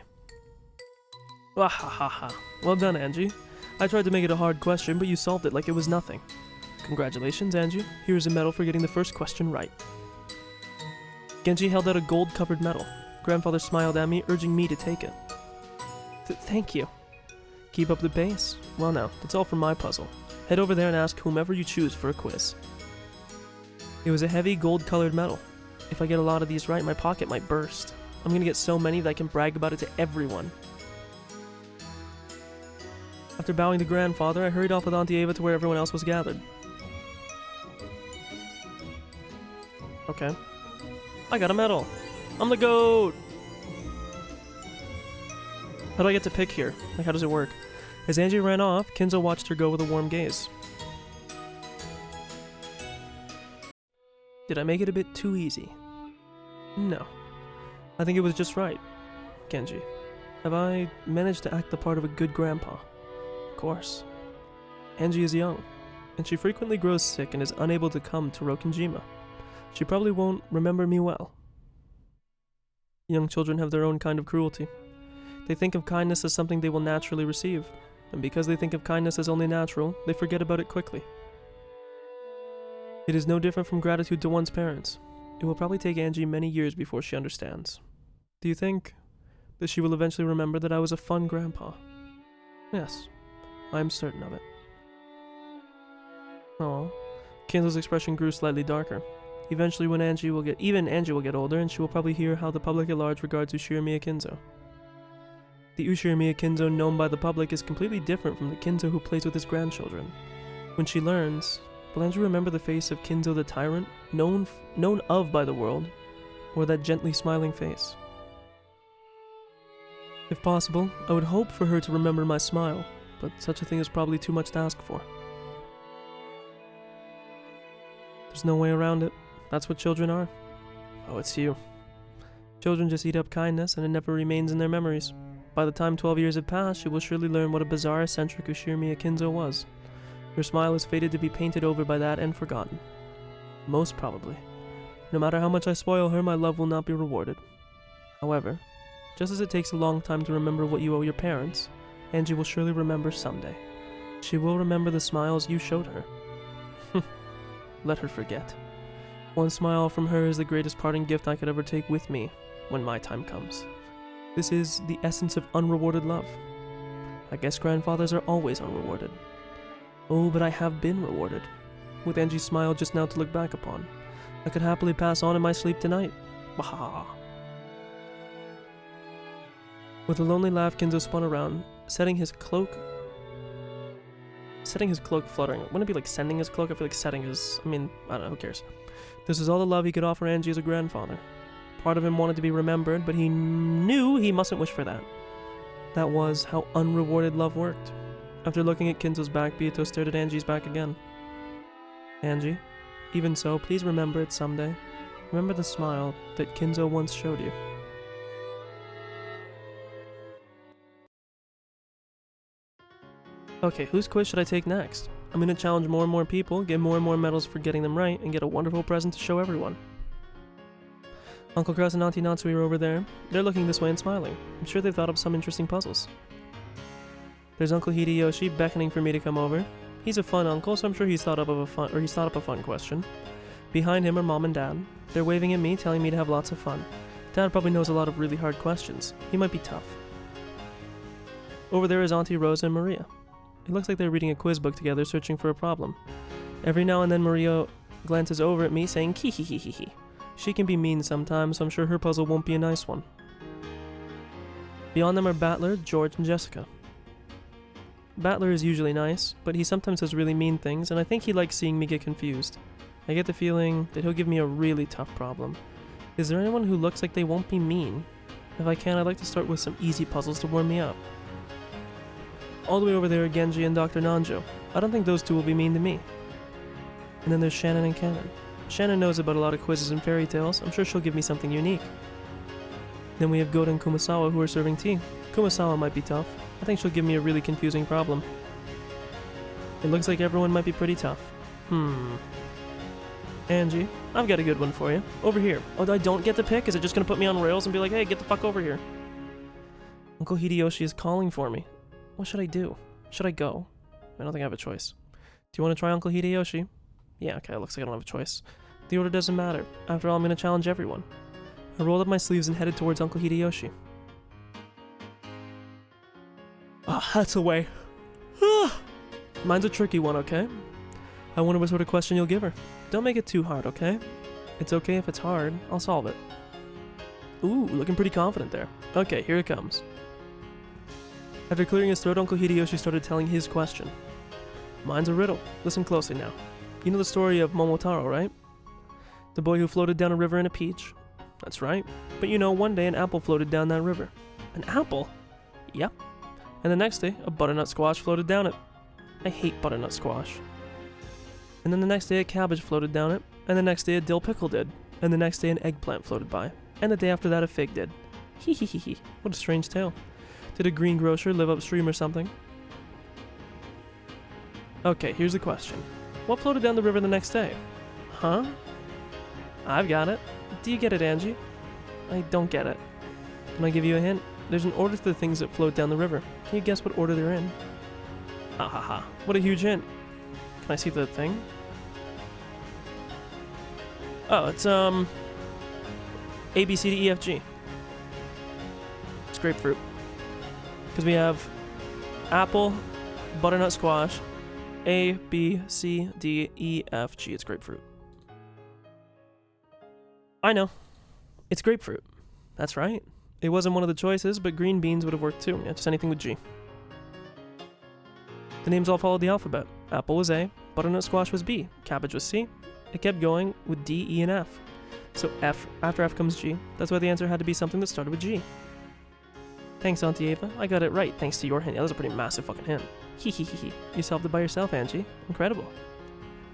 Wahahaha. Well done, Angie. I tried to make it a hard question, but you solved it like it was nothing. Congratulations, Angie. Here's a medal for getting the first question right. Genji held out a gold-covered medal. Grandfather smiled at me, urging me to take it. Thank you. Keep up the pace. Well now, that's all for my puzzle. Head over there and ask whomever you choose for a quiz. It was a heavy gold-colored medal. If I get a lot of these right, my pocket might burst. I'm gonna get so many that I can brag about it to everyone. After bowing to Grandfather, I hurried off with Auntie Ava to where everyone else was gathered. Okay. I got a medal. I'm the GOAT! How do I get to pick here? Like, how does it work? As Angie ran off, Kinzo watched her go with a warm gaze. Did I make it a bit too easy? No. I think it was just right. Genji, have I managed to act the part of a good grandpa? Of course. Angie is young, and she frequently grows sick and is unable to come to Rokkenjima. She probably won't remember me well. Young children have their own kind of cruelty. They think of kindness as something they will naturally receive, and because they think of kindness as only natural, they forget about it quickly. It is no different from gratitude to one's parents. It will probably take Angie many years before she understands. Do you think that she will eventually remember that I was a fun grandpa? Yes, I am certain of it. Aw. Kinzo's expression grew slightly darker. Eventually even Angie will get older, and she will probably hear how the public at large regards Ushirimiya Kinzo. The Ushirimiya Kinzo known by the public is completely different from the Kinzo who plays with his grandchildren. When she learns, will Angie remember the face of Kinzo the tyrant, known of by the world, or that gently smiling face? If possible, I would hope for her to remember my smile, but such a thing is probably too much to ask for. There's no way around it. That's what children are. Oh, it's you. Children just eat up kindness, and it never remains in their memories. By the time 12 years have passed, she will surely learn what a bizarre, eccentric Ushirimiya Kinzo was. Her smile is fated to be painted over by that and forgotten. Most probably. No matter how much I spoil her, my love will not be rewarded. However, just as it takes a long time to remember what you owe your parents, Angie will surely remember someday. She will remember the smiles you showed her. Let her forget. One smile from her is the greatest parting gift I could ever take with me when my time comes. This is the essence of unrewarded love. I guess grandfathers are always unrewarded. Oh, but I have been rewarded. With Angie's smile just now to look back upon, I could happily pass on in my sleep tonight. Wahaha. With a lonely laugh, Kinzo spun around, setting his cloak fluttering. Wouldn't it be like sending his cloak? I feel like setting his... I don't know, who cares? This is all the love he could offer Angie as a grandfather. Part of him wanted to be remembered, but he knew he mustn't wish for that. That was how unrewarded love worked. After looking at Kinzo's back, Beato stared at Angie's back again. Angie, Even so, please remember it someday. Remember the smile that Kinzo once showed you. Okay, whose quiz should I take next? I'm gonna challenge more and more people, get more and more medals for getting them right, and get a wonderful present to show everyone. Uncle Krause and Auntie Natsui are over there. They're looking this way and smiling. I'm sure they've thought up some interesting puzzles. There's Uncle Hideyoshi beckoning for me to come over. He's a fun uncle, so I'm sure he's thought up a fun question. Behind him are Mom and Dad. They're waving at me, telling me to have lots of fun. Dad probably knows a lot of really hard questions. He might be tough. Over there is Auntie Rosa and Maria. It looks like they're reading a quiz book together, searching for a problem. Every now and then Maria glances over at me, saying "Hee." She can be mean sometimes, so I'm sure her puzzle won't be a nice one. Beyond them are Battler, George, and Jessica. Battler is usually nice, but he sometimes says really mean things, and I think he likes seeing me get confused. I get the feeling that he'll give me a really tough problem. Is there anyone who looks like they won't be mean? If I can, I'd like to start with some easy puzzles to warm me up. All the way over there are Genji and Dr. Nanjo. I don't think those two will be mean to me. And then there's Shannon and Cannon. Shannon knows about a lot of quizzes and fairy tales. I'm sure she'll give me something unique. Then we have Goda and Kumasawa who are serving tea. Kumasawa might be tough. I think she'll give me a really confusing problem. It looks like everyone might be pretty tough. Angie, I've got a good one for you. Over here. Oh, I don't get to pick? Is it just gonna put me on rails and be like, hey, get the fuck over here? Uncle Hideyoshi is calling for me. What should I do? Should I go? I don't think I have a choice. Do you want to try Uncle Hideyoshi? Yeah, okay, it looks like I don't have a choice. The order doesn't matter. After all, I'm gonna challenge everyone. I rolled up my sleeves and headed towards Uncle Hideyoshi. That's away. Mine's a tricky one, okay? I wonder what sort of question you'll give her. Don't make it too hard, okay? It's okay if it's hard. I'll solve it. Ooh, looking pretty confident there. Okay, here it comes. After clearing his throat, Uncle Hideyoshi started telling his question. Mine's a riddle. Listen closely now. You know the story of Momotaro, right? The boy who floated down a river in a peach? That's right. But you know, one day an apple floated down that river. An apple? Yep. And the next day, a butternut squash floated down it. I hate butternut squash. And then the next day, a cabbage floated down it. And the next day, a dill pickle did. And the next day, an eggplant floated by. And the day after that, a fig did. Hee hee hee hee. What a strange tale. Did a greengrocer live upstream or something? Okay, here's the question. What floated down the river the next day? Huh? I've got it. Do you get it, Angie? I don't get it. Can I give you a hint? There's an order to the things that float down the river. Can you guess what order they're in? Ha ha ha. What a huge hint. Can I see the thing? Oh, it's, A, B, C, D, E, F, G. It's grapefruit. Because we have apple, butternut squash, A, B, C, D, E, F, G. It's grapefruit. I know. It's grapefruit. That's right. It wasn't one of the choices, but green beans would have worked too. Yeah, just anything with G. The names all followed the alphabet. Apple was A, butternut squash was B, cabbage was C. It kept going with D, E, and F. So F, after F comes G. That's why the answer had to be something that started with G. Thanks, Auntie Ava. I got it right thanks to your hint. Yeah, that was a pretty massive fucking hint. Hee hee hee hee. You solved it by yourself, Angie. Incredible.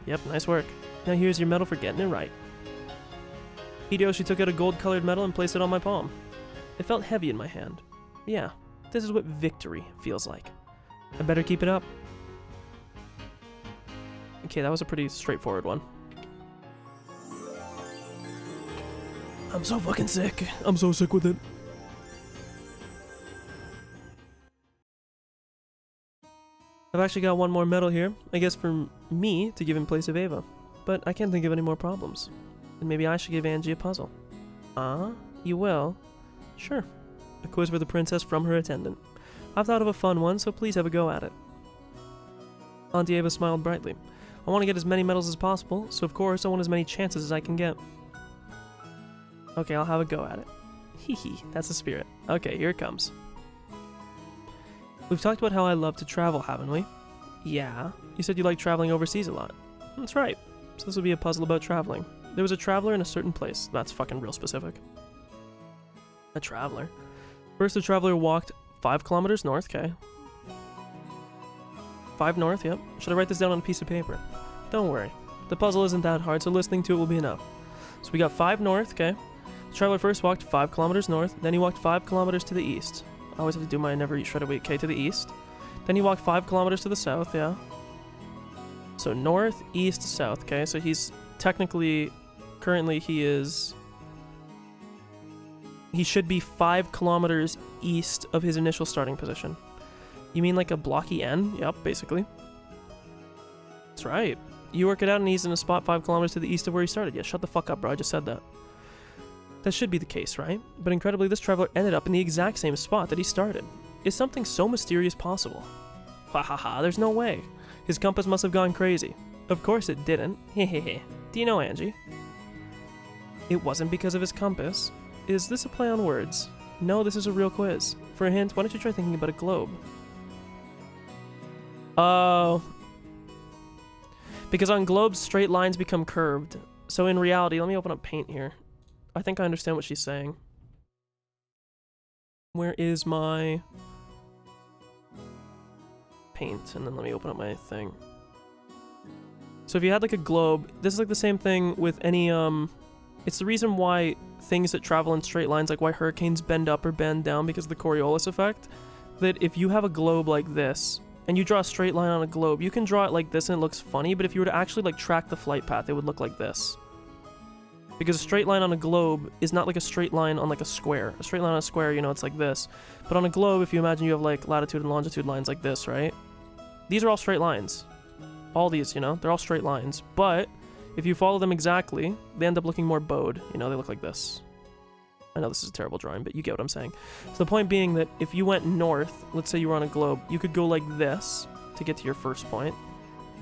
Yep, nice work. Now here's your medal for getting it right. Hideyoshi took out a gold-colored medal and placed it on my palm. It felt heavy in my hand. Yeah, this is what victory feels like. I better keep it up. Okay, that was a pretty straightforward one. I'm so fucking sick. I'm so sick with it. I've actually got one more medal here, I guess for me to give in place of Ava. But I can't think of any more problems. And maybe I should give Angie a puzzle. You will? Sure. A quiz for the princess from her attendant. I've thought of a fun one, so please have a go at it. Auntie Ava smiled brightly. I want to get as many medals as possible, so of course I want as many chances as I can get. Okay, I'll have a go at it. Hee hee, that's the spirit. Okay, here it comes. We've talked about how I love to travel, haven't we? Yeah. You said you like traveling overseas a lot. That's right. So this will be a puzzle about traveling. There was a traveler in a certain place. That's fucking real specific. A traveler. First, the traveler walked 5 kilometers north, okay. 5 north, yep. Should I write this down on a piece of paper? Don't worry. The puzzle isn't that hard, so listening to it will be enough. So we got 5 north, okay? The traveler first walked 5 kilometers north, then he walked 5 kilometers to the east. I always have to do my never eat shredded wheat, okay, to the east. Then he walked 5 kilometers to the south, yeah. So north, east, south, okay? So he's technically, currently he should be 5 kilometers east of his initial starting position. You mean like a blocky N? Yep, basically. That's right. You work it out and he's in a spot 5 kilometers to the east of where he started. Yeah, shut the fuck up, bro. I just said that. That should be the case, right? But incredibly, this traveler ended up in the exact same spot that he started. Is something so mysterious possible? Ha ha ha, there's no way. His compass must have gone crazy. Of course it didn't. Hehehe. Do you know Angie? It wasn't because of his compass. Is this a play on words? No, this is a real quiz. For a hint, why don't you try thinking about a globe? Oh. Because on globes, straight lines become curved. So in reality, let me open up Paint here. I think I understand what she's saying. Where is my Paint? And then let me open up my thing. So if you had like a globe, this is like the same thing with any, it's the reason why things that travel in straight lines, like why hurricanes bend up or bend down because of the Coriolis effect, that if you have a globe like this, and you draw a straight line on a globe, you can draw it like this and it looks funny, but if you were to actually like track the flight path, it would look like this. Because a straight line on a globe is not like a straight line on like a square. A straight line on a square, you know, it's like this. But on a globe, if you imagine you have like latitude and longitude lines like this, right? These are all straight lines. All these, you know, they're all straight lines. But if you follow them exactly, they end up looking more bowed. You know, they look like this. I know this is a terrible drawing, but you get what I'm saying. So the point being that if you went north, let's say you were on a globe, you could go like this to get to your first point.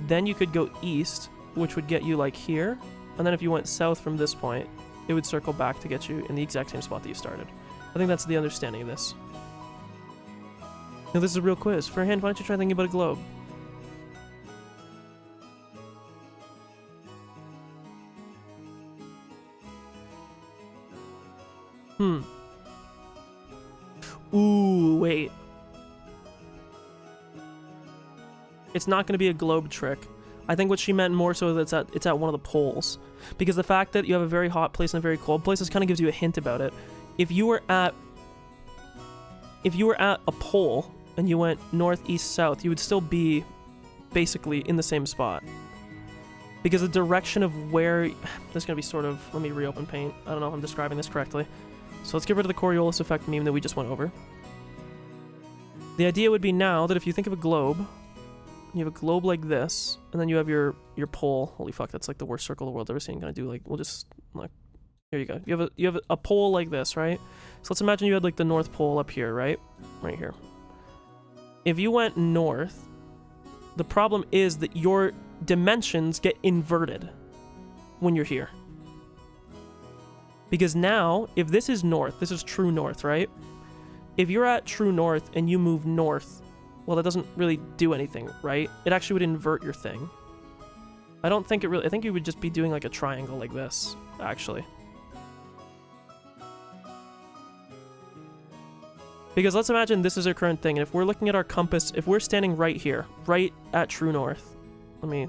Then you could go east, which would get you like here. And then if you went south from this point, it would circle back to get you in the exact same spot that you started. I think that's the understanding of this. Now this is a real quiz. For a hint, why don't you try thinking about a globe? Ooh, wait. It's not going to be a globe trick. I think what she meant more so that it's at one of the poles. Because the fact that you have a very hot place and a very cold place, this kind of gives you a hint about it. If you were at a pole and you went north, east, south, you would still be basically in the same spot. Because the direction of where... This is going to be sort of... Let me reopen Paint. I don't know if I'm describing this correctly. So let's get rid of the Coriolis effect meme that we just went over. The idea would be now that if you think of a globe, you have a globe like this, and then you have your pole. Holy fuck, that's like the worst circle the world's ever seen. Gonna do like, we'll just like, here you go. You have a pole like this, right? So let's imagine you had like the North Pole up here, right? Right here. If you went north, the problem is that your dimensions get inverted when you're here. Because now, if this is north, this is true north, right? If you're at true north and you move north, well, that doesn't really do anything, right? It actually would invert your thing. I don't think it really... I think you would just be doing like a triangle like this, actually. Because let's imagine this is our current thing, and if we're looking at our compass, if we're standing right here, right at true north... Let me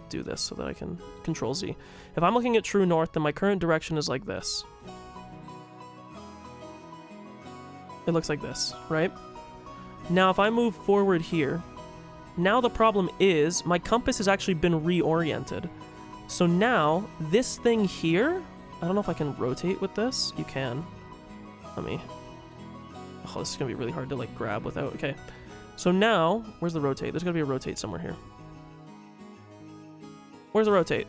do this so that I can Control Z. If I'm looking at true north, then my current direction is like this. It looks like this, right? Now, if I move forward here, now the problem is my compass has actually been reoriented. So now, this thing here, I don't know if I can rotate with this. You can. Let me... Oh, this is going to be really hard to, like, grab without... Okay. So now, where's the rotate? There's got to be a rotate somewhere here. Where's the rotate?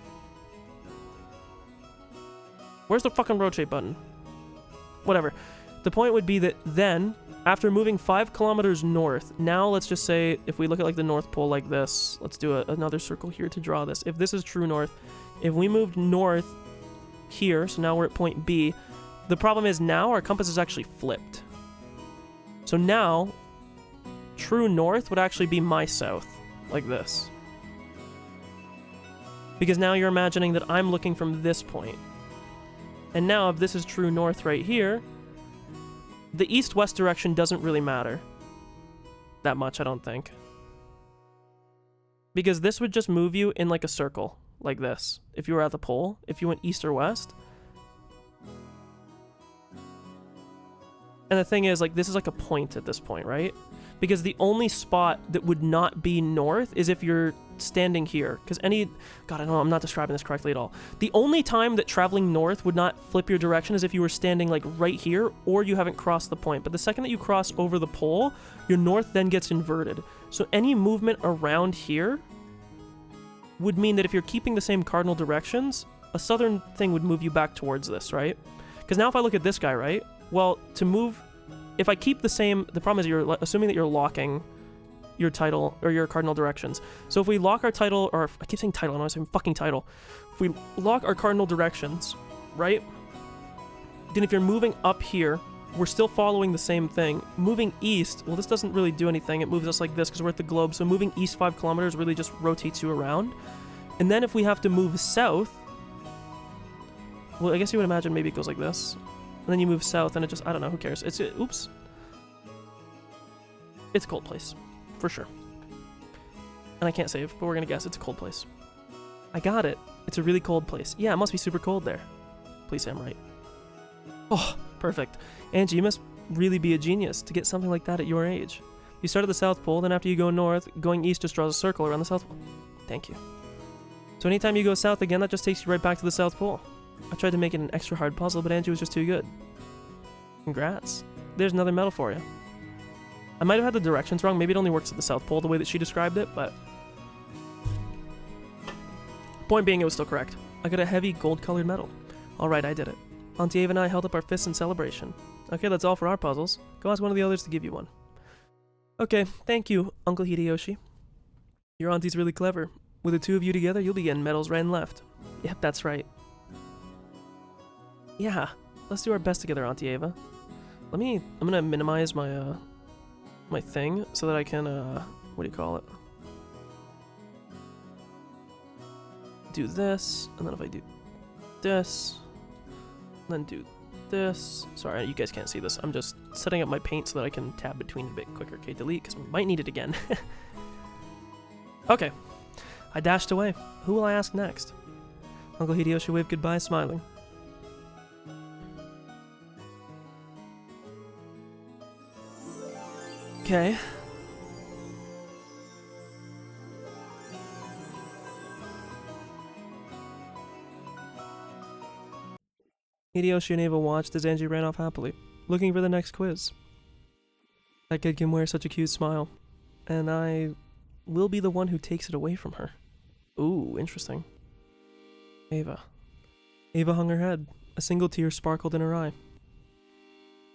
Where's the fucking rotate button? Whatever. The point would be that then, after moving 5 kilometers north, now let's just say, if we look at like the North Pole like this, let's do another circle here to draw this. If this is true north, if we moved north here, so now we're at point B, the problem is now our compass is actually flipped. So now, true north would actually be my south, like this. Because now you're imagining that I'm looking from this point. And now, if this is true north right here, the east-west direction doesn't really matter that much, I don't think. Because this would just move you in like a circle, like this. If you were at the pole, if you went east or west. And the thing is, like, this is like a point at this point, right? Because the only spot that would not be north is if you're standing here. Because God, I don't know, I'm not describing this correctly at all. The only time that traveling north would not flip your direction is if you were standing, like, right here, or you haven't crossed the point. But the second that you cross over the pole, your north then gets inverted. So any movement around here would mean that if you're keeping the same cardinal directions, a southern thing would move you back towards this, right? Because now if I look at this guy, right? Well, to move, if I keep the same, the problem is you're assuming that you're locking your title or your cardinal directions. So if we lock our title, or I keep saying title, I'm saying fucking title. If we lock our cardinal directions, right? Then if you're moving up here, we're still following the same thing. Moving east, well, this doesn't really do anything. It moves us like this because we're at the globe. So moving east 5 kilometers really just rotates you around. And then if we have to move south, well, I guess you would imagine maybe it goes like this. And then you move south and it just, I don't know, who cares? Oops. It's a cold place, for sure. And I can't save, but we're gonna guess it's a cold place. I got it. It's a really cold place. Yeah, it must be super cold there. Please say I'm right. Oh, perfect. Angie, you must really be a genius to get something like that at your age. You start at the South Pole, then after you go north, going east just draws a circle around the South Pole. Thank you. So anytime you go south again, that just takes you right back to the South Pole. I tried to make it an extra hard puzzle, but Angie was just too good. Congrats. There's another medal for you. I might have had the directions wrong. Maybe it only works at the South Pole the way that she described it, but... Point being, it was still correct. I got a heavy gold-colored medal. Alright, I did it. Auntie Ava and I held up our fists in celebration. Okay, that's all for our puzzles. Go ask one of the others to give you one. Okay, thank you, Uncle Hideyoshi. Your auntie's really clever. With the two of you together, you'll be getting medals right and left. Yep, that's right. Yeah, let's do our best together, Auntie Ava. I'm gonna minimize my, my thing so that I can, what do you call it? Do this, and then if I do this, and then do this. Sorry, you guys can't see this. I'm just setting up my paint so that I can tab between a bit quicker. Okay, delete, because we might need it again. Okay, I dashed away. Who will I ask next? Uncle Hideyoshi waved goodbye, smiling. Okay. Hideyoshi and Ava watched as Angie ran off happily, looking for the next quiz. That kid can wear such a cute smile, and I will be the one who takes it away from her. Ooh, interesting. Ava. Ava hung her head. A single tear sparkled in her eye.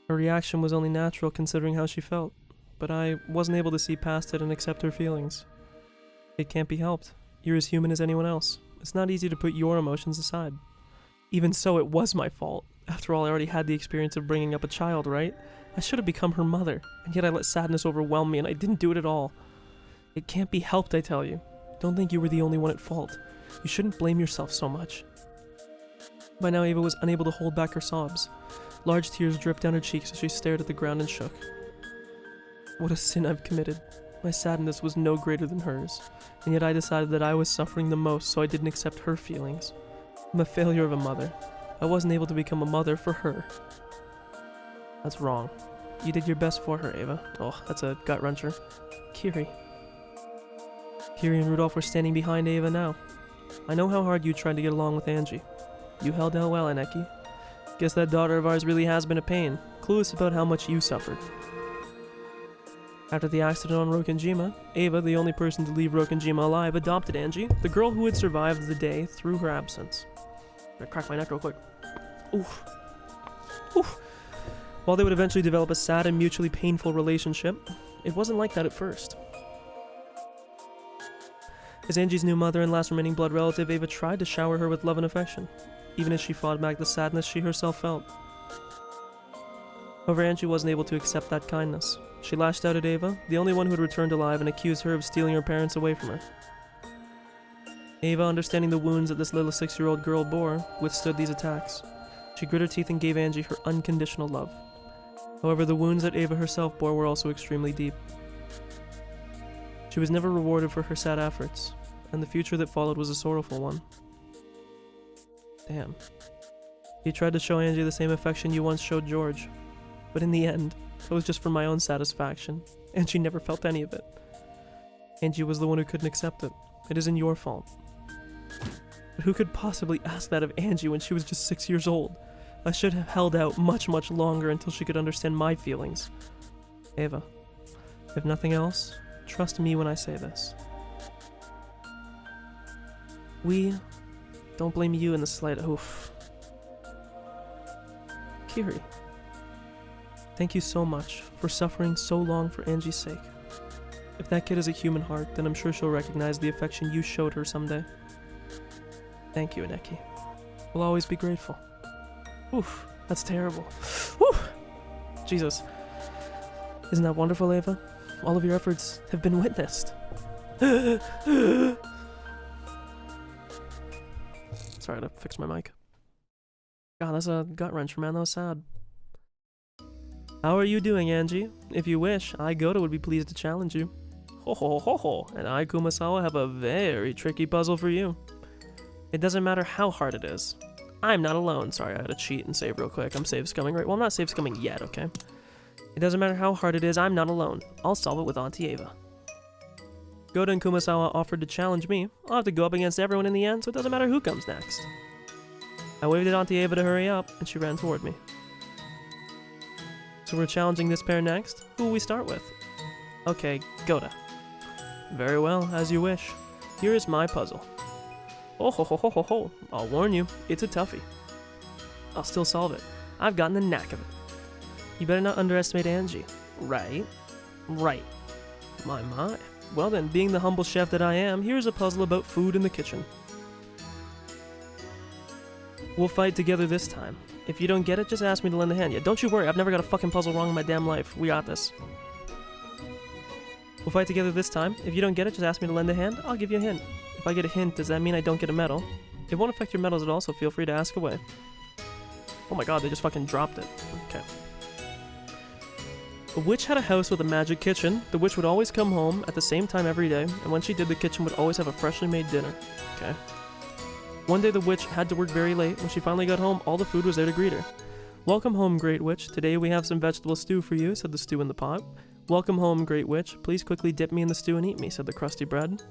Her reaction was only natural considering how she felt, but I wasn't able to see past it and accept her feelings. It can't be helped. You're as human as anyone else. It's not easy to put your emotions aside. Even so, it was my fault. After all, I already had the experience of bringing up a child, right? I should have become her mother, and yet I let sadness overwhelm me, and I didn't do it at all. It can't be helped, I tell you. Don't think you were the only one at fault. You shouldn't blame yourself so much. By now, Ava was unable to hold back her sobs. Large tears dripped down her cheeks as she stared at the ground and shook. What a sin I've committed. My sadness was no greater than hers, and yet I decided that I was suffering the most, so I didn't accept her feelings. I'm a failure of a mother. I wasn't able to become a mother for her. That's wrong. You did your best for her, Ava. Oh, that's a gut-wrencher. Kiri. Kiri and Rudolph were standing behind Ava now. I know how hard you tried to get along with Angie. You held out well, Aneki. Guess that daughter of ours really has been a pain. Clue us about how much you suffered. After the accident on Rokkenjima, Ava, the only person to leave Rokkenjima alive, adopted Angie, the girl who had survived the day through her absence. I'm gonna crack my neck real quick. Oof. Oof. While they would eventually develop a sad and mutually painful relationship, it wasn't like that at first. As Angie's new mother and last remaining blood relative, Ava tried to shower her with love and affection, even as she fought back the sadness she herself felt. However, Angie wasn't able to accept that kindness. She lashed out at Ava, the only one who had returned alive, and accused her of stealing her parents away from her. Ava, understanding the wounds that this little 6-year-old girl bore, withstood these attacks. She grit her teeth and gave Angie her unconditional love. However, the wounds that Ava herself bore were also extremely deep. She was never rewarded for her sad efforts. and the future that followed was a sorrowful one. Damn. You tried to show Angie the same affection you once showed George, but in the end, it was just for my own satisfaction, and she never felt any of it. Angie was the one who couldn't accept it. It isn't your fault. But who could possibly ask that of Angie when she was just 6 years old? I should have held out much, much longer until she could understand my feelings. Ava, if nothing else, trust me when I say this. We don't blame you in the slightest. Oof. Kiri, thank you so much for suffering so long for Angie's sake. If that kid has a human heart, then I'm sure she'll recognize the affection you showed her someday. Thank you, Aneki. We'll always be grateful. Oof, that's terrible. Oof. Jesus. Isn't that wonderful, Ava? All of your efforts have been witnessed. Sorry, I had to fix my mic. God, that's a gut wrencher, man. That was sad. How are you doing, Angie? If you wish, I, Goto, would be pleased to challenge you. Ho ho ho ho, and I, Kumasawa, have a very tricky puzzle for you. It doesn't matter how hard it is. I'm not alone. Sorry, I had to cheat and save real quick. I'm save scumming right. Well, I'm not save scumming yet, okay? It doesn't matter how hard it is, I'm not alone. I'll solve it with Auntie Ava. Goto and Kumasawa offered to challenge me. I'll have to go up against everyone in the end, so it doesn't matter who comes next. I waved at Auntie Ava to hurry up, and she ran toward me. So we're challenging this pair next? Who will we start with? Okay, Goto. Very well, as you wish. Here is my puzzle. Oh ho ho ho ho ho. I'll warn you, it's a toughie. I'll still solve it. I've gotten the knack of it. You better not underestimate Angie. Right? Right. My my. Well then, being the humble chef that I am, here's a puzzle about food in the kitchen. We'll fight together this time. If you don't get it, just ask me to lend a hand. Yeah, don't you worry, I've never got a fucking puzzle wrong in my damn life. We got this. We'll fight together this time. If you don't get it, just ask me to lend a hand. I'll give you a hint. If I get a hint, does that mean I don't get a medal? It won't affect your medals at all, so feel free to ask away. Oh my god, they just fucking dropped it. Okay. A witch had a house with a magic kitchen. The witch would always come home at the same time every day, and when she did, the kitchen would always have a freshly made dinner. Okay. One day the witch had to work very late. When she finally got home, all the food was there to greet her. Welcome home, great witch. Today we have some vegetable stew for you, said the stew in the pot. Welcome home, great witch. Please quickly dip me in the stew and eat me, said the crusty bread.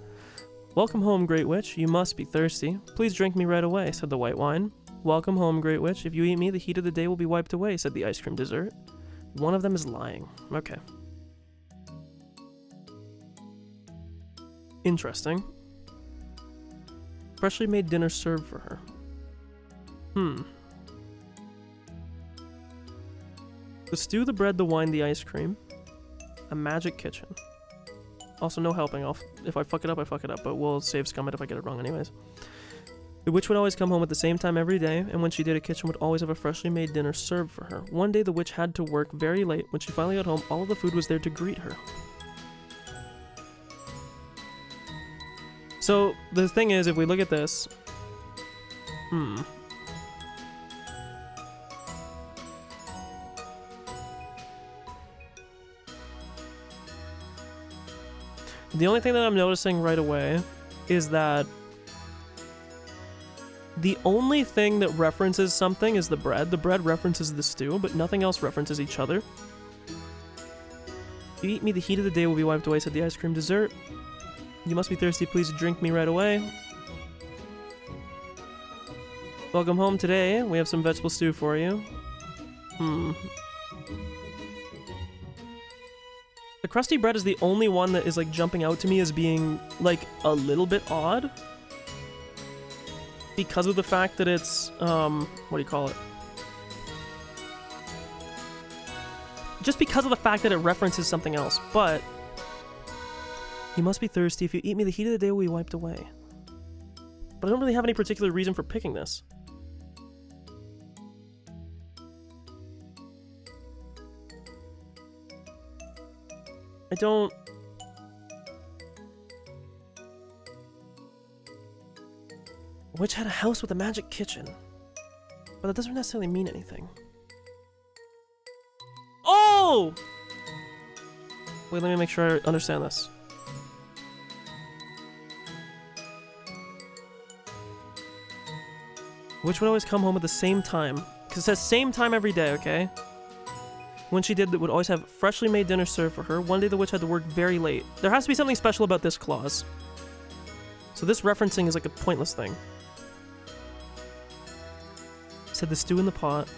Welcome home, great witch. You must be thirsty. Please drink me right away, said the white wine. Welcome home, great witch. If you eat me, the heat of the day will be wiped away, said the ice cream dessert. One of them is lying. Okay. Interesting. Freshly made dinner served for her. The stew, the bread, the wine, the ice cream. A magic kitchen. Also, no helping. If I fuck it up, I fuck it up, but we'll save scum it if I get it wrong anyways. The witch would always come home at the same time every day, and when she did, a kitchen would always have a freshly made dinner served for her. One day, the witch had to work very late. When she finally got home, all of the food was there to greet her. So, the thing is, if we look at this... The only thing that I'm noticing right away is that the only thing that references something is the bread. The bread references the stew, but nothing else references each other. You eat me, the heat of the day will be wiped away, said the ice cream dessert. You must be thirsty, please drink me right away. Welcome home today. We have some vegetable stew for you. The crusty bread is the only one that is like jumping out to me as being like a little bit odd. Because of the fact that it's, what do you call it? Just because of the fact that it references something else, but... You must be thirsty. If you eat me, the heat of the day will be wiped away. But I don't really have any particular reason for picking this. I don't... Witch had a house with a magic kitchen. But that doesn't necessarily mean anything. Oh! Wait, let me make sure I understand this. Which would always come home at the same time. Because it says same time every day, okay? When she did, that would always have freshly made dinner served for her. One day the witch had to work very late. There has to be something special about this clause. So this referencing is like a pointless thing. Said the stew in the pot.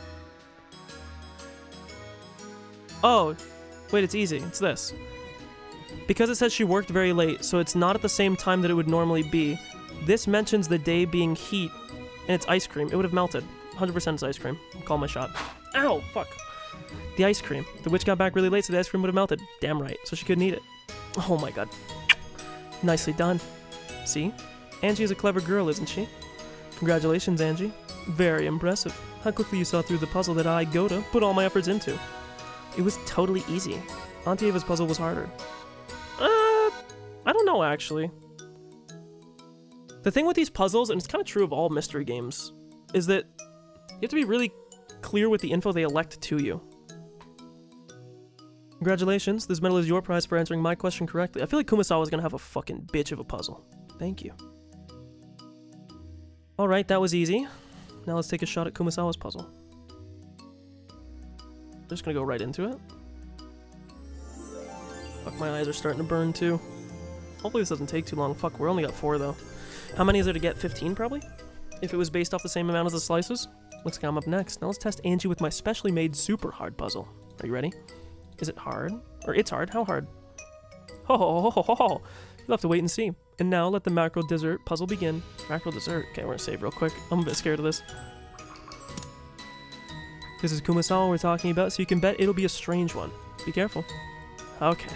Oh, wait, it's easy. It's this. Because it says she worked very late, so it's not at the same time that it would normally be. This mentions the day being heat, and it's ice cream. It would have melted. 100% it's ice cream. I'll call my shot. Ow, fuck. The ice cream. The witch got back really late, so the ice cream would have melted. Damn right. So she couldn't eat it. Oh my god. Nicely done. See? Angie is a clever girl, isn't she? Congratulations, Angie. Very impressive. How quickly you saw through the puzzle that I, Goda, put all my efforts into. It was totally easy. Auntie Ava's puzzle was harder. I don't know, actually. The thing with these puzzles, and it's kind of true of all mystery games, is that you have to be really clear with the info they elect to you. Congratulations, this medal is your prize for answering my question correctly. I feel like Kumasawa's gonna have a fucking bitch of a puzzle. Thank you. Alright, that was easy. Now let's take a shot at Kumasawa's puzzle. Just gonna go right into it. Fuck, my eyes are starting to burn too. Hopefully this doesn't take too long. Fuck, we're only got 4 though. How many is there to get? 15 probably? If it was based off the same amount as the slices? Looks like I'm up next. Now let's test Angie with my specially made super hard puzzle. Are you ready? Is it hard? Or it's hard? How hard? Ho ho ho ho ho ho! You'll have to wait and see. And now let the macro dessert puzzle begin. Macro dessert? Okay, we're gonna save real quick. I'm a bit scared of this. This is Kumasawa we're talking about, so you can bet it'll be a strange one. Be careful. Okay.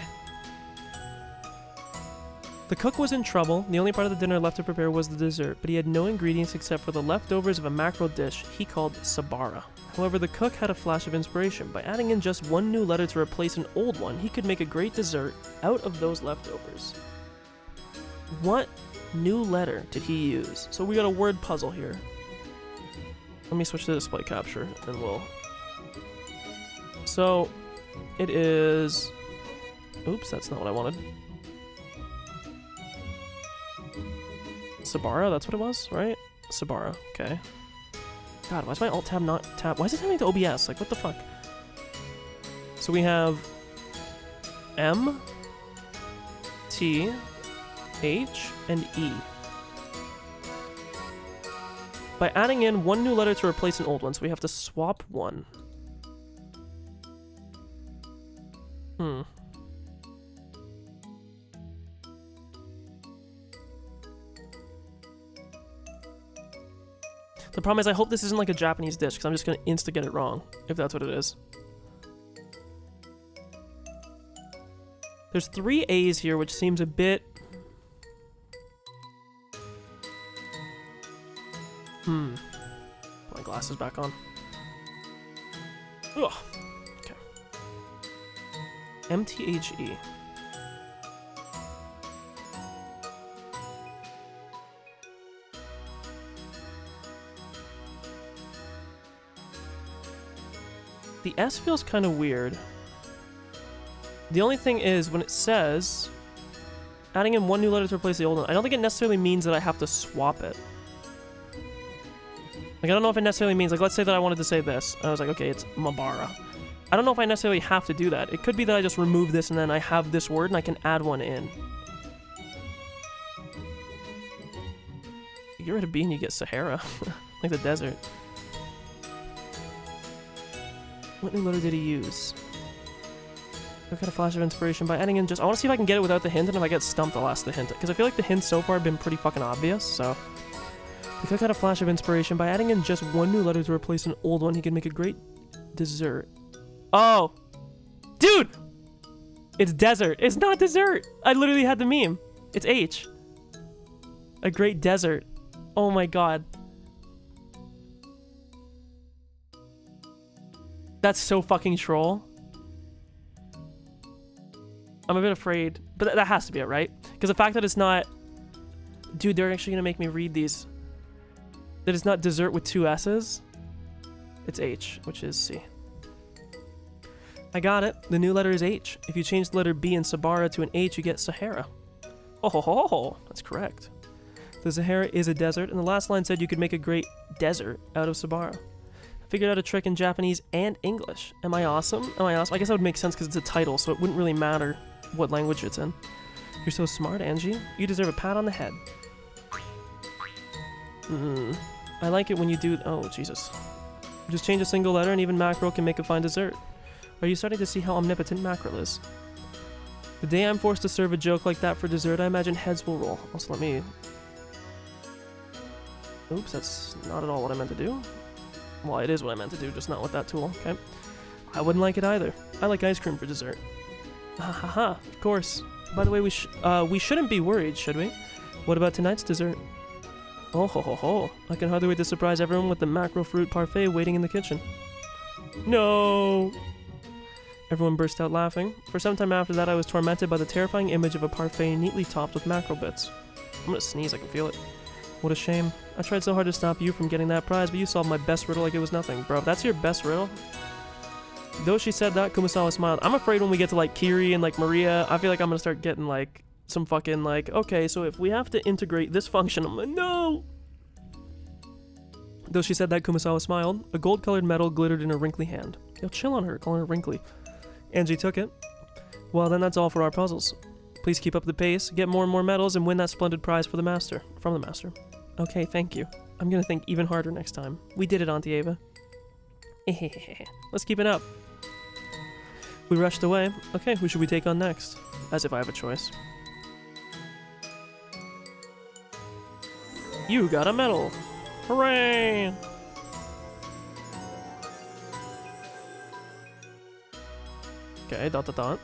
The cook was in trouble. The only part of the dinner left to prepare was the dessert, but he had no ingredients except for the leftovers of a mackerel dish he called sabara. However, the cook had a flash of inspiration. By adding in just one new letter to replace an old one, he could make a great dessert out of those leftovers. What new letter did he use? So we got a word puzzle here. Let me switch to display capture and we'll... So, it is... Oops, that's not what I wanted. Sabara, that's what it was, right? Sabara, okay. God, why is my alt tab not tab? Why is it tabbing to OBS? Like, what the fuck? So we have M, T, H, and E. By adding in one new letter to replace an old one, so we have to swap one. The problem is I hope this isn't like a Japanese dish, because I'm just going to insta-get it wrong, if that's what it is. There's 3 A's here, which seems a bit... Put my glasses back on. Ugh. Okay. M-T-H-E. The S feels kind of weird. The only thing is, when it says adding in one new letter to replace the old one, I don't think it necessarily means that I have to swap it. Like, I don't know if it necessarily means, like, let's say that I wanted to say this, and I was like, okay, it's Mabara. I don't know if I necessarily have to do that. It could be that I just remove this and then I have this word and I can add one in. You get rid of B and you get Sahara. Like the desert. What new letter did he use? I've got a flash of inspiration by adding in just... I want to see if I can get it without the hint, and if I get stumped, I'll ask the hint. Because I feel like the hints so far have been pretty fucking obvious, so... The cook had a flash of inspiration. By adding in just one new letter to replace an old one, he can make a great dessert. Oh! Dude! It's desert. It's not dessert! I literally had the meme. It's H. A great desert. Oh my god. That's so fucking troll. I'm a bit afraid. But that has to be it, right? Because the fact that it's not... Dude, they're actually going to make me read these. That it's not dessert with 2 S's. It's H, which is C. I got it. The new letter is H. If you change the letter B in Sabara to an H, you get Sahara. Oh ho ho ho. That's correct. The Sahara is a desert, and the last line said you could make a great desert out of Sabara. I figured out a trick in Japanese and English. Am I awesome? Am I awesome? I guess that would make sense because it's a title, so it wouldn't really matter what language it's in. You're so smart, Angie. You deserve a pat on the head. I like it when you do... Oh, Jesus. Just change a single letter and even mackerel can make a fine dessert. Are you starting to see how omnipotent mackerel is? The day I'm forced to serve a joke like that for dessert, I imagine heads will roll. Also, let me... Oops, that's not at all what I meant to do. Well, it is what I meant to do, just not with that tool, okay? I wouldn't like it either. I like ice cream for dessert. Ha ha ha, of course. By the way, we shouldn't be worried, should we? What about tonight's dessert? Oh ho ho ho. I can hardly wait to surprise everyone with the mackerel fruit parfait waiting in the kitchen. No! Everyone burst out laughing. For some time after that, I was tormented by the terrifying image of a parfait neatly topped with mackerel bits. I'm gonna sneeze, I can feel it. What a shame. I tried so hard to stop you from getting that prize, but you solved my best riddle like it was nothing. Bro, if that's your best riddle? Though she said that, Kumasawa smiled. I'm afraid when we get to, like, Kiri and, like, Maria, I feel like I'm gonna start getting, like, some fucking, like, okay, so if we have to integrate this function, I'm like, no! Though she said that, Kumasawa smiled. A gold-colored medal glittered in her wrinkly hand. Yo, chill on her, calling her wrinkly. Angie took it. Well, then that's all for our puzzles. Please keep up the pace, get more and more medals, and win that splendid prize for the master. From the master. Okay, thank you. I'm gonna think even harder next time. We did it, Auntie Ava. Let's keep it up. We rushed away. Okay, who should we take on next? As if I have a choice. You got a medal! Hooray! Okay, ...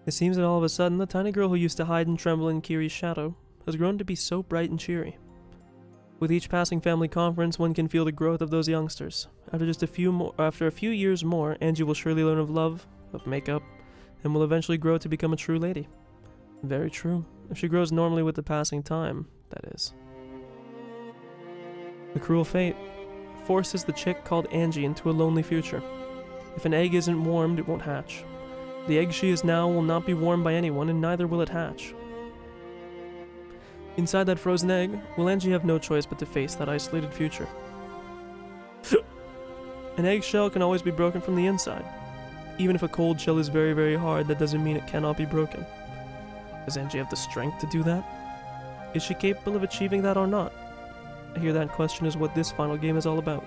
It seems that all of a sudden, the tiny girl who used to hide and tremble in Kiri's shadow has grown to be so bright and cheery. With each passing family conference, one can feel the growth of those youngsters. After a few years more, Angie will surely learn of love, of makeup, and will eventually grow to become a true lady. Very true. If she grows normally with the passing time, that is. The cruel fate forces the chick called Angie into a lonely future. If an egg isn't warmed, it won't hatch. The egg she is now will not be warmed by anyone, and neither will it hatch. Inside that frozen egg, will Angie have no choice but to face that isolated future? An eggshell can always be broken from the inside. Even if a cold shell is very, very hard, that doesn't mean it cannot be broken. Does Angie have the strength to do that? Is she capable of achieving that or not? I hear that question is what this final game is all about.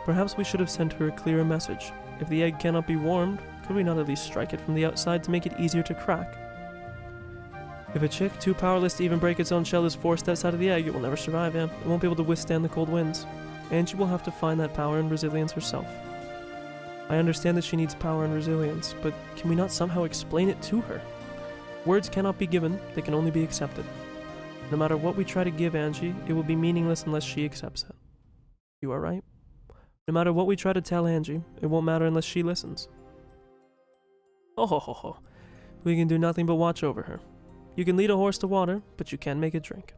Perhaps we should have sent her a clearer message. If the egg cannot be warmed, could we not at least strike it from the outside to make it easier to crack? If a chick, too powerless to even break its own shell, is forced outside of the egg, it will never survive, It won't be able to withstand the cold winds. Angie will have to find that power and resilience herself. I understand that she needs power and resilience, but can we not somehow explain it to her? Words cannot be given, they can only be accepted. No matter what we try to give Angie, it will be meaningless unless she accepts it. You are right. No matter what we try to tell Angie, it won't matter unless she listens. Oh ho ho ho. We can do nothing but watch over her. You can lead a horse to water, but you can't make it drink.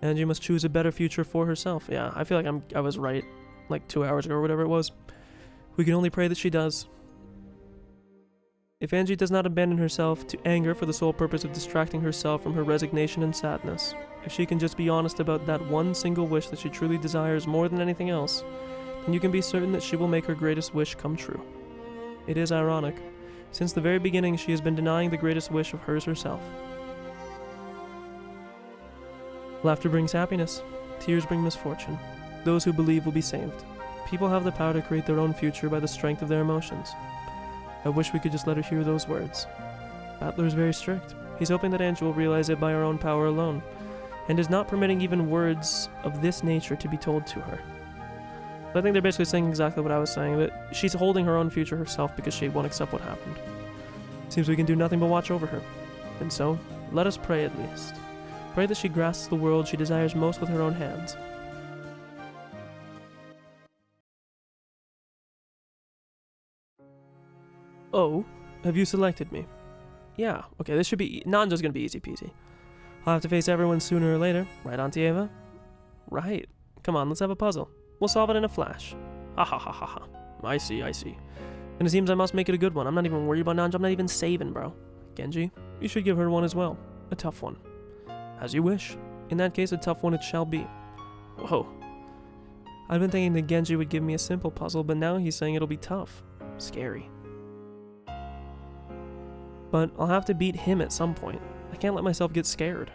Angie must choose a better future for herself. Yeah, I feel like I was right, like 2 hours ago or whatever it was. We can only pray that she does. If Angie does not abandon herself to anger for the sole purpose of distracting herself from her resignation and sadness, if she can just be honest about that one single wish that she truly desires more than anything else, then you can be certain that she will make her greatest wish come true. It is ironic. Since the very beginning, she has been denying the greatest wish of hers herself. Laughter brings happiness. Tears bring misfortune. Those who believe will be saved. People have the power to create their own future by the strength of their emotions. I wish we could just let her hear those words. Battler is very strict. He's hoping that Ange will realize it by her own power alone, and is not permitting even words of this nature to be told to her. I think they're basically saying exactly what I was saying, that she's holding her own future herself because she won't accept what happened. Seems we can do nothing but watch over her. And so, let us pray at least. Pray that she grasps the world she desires most with her own hands. Oh, have you selected me? Yeah, okay, this should be... Nanjo's gonna be easy peasy. I'll have to face everyone sooner or later, right, Auntie Ava? Right. Come on, let's have a puzzle. We'll solve it in a flash. Ha ha ha ha ha. I see. And it seems I must make it a good one. I'm not even worried about Nanjo. I'm not even saving, bro. Genji, you should give her one as well. A tough one. As you wish. In that case, a tough one it shall be. Whoa. I've been thinking that Genji would give me a simple puzzle, but now he's saying it'll be tough. Scary. But I'll have to beat him at some point. I can't let myself get scared.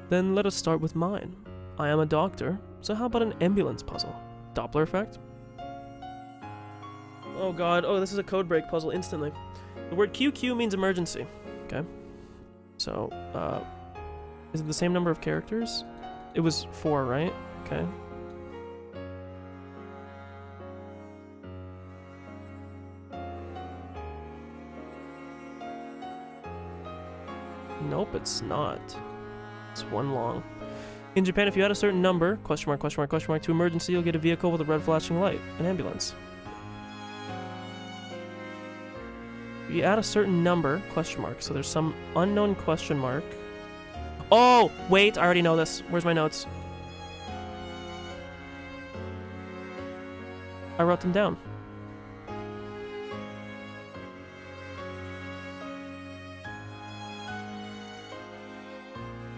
Then let us start with mine. I am a doctor, so how about an ambulance puzzle? Doppler effect? Oh god, oh, this is a code break puzzle instantly. The word QQ means emergency. Okay. So, is it the same number of characters? It was 4, right? Okay. Nope, it's not. It's 1 long. In Japan, if you add a certain number, question mark, question mark, question mark, to emergency, you'll get a vehicle with a red flashing light, an ambulance. You add a certain number, question mark, so there's some unknown question mark. Oh, wait, I already know this. Where's my notes? I wrote them down.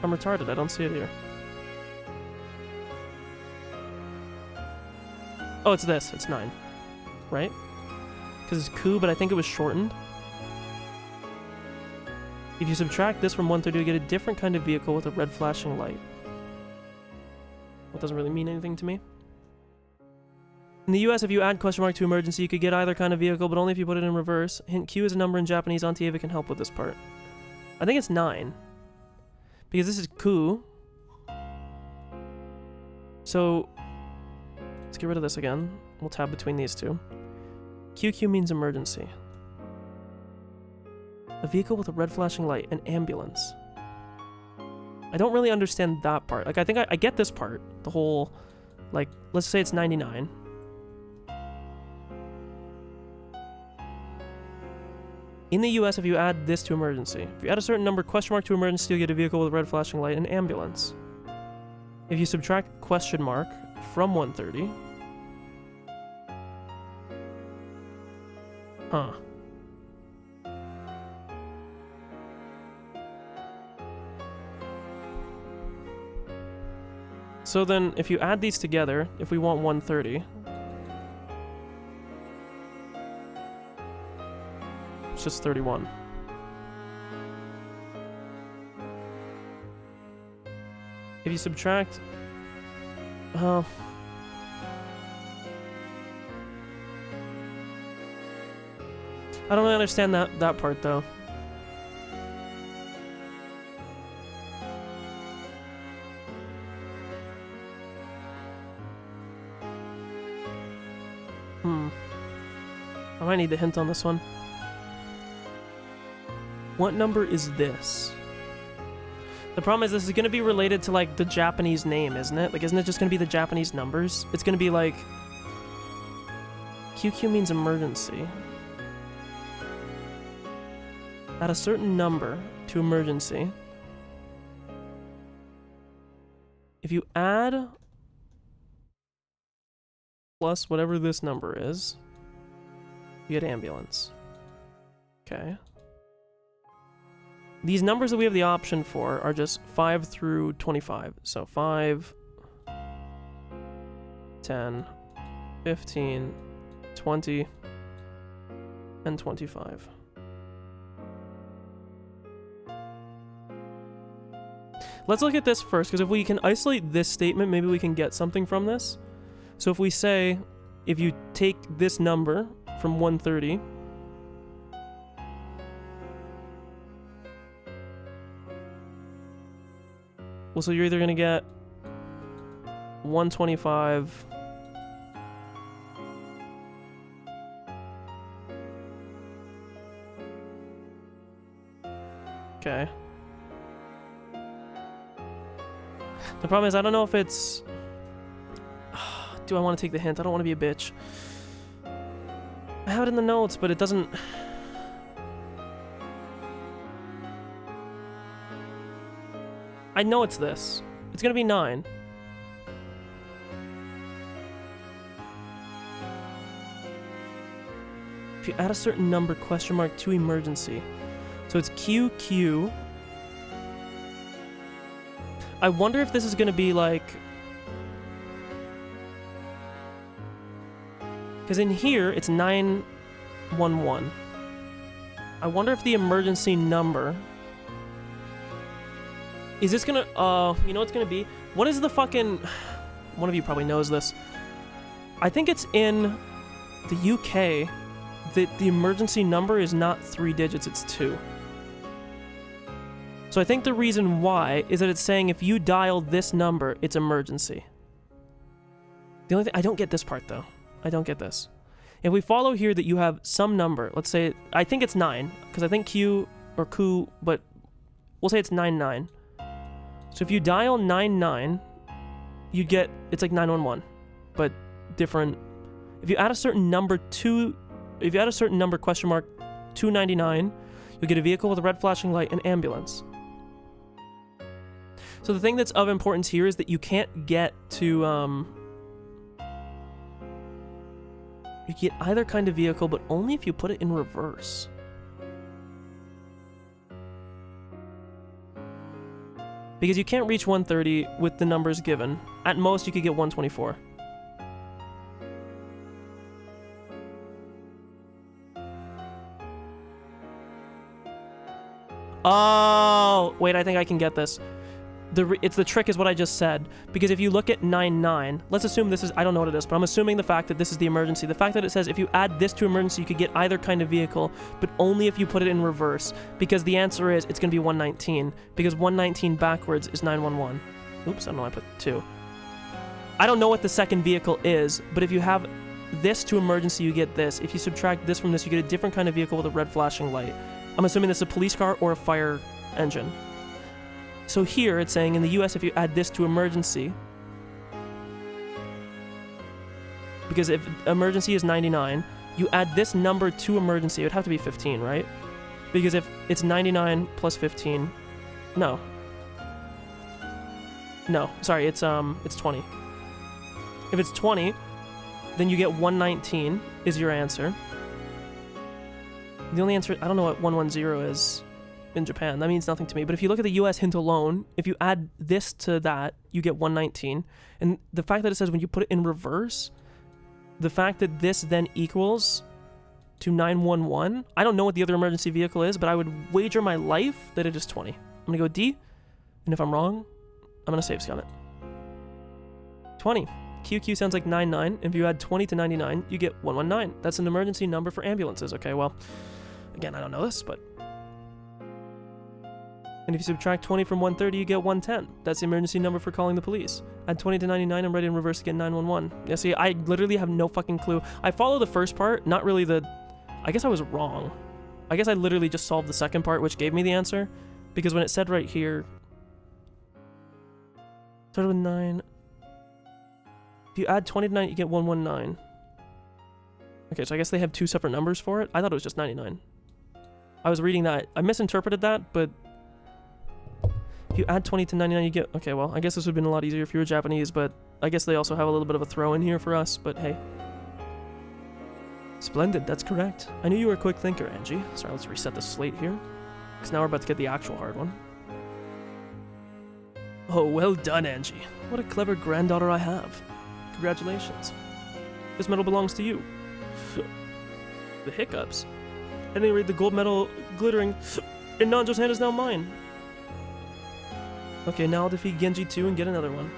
I'm retarded, I don't see it here. Oh, it's this, it's 9. Right? Because it's coup, but I think it was shortened. If you subtract this from 130, you get a different kind of vehicle with a red flashing light. That doesn't really mean anything to me. In the US, if you add question mark to emergency, you could get either kind of vehicle, but only if you put it in reverse. Hint, Q is a number in Japanese. Auntie Ava can help with this part. I think it's 9. Because this is coup. So, let's get rid of this again. We'll tab between these two. QQ means emergency. A vehicle with a red flashing light, an ambulance. I don't really understand that part. Like, I think I get this part. The whole, like, let's say it's 99. In the US, if you add this to emergency, if you add a certain number, question mark to emergency, you'll get a vehicle with a red flashing light, an ambulance. If you subtract question mark from 130, huh. So then, if you add these together, if we want 130, it's just 31. If you subtract, I don't really understand that part though. I might need the hint on this one. What number is this? The problem is this is going to be related to, like, the Japanese name, isn't it? Like, isn't it just going to be the Japanese numbers? It's going to be, like... QQ means emergency. At a certain number to emergency. If you add... plus whatever this number is, you get ambulance. Okay. These numbers that we have the option for are just 5 through 25. So 5, 10, 15, 20, and 25. Let's look at this first, because if we can isolate this statement, maybe we can get something from this. So if we say, if you take this number from 130, well, so you're either going to get 125 okay. The problem is I don't know if it's... Do I want to take the hint? I don't want to be a bitch. I have it in the notes, but it doesn't... I know it's this. It's gonna be 9. If you add a certain number, question mark, to emergency. So it's QQ I wonder if this is gonna be like... Because in here, it's 911. I wonder if the emergency number... Is this gonna... you know what it's gonna be? What is the fucking... One of you probably knows this. I think it's in the UK that the emergency number is not 3 digits, it's 2. So I think the reason why is that it's saying if you dial this number, it's emergency. The only thing... I don't get this part, though. I don't get this. If we follow here that you have some number, let's say... I think it's 9, because I think Q or Q, but we'll say it's 99. So if you dial 99, you get... It's like 911, but different... If you add a certain number to... If you add a certain number, question mark, 299, you'll get a vehicle with a red flashing light and ambulance. So the thing that's of importance here is that you can't get to, you get either kind of vehicle, but only if you put it in reverse. Because you can't reach 130 with the numbers given. At most, you could get 124. Oh, wait, I think I can get this. The trick is what I just said, because if you look at 99, let's assume this is, I don't know what it is, but I'm assuming the fact that this is the emergency. The fact that it says if you add this to emergency, you could get either kind of vehicle, but only if you put it in reverse, because the answer is it's going to be 119, because 119 backwards is 911. Oops, I don't know, I put 2. I don't know what the second vehicle is, but if you have this to emergency, you get this. If you subtract this from this, you get a different kind of vehicle with a red flashing light. I'm assuming this is a police car or a fire engine. So here it's saying in the US, if you add this to emergency, because if emergency is 99, you add this number to emergency, it would have to be 15, right? Because if it's 99 plus 15, no, sorry, it's 20. If it's 20, then you get 119 is your answer. The only answer, I don't know what 110 is in Japan. That means nothing to me. But if you look at the US hint alone, if you add this to that, you get 119. And the fact that it says when you put it in reverse, the fact that this then equals to 911, I don't know what the other emergency vehicle is, but I would wager my life that it is 20. I'm going to go D, and if I'm wrong, I'm going to save scum it. 20. QQ sounds like 99. If you add 20 to 99, you get 119. That's an emergency number for ambulances. Okay, well, again, I don't know this, but... And if you subtract 20 from 130, you get 110. That's the emergency number for calling the police. Add 20 to 99, I'm ready in reverse to get 911. Yeah, see, I literally have no fucking clue. I follow the first part, not really the... I guess I was wrong. I guess I literally just solved the second part, which gave me the answer. Because when it said right here... Started with 9... If you add 20 to 9, you get 119. Okay, so I guess they have 2 separate numbers for it. I thought it was just 99. I was reading that. I misinterpreted that, but... If you add 20 to 99, you get... Okay, well, I guess this would have been a lot easier if you were Japanese, but I guess they also have a little bit of a throw in here for us, but hey. Splendid, that's correct. I knew you were a quick thinker, Angie. Sorry, let's reset the slate here, because now we're about to get the actual hard one. Oh, well done, Angie. What a clever granddaughter I have. Congratulations. This medal belongs to you. The hiccups. At any rate, the gold medal glittering in Nanjo's hand is now mine. Okay, now I'll defeat Genji too and get another one.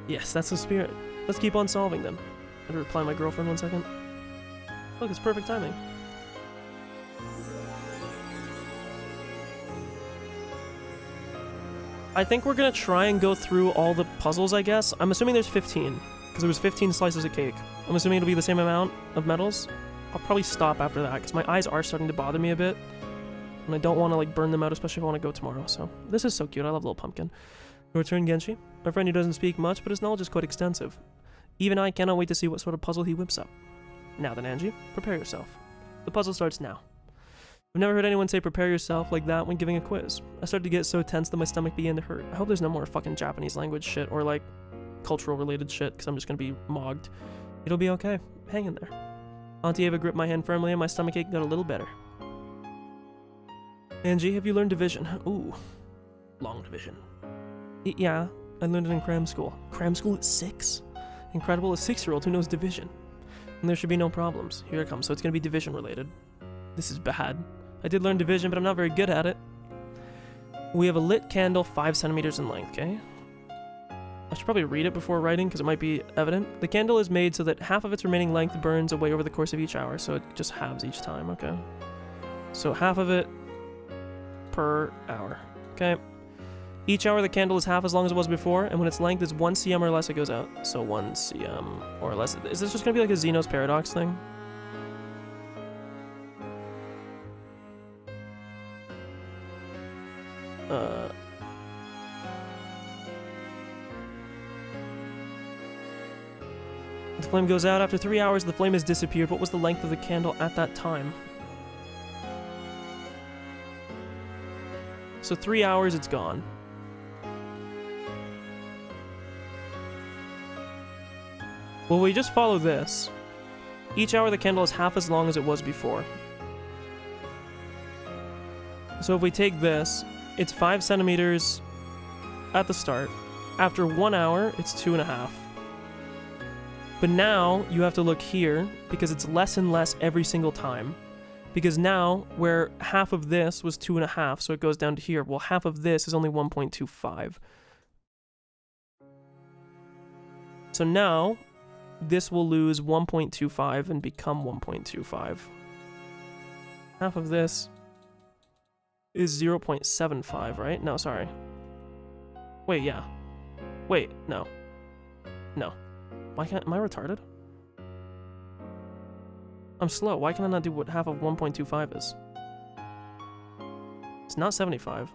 Yes, that's the spirit. Let's keep on solving them. Better reply to my girlfriend 1 second. Look, it's perfect timing. I think we're gonna try and go through all the puzzles, I guess. I'm assuming there's 15, because there was 15 slices of cake. I'm assuming it'll be the same amount of medals. I'll probably stop after that, because my eyes are starting to bother me a bit. And I don't want to, like, burn them out, especially if I want to go tomorrow, so... This is so cute, I love Little Pumpkin. Your turn, Genshi. My friend who doesn't speak much, but his knowledge is quite extensive. Even I cannot wait to see what sort of puzzle he whips up. Now then, Angie, prepare yourself. The puzzle starts now. I've never heard anyone say prepare yourself like that when giving a quiz. I started to get so tense that my stomach began to hurt. I hope there's no more fucking Japanese language shit, or, like, cultural related shit, because I'm just gonna be mogged. It'll be okay. Hang in there. Auntie Ava gripped my hand firmly, and my stomachache got a little better. Angie, have you learned division? Ooh. long division. Yeah, I learned it in cram school. Cram school at 6? Incredible, a 6-year-old who knows division. And there should be no problems. Here it comes, so it's gonna be division related. This is bad. I did learn division, but I'm not very good at it. We have a lit candle 5 centimeters in length, okay? I should probably read it before writing because it might be evident. The candle is made so that half of its remaining length burns away over the course of each hour, so it just halves each time, okay? So half of it per hour, okay? Each hour the candle is half as long as it was before, and when its length is 1 cm or less, it goes out. So 1 cm or less. Is this just gonna be like a Zeno's paradox thing? The flame goes out after 3 hours. The flame has disappeared. What was the length of the candle at that time? So 3 hours, it's gone. Well, we just follow this. Each hour the candle is half as long as it was before. So if we take this, it's 5 centimeters at the start. After 1 hour, it's 2.5. But now you have to look here because it's less and less every single time. Because now, where half of this was 2.5, so it goes down to here, well, half of this is only 1.25. So now, this will lose 1.25 and become 1.25. Half of this is 0.75, right? No, sorry. Wait, yeah. Wait, no. No. Why can't... Am I retarded? I'm slow. Why can I not do what half of 1.25 is? It's not 75.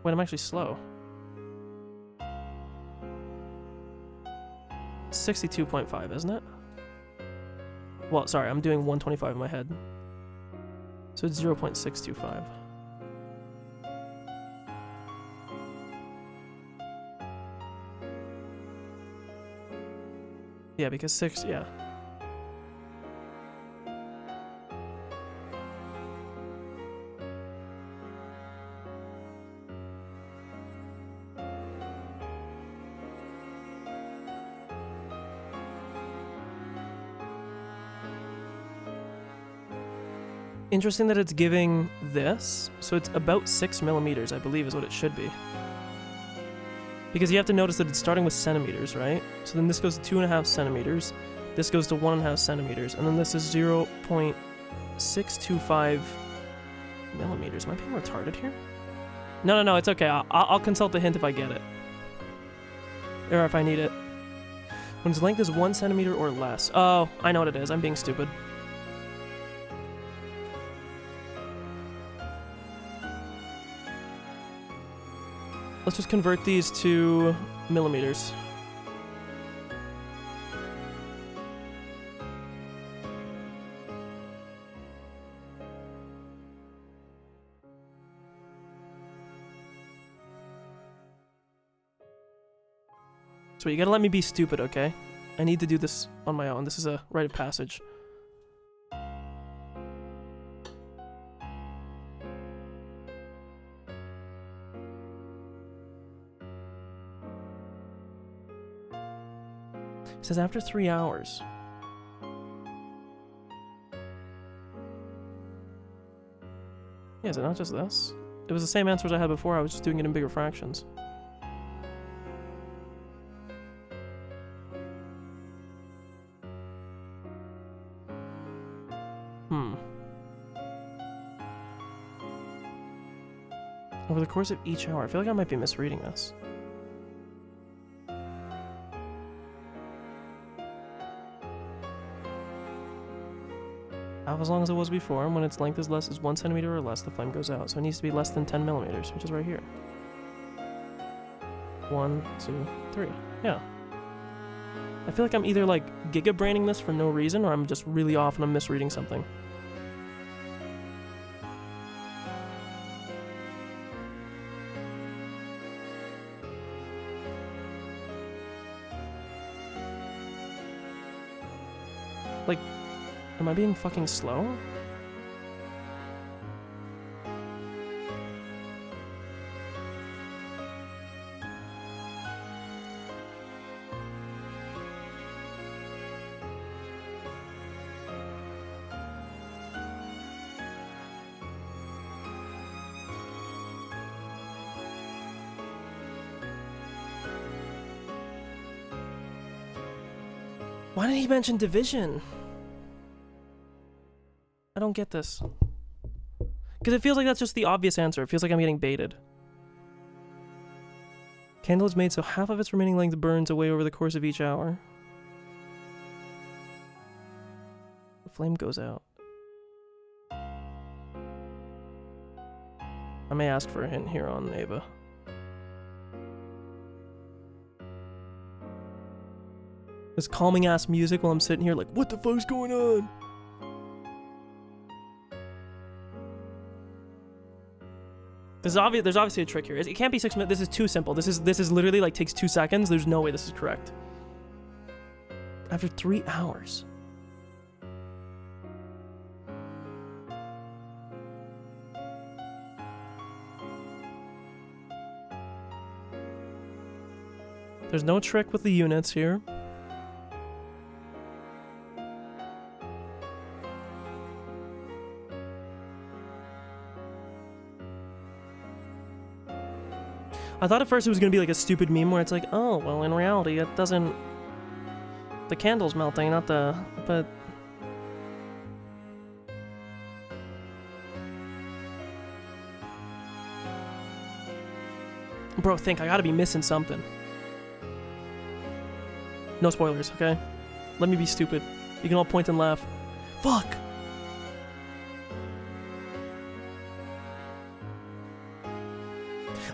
Wait, I'm actually slow. 62.5, isn't it? Well, sorry, I'm doing 125 in my head. So it's 0.625. Yeah, because 6, yeah. Interesting that it's giving this, so it's about 6 millimeters, I believe, is what it should be. Because you have to notice that it's starting with centimeters, right? So then this goes to 2.5 centimeters, this goes to 1.5 centimeters, and then this is 0.625 millimeters. Am I being retarded here? No, it's okay. I'll consult the hint if I get it. Or if I need it. When its length is 1 centimeter or less. Oh, I know what it is. I'm being stupid. Let's just convert these to millimeters. So you gotta let me be stupid, okay? I need to do this on my own. This is a rite of passage. It says after 3 hours. Yeah, is it not just this? It was the same answers I had before, I was just doing it in bigger fractions. Over the course of each hour, I feel like I might be misreading this. Half as long as it was before, and when its length is less is 1 centimeter or less, the flame goes out. So it needs to be less than 10 millimeters, which is right here. 1, 2, 3. Yeah. I feel like I'm either like giga-braining this for no reason, or I'm just really off and I'm misreading something. Like, am I being fucking slow? Why did he mention division? I don't get this. Because it feels like that's just the obvious answer. It feels like I'm getting baited. Candle is made so half of its remaining length burns away over the course of each hour. The flame goes out. I may ask for a hint here on Ava. This calming ass music while I'm sitting here like, what the fuck's going on? There's obviously a trick here. It can't be 6 minutes. This is too simple. This is literally like takes 2 seconds. There's no way this is correct. After 3 hours. There's no trick with the units here. I thought at first it was gonna be like a stupid meme where it's like, oh, well, in reality, it doesn't... The candle's melting, not the... But... Bro, think, I gotta be missing something. No spoilers, okay? Let me be stupid. You can all point and laugh. Fuck!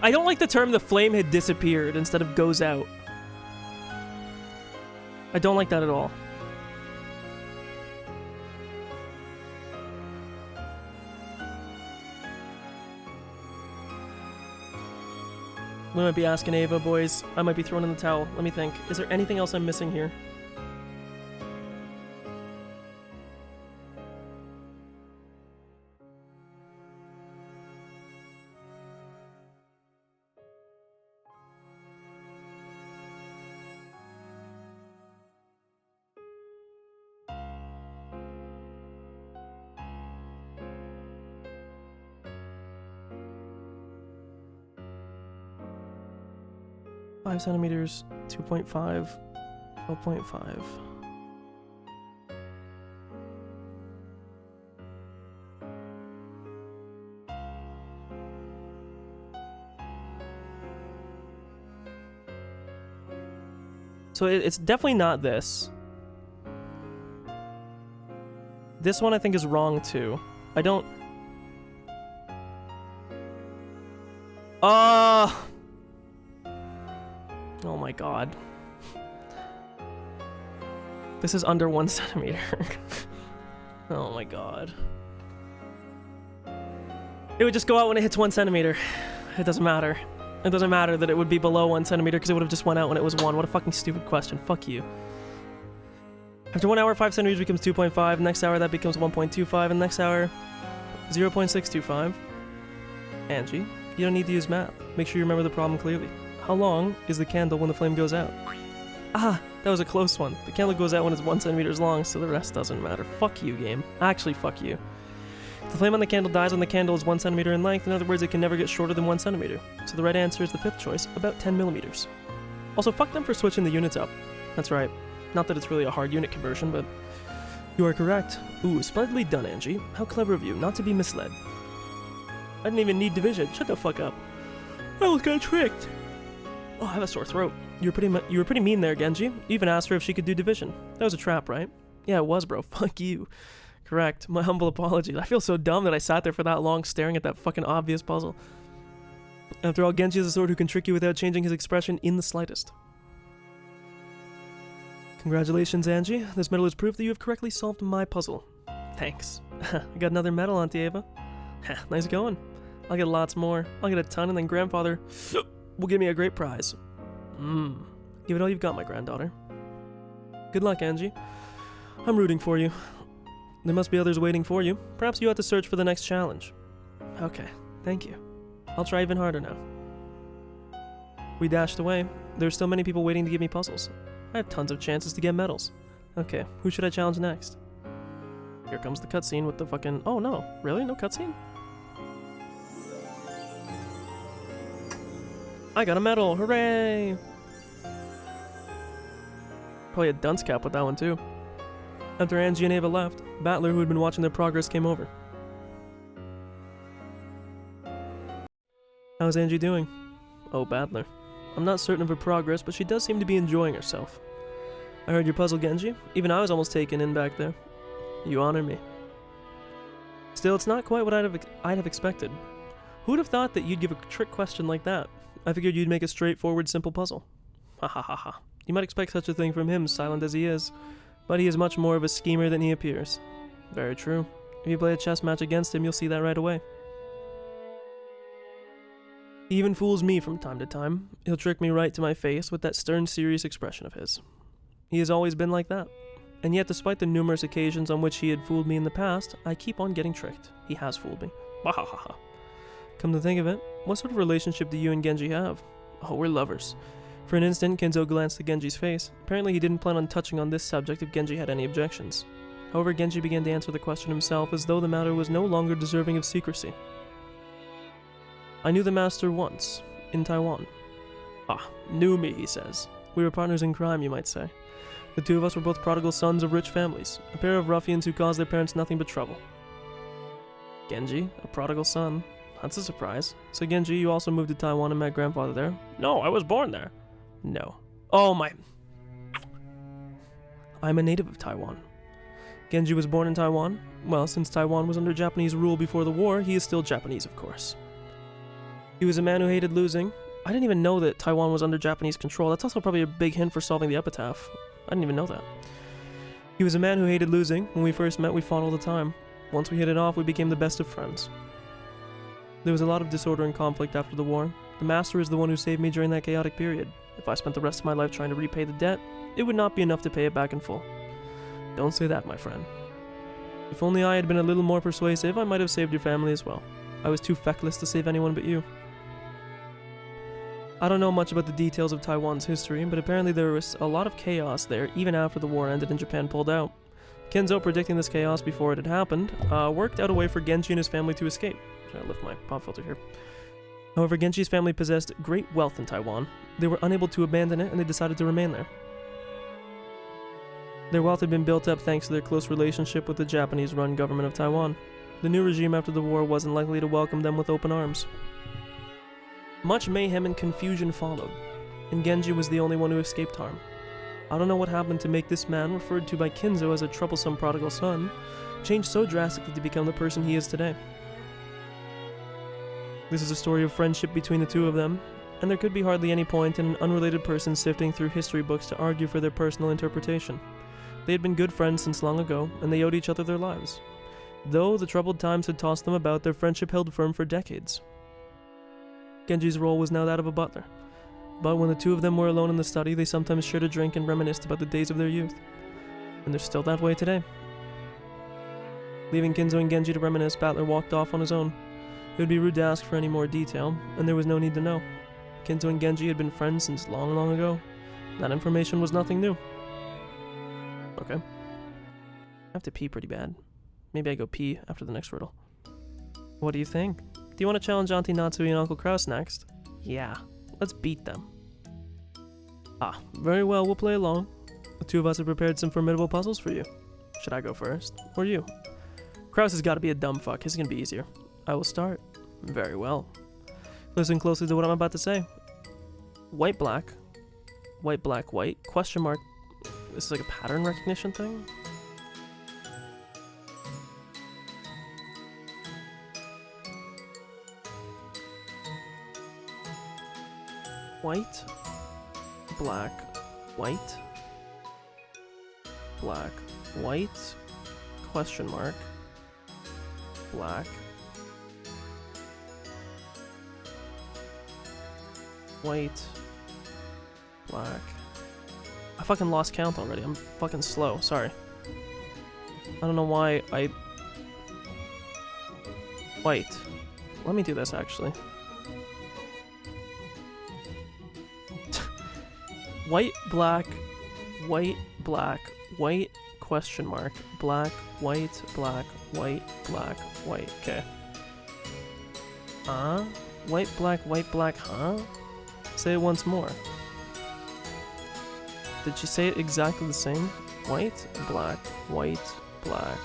I don't like the term the flame had disappeared instead of goes out. I don't like that at all. We might be asking Ava, boys. I might be throwing in the towel. Let me think. Is there anything else I'm missing here? Five centimeters, 2.5, 12.5. So it's definitely not this. This one I think is wrong too. I don't... Oh my god. This is under 1 centimeter. Oh my god. It would just go out when it hits 1 centimeter. It doesn't matter. It doesn't matter that it would be below 1 centimeter because it would have just went out when it was 1. What a fucking stupid question. Fuck you. After 1 hour, 5 centimeters becomes 2.5. Next hour, that becomes 1.25. And next hour, 0.625. Angie, you don't need to use math. Make sure you remember the problem clearly. How long is the candle when the flame goes out? Ah, that was a close one. The candle goes out when it's 1 centimeter long, so the rest doesn't matter. Fuck you, game. Actually, fuck you. The flame on the candle dies when the candle is 1 centimeter in length. In other words, it can never get shorter than 1 centimeter. So the right answer is the 5th choice, about 10 millimeters. Also, fuck them for switching the units up. That's right. Not that it's really a hard unit conversion, but you are correct. Ooh, splendidly done, Angie. How clever of you, not to be misled. I didn't even need division. Shut the fuck up. I almost got tricked. Oh, I have a sore throat. You were pretty mean there, Genji. You even asked her if she could do division. That was a trap, right? Yeah, it was, bro. Fuck you. Correct. My humble apologies. I feel so dumb that I sat there for that long staring at that fucking obvious puzzle. After all, Genji is a sword who can trick you without changing his expression in the slightest. Congratulations, Angie. This medal is proof that you have correctly solved my puzzle. Thanks. I got another medal, Auntie Ava. Nice going. I'll get lots more. I'll get a ton, and then Grandfather will give me a great prize. Give it all you've got, my granddaughter. Good luck, Angie. I'm rooting for you. There must be others waiting for you. Perhaps you have to search for the next challenge. Okay, thank you. I'll try even harder now. We dashed away. There's still many people waiting to give me puzzles. I have tons of chances to get medals. Okay, who should I challenge next? Here comes the cutscene with the fucking... Oh no, really? No cutscene? I got a medal, hooray! Probably a dunce cap with that one too. After Angie and Ava left, Battler, who had been watching their progress, came over. How's Angie doing? Oh, Battler. I'm not certain of her progress, but she does seem to be enjoying herself. I heard your puzzle, Genji. Even I was almost taken in back there. You honor me. Still, it's not quite what I'd have expected. Who'd have thought that you'd give a trick question like that? I figured you'd make a straightforward, simple puzzle. Ha ha ha ha. You might expect such a thing from him, silent as he is, but he is much more of a schemer than he appears. Very true. If you play a chess match against him, you'll see that right away. He even fools me from time to time. He'll trick me right to my face with that stern, serious expression of his. He has always been like that. And yet, despite the numerous occasions on which he had fooled me in the past, I keep on getting tricked. He has fooled me. Bahahaha. Come to think of it, what sort of relationship do you and Genji have? Oh, we're lovers. For an instant, Kenzo glanced at Genji's face. Apparently he didn't plan on touching on this subject if Genji had any objections. However, Genji began to answer the question himself as though the matter was no longer deserving of secrecy. I knew the master once, in Taiwan. Ah, knew me, he says. We were partners in crime, you might say. The two of us were both prodigal sons of rich families, a pair of ruffians who caused their parents nothing but trouble. Genji, a prodigal son. That's a surprise. So Genji, you also moved to Taiwan and met grandfather there? No, I was born there. No. Oh my... I'm a native of Taiwan. Genji was born in Taiwan? Well, since Taiwan was under Japanese rule before the war, he is still Japanese, of course. He was a man who hated losing. I didn't even know that Taiwan was under Japanese control. That's also probably a big hint for solving the epitaph. I didn't even know that. He was a man who hated losing. When we first met, we fought all the time. Once we hit it off, we became the best of friends. There was a lot of disorder and conflict after the war. The master is the one who saved me during that chaotic period. If I spent the rest of my life trying to repay the debt, it would not be enough to pay it back in full. Don't say that, my friend. If only I had been a little more persuasive, I might have saved your family as well. I was too feckless to save anyone but you. I don't know much about the details of Taiwan's history, but apparently there was a lot of chaos there even after the war ended and Japan pulled out. Kenzo, predicting this chaos before it had happened, worked out a way for Genji and his family to escape. Should I lift my pop filter here? However, Genji's family possessed great wealth in Taiwan. They were unable to abandon it and they decided to remain there. Their wealth had been built up thanks to their close relationship with the Japanese-run government of Taiwan. The new regime after the war wasn't likely to welcome them with open arms. Much mayhem and confusion followed, and Genji was the only one who escaped harm. I don't know what happened to make this man, referred to by Kenzo as a troublesome prodigal son, change so drastically to become the person he is today. This is a story of friendship between the two of them, and there could be hardly any point in an unrelated person sifting through history books to argue for their personal interpretation. They had been good friends since long ago, and they owed each other their lives. Though the troubled times had tossed them about, their friendship held firm for decades. Genji's role was now that of a butler, but when the two of them were alone in the study, they sometimes shared a drink and reminisced about the days of their youth. And they're still that way today. Leaving Kenzo and Genji to reminisce, Battler walked off on his own. It would be rude to ask for any more detail, and there was no need to know. Kenzo and Genji had been friends since long, long ago. That information was nothing new. Okay. I have to pee pretty bad. Maybe I go pee after the next riddle. What do you think? Do you want to challenge Auntie Natsui and Uncle Kraus next? Yeah, let's beat them. Ah, very well, we'll play along. The two of us have prepared some formidable puzzles for you. Should I go first? Or you? Kraus has got to be a dumb fuck. His is going to be easier. I will start. Very well. Listen closely to what I'm about to say. White, black. White, black, white. Question mark. This is like a pattern recognition thing? White, black, white, black, white, question mark, black, white, black. I fucking lost count already. I'm fucking slow. Sorry. I don't know why I... White. Let me do this, actually. White, black, white, black, white, question mark, black, white, black, white, black, white. Okay. White, black, huh? Say it once more. Did she say it exactly the same? White, black, white, black,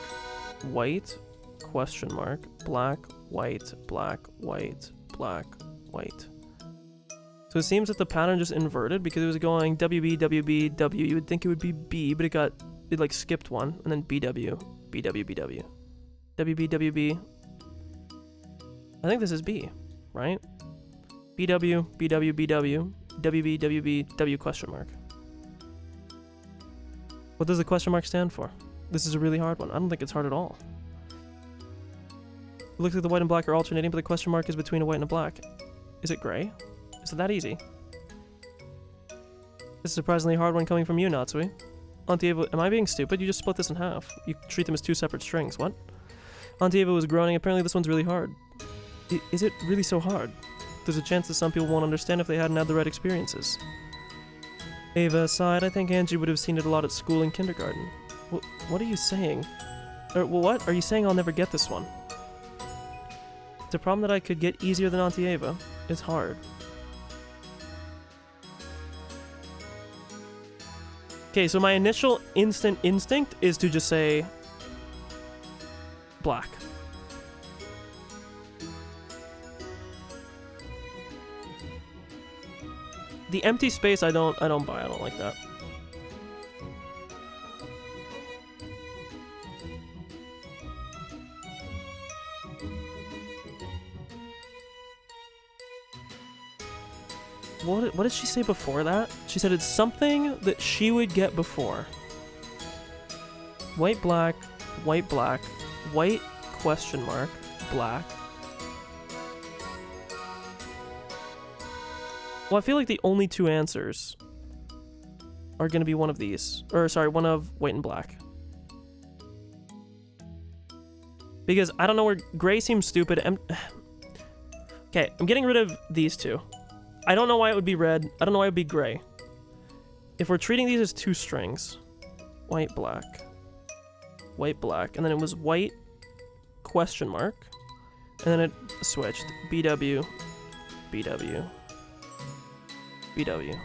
white, question mark, black, white, black, white, black, white. So it seems that the pattern just inverted because it was going WB, WB, W. You would think it would be B, but it like skipped one, and then BW, BW, BW. WB, WB. I think this is B, right? BW, BW, BW, WB, WB, W question mark. What does the question mark stand for? This is a really hard one. I don't think it's hard at all. It looks like the white and black are alternating, but the question mark is between a white and a black. Is it gray? Is it that easy? This is a surprisingly hard one coming from you, Natsui. Auntie Ava, am I being stupid? You just split this in half. You treat them as two separate strings. What? Auntie Ava was groaning. Apparently this one's really hard. Is it really so hard? There's a chance that some people won't understand if they hadn't had the right experiences. Ava sighed. I think Angie would have seen it a lot at school and kindergarten. What are you saying? What? Are you saying I'll never get this one? It's a problem that I could get easier than Auntie Ava. It's hard. Okay, so my initial instinct is to just say black. The empty space I don't buy. I don't like that. What did she say before that? She said it's something that she would get before. White, black, white, question mark, black. Well, I feel like the only two answers are going to be one of these. Or, sorry, one of white and black. Because I don't know where gray seems stupid. Okay, I'm getting rid of these two. I don't know why it would be red. I don't know why it would be gray. If we're treating these as two strings, white, black, and then it was white, question mark, and then it switched. BW, BW, BW.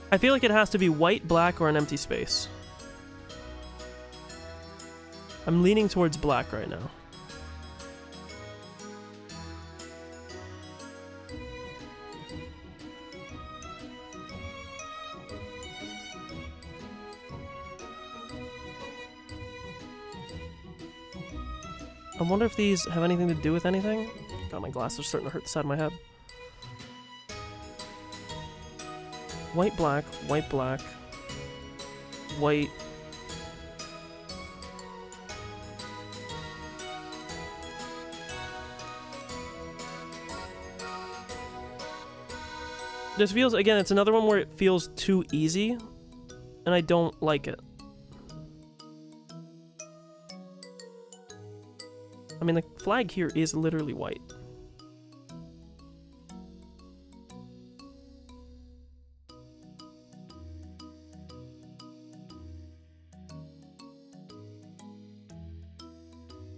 I feel like it has to be white, black, or an empty space. I'm leaning towards black right now. I wonder if these have anything to do with anything? God, my glasses are starting to hurt the side of my head. White, black, white, black, white. This feels, again, it's another one where it feels too easy, and I don't like it. I mean, the flag here is literally white.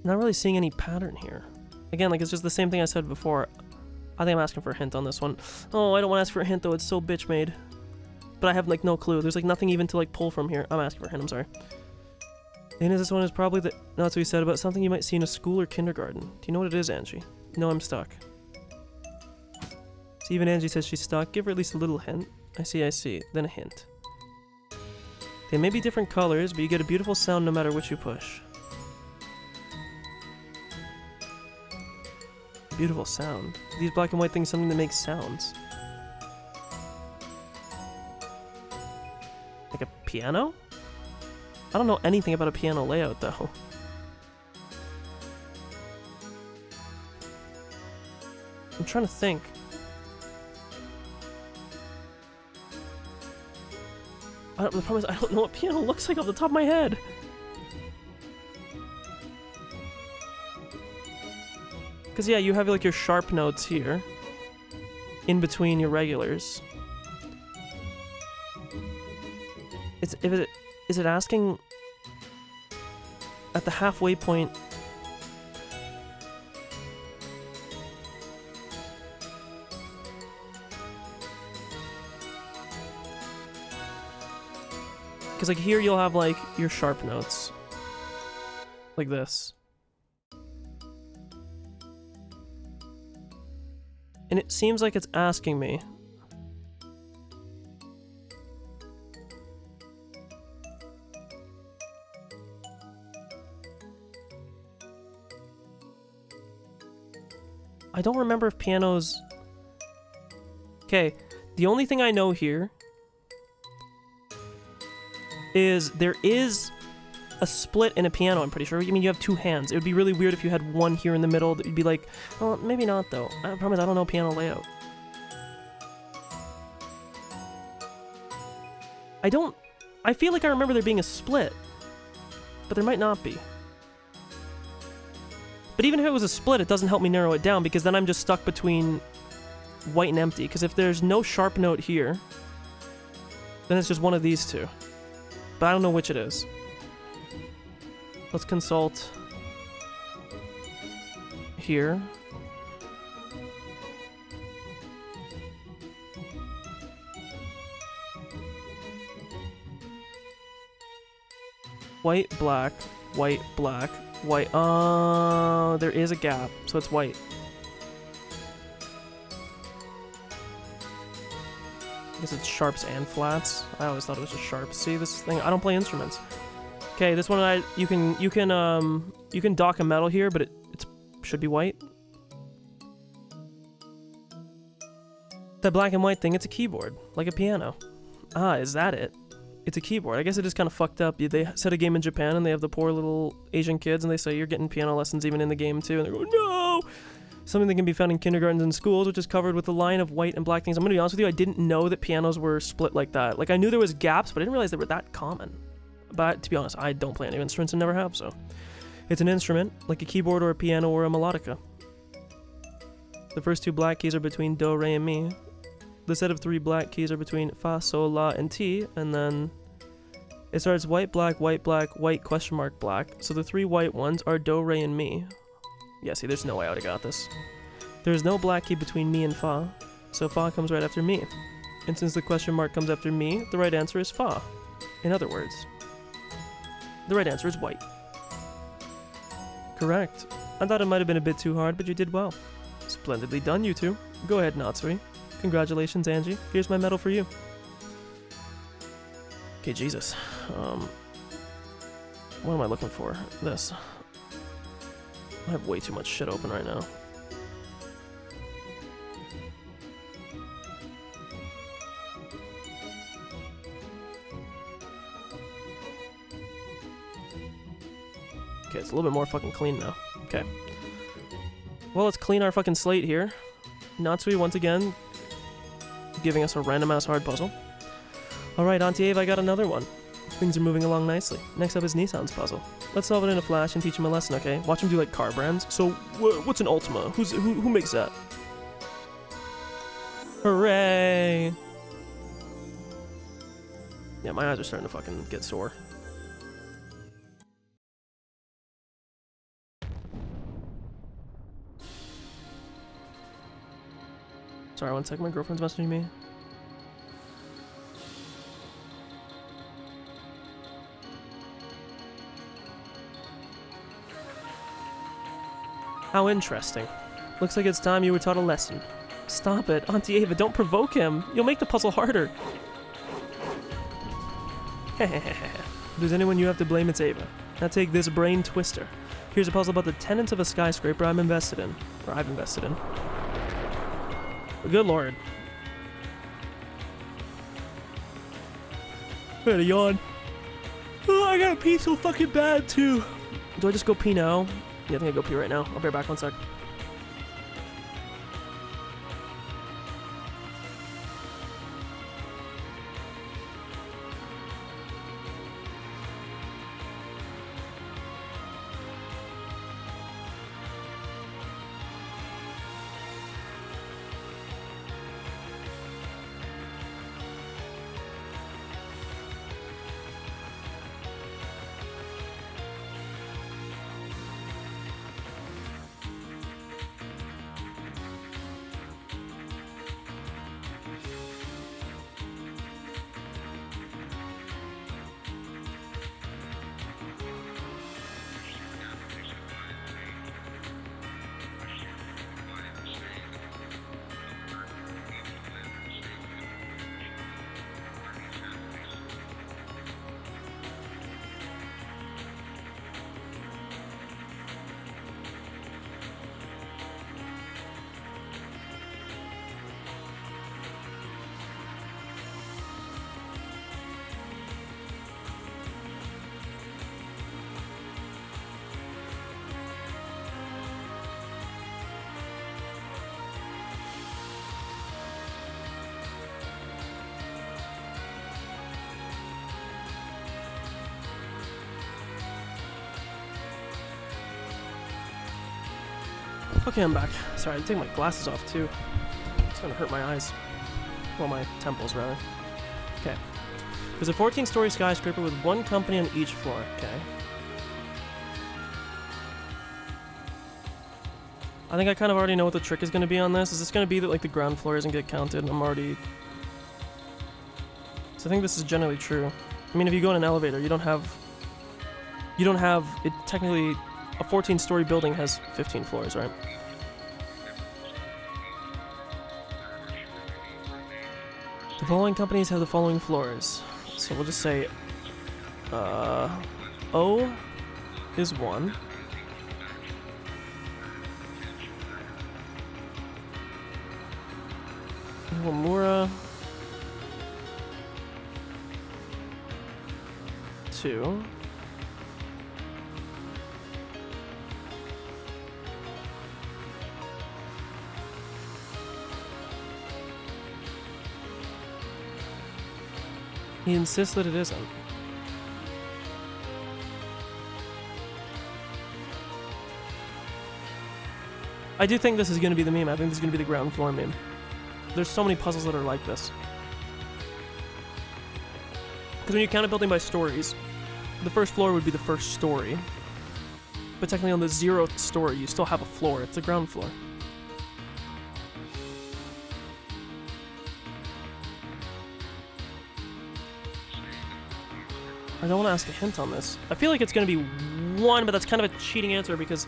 Not really seeing any pattern here. Again, like, it's just the same thing I said before. I think I'm asking for a hint on this one. Oh, I don't want to ask for a hint, though. It's so bitch made. But I have, like, no clue. There's, like, nothing even to, like, pull from here. I'm asking for a hint. I'm sorry. The hint of this one is probably the... That's what we said about something you might see in a school or kindergarten. Do you know what it is, Angie? No, I'm stuck. See, even Angie says she's stuck. Give her at least a little hint. I see. Then a hint. They may be different colors, but you get a beautiful sound no matter which you push. Beautiful sound. These black and white things, something that makes sounds. Like a piano? I don't know anything about a piano layout, though. I'm trying to think. The problem is I don't know what piano looks like off the top of my head. Because, yeah, you have, like, your sharp notes here. In between your regulars. Is it asking at the halfway point? Because like here you'll have like your sharp notes. Like this. And it seems like it's asking me. I don't remember if pianos... Okay, the only thing I know here is there is a split in a piano, I'm pretty sure. I mean, you have two hands. It would be really weird if you had one here in the middle that would be like, well, maybe not though. I promise I don't know piano layout. I feel like I remember there being a split, but there might not be. But even if it was a split, it doesn't help me narrow it down because then I'm just stuck between white and empty. Because if there's no sharp note here, then it's just one of these two. But I don't know which it is. Let's consult here. White, black, white, black, white. There is a gap, so it's white. I guess it's sharps and flats. I always thought it was just sharps. See this thing? I don't play instruments. Okay, this one you can dock a metal here, but it should be white. That black and white thing, it's a keyboard, like a piano. Ah, is that it? It's a keyboard. I guess it is kind of fucked up. They set a game in Japan and they have the poor little Asian kids and they say you're getting piano lessons even in the game too, and they go, no! Something that can be found in kindergartens and schools, which is covered with a line of white and black things. I'm gonna be honest with you, I didn't know that pianos were split like that. Like, I knew there was gaps, but I didn't realize they were that common. But to be honest, I don't play any instruments and never have, so. It's an instrument, like a keyboard or a piano or a melodica. The first two black keys are between do, re, and mi. The set of three black keys are between fa, sol, la, and ti, and then it starts white, black, white, question mark, black. So the three white ones are do, re, and mi. Yeah, see, there's no way I would've got this. There's no black key between mi and fa, so fa comes right after mi. And since the question mark comes after mi, the right answer is fa. In other words, the right answer is white. Correct. I thought it might have been a bit too hard, but you did well. Splendidly done, you two. Go ahead, Natsuri. Congratulations, Angie. Here's my medal for you. Okay, Jesus. What am I looking for? This. I have way too much shit open right now. Okay, it's a little bit more fucking clean now. Okay. Well, let's clean our fucking slate here. Natsui, once again, giving us a random-ass hard puzzle. Alright, Auntie Ava, I got another one. Things are moving along nicely. Next up is Nissan's puzzle. Let's solve it in a flash and teach him a lesson, okay? Watch him do, like, car brands. So, what's an Ultima? Who makes that? Hooray! Yeah, my eyes are starting to fucking get sore. Sorry, one second, my girlfriend's messaging me. How interesting. Looks like it's time you were taught a lesson. Stop it, Auntie Ava, don't provoke him. You'll make the puzzle harder. If there's anyone you have to blame, it's Ava. Now take this brain twister. Here's a puzzle about the tenants of a skyscraper I'm invested in. Or I've invested in. Good lord. I had a yawn. Oh, I gotta pee so fucking bad too. Do I just go pee now? Yeah, I think I go pee right now. I'll be right back, one sec. Okay, I'm back. Sorry, I had to take my glasses off too. It's gonna hurt my eyes. Well, my temples, rather. Okay. There's a 14-story skyscraper with one company on each floor. Okay. I think I kind of already know what the trick is going to be on this. Is this going to be that like the ground floor doesn't get counted? I'm already... So I think this is generally true. I mean, if you go in an elevator, you don't have... It technically... A 14-story building has 15 floors, right? The following companies have the following floors. So we'll just say... O is 1. Iwamura 2. He insists that it isn't. I do think this is going to be the meme. I think this is going to be the ground floor meme. There's so many puzzles that are like this. Because when you count a building by stories, the first floor would be the first story. But technically on the 0th story, you still have a floor. It's the ground floor. I don't want to ask a hint on this. I feel like it's going to be 1, but that's kind of a cheating answer because...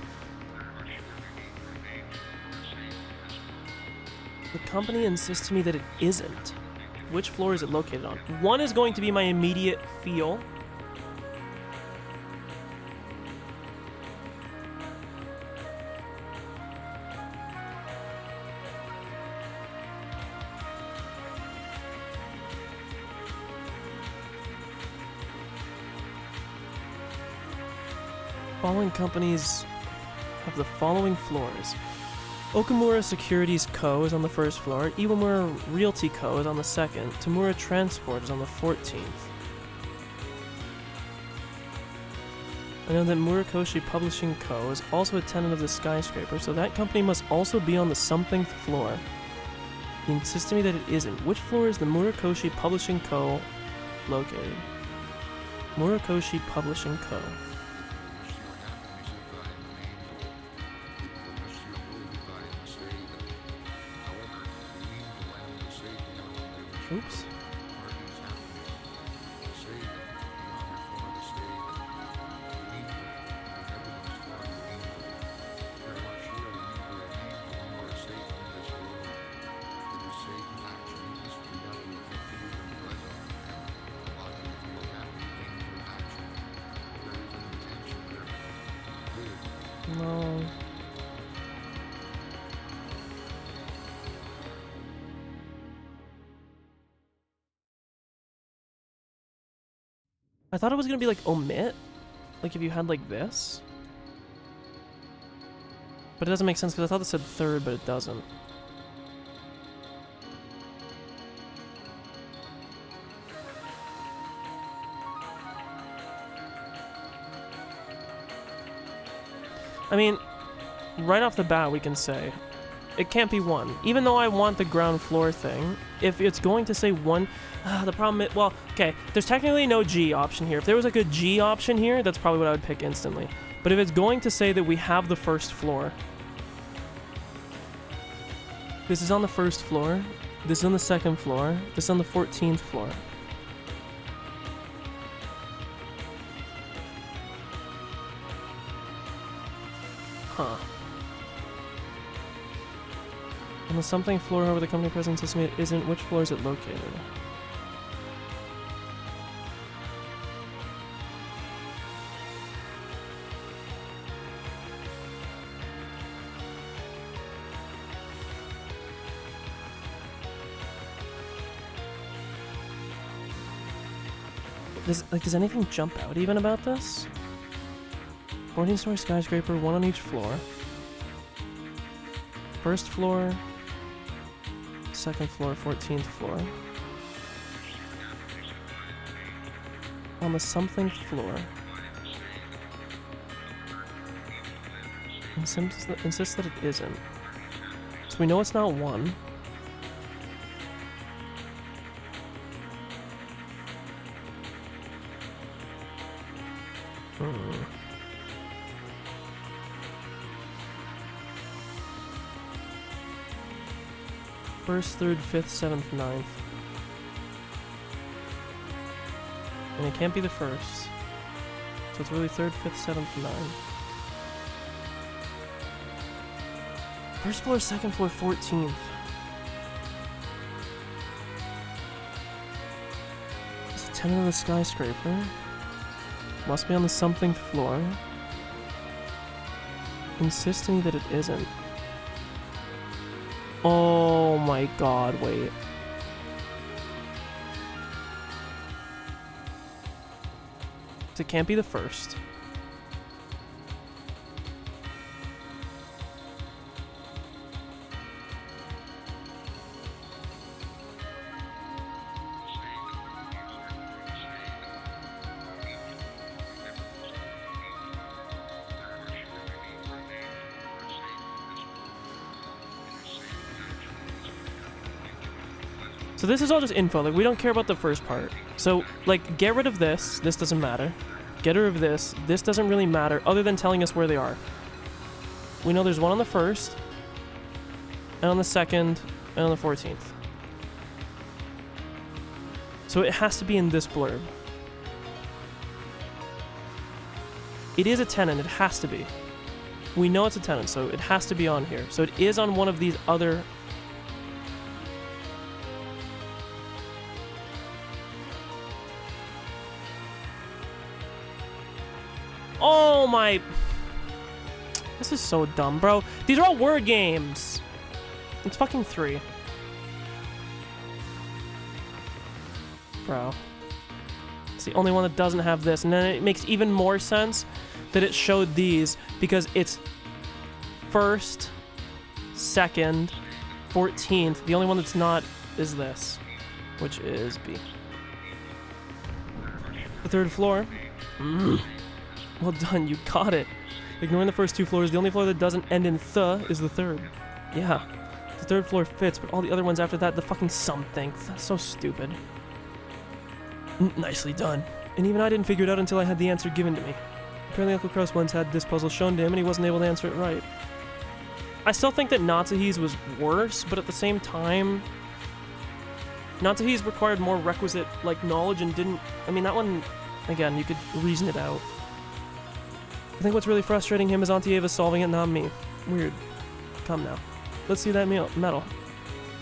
The company insists to me that it isn't. Which floor is it located on? 1 is going to be my immediate feel. Following companies have the following floors. Okamura Securities Co. is on the first floor, Iwamura Realty Co. is on the second, Tamura Transport is on the 14th. I know that Murakoshi Publishing Co. is also a tenant of the skyscraper, so that company must also be on the something floor. He insists to me that it isn't. Which floor is the Murakoshi Publishing Co. located? Murakoshi Publishing Co. Oops. No. I thought it was gonna be like omit, like if you had like this. But it doesn't make sense because I thought it said third, but it doesn't. I mean, right off the bat we can say it can't be 1. Even though I want the ground floor thing, if it's going to say 1, the problem is, well, okay, there's technically no G option here. If there was like a G option here, that's probably what I would pick instantly. But if it's going to say that we have the first floor, this is on the first floor, this is on the second floor, this is on the 14th floor. Huh. On the something floor, however, the company president says to me it isn't. Which floor is it located? Does anything jump out even about this? 14-story skyscraper, 1 on each floor. First floor, second floor, 14th floor. On the something floor. Insists that it isn't. So we know it's not 1. First, 3rd, 5th, 7th, 9th. And it can't be the first. So it's really 3rd, 5th, 7th, 9th. First floor, 2nd floor, 14th. Is the tenant of the skyscraper? Must be on the something floor. Insist to me that it isn't. Oh my god, wait. It can't be the first. So this is all just info, like we don't care about the first part. So like get rid of this doesn't matter. Get rid of this doesn't really matter other than telling us where they are. We know there's one on the 1st, and on the 2nd, and on the 14th. So it has to be in this blurb. It is a tenant, it has to be. We know it's a tenant, so it has to be on here. So it is on one of these other... Oh my... This is so dumb, bro. These are all word games. It's fucking 3. Bro. It's the only one that doesn't have this. And then it makes even more sense that it showed these because it's 1st, 2nd, 14th. The only one that's not is this, which is B. The 3rd floor. Well done, you got it. Ignoring the first 2 floors, the only floor that doesn't end in th is the 3rd. Yeah, the 3rd floor fits, but all the other ones after that, the fucking something. That's so stupid. Nicely done. And even I didn't figure it out until I had the answer given to me. Apparently Uncle Kraus once had this puzzle shown to him and he wasn't able to answer it right. I still think that Natsuhi's was worse, but at the same time, Natsuhi's required more requisite, like, knowledge and didn't... I mean, that one, again, you could reason it out. I think what's really frustrating him is Auntie Ava solving it, not me. Weird. Come now. Let's see that medal.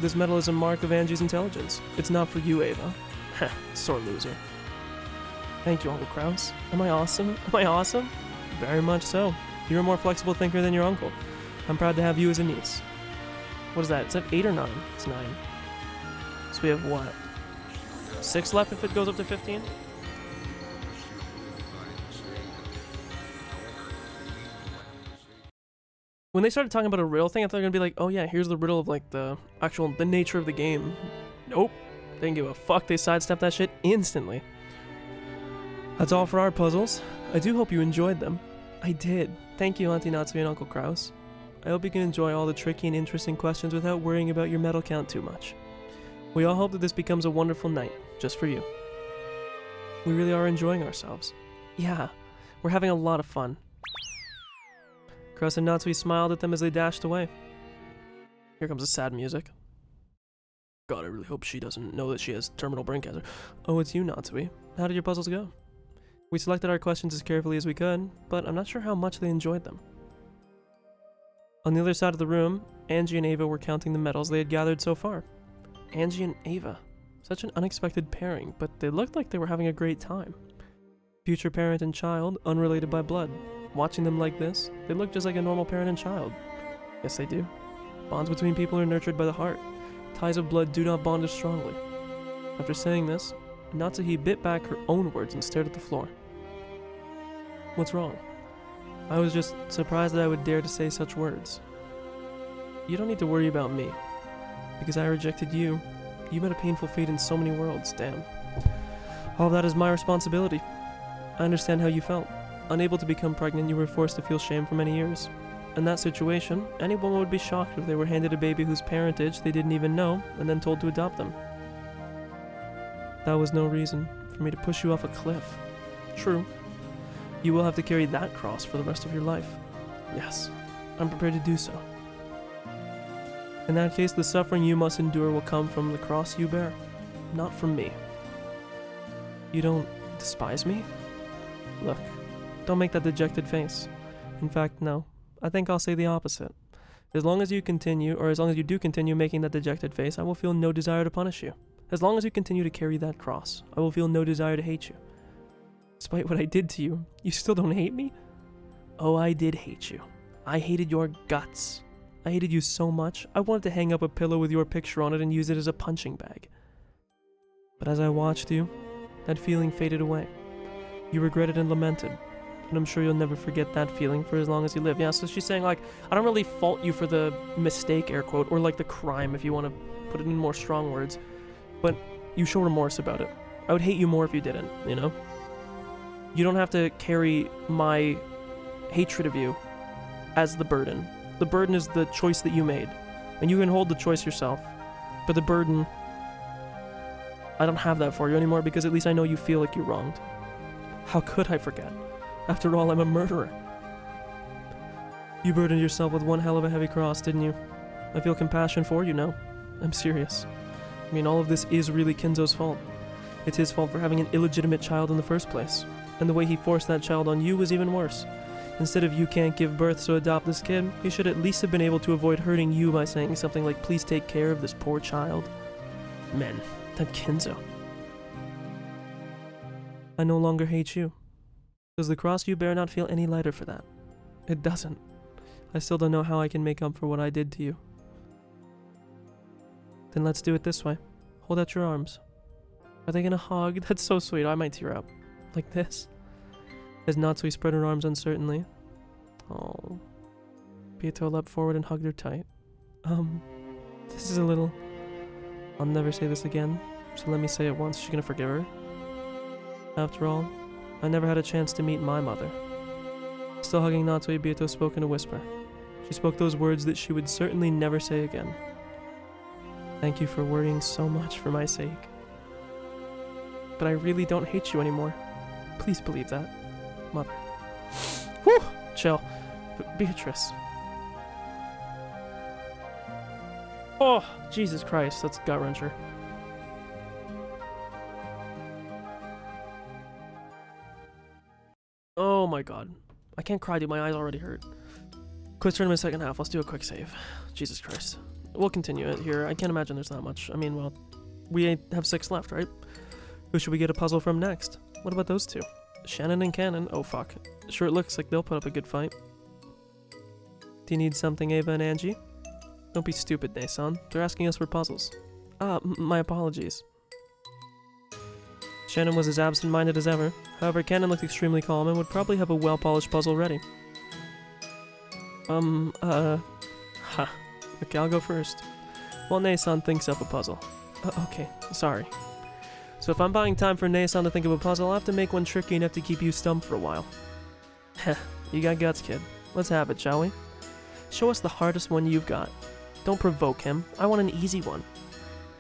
This medal is a mark of Ange's intelligence. It's not for you, Ava. Heh, sore loser. Thank you, Uncle Kraus. Am I awesome? Am I awesome? Very much so. You're a more flexible thinker than your uncle. I'm proud to have you as a niece. What is that? Is that 8 or 9? It's 9. So we have what? 6 left if it goes up to 15? When they started talking about a riddle thing, I thought they were gonna be like, oh yeah, here's the riddle of like the nature of the game. Nope. They didn't give a fuck. They sidestepped that shit instantly. That's all for our puzzles. I do hope you enjoyed them. I did. Thank you, Auntie Natsui and Uncle Kraus. I hope you can enjoy all the tricky and interesting questions without worrying about your medal count too much. We all hope that this becomes a wonderful night, just for you. We really are enjoying ourselves. Yeah, we're having a lot of fun. Kraus and Natsui smiled at them as they dashed away. Here comes the sad music. God, I really hope she doesn't know that she has terminal brain cancer. Oh, it's you, Natsui. How did your puzzles go? We selected our questions as carefully as we could, but I'm not sure how much they enjoyed them. On the other side of the room, Angie and Ava were counting the medals they had gathered so far. Angie and Ava. Such an unexpected pairing, but they looked like they were having a great time. Future parent and child, unrelated by blood. Watching them like this, they look just like a normal parent and child. Yes, they do. Bonds between people are nurtured by the heart. Ties of blood do not bond as strongly. After saying this, Natsuhi bit back her own words and stared at the floor. What's wrong? I was just surprised that I would dare to say such words. You don't need to worry about me. Because I rejected you, you met a painful fate in so many worlds, damn. All of that is my responsibility. I understand how you felt. Unable to become pregnant, you were forced to feel shame for many years. In that situation, any woman would be shocked if they were handed a baby whose parentage they didn't even know and then told to adopt them. That was no reason for me to push you off a cliff. True, you will have to carry that cross for the rest of your life. Yes, I'm prepared to do so. In that case, the suffering you must endure will come from the cross you bear, not from me. You don't despise me? Look, don't make that dejected face. In fact, no. I think I'll say the opposite. As long as you do continue making that dejected face, I will feel no desire to punish you. As long as you continue to carry that cross, I will feel no desire to hate you. Despite what I did to you, you still don't hate me? Oh, I did hate you. I hated your guts. I hated you so much, I wanted to hang up a pillow with your picture on it and use it as a punching bag. But as I watched you, that feeling faded away. You regretted and lamented. And I'm sure you'll never forget that feeling for as long as you live. Yeah, so she's saying, like, I don't really fault you for the mistake, air quote, or like the crime, if you want to put it in more strong words. But you show remorse about it. I would hate you more if you didn't, you know? You don't have to carry my hatred of you as the burden. The burden is the choice that you made. And you can hold the choice yourself. But the burden, I don't have that for you anymore because at least I know you feel like you're wronged. How could I forget? After all, I'm a murderer. You burdened yourself with one hell of a heavy cross, didn't you? I feel compassion for you now. I'm serious. I mean, all of this is really Kinzo's fault. It's his fault for having an illegitimate child in the first place. And the way he forced that child on you was even worse. Instead of you can't give birth, so adopt this kid, he should at least have been able to avoid hurting you by saying something like, please take care of this poor child. Men, that Kinzo. I no longer hate you. Does the cross you bear not feel any lighter for that? It doesn't. I still don't know how I can make up for what I did to you. Then let's do it this way. Hold out your arms. Are they gonna hug? That's so sweet. I might tear up. Like this? As Natsui spread her arms uncertainly. Oh. Byato leapt forward and hugged her tight. This is a little... I'll never say this again, so let me say it once. She's gonna forgive her. After all, I never had a chance to meet my mother. Still hugging Natsui, Byato spoke in a whisper. She spoke those words that she would certainly never say again. Thank you for worrying so much for my sake. But I really don't hate you anymore. Please believe that, Mother. Whew! Chill. Beatrice. Oh, Jesus Christ, that's gut-wrencher. Oh my god. I can't cry, dude. My eyes already hurt. Quiz tournament second half. Let's do a quick save. Jesus Christ. We'll continue it here. I can't imagine there's not much. I mean, well, we have 6 left, right? Who should we get a puzzle from next? What about those two? Shannon and Cannon? Oh, fuck. Sure, it looks like they'll put up a good fight. Do you need something, Ava and Angie? Don't be stupid, Nason. They're asking us for puzzles. Ah, my apologies. Shannon was as absent-minded as ever. However, Cannon looked extremely calm and would probably have a well-polished puzzle ready. Okay, I'll go first. While Nason thinks up a puzzle. Okay, sorry. So if I'm buying time for Nason to think of a puzzle, I'll have to make one tricky enough to keep you stumped for a while. Heh, you got guts, kid. Let's have it, shall we? Show us the hardest one you've got. Don't provoke him. I want an easy one.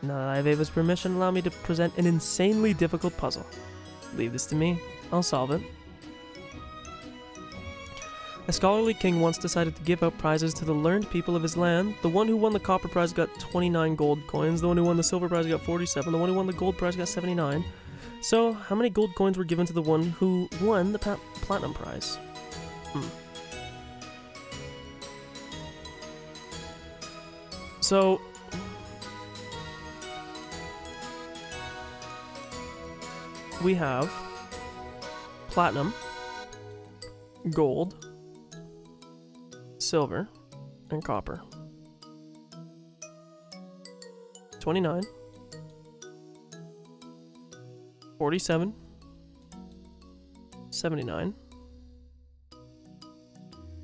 Now that I have Ava's permission, allow me to present an insanely difficult puzzle. Leave this to me. I'll solve it. A scholarly king once decided to give out prizes to the learned people of his land. The one who won the copper prize got 29 gold coins, the one who won the silver prize got 47, the one who won the gold prize got 79. So, how many gold coins were given to the one who won the platinum prize? So... we have platinum, gold, silver, and copper. 29, 47, 79.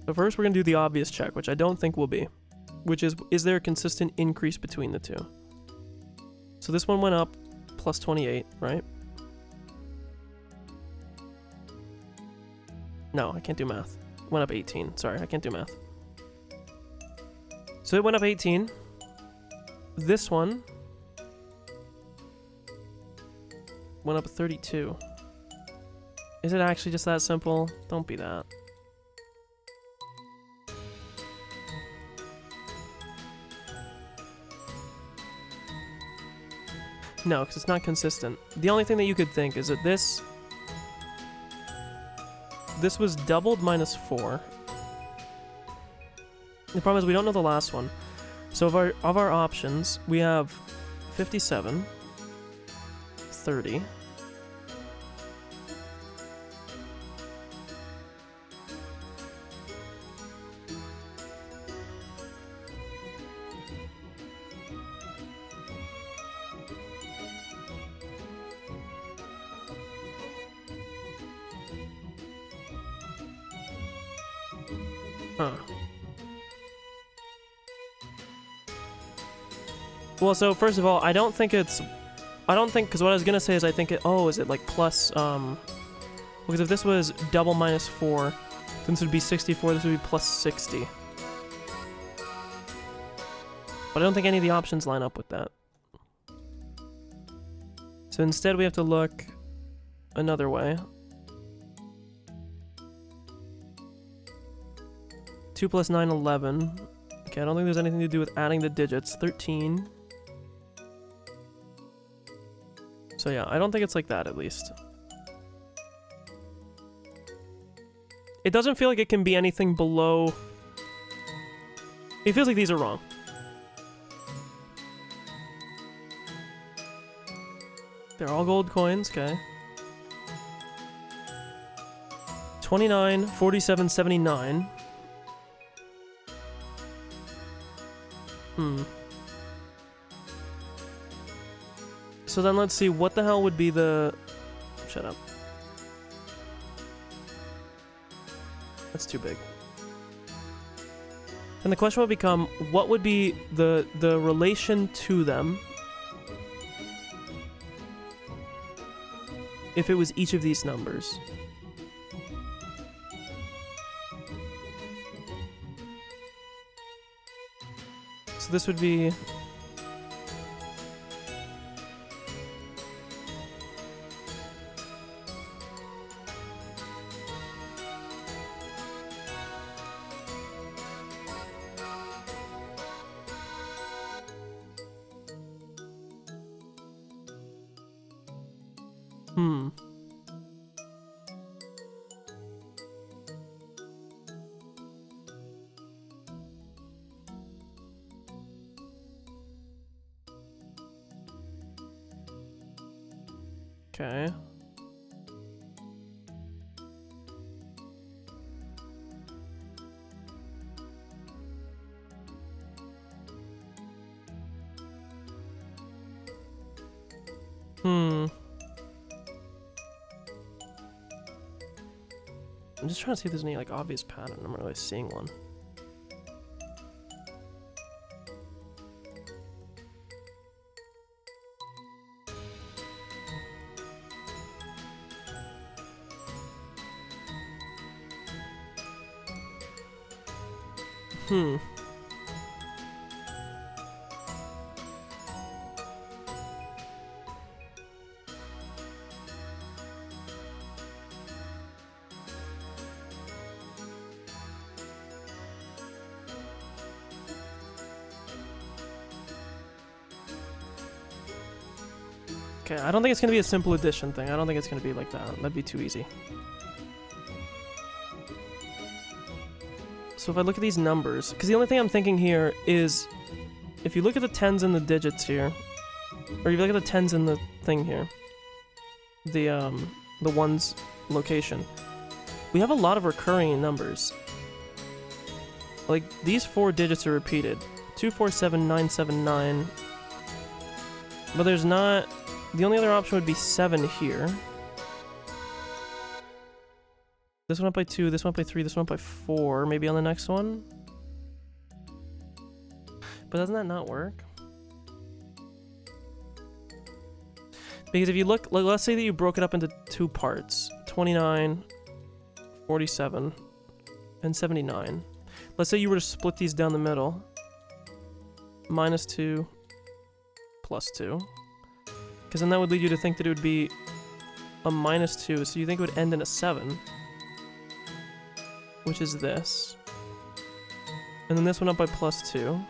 So first we're going to do the obvious check, which I don't think will be, which is there a consistent increase between the two? So this one went up plus 28, right? No, I can't do math. Went up 18. Sorry, I can't do math. So it went up 18. This one went up 32. Is it actually just that simple? Don't be that. No, because it's not consistent. The only thing that you could think is that this was doubled minus 4. The problem is we don't know the last one. So of our options, we have 57, 30, huh. Well, so first of all, I don't think, because what I was gonna say is I think is it like plus, because if this was double minus 4, then this would be 64, this would be plus 60. But I don't think any of the options line up with that. So instead we have to look another way. 2 plus 9, 11. Okay, I don't think there's anything to do with adding the digits. 13. So yeah, I don't think it's like that, at least. It doesn't feel like it can be anything below... It feels like these are wrong. They're all gold coins, okay. 29, 47, 79. So then let's see, what the hell would be the... Shut up. That's too big. And the question would become, what would be the relation to them if it was each of these numbers? So this would be... Okay. I'm just trying to see if there's any like obvious pattern. I'm not really seeing one. Okay, I don't think it's gonna be a simple addition thing. I don't think it's gonna be like that. That'd be too easy. So if I look at these numbers, because the only thing I'm thinking here is, if you look at the tens and the digits here, or if you look at the tens in the thing here, the ones location, we have a lot of recurring numbers. Like, these 4 digits are repeated. 247979. But there's not... The only other option would be 7 here. This one up by 2, this one up by 3, this one up by 4, maybe on the next one? But doesn't that not work? Because if you look, like, let's say that you broke it up into 2 parts. 29, 47, and 79. Let's say you were to split these down the middle. minus 2, plus 2. Because then that would lead you to think that it would be a minus 2, so you think it would end in a 7. Which is this. And then this one up by plus 2. And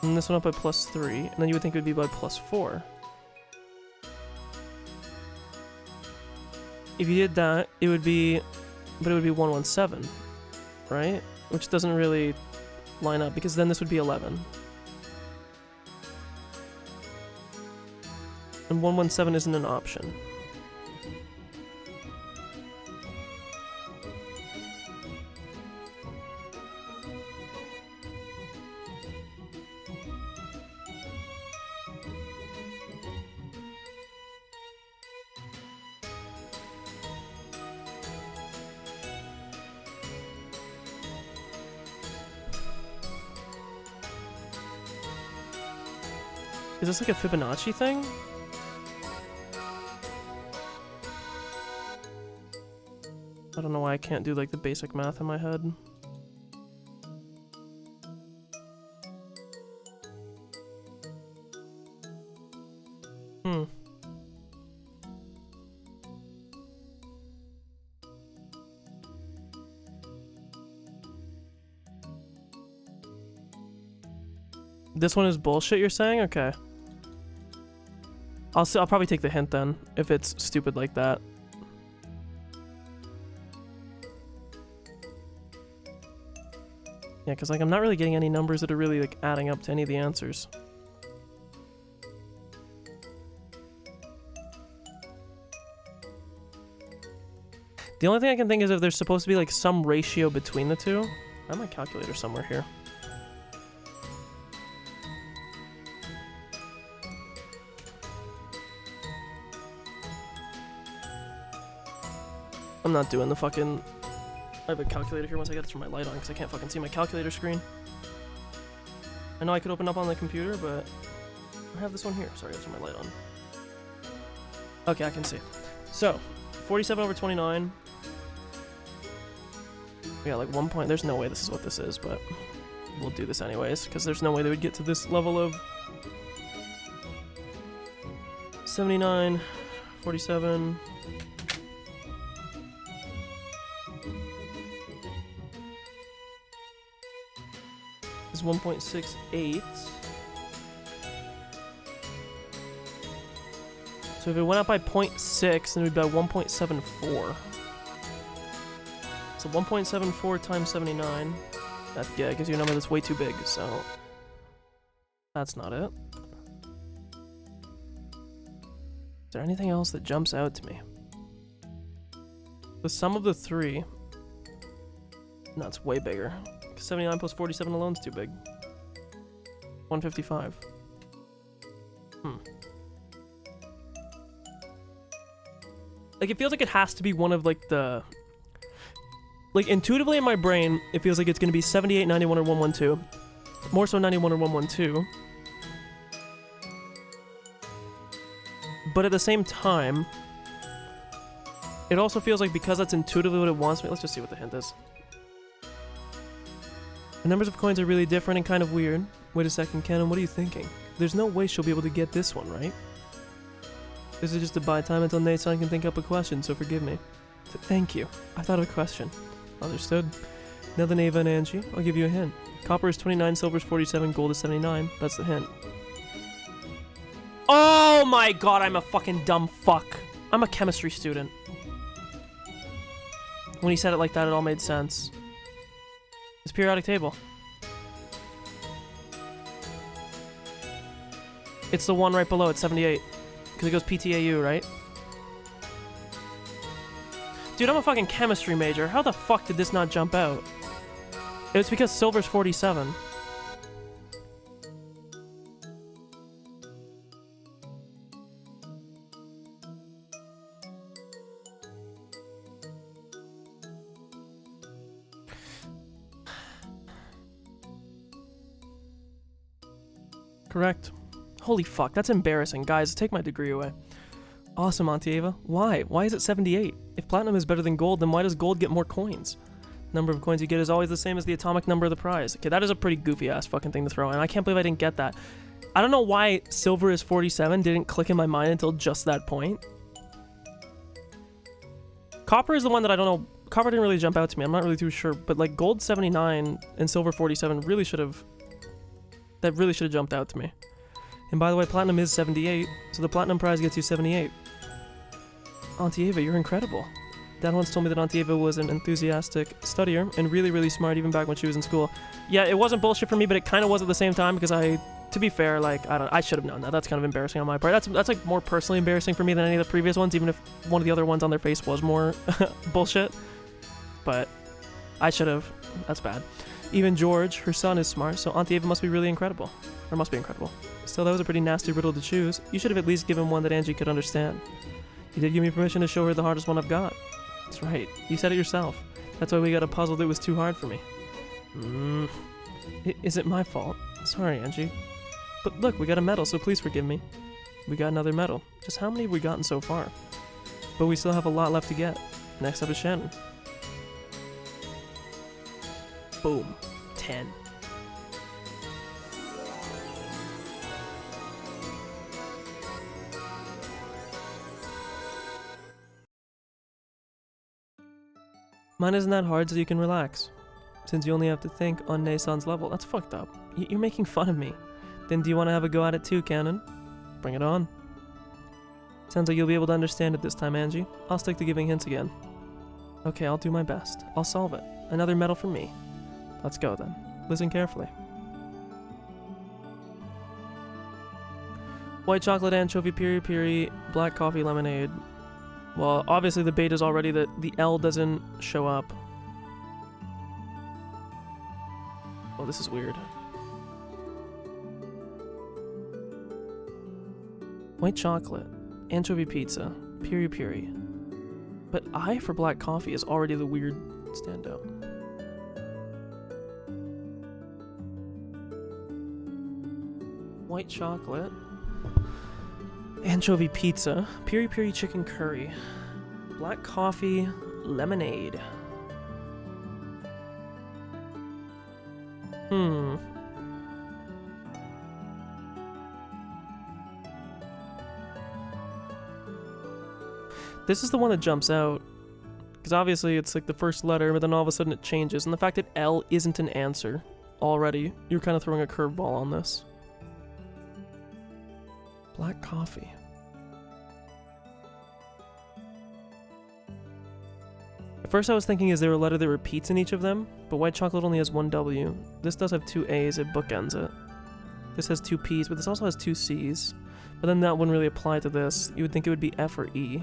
then this one up by plus 3. And then you would think it would be by plus 4. If you did that, it would be... But it would be 117, right? Which doesn't really line up, because then this would be 11. And 117 isn't an option. Is this like a Fibonacci thing? I don't know why I can't do like the basic math in my head. This one is bullshit, you're saying? Okay. I'll probably take the hint then, if it's stupid like that. Yeah, because like I'm not really getting any numbers that are really like adding up to any of the answers. The only thing I can think is if there's supposed to be like some ratio between the two. I have my calculator somewhere here. I'm not doing the fucking... I have a calculator here once I get to turn my light on because I can't fucking see my calculator screen. I know I could open up on the computer, but I have this one here. Sorry, I gotta turn my light on. Okay, I can see. So, 47 over 29. Yeah, like 1 point. There's no way this is what this is, but we'll do this anyways because there's no way they would get to this level of 79, 47... is 1.68. So if it went up by 0.6, then it would be by 1.74. So 1.74 times 79. That gives you a number that's way too big, so that's not it. Is there anything else that jumps out to me? The sum of the three. No, it's way bigger. 79 plus 47 alone is too big. 155. Like, it feels like it has to be one of, like, the... Like, intuitively in my brain, it feels like it's gonna be 78, 91, or 112. More so 91 or 112. But at the same time, it also feels like because that's intuitively what it wants me... Let's just see what the hint is. The numbers of coins are really different and kind of weird. Wait a second, Canon, what are you thinking? There's no way she'll be able to get this one, right? This is just to buy time until Nate-san can think up a question, so forgive me. Thank you. I thought of a question. Understood. Now then, Ava and Angie, I'll give you a hint. Copper is 29, silver is 47, gold is 79. That's the hint. Oh my god, I'm a fucking dumb fuck. I'm a chemistry student. When he said it like that, it all made sense. It's periodic table. It's the one right below it, 78. Because it goes PTAU, right? Dude, I'm a fucking chemistry major. How the fuck did this not jump out? It's because silver's 47. Correct. Holy fuck, that's embarrassing. Guys, take my degree away. Awesome, Auntie Ava. Why? Why is it 78? If platinum is better than gold, then why does gold get more coins? Number of coins you get is always the same as the atomic number of the prize. Okay, that is a pretty goofy ass fucking thing to throw in. I can't believe I didn't get that. I don't know why silver is 47 didn't click in my mind until just that point. Copper is the one that I don't know. Copper didn't really jump out to me. I'm not really too sure, but like gold 79 and silver 47 really should have. That really should have jumped out to me. And by the way, platinum is 78, so the platinum prize gets you 78. Auntie Ava, you're incredible. Dad once told me that Auntie Ava was an enthusiastic studier and really, really smart even back when she was in school. Yeah, it wasn't bullshit for me, but it kind of was at the same time because to be fair, like, I should have known that. That's kind of embarrassing on my part. That's like more personally embarrassing for me than any of the previous ones, even if one of the other ones on their face was more bullshit. But I should have. That's bad. Even George, her son, is smart, so Auntie Ava must be really incredible. Or must be incredible. Still, that was a pretty nasty riddle to choose. You should have at least given one that Angie could understand. You did give me permission to show her the hardest one I've got. That's right. You said it yourself. That's why we got a puzzle that was too hard for me. Is it my fault? Sorry, Angie. But look, we got a medal, so please forgive me. We got another medal. Just how many have we gotten so far? But we still have a lot left to get. Next up is Shannon. Boom. 10. Mine isn't that hard, so you can relax. Since you only have to think on Nasan's level. That's fucked up. You're making fun of me. Then do you want to have a go at it too, Cannon? Bring it on. Sounds like you'll be able to understand it this time, Angie. I'll stick to giving hints again. Okay, I'll do my best. I'll solve it. Another medal for me. Let's go then. Listen carefully. White chocolate, anchovy, piri piri, black coffee, lemonade. Well, obviously the bait is already that the L doesn't show up. Oh, this is weird. White chocolate, anchovy pizza, piri piri. But I for black coffee is already the weird standout. White chocolate, anchovy pizza, piri piri chicken curry, black coffee, lemonade. This is the one that jumps out, because obviously it's like the first letter, but then all of a sudden it changes, and the fact that L isn't an answer already, you're kind of throwing a curveball on this. Black coffee. At first I was thinking, is there a letter that repeats in each of them? But white chocolate only has one W. This does have two A's, it bookends it. This has two P's, but this also has two C's. But then that wouldn't really apply to this. You would think it would be F or E.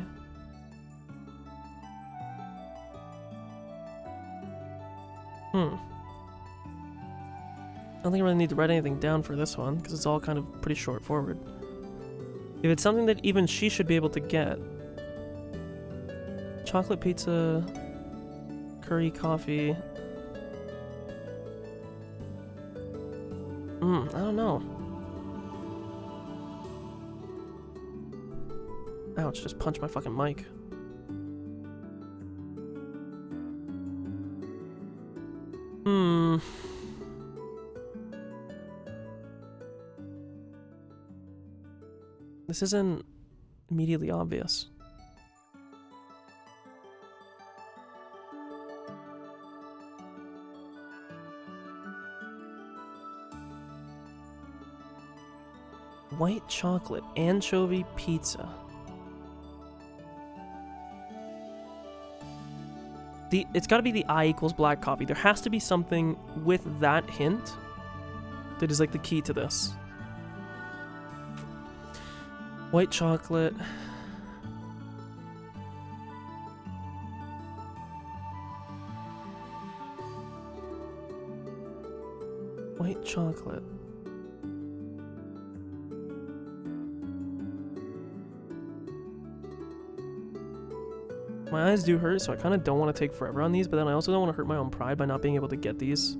I don't think I really need to write anything down for this one, because it's all kind of pretty short forward. If it's something that even she should be able to get. Chocolate pizza, curry coffee. I don't know. Ouch, just punched my fucking mic. This isn't immediately obvious. White chocolate, anchovy pizza. It's gotta be the I equals black coffee. There has to be something with that hint that is like the key to this. White chocolate. White chocolate. My eyes do hurt, so I kind of don't want to take forever on these, but then I also don't want to hurt my own pride by not being able to get these.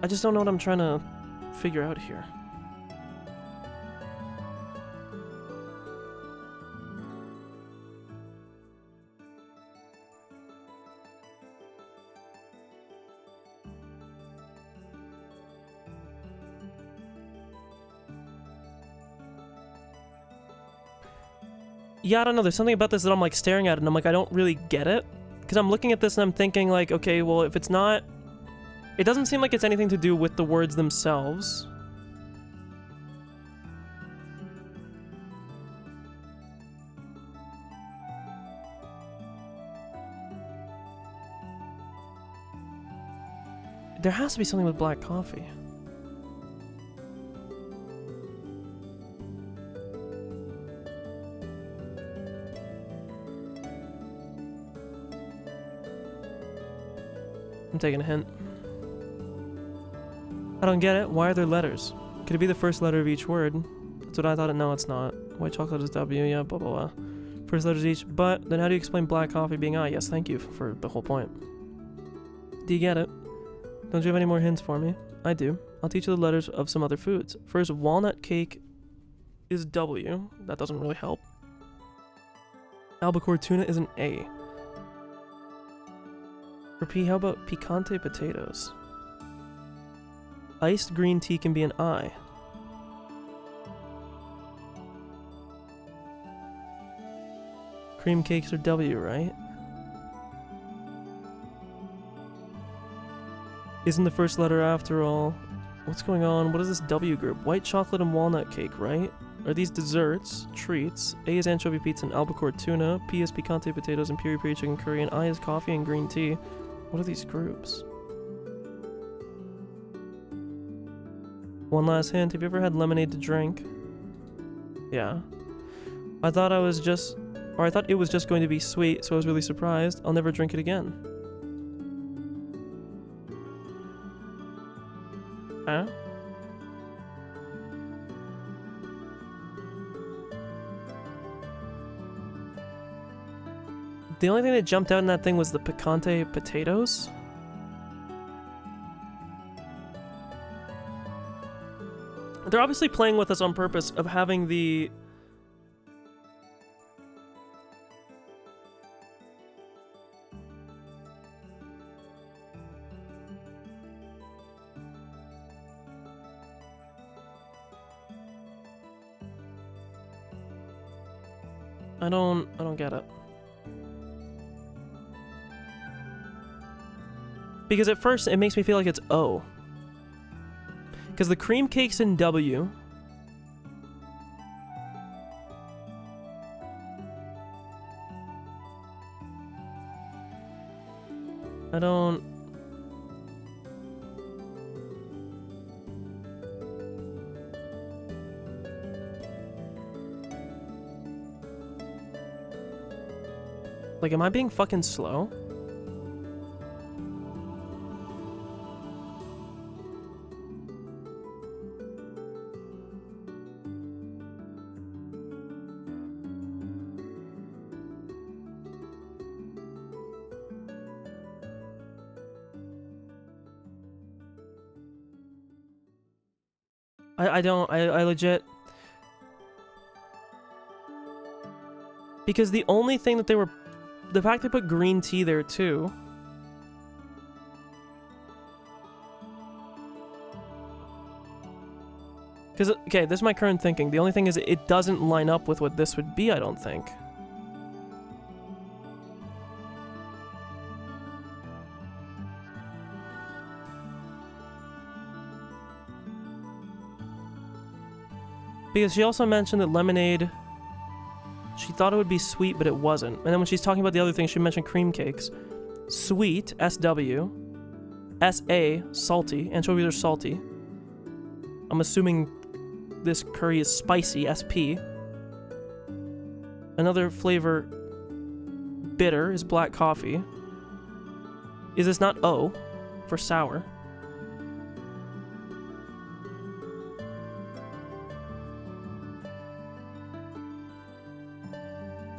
I just don't know what I'm trying to figure out here. Yeah, I don't know. There's something about this that I'm like staring at and I'm like, I don't really get it. Because I'm looking at this and I'm thinking like, okay, well, if it's not... It doesn't seem like it's anything to do with the words themselves. There has to be something with black coffee. I'm taking a hint. I don't get it. Why are there letters? Could it be the first letter of each word? That's what I thought. No, it's not. White chocolate is W, yeah, blah, blah, blah. First letters each, but then how do you explain black coffee being I? Yes, thank you for the whole point. Do you get it? Don't you have any more hints for me? I do. I'll teach you the letters of some other foods. First, walnut cake is W. That doesn't really help. Albacore tuna is an A. For P, how about picante potatoes? Iced green tea can be an I. Cream cakes are W, right? Isn't the first letter after all? What's going on? What is this W group? White chocolate and walnut cake, right? Are these desserts? Treats? A is anchovy pizza and albacore tuna. P is picante potatoes and piri piri chicken curry. And I is coffee and green tea. What are these groups? One last hint. Have you ever had lemonade to drink? Yeah. I thought it was just going to be sweet, so I was really surprised. I'll never drink it again. Huh? The only thing that jumped out in that thing was the picante potatoes. They're obviously playing with us on purpose of having the... I don't get it. Because at first it makes me feel like it's O. Because the cream cake's in W. I don't... Like, am I being fucking slow? I legit... Because the only thing that they were... The fact they put green tea there, too... Because, okay, this is my current thinking. The only thing is it doesn't line up with what this would be, I don't think. Because she also mentioned that lemonade... She thought it would be sweet, but it wasn't. And then when she's talking about the other things, she mentioned cream cakes. Sweet, S-W. S-A, salty. Anchovies are salty. I'm assuming this curry is spicy, SP. Another flavor, bitter, is black coffee. Is this not O for sour?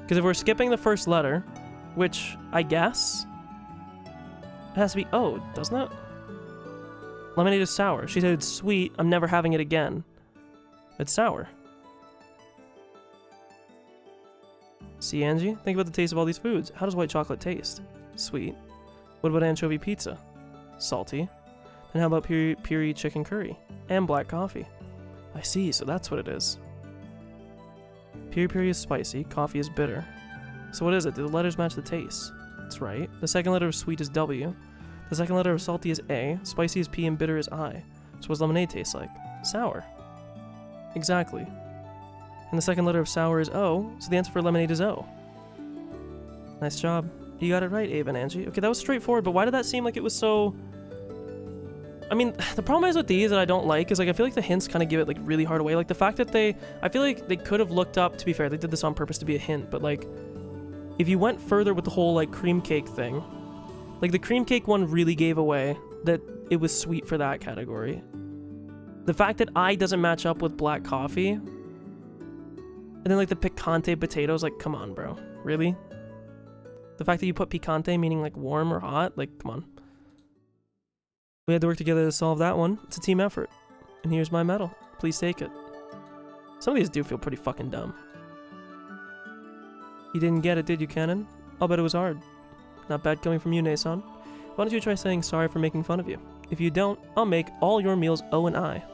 Because if we're skipping the first letter, which I guess it has to be O, doesn't it? Lemonade is sour. She said it's sweet. I'm never having it again. It's sour. See, Angie? Think about the taste of all these foods. How does white chocolate taste? Sweet. What about anchovy pizza? Salty. And how about piri chicken curry? And black coffee. I see, so that's what it is. Piri is spicy, coffee is bitter. So what is it? Do the letters match the taste? That's right. The second letter of sweet is W. The second letter of salty is A. Spicy is P and bitter is I. So what does lemonade taste like? Sour. Exactly. And the second letter of sour is O, so the answer for lemonade is O. Nice job. You got it right, Abe and Angie. Okay, that was straightforward, but why did that seem like it was so... I mean, the problem is with these that I don't like is, like, I feel like the hints kind of give it, like, really hard away. Like, the fact that I feel like they could have looked up, to be fair, they did this on purpose to be a hint, but, like, if you went further with the whole, like, cream cake thing, like, the cream cake one really gave away that it was sweet for that category. The fact that I doesn't match up with black coffee, and then, like, the picante potatoes, like, come on, bro. Really? The fact that you put picante meaning, like, warm or hot, like, come on. We had to work together to solve that one. It's a team effort. And here's my medal. Please take it. Some of these do feel pretty fucking dumb. You didn't get it, did you, Cannon? I'll bet it was hard. Not bad coming from you, Nason. Why don't you try saying sorry for making fun of you? If you don't, I'll make all your meals O and I.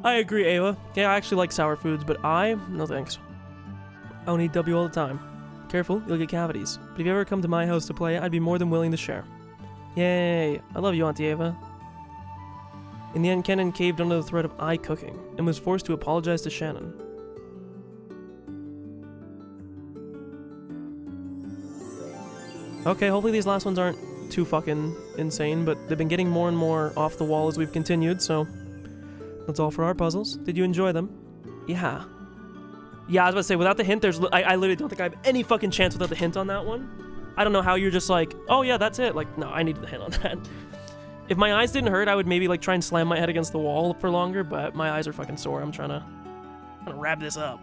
I agree, Ayla. Yeah, I actually like sour foods, but no thanks. I don't eat W all the time. Careful, you'll get cavities. But if you ever come to my house to play, I'd be more than willing to share. Yay! I love you, Auntie Ava. In the end, Kenan caved under the threat of I cooking, and was forced to apologize to Shannon. Okay, hopefully these last ones aren't too fucking insane, but they've been getting more and more off the wall as we've continued, so... That's all for our puzzles. Did you enjoy them? Yeah. Yeah, I was about to say, without the hint, I literally don't think I have any fucking chance without the hint on that one. I don't know how you're just like, oh yeah, that's it. Like, no, I needed the hint on that. If my eyes didn't hurt, I would maybe like try and slam my head against the wall for longer, but my eyes are fucking sore. I'm trying to wrap this up.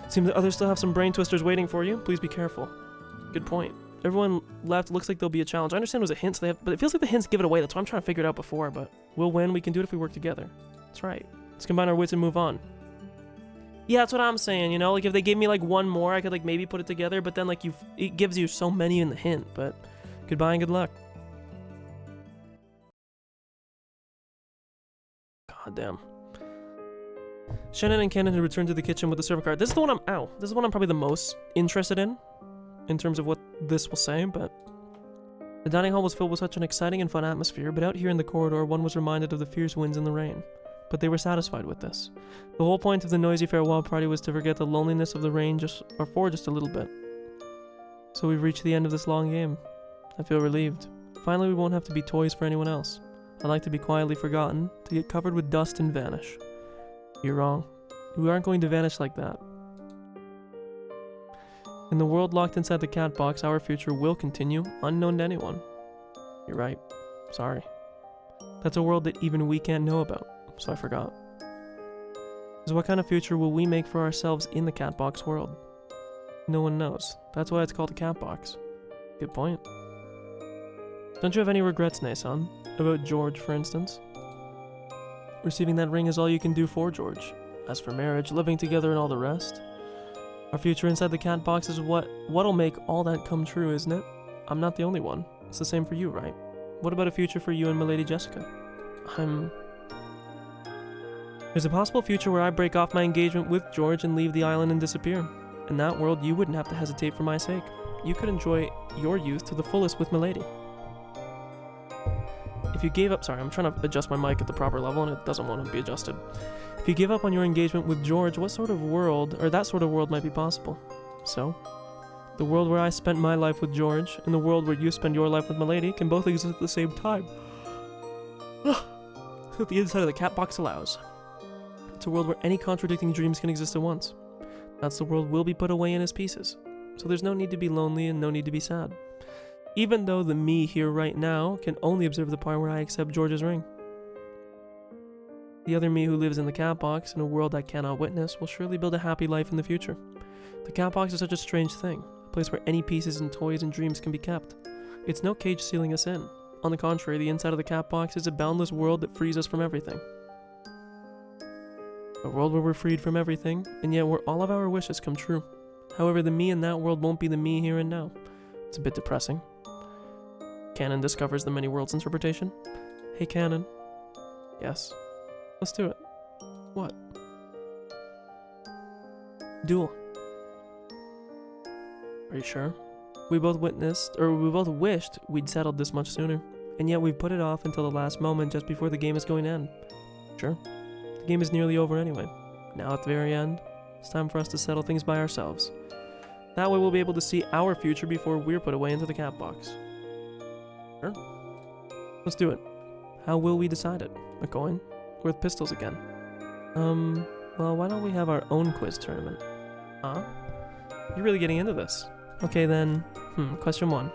Seems that others still have some brain twisters waiting for you. Please be careful. Good point. Everyone left. Looks like there'll be a challenge. I understand it was a hint, so but it feels like the hints give it away. That's why I'm trying to figure it out before, but we'll win. We can do it if we work together. That's right. Let's combine our wits and move on. Yeah, that's what I'm saying, you know? Like, if they gave me, like, one more, I could, like, maybe put it together, but then, like, it gives you so many in the hint, but goodbye and good luck. God damn. Shannon and Cannon had returned to the kitchen with the server card. This is the one this is the one I'm probably the most interested in terms of what this will say, but... The dining hall was filled with such an exciting and fun atmosphere, but out here in the corridor, one was reminded of the fierce winds and the rain. But they were satisfied with this. The whole point of the noisy farewell party was to forget the loneliness of the rain for just a little bit. So we've reached the end of this long game. I feel relieved. Finally, we won't have to be toys for anyone else. I'd like to be quietly forgotten, to get covered with dust and vanish. You're wrong. We aren't going to vanish like that. In the world locked inside the cat box, our future will continue, unknown to anyone. You're right. Sorry. That's a world that even we can't know about, so I forgot. So what kind of future will we make for ourselves in the cat box world? No one knows. That's why it's called a cat box. Good point. Don't you have any regrets, Nason? About George, for instance? Receiving that ring is all you can do for George. As for marriage, living together and all the rest... Our future inside the cat box is what'll make all that come true, isn't it? I'm not the only one. It's the same for you, right? What about a future for you and Milady Jessica? There's a possible future where I break off my engagement with George and leave the island and disappear. In that world, you wouldn't have to hesitate for my sake. You could enjoy your youth to the fullest with Milady. If you gave up... Sorry, I'm trying to adjust my mic at the proper level and it doesn't want to be adjusted. If you give up on your engagement with George, what sort of world, or that sort of world might be possible? So, the world where I spent my life with George, and the world where you spend your life with Milady can both exist at the same time. That the inside of the cat box allows. It's a world where any contradicting dreams can exist at once. That's the world we'll be put away in as pieces. So there's no need to be lonely and no need to be sad. Even though the me here right now can only observe the part where I accept George's ring. The other me who lives in the cat box in a world I cannot witness will surely build a happy life in the future. The cat box is such a strange thing, a place where any pieces and toys and dreams can be kept. It's no cage sealing us in. On the contrary, the inside of the cat box is a boundless world that frees us from everything. A world where we're freed from everything, and yet where all of our wishes come true. However, the me in that world won't be the me here and now. It's a bit depressing. Canon discovers the many worlds interpretation. Hey, Canon. Yes. Let's do it. What? Duel. Are you sure? We both wished we'd settled this much sooner, and yet we've put it off until the last moment just before the game is going to end. Sure. The game is nearly over anyway. Now at the very end, it's time for us to settle things by ourselves. That way we'll be able to see our future before we're put away into the cat box. Sure. Let's do it. How will we decide it? A coin? Or with pistols again? Well, why don't we have our own quiz tournament? Huh? You're really getting into this. Okay then, question 1.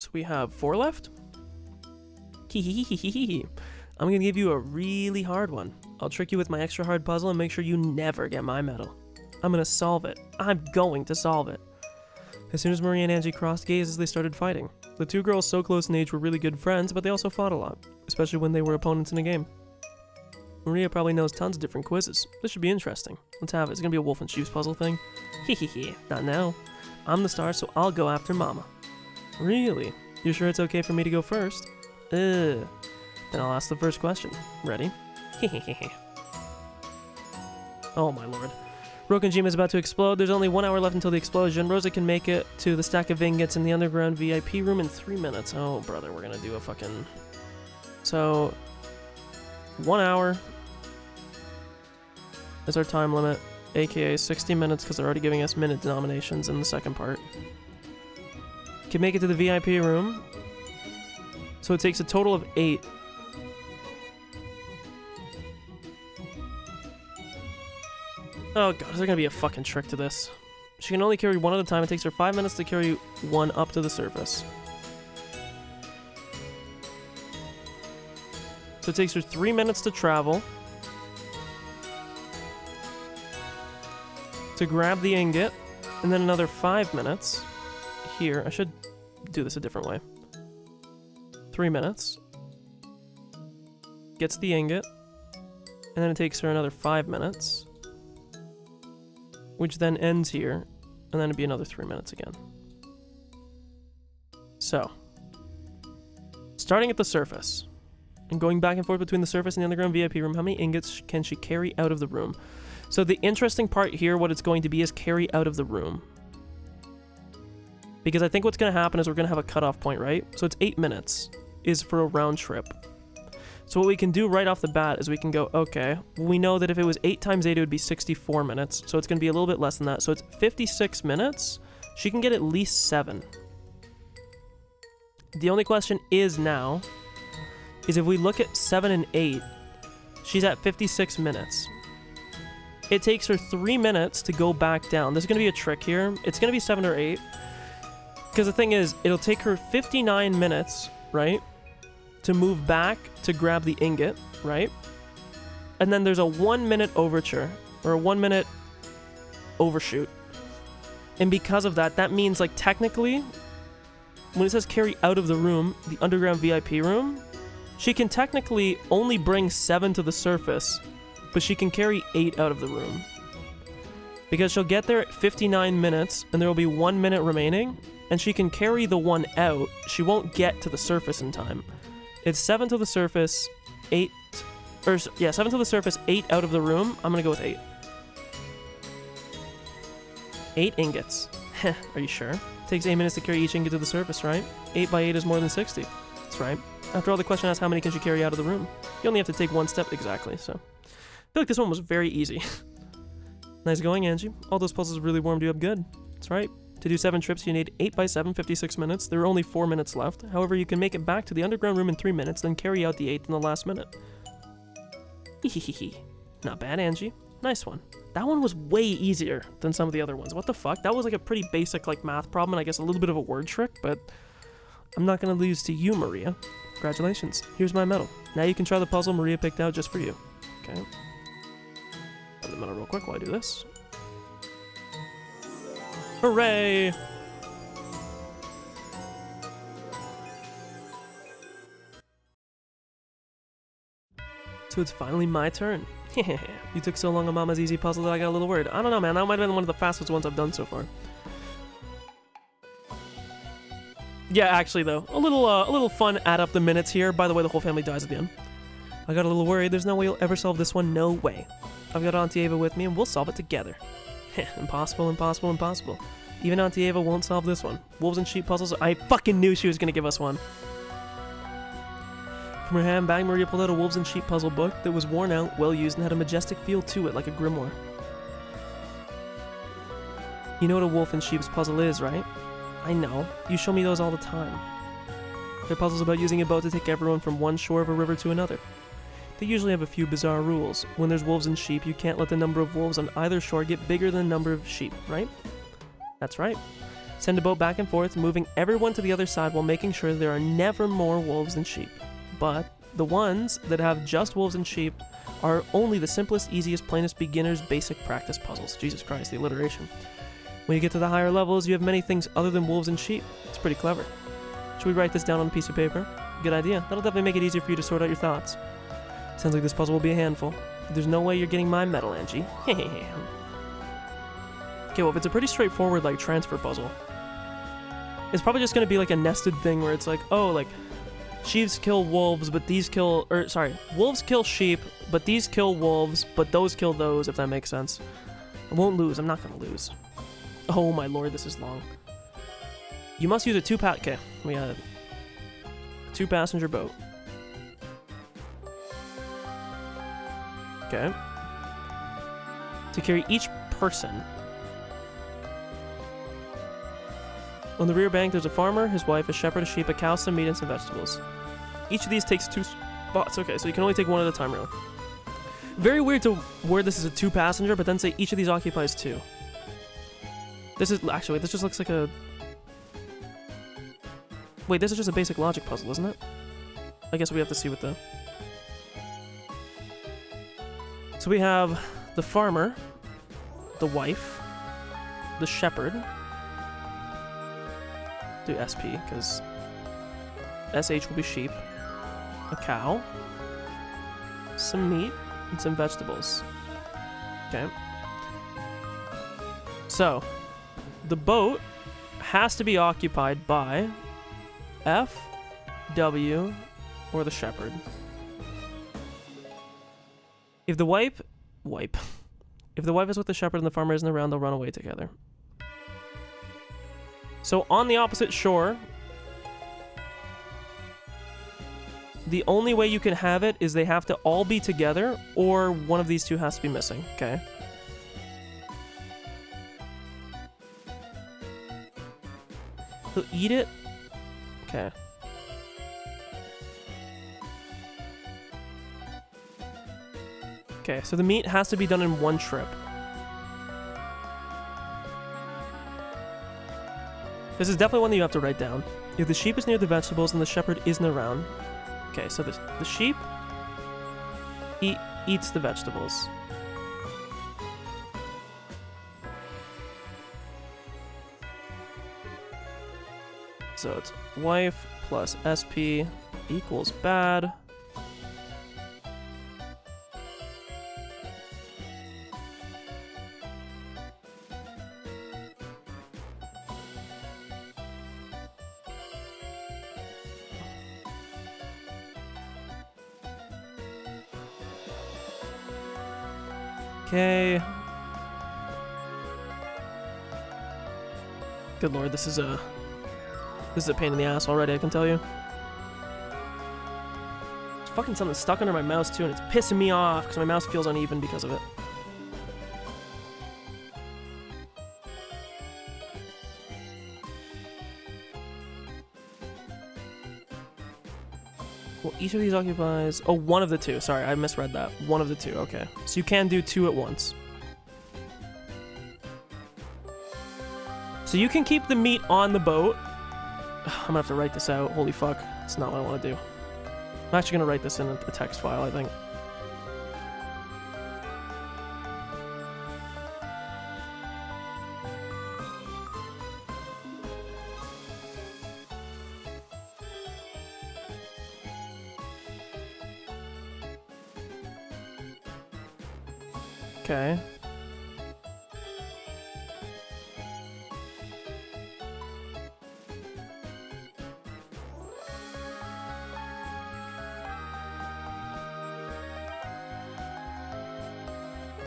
So we have 4 left? I'm gonna give you a really hard one. I'll trick you with my extra hard puzzle and make sure you never get my medal. I'm gonna solve it. I'm going to solve it. As soon as Maria and Angie crossed gazes, they started fighting. The two girls so close in age were really good friends, but they also fought a lot, especially when they were opponents in a game. Maria probably knows tons of different quizzes. This should be interesting. Let's have it. It's gonna be a wolf and shoes puzzle thing. Hehehe, not now. I'm the star, so I'll go after Mama. Really? You sure it's okay for me to go first? Then I'll ask the first question. Ready? Hehehe. Oh my lord. Rokkenjima is about to explode. There's only 1 hour left until the explosion. Rosa can make it to the stack of ingots in the underground VIP room in 3 minutes. Oh brother, we're gonna do a fucking... So... 1 hour is our time limit, aka 60 minutes because they're already giving us minute denominations in the second part. Can make it to the VIP room. So it takes a total of 8. Oh god, is there gonna be a fucking trick to this? She can only carry 1 at a time. It takes her 5 minutes to carry 1 up to the surface. So it takes her 3 minutes to travel. To grab the ingot. And then another 5 minutes. Here, I should do this a different way. 3 minutes. Gets the ingot. And then it takes her another 5 minutes. Which then ends here. And then it'd be another 3 minutes again. So. Starting at the surface. And going back and forth between the surface and the underground VIP room, how many ingots can she carry out of the room? So the interesting part here, what it's going to be, is carry out of the room. Because I think what's going to happen is we're going to have a cutoff point, right? So it's 8 minutes is for a round trip. So what we can do right off the bat is we can go, okay, we know that if it was 8 times 8, it would be 64 minutes. So it's going to be a little bit less than that. So it's 56 minutes. She can get at least 7. The only question is now, is if we look at 7 and 8, she's at 56 minutes. It takes her 3 minutes to go back down. There's going to be a trick here. It's going to be 7 or 8. Because the thing is, it'll take her 59 minutes, right, to move back to grab the ingot, right? And then there's a 1 minute overture, or a 1 minute overshoot. And because of that, that means, like, technically, when it says carry out of the room, the underground VIP room, she can technically only bring 7 to the surface, but she can carry 8 out of the room. Because she'll get there at 59 minutes, and there will be 1 minute remaining, and she can carry the 1 out. She won't get to the surface in time. It's 7 to the surface, 8... 7 to the surface, 8 out of the room. I'm gonna go with 8. 8 ingots. Heh, are you sure? Takes 8 minutes to carry each ingot to the surface, right? 8 by 8 is more than 60. That's right. After all, the question asks how many can she carry out of the room. You only have to take 1 step exactly, so... I feel like this one was very easy. Nice going, Angie. All those puzzles really warmed you up good. That's right. To do 7 trips, you need 8 by 7, 56 minutes. There are only 4 minutes left. However, you can make it back to the underground room in 3 minutes, then carry out the 8th in the last minute. Hehehe. Not bad, Angie. Nice one. That one was way easier than some of the other ones. What the fuck? That was like a pretty basic like math problem and I guess a little bit of a word trick, but I'm not gonna lose to you, Maria. Congratulations. Here's my medal. Now you can try the puzzle Maria picked out just for you. Okay. Grab the medal real quick while I do this. Hooray! So it's finally my turn. You took so long on Mama's easy puzzle that I got a little worried. I don't know, man. That might have been one of the fastest ones I've done so far. Yeah, actually, though. A little fun add up the minutes here. By the way, the whole family dies at the end. I got a little worried. There's no way you'll ever solve this one. No way. I've got Auntie Ava with me, and we'll solve it together. Impossible, impossible, impossible. Even Auntie Ava won't solve this one. Wolves and sheep puzzles. I fucking knew she was going to give us one. From her handbag, Maria pulled out a wolves and sheep puzzle book that was worn out, well used, and had a majestic feel to it, like a grimoire. You know what a wolf and sheep's puzzle is, right? I know. You show me those all the time. They're puzzles about using a boat to take everyone from one shore of a river to another. They usually have a few bizarre rules. When there's wolves and sheep, you can't let the number of wolves on either shore get bigger than the number of sheep, right? That's right. Send a boat back and forth, moving everyone to the other side while making sure there are never more wolves than sheep. But the ones that have just wolves and sheep are only the simplest, easiest, plainest beginner's basic practice puzzles. Jesus Christ, the alliteration. When you get to the higher levels, you have many things other than wolves and sheep. It's pretty clever. Should we write this down on a piece of paper? Good idea. That'll definitely make it easier for you to sort out your thoughts. Sounds like this puzzle will be a handful. There's no way you're getting my medal, Angie. Okay, well, if it's a pretty straightforward, like, transfer puzzle, it's probably just going to be, like, a nested thing where it's like, oh, like, sheeps kill wolves, but these kill... Or, sorry, wolves kill sheep, but these kill wolves, but those kill those, if that makes sense. I won't lose. I'm not going to lose. Oh, my lord, this is long. You must use a okay, we got a two-passenger boat. Okay. To carry each person. On the rear bank, there's a farmer, his wife, a shepherd, a sheep, a cow, some meat, and some vegetables. Each of these takes 2 spots. Okay, so you can only take one at a time, really. Very weird to word this as a two-passenger, but then say each of these occupies 2. This is... Actually, wait, this just looks like a... Wait, this is just a basic logic puzzle, isn't it? I guess we have to see what the... So we have the farmer, the wife, the shepherd. Do SP, because SH will be sheep. A cow. Some meat, and some vegetables. Okay. So, the boat has to be occupied by F, W, or the shepherd. If the wife is with the shepherd and the farmer isn't around, they'll run away together. So on the opposite shore, the only way you can have it is they have to all be together, or one of these two has to be missing. Okay. He'll eat it. Okay. Okay, so the meat has to be done in one trip. This is definitely one that you have to write down. If the sheep is near the vegetables and the shepherd isn't around. Okay, so the sheep eats the vegetables. So it's wife plus SP equals bad. Okay. Good lord, this is a pain in the ass already, I can tell you. There's fucking something stuck under my mouse too, and it's pissing me off because my mouse feels uneven because of it. Well, each of these occupies... Oh, one of the two. Sorry, I misread that. One of the two. Okay. So you can do 2 at once. So you can keep the meat on the boat. I'm gonna have to write this out. Holy fuck. That's not what I want to do. I'm actually gonna write this in a text file, I think. Okay.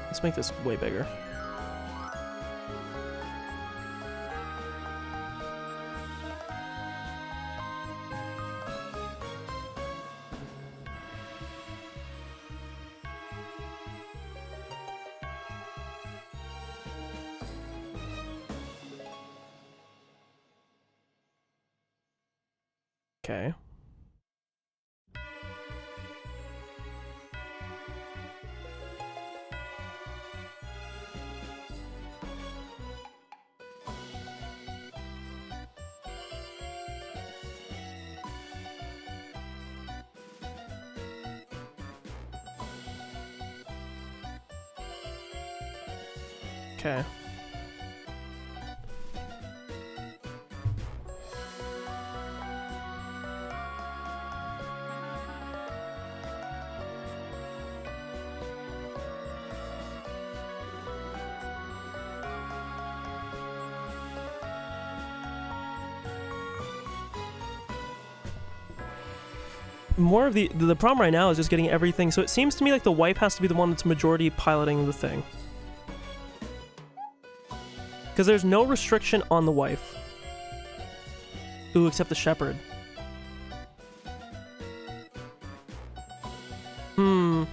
Let's make this way bigger. Okay. Okay. More of the problem right now is just getting everything. So it seems to me like the wife has to be the one that's majority piloting the thing. Because there's no restriction on the wife. Ooh, except the shepherd. Hmm.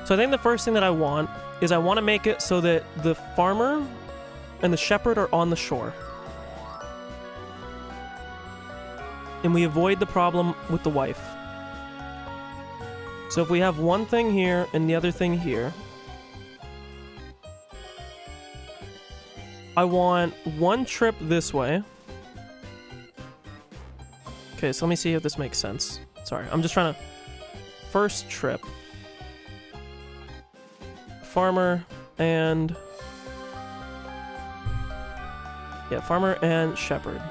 So I think the first thing that I want is I want to make it so that the farmer and the shepherd are on the shore. And we avoid the problem with the wife. So if we have one thing here and the other thing here, I want one trip this way. Okay, so let me see if this makes sense. Sorry, I'm just trying to... First trip. Farmer and... Yeah, farmer and shepherd.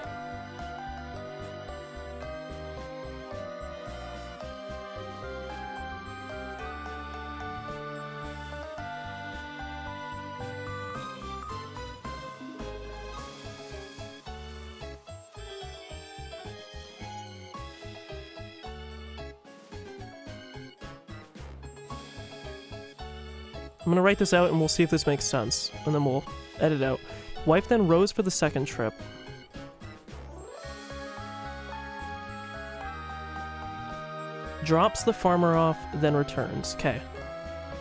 I'm gonna write this out and we'll see if this makes sense, and then we'll edit out. Wife then rows for the second trip. Drops the farmer off, then returns. Okay.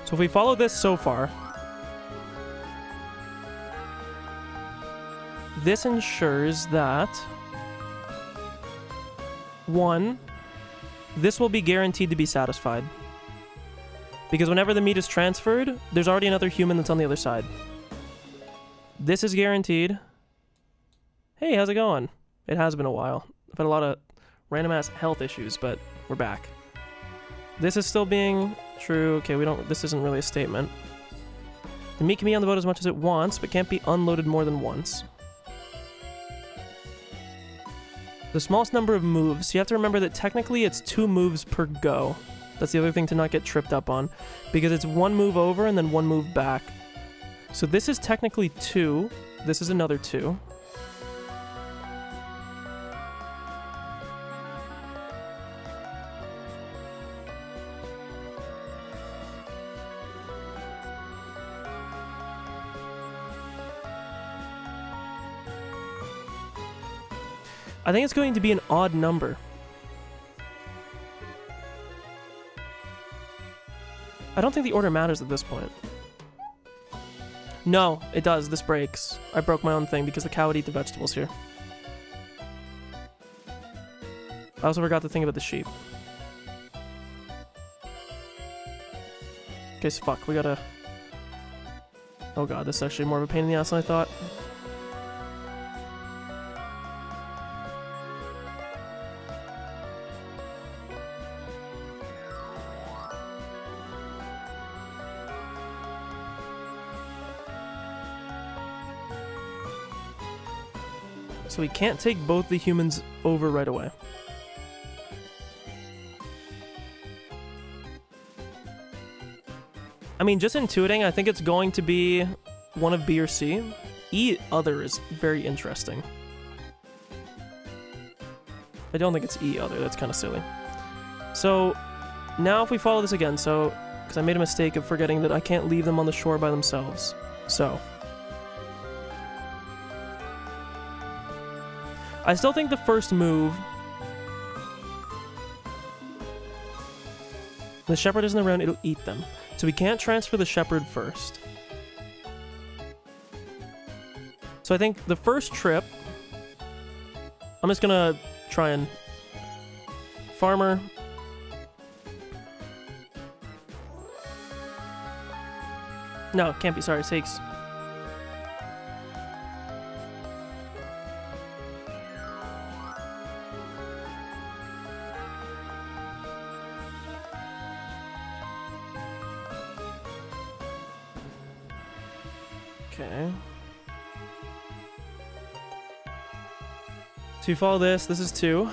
So if we follow this so far, this ensures that, one, this will be guaranteed to be satisfied. Because whenever the meat is transferred, there's already another human that's on the other side. This is guaranteed. Hey, how's it going? It has been a while. I've had a lot of random ass health issues, but we're back. This is still being true. Okay, this isn't really a statement. The meat can be on the boat as much as it wants, but can't be unloaded more than once. The smallest number of moves. You have to remember that technically it's 2 moves per go. That's the other thing to not get tripped up on, because it's 1 move over and then 1 move back. So this is technically 2. This is another 2. I think it's going to be an odd number. I don't think the order matters at this point. No, it does. This breaks. I broke my own thing because the cow would eat the vegetables here. I also forgot the thing about the sheep. Okay, so fuck. We gotta... Oh god, this is actually more of a pain in the ass than I thought. So we can't take both the humans over right away. I mean, just intuiting, I think it's going to be one of B or C. E other is very interesting. I don't think it's E other, that's kind of silly. So now if we follow this again, so, because I made a mistake of forgetting that I can't leave them on the shore by themselves. So, I still think the first move, the shepherd isn't around, it'll eat them. So we can't transfer the shepherd first. So I think the first trip, I'm just gonna try and farmer. No, it can't be, sorry, sakes. Okay. So you follow this is 2.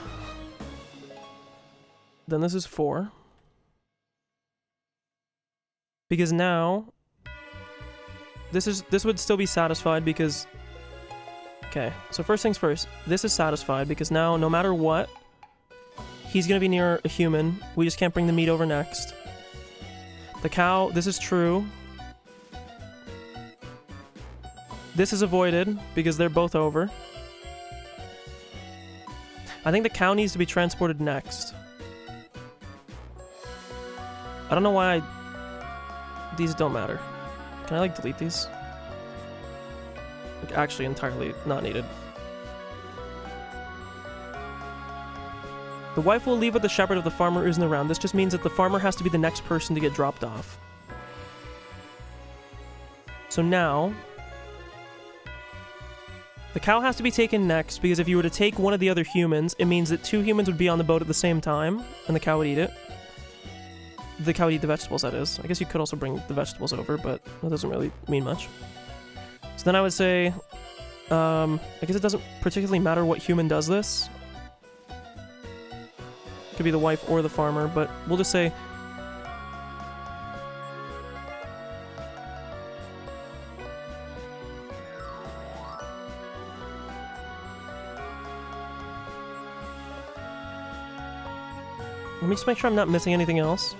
Then this is 4. Because now this would still be satisfied because okay, so first things first, this is satisfied because now no matter what, he's gonna be near a human. We just can't bring the meat over next. The cow, this is true. This is avoided because they're both over. I think the cow needs to be transported next. I don't know why these don't matter. Can I like delete these? Like actually entirely not needed. The wife will leave with the shepherd if the farmer isn't around. This just means that the farmer has to be the next person to get dropped off. So now the cow has to be taken next, because if you were to take one of the other humans, it means that 2 humans would be on the boat at the same time, and the cow would eat it. The cow would eat the vegetables, that is. I guess you could also bring the vegetables over, but that doesn't really mean much. So then I would say, I guess it doesn't particularly matter what human does this. It could be the wife or the farmer, but we'll just say let me just make sure I'm not missing anything else.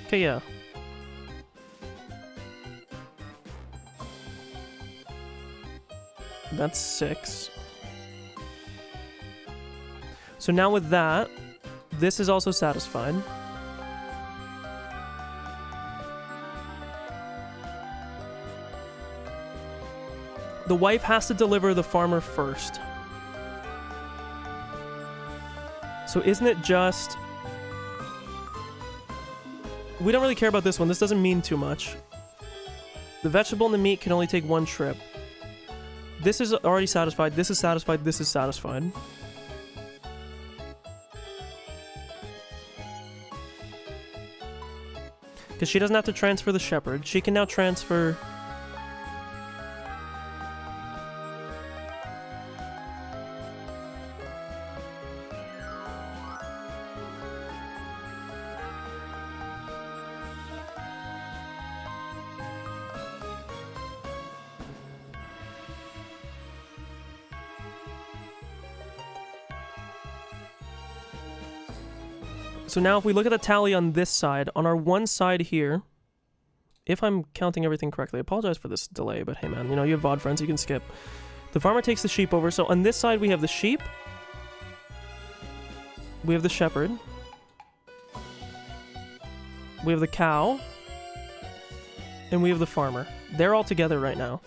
Okay, yeah. That's 6. So now with that, this is also satisfied. The wife has to deliver the farmer first. So isn't it just... We don't really care about this one. This doesn't mean too much. The vegetable and the meat can only take 1 trip. This is already satisfied. This is satisfied. This is satisfied. Because she doesn't have to transfer the shepherd. She can now transfer... So now if we look at the tally on this side, on our one side here, if I'm counting everything correctly, I apologize for this delay, but hey man, you know, you have VOD friends, you can skip. The farmer takes the sheep over, so on this side we have the sheep, we have the shepherd, we have the cow, and we have the farmer. They're all together right now.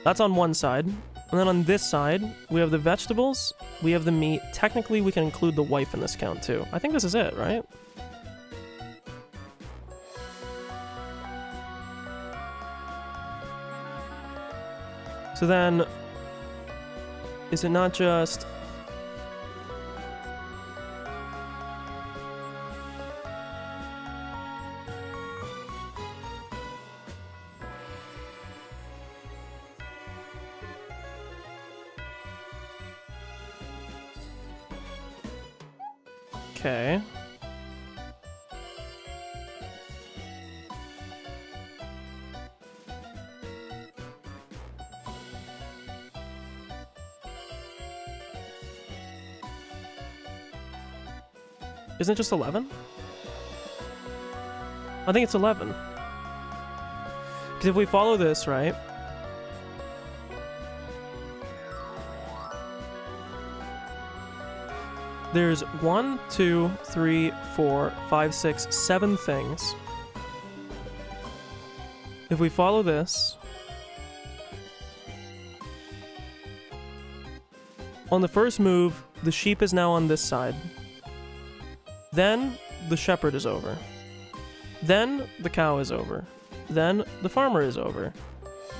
That's on one side. And then on this side, we have the vegetables, we have the meat. Technically, we can include the wife in this count too. I think this is it, right? So then, is it not just... Okay. Isn't it just 11? I think it's 11. Because if we follow this, right? There's 1, 2, 3, 4, 5, 6, 7 things. If we follow this, on the first move, the sheep is now on this side. Then the shepherd is over. Then the cow is over. Then the farmer is over.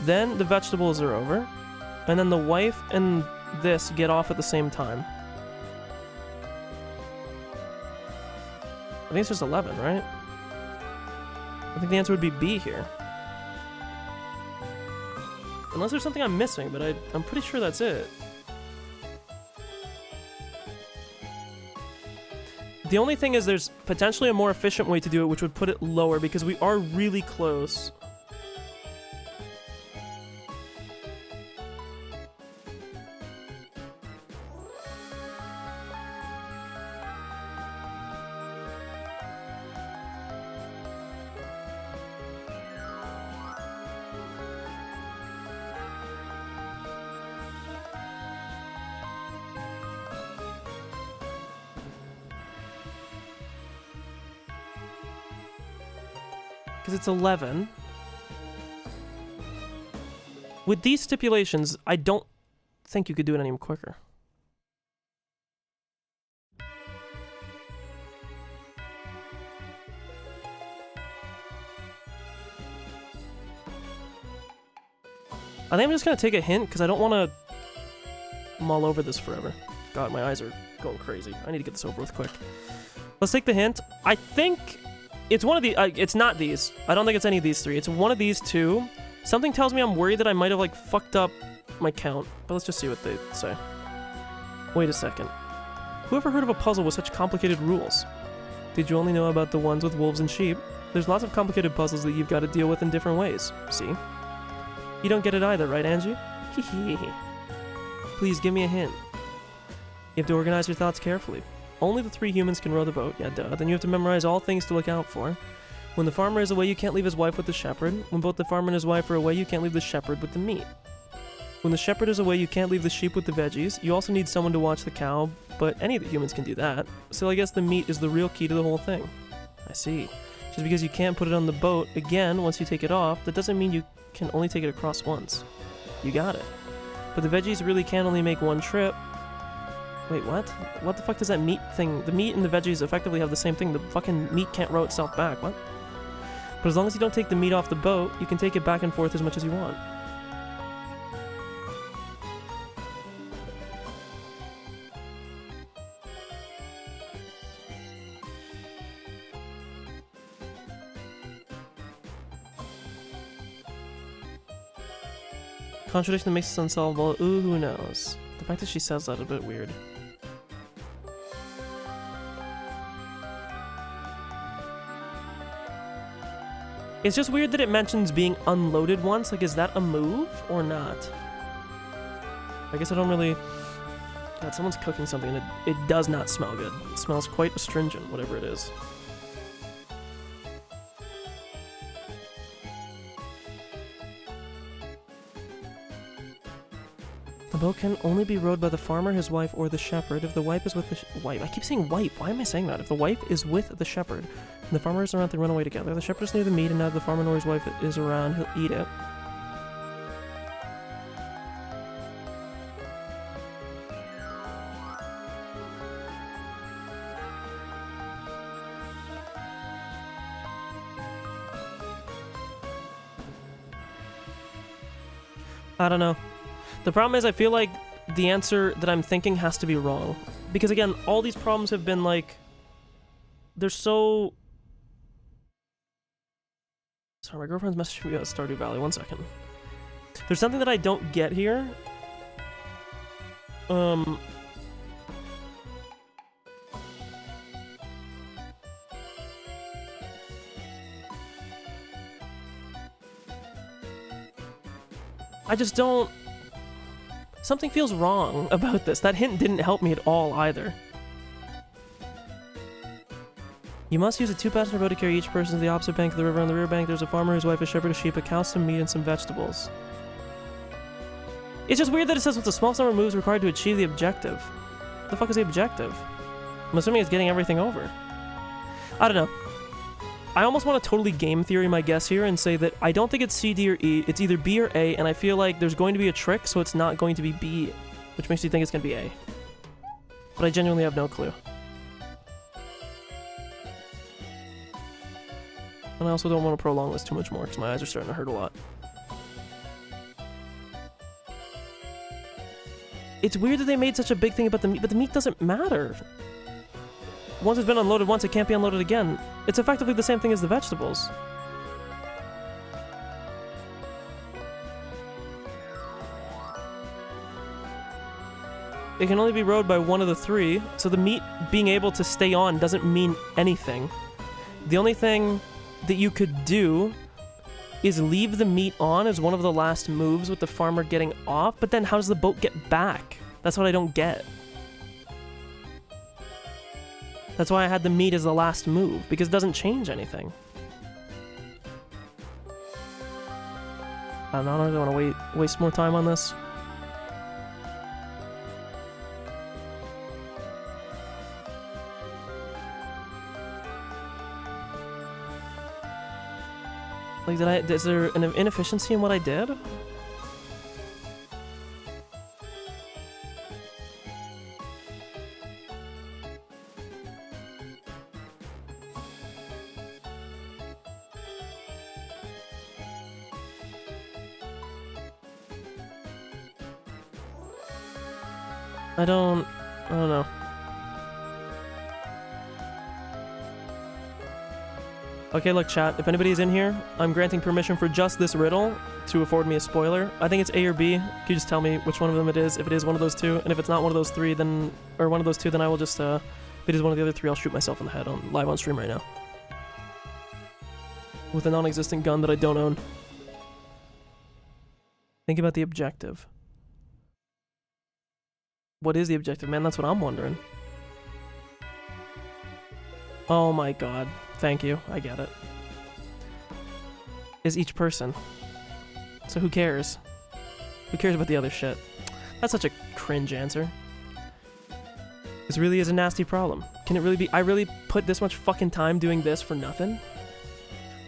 Then the vegetables are over. And then the wife and this get off at the same time. I think it's just 11, right? I think the answer would be B here. Unless there's something I'm missing, but I'm pretty sure that's it. The only thing is there's potentially a more efficient way to do it, which would put it lower, because we are really close. Because it's 11. With these stipulations, I don't think you could do it any quicker. I think I'm just going to take a hint because I don't want to mull over this forever. God, my eyes are going crazy. I need to get this over with quick. Let's take the hint. I think it's one of the... it's not these. I don't think it's any of these three. It's one of these two. Something tells me I'm worried that I might have, like, fucked up my count. But let's just see what they say. Wait a second. Who ever heard of a puzzle with such complicated rules? Did you only know about the ones with wolves and sheep? There's lots of complicated puzzles that you've got to deal with in different ways. See? You don't get it either, right, Angie? Please give me a hint. You have to organize your thoughts carefully. Only the 3 humans can row the boat, yeah duh. Then you have to memorize all things to look out for. When the farmer is away, you can't leave his wife with the shepherd. When both the farmer and his wife are away, you can't leave the shepherd with the meat. When the shepherd is away, you can't leave the sheep with the veggies. You also need someone to watch the cow, but any of the humans can do that. So I guess the meat is the real key to the whole thing. I see. Just because you can't put it on the boat again once you take it off, that doesn't mean you can only take it across once. You got it. But the veggies really can only make one trip. Wait, what? What the fuck does that meat thing... The meat and the veggies effectively have the same thing. The fucking meat can't row itself back. What? But as long as you don't take the meat off the boat, you can take it back and forth as much as you want. Contradiction that makes it unsolvable. Ooh, who knows? The fact that she says that is a bit weird. It's just weird that it mentions being unloaded once. Like, is that a move or not? I guess I don't really... God, someone's cooking something and it does not smell good. It smells quite astringent, whatever it is. The boat can only be rowed by the farmer, his wife, or the shepherd. If the wife is with the wife... I keep saying wife. Why am I saying that? If the wife is with the shepherd, and the farmer is around, they run away together. The shepherd is near the meat, and now the farmer nor his wife is around, he'll eat it. I don't know. The problem is I feel like the answer that I'm thinking has to be wrong. Because again, all these problems have been like... They're so... Sorry, my girlfriend's messaging me about Stardew Valley. 1 second. There's something that I don't get here. I just don't... Something feels wrong about this. That hint didn't help me at all either. You must use a 2-passenger boat to carry each person to the opposite bank of the river. On the rear bank, there's a farmer whose wife is shepherd a sheep, a cow, some meat, and some vegetables. It's just weird that it says what's a small number of moves required to achieve the objective. What the fuck is the objective? I'm assuming it's getting everything over. I don't know. I almost want to totally game theory my guess here and say that I don't think it's C, D, or E. It's either B or A, and I feel like there's going to be a trick, so it's not going to be B, which makes you think it's going to be A. But I genuinely have no clue. And I also don't want to prolong this too much more because my eyes are starting to hurt a lot. It's weird that they made such a big thing about the meat, but the meat doesn't matter. Once it's been unloaded once, it can't be unloaded again. It's effectively the same thing as the vegetables. It can only be rowed by one of the three, so the meat being able to stay on doesn't mean anything. The only thing that you could do is leave the meat on as one of the last moves with the farmer getting off, but then how does the boat get back? That's what I don't get. That's why I had the meat as the last move, because it doesn't change anything. I don't really want to waste more time on this. Like, is there an inefficiency in what I did? I don't know. Okay, look, chat, if anybody's in here, I'm granting permission for just this riddle to afford me a spoiler. I think it's A or B. Can you just tell me which one of them it is, if it is one of those two? And if it's not one of those three, then... Or one of those two, then I will just, if it is one of the other three, I'll shoot myself in the head live on stream right now. With a non-existent gun that I don't own. Think about the objective. What is the objective, man? That's what I'm wondering. Oh my god. Thank you. I get it. Is each person. So who cares? Who cares about the other shit? That's such a cringe answer. This really is a nasty problem. Can it really be? I really put this much fucking time doing this for nothing?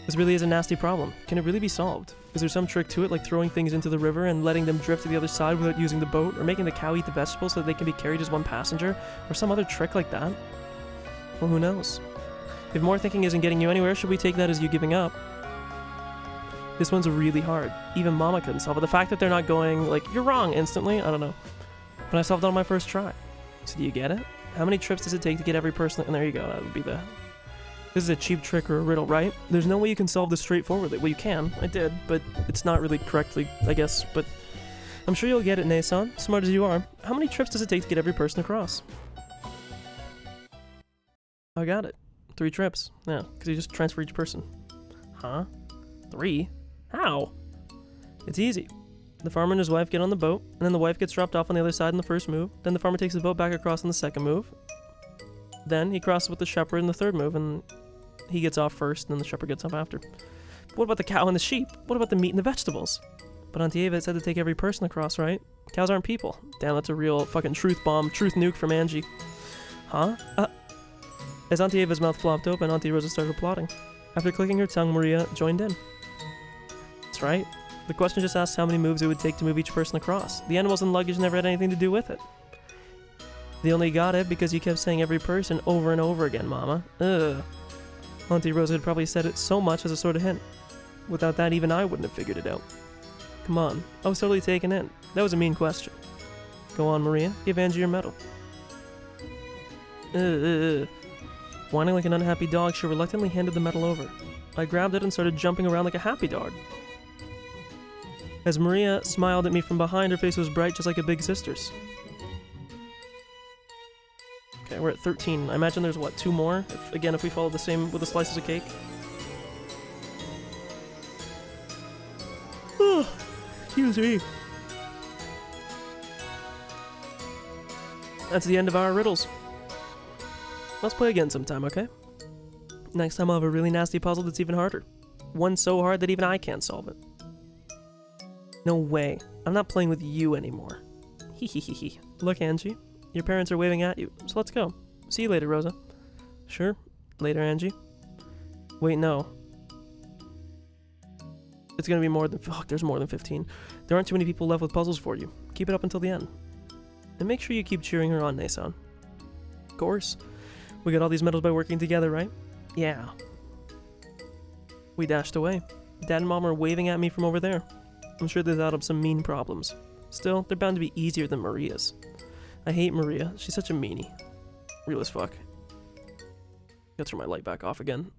This really is a nasty problem. Can it really be solved? Is there some trick to it, like throwing things into the river and letting them drift to the other side without using the boat, or making the cow eat the vegetables so that they can be carried as one passenger, or some other trick like that? Well, who knows? If more thinking isn't getting you anywhere, should we take that as you giving up? This one's really hard. Even Mama couldn't solve it. The fact that they're not going, like, you're wrong instantly, I don't know. But I solved it on my first try. So do you get it? How many trips does it take to get every person? And there you go, that would be the... This is a cheap trick or a riddle, right? There's no way you can solve this straightforwardly. Well, you can. I did, but it's not really correctly, I guess. But I'm sure you'll get it, Nason. Smart as you are. How many trips does it take to get every person across? I got it. 3 trips. Yeah, because you just transfer each person. Huh? 3? How? It's easy. The farmer and his wife get on the boat, and then the wife gets dropped off on the other side in the first move. Then the farmer takes the boat back across in the second move. Then he crosses with the shepherd in the third move, and he gets off first, and then the shepherd gets off after. But what about the cow and the sheep? What about the meat and the vegetables? But Auntie Ava said to take every person across, right? Cows aren't people. Damn, that's a real fucking truth bomb, truth nuke from Ange. Huh? As Auntie Ava's mouth flopped open, Auntie Rosa started plotting. After clicking her tongue, Maria joined in. That's right. The question just asked how many moves it would take to move each person across. The animals and luggage never had anything to do with it. They only got it because you kept saying every person over and over again, Mama. Ugh. Auntie Rosa had probably said it so much as a sort of hint. Without that, even I wouldn't have figured it out. Come on. I was totally taken in. That was a mean question. Go on, Maria. Give Angie your medal. Whining like an unhappy dog, she reluctantly handed the medal over. I grabbed it and started jumping around like a happy dog. As Maria smiled at me from behind, her face was bright just like a big sister's. Okay, we're at 13. I imagine there's, what, 2 more? If we follow the same with the slices of cake. Excuse Excuse me. That's the end of our riddles. Let's play again sometime, okay? Next time I'll have a really nasty puzzle that's even harder. One so hard that even I can't solve it. No way. I'm not playing with you anymore. Hehehehe. Look, Angie. Your parents are waving at you, so let's go. See you later, Rosa. Sure. Later, Angie. Wait, no. It's gonna be more than... Fuck, there's more than 15. There aren't too many people left with puzzles for you. Keep it up until the end. And make sure you keep cheering her on, Nason. Of course. We got all these medals by working together, right? Yeah. We dashed away. Dad and Mom are waving at me from over there. I'm sure they thought up some mean problems. Still, they're bound to be easier than Maria's. I hate Maria. She's such a meanie. Real as fuck. Gotta turn my light back off again.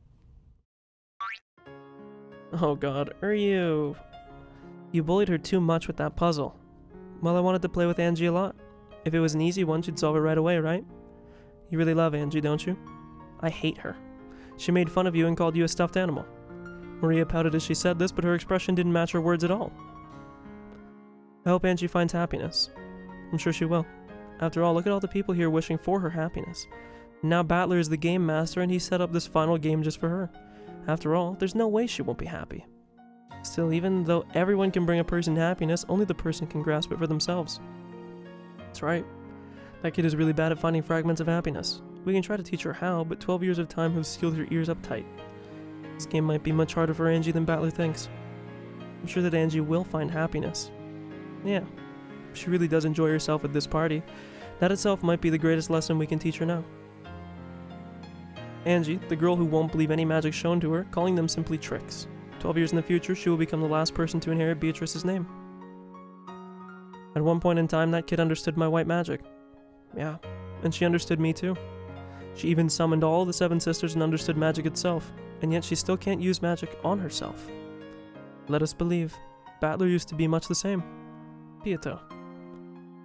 Oh god, are you? You bullied her too much with that puzzle. Well, I wanted to play with Angie a lot. If it was an easy one, she'd solve it right away, right? You really love Angie, don't you? I hate her. She made fun of you and called you a stuffed animal. Maria pouted as she said this, but her expression didn't match her words at all. I hope Angie finds happiness. I'm sure she will. After all, look at all the people here wishing for her happiness. Now Battler is the game master and he set up this final game just for her. After all, there's no way she won't be happy. Still, even though everyone can bring a person happiness, only the person can grasp it for themselves. That's right. That kid is really bad at finding fragments of happiness. We can try to teach her how, but 12 years of time have sealed her ears up tight. This game might be much harder for Angie than Battler thinks. I'm sure that Angie will find happiness. Yeah, she really does enjoy herself at this party. That itself might be the greatest lesson we can teach her now. Angie, the girl who won't believe any magic shown to her, calling them simply tricks. 12 years in the future, she will become the last person to inherit Beatrice's name. At one point in time, that kid understood my white magic. Yeah, and she understood me too. She even summoned all the 7 sisters and understood magic itself, and yet she still can't use magic on herself. Let us believe, Battler used to be much the same. Pieto.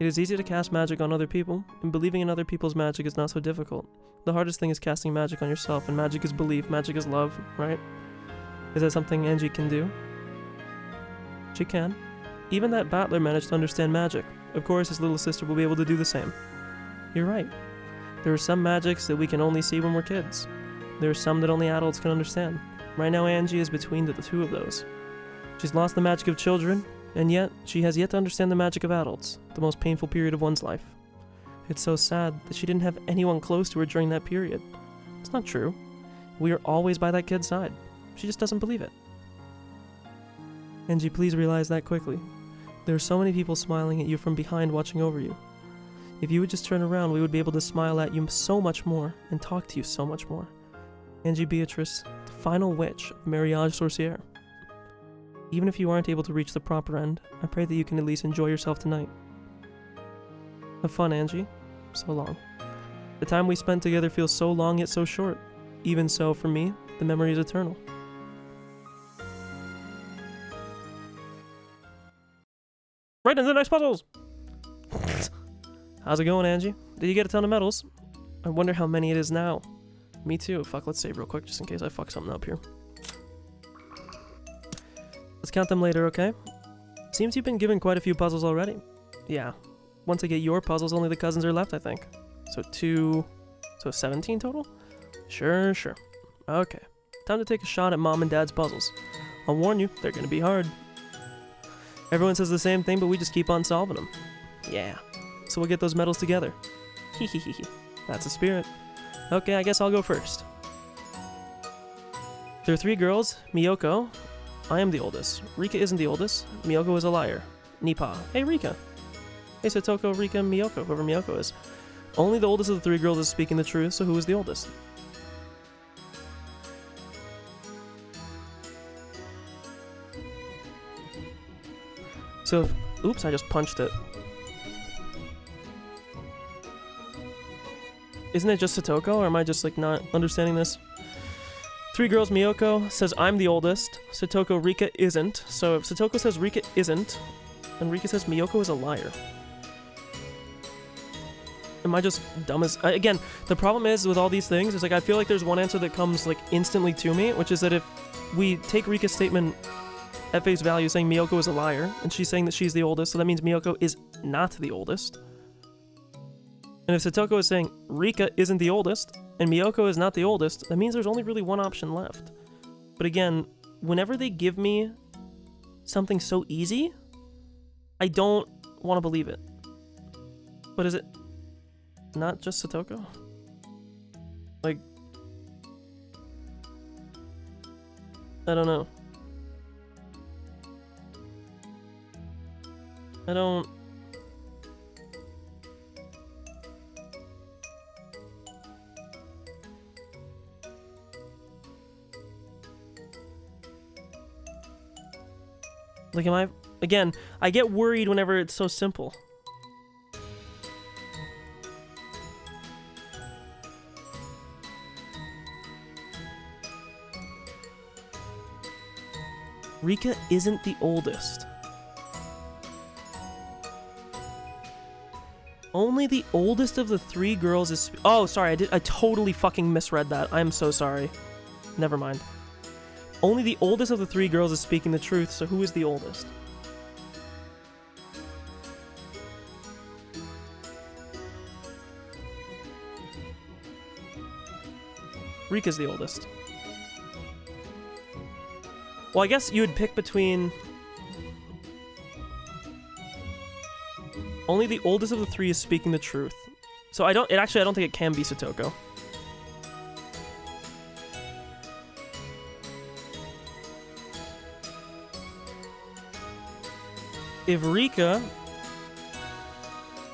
It is easy to cast magic on other people, and believing in other people's magic is not so difficult. The hardest thing is casting magic on yourself, and magic is belief, magic is love, right? Is that something Angie can do? She can. Even that Battler managed to understand magic. Of course, his little sister will be able to do the same. You're right. There are some magics that we can only see when we're kids. There are some that only adults can understand. Right now, Angie is between the 2 of those. She's lost the magic of children, and yet she has yet to understand the magic of adults, the most painful period of one's life. It's so sad that she didn't have anyone close to her during that period. It's not true. We are always by that kid's side. She just doesn't believe it. Angie, please realize that quickly. There are so many people smiling at you from behind watching over you. If you would just turn around, we would be able to smile at you so much more and talk to you so much more. Angie Beatrice, the final witch of Mariage Sorcière. Even if you aren't able to reach the proper end, I pray that you can at least enjoy yourself tonight. Have fun, Angie. So long. The time we spent together feels so long yet so short. Even so, for me, the memory is eternal. Right into the next puzzles! How's it going, Angie? Did you get a ton of medals? I wonder how many it is now. Me too. Fuck, let's save real quick just in case I fuck something up here. Let's count them later, okay? Seems you've been given quite a few puzzles already. Yeah. Once I get your puzzles, only the cousins are left, I think. So 17 total? Sure. Okay. Time to take a shot at Mom and Dad's puzzles. I'll warn you, they're gonna be hard. Everyone says the same thing, but we just keep on solving them. Yeah. So we'll get those medals together. Hehehe. That's the spirit. Okay, I guess I'll go first. There are 3 girls. Miyoko. I am the oldest. Rika isn't the oldest. Miyoko is a liar. Nipa. Hey, Rika. Hey, Satoko, Rika, Miyoko, whoever Miyoko is. Only the oldest of the 3 girls is speaking the truth, so who is the oldest? So, oops, I just punched it. Isn't it just Satoko, or am I just, like, not understanding this? 3 girls, Miyoko says I'm the oldest. Satoko, Rika isn't. So if Satoko says Rika isn't, and Rika says Miyoko is a liar. Am I just dumb as... again, the problem is with all these things is, like, I feel like there's one answer that comes, like, instantly to me, which is that if we take Rika's statement at face value saying Miyoko is a liar, and she's saying that she's the oldest, so that means Miyoko is not the oldest. And if Satoko is saying Rika isn't the oldest, and Miyoko is not the oldest, that means there's only really one option left. But again, whenever they give me something so easy, I don't want to believe it. But is it not just Satoko? Like, I don't know. I don't... Like, am I... Again, I get worried whenever it's so simple. Rika isn't the oldest. Only the oldest of the three girls is... Oh, sorry, I totally fucking misread that. I'm so sorry. Never mind. Only the oldest of the three girls is speaking the truth, so who is the oldest? Rika's the oldest. Well, I guess you would pick between... Only the oldest of the three is speaking the truth. So I don't think it can be Satoko. If Rika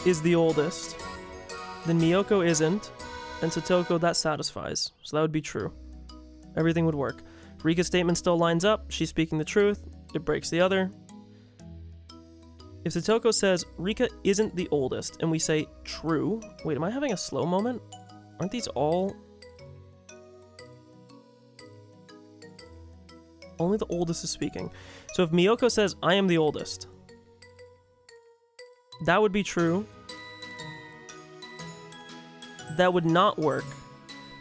is the oldest, then Miyoko isn't, and Satoko, that satisfies. So that would be true. Everything would work. Rika's statement still lines up. She's speaking the truth. It breaks the other. If Satoko says Rika isn't the oldest, and we say true... Wait, am I having a slow moment? Aren't these all... Only the oldest is speaking. So if Miyoko says, I am the oldest, that would be true. That would not work.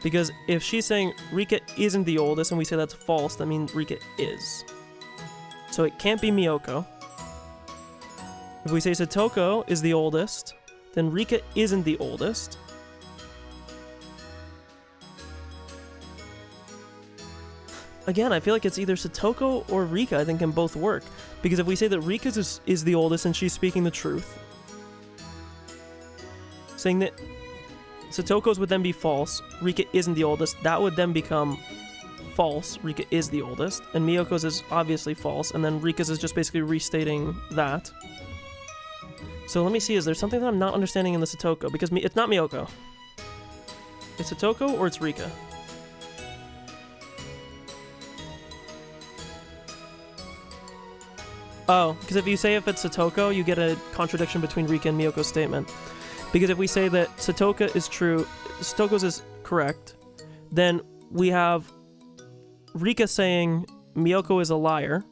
Because if she's saying Rika isn't the oldest and we say that's false, that means Rika is. So it can't be Miyoko. If we say Satoko is the oldest, then Rika isn't the oldest. Again, I feel like it's either Satoko or Rika, I think can both work. Because if we say that Rika is the oldest and she's speaking the truth, saying that Satoko's would then be false, Rika isn't the oldest, that would then become false, Rika is the oldest, and Miyoko's is obviously false, and then Rika's is just basically restating that. So let me see, is there something that I'm not understanding in the Satoko? Because it's not Miyoko. It's Satoko or it's Rika? Oh, because if you say if it's Satoko, you get a contradiction between Rika and Miyoko's statement. Because if we say that Satoka is true, Satoko's is correct, then we have Rika saying Miyoko is a liar,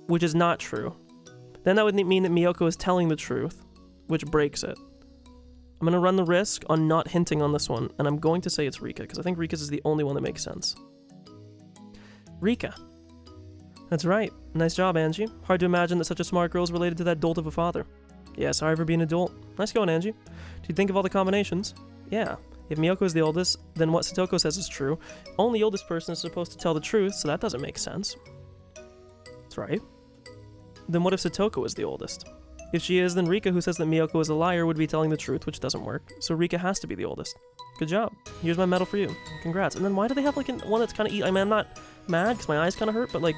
which is not true. Then that would mean that Miyoko is telling the truth, which breaks it. I'm going to run the risk on not hinting on this one, and I'm going to say it's Rika, because I think Rika's is the only one that makes sense. Rika. That's right. Nice job, Angie. Hard to imagine that such a smart girl is related to that dolt of a father. Yeah, sorry for being a dolt. Nice going, Angie. Do you think of all the combinations? Yeah. If Miyoko is the oldest, then what Satoko says is true. Only the oldest person is supposed to tell the truth, so that doesn't make sense. That's right. Then what if Satoko is the oldest? If she is, then Rika, who says that Miyoko is a liar, would be telling the truth, which doesn't work. So Rika has to be the oldest. Good job. Here's my medal for you. Congrats. And then why do they have like one that's kind of... I mean, I'm not mad because my eyes kind of hurt, but like...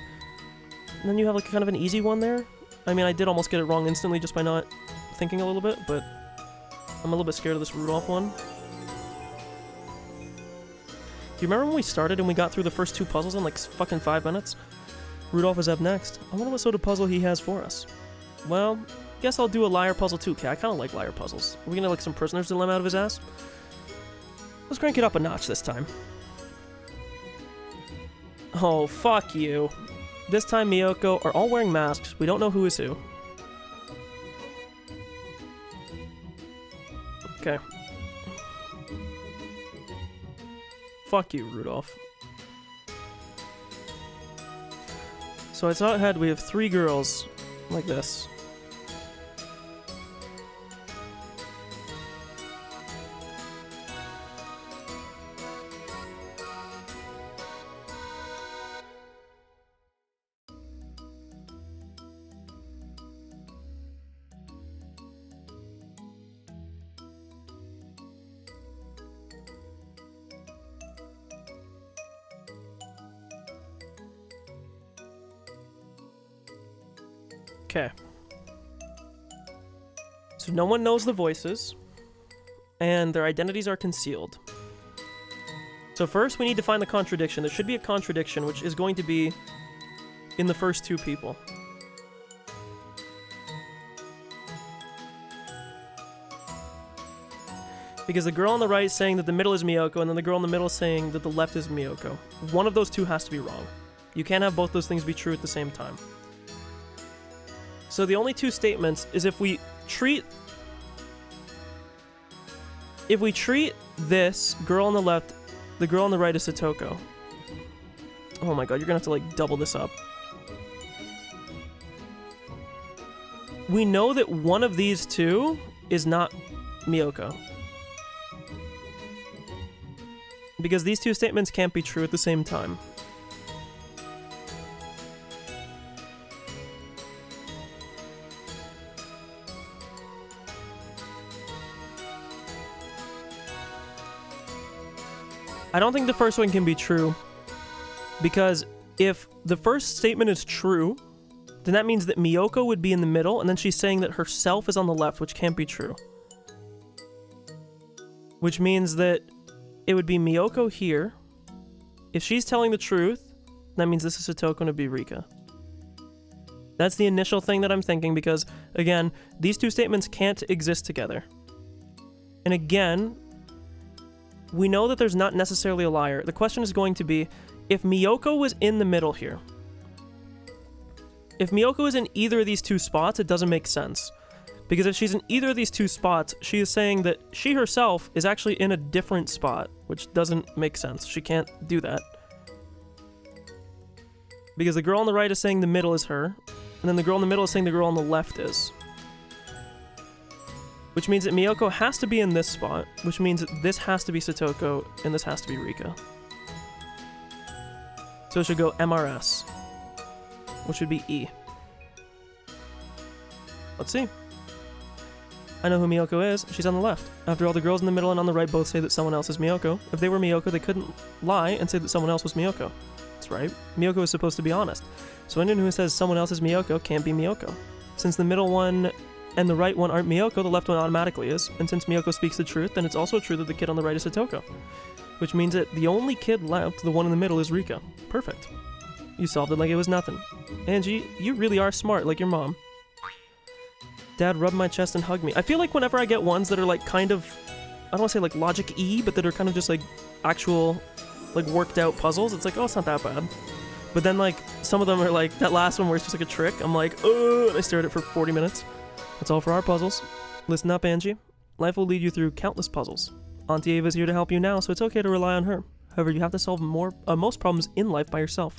And then you have like kind of an easy one there. I mean, I did almost get it wrong instantly just by not thinking a little bit, but... I'm a little bit scared of this Rudolph one. Do you remember when we started and we got through the first two puzzles in like fucking 5 minutes? Rudolph is up next. I wonder what sort of puzzle he has for us. Well, guess I'll do a liar puzzle too. Okay, I kind of like liar puzzles. Are we gonna like some prisoner's dilemma out of his ass? Let's crank it up a notch this time. Oh, fuck you. This time Miyoko are all wearing masks. We don't know who is who. Okay. Fuck you, Rudolph. So I saw ahead we have 3 girls like this. Okay. So no one knows the voices, and their identities are concealed. So first we need to find the contradiction. There should be a contradiction, which is going to be in the first 2 people. Because the girl on the right is saying that the middle is Miyoko, and then the girl in the middle is saying that the left is Miyoko. One of those 2 has to be wrong. You can't have both those things be true at the same time. So the only 2 statements is if we treat this girl on the left, the girl on the right is Satoko. Oh my god, you're gonna have to like double this up. We know that one of these 2 is not Miyoko. Because these 2 statements can't be true at the same time. I don't think the first one can be true, because if the first statement is true, then that means that Miyoko would be in the middle, and then she's saying that herself is on the left, which can't be true. Which means that it would be Miyoko here. If she's telling the truth, that means this is Satoko and it'd be Rika. That's the initial thing that I'm thinking, because, again, these 2 statements can't exist together. And again, we know that there's not necessarily a liar. The question is going to be, if Miyoko was in the middle here, if Miyoko is in either of these 2 spots, it doesn't make sense. Because if she's in either of these 2 spots, she is saying that she herself is actually in a different spot, which doesn't make sense. She can't do that. Because the girl on the right is saying the middle is her, and then the girl in the middle is saying the girl on the left is. Which means that Miyoko has to be in this spot, which means that this has to be Satoko, and this has to be Rika. So it should go MRS, which would be E. Let's see. I know who Miyoko is. She's on the left. After all, the girls in the middle and on the right both say that someone else is Miyoko. If they were Miyoko, they couldn't lie and say that someone else was Miyoko. That's right. Miyoko is supposed to be honest. So anyone who says someone else is Miyoko can't be Miyoko. Since the middle one and the right one aren't Miyoko, the left one automatically is. And since Miyoko speaks the truth, then it's also true that the kid on the right is Satoko. Which means that the only kid left, the one in the middle, is Rika. Perfect. You solved it like it was nothing. Angie, you really are smart, like your mom. Dad rubbed my chest and hugged me. I feel like whenever I get ones that are like kind of, I don't want to say like logic E, but that are kind of just like actual, like worked out puzzles, it's like, oh, it's not that bad. But then like some of them are like, that last one where it's just like a trick, I'm like, oh, and I stare at it for 40 minutes. That's all for our puzzles. Listen up, Angie. Life will lead you through countless puzzles. Auntie Ava's here to help you now, so it's okay to rely on her. However, you have to solve most problems in life by yourself.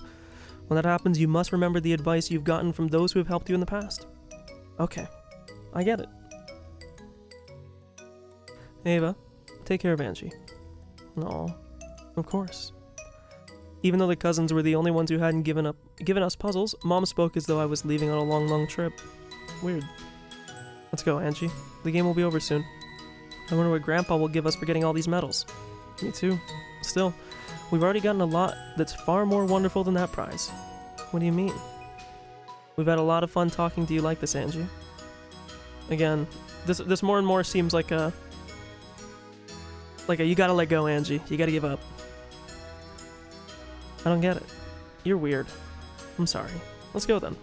When that happens, you must remember the advice you've gotten from those who have helped you in the past. Okay, I get it. Ava, take care of Angie. No, of course. Even though the cousins were the only ones who hadn't given us puzzles, Mom spoke as though I was leaving on a long, long trip. Weird. Let's go, Angie. The game will be over soon. I wonder what Grandpa will give us for getting all these medals. Me too. Still, we've already gotten a lot that's far more wonderful than that prize. What do you mean? We've had a lot of fun talking to you like this, Angie. Again, this more and more seems like a you gotta let go, Angie. You gotta give up. I don't get it. You're weird. I'm sorry. Let's go then.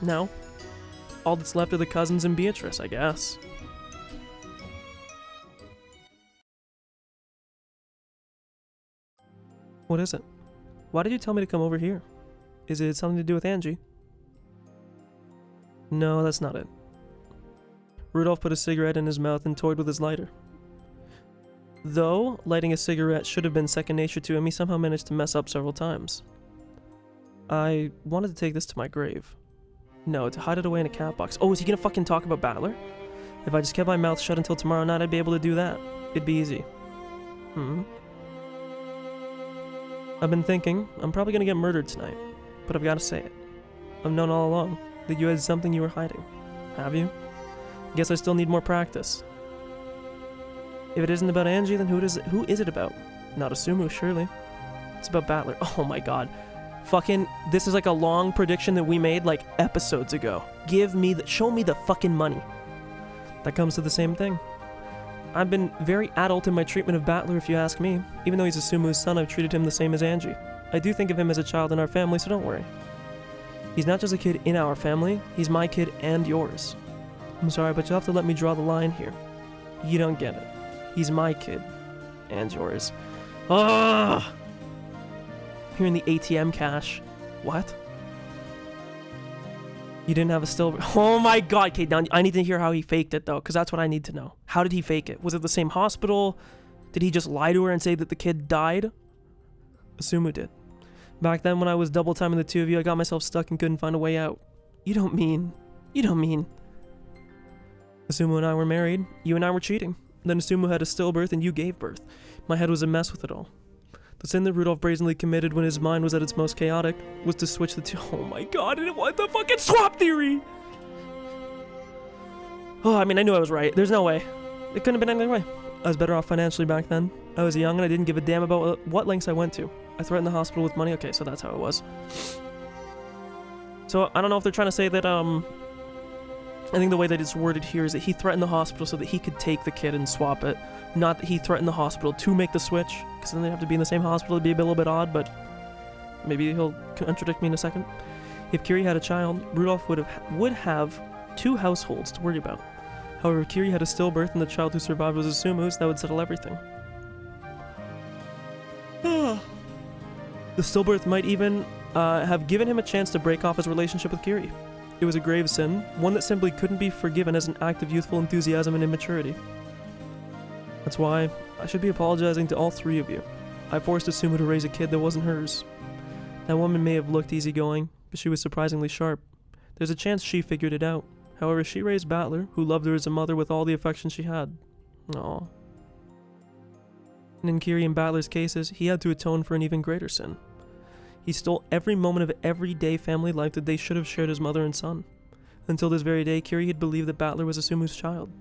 Now, all that's left are the cousins and Beatrice, I guess. What is it? Why did you tell me to come over here? Is it something to do with Angie? No, that's not it. Rudolph put a cigarette in his mouth and toyed with his lighter. Though lighting a cigarette should have been second nature to him, he somehow managed to mess up several times. I wanted to take this to my grave. No, to hide it away in a cat box. Oh, is he gonna fucking talk about Battler? If I just kept my mouth shut until tomorrow night, I'd be able to do that. It'd be easy. I've been thinking, I'm probably gonna get murdered tonight, but I've gotta say it. I've known all along that you had something you were hiding. Have you? Guess I still need more practice. If it isn't about Angie, then who is it about? Not Asumu, surely. It's about Battler. Oh my god. Fucking, this is like a long prediction that we made like episodes ago. Show me the fucking money. That comes to the same thing. I've been very adult in my treatment of Battler, if you ask me. Even though he's Asumu's son, I've treated him the same as Angie. I do think of him as a child in our family, so don't worry. He's not just a kid in our family, he's my kid and yours. I'm sorry, but you'll have to let me draw the line here. You don't get it. He's my kid. And yours. Ugh! Here in the ATM cash. What? You didn't have a still... Oh my god, okay, now I need to hear how he faked it, though, because that's what I need to know. How did he fake it? Was it the same hospital? Did he just lie to her and say that the kid died? Asumu did. Back then, when I was double timing the two of you, I got myself stuck and couldn't find a way out. You don't mean... Asumu and I were married. You and I were cheating. Then Asumu had a stillbirth and you gave birth. My head was a mess with it all. The sin that Rudolph brazenly committed when his mind was at its most chaotic was to switch the two. Oh my god, what the fucking swap theory? Oh, I mean, I knew I was right. There's no way. It couldn't have been any other way. I was better off financially back then. I was young and I didn't give a damn about what lengths I went to. I threatened the hospital with money. Okay, so that's how it was. So, I don't know if they're trying to say that, I think the way that it's worded here is that he threatened the hospital so that he could take the kid and swap it. Not that he threatened the hospital to make the switch, because then they'd have to be in the same hospital. It'd be a little bit odd, but maybe he'll contradict me in a second. If Kiri had a child, Rudolph would have two households to worry about. However, if Kiri had a stillbirth and the child who survived was Asumu's, that would settle everything. The stillbirth might even have given him a chance to break off his relationship with Kiri. It was a grave sin, one that simply couldn't be forgiven as an act of youthful enthusiasm and immaturity. That's why I should be apologizing to all three of you. I forced Asumu to raise a kid that wasn't hers. That woman may have looked easygoing, but she was surprisingly sharp. There's a chance she figured it out. However, she raised Battler, who loved her as a mother with all the affection she had. Aww. And in Kiri and Battler's cases, he had to atone for an even greater sin. He stole every moment of everyday family life that they should have shared as mother and son. Until this very day, Kiri had believed that Battler was Asumu's child.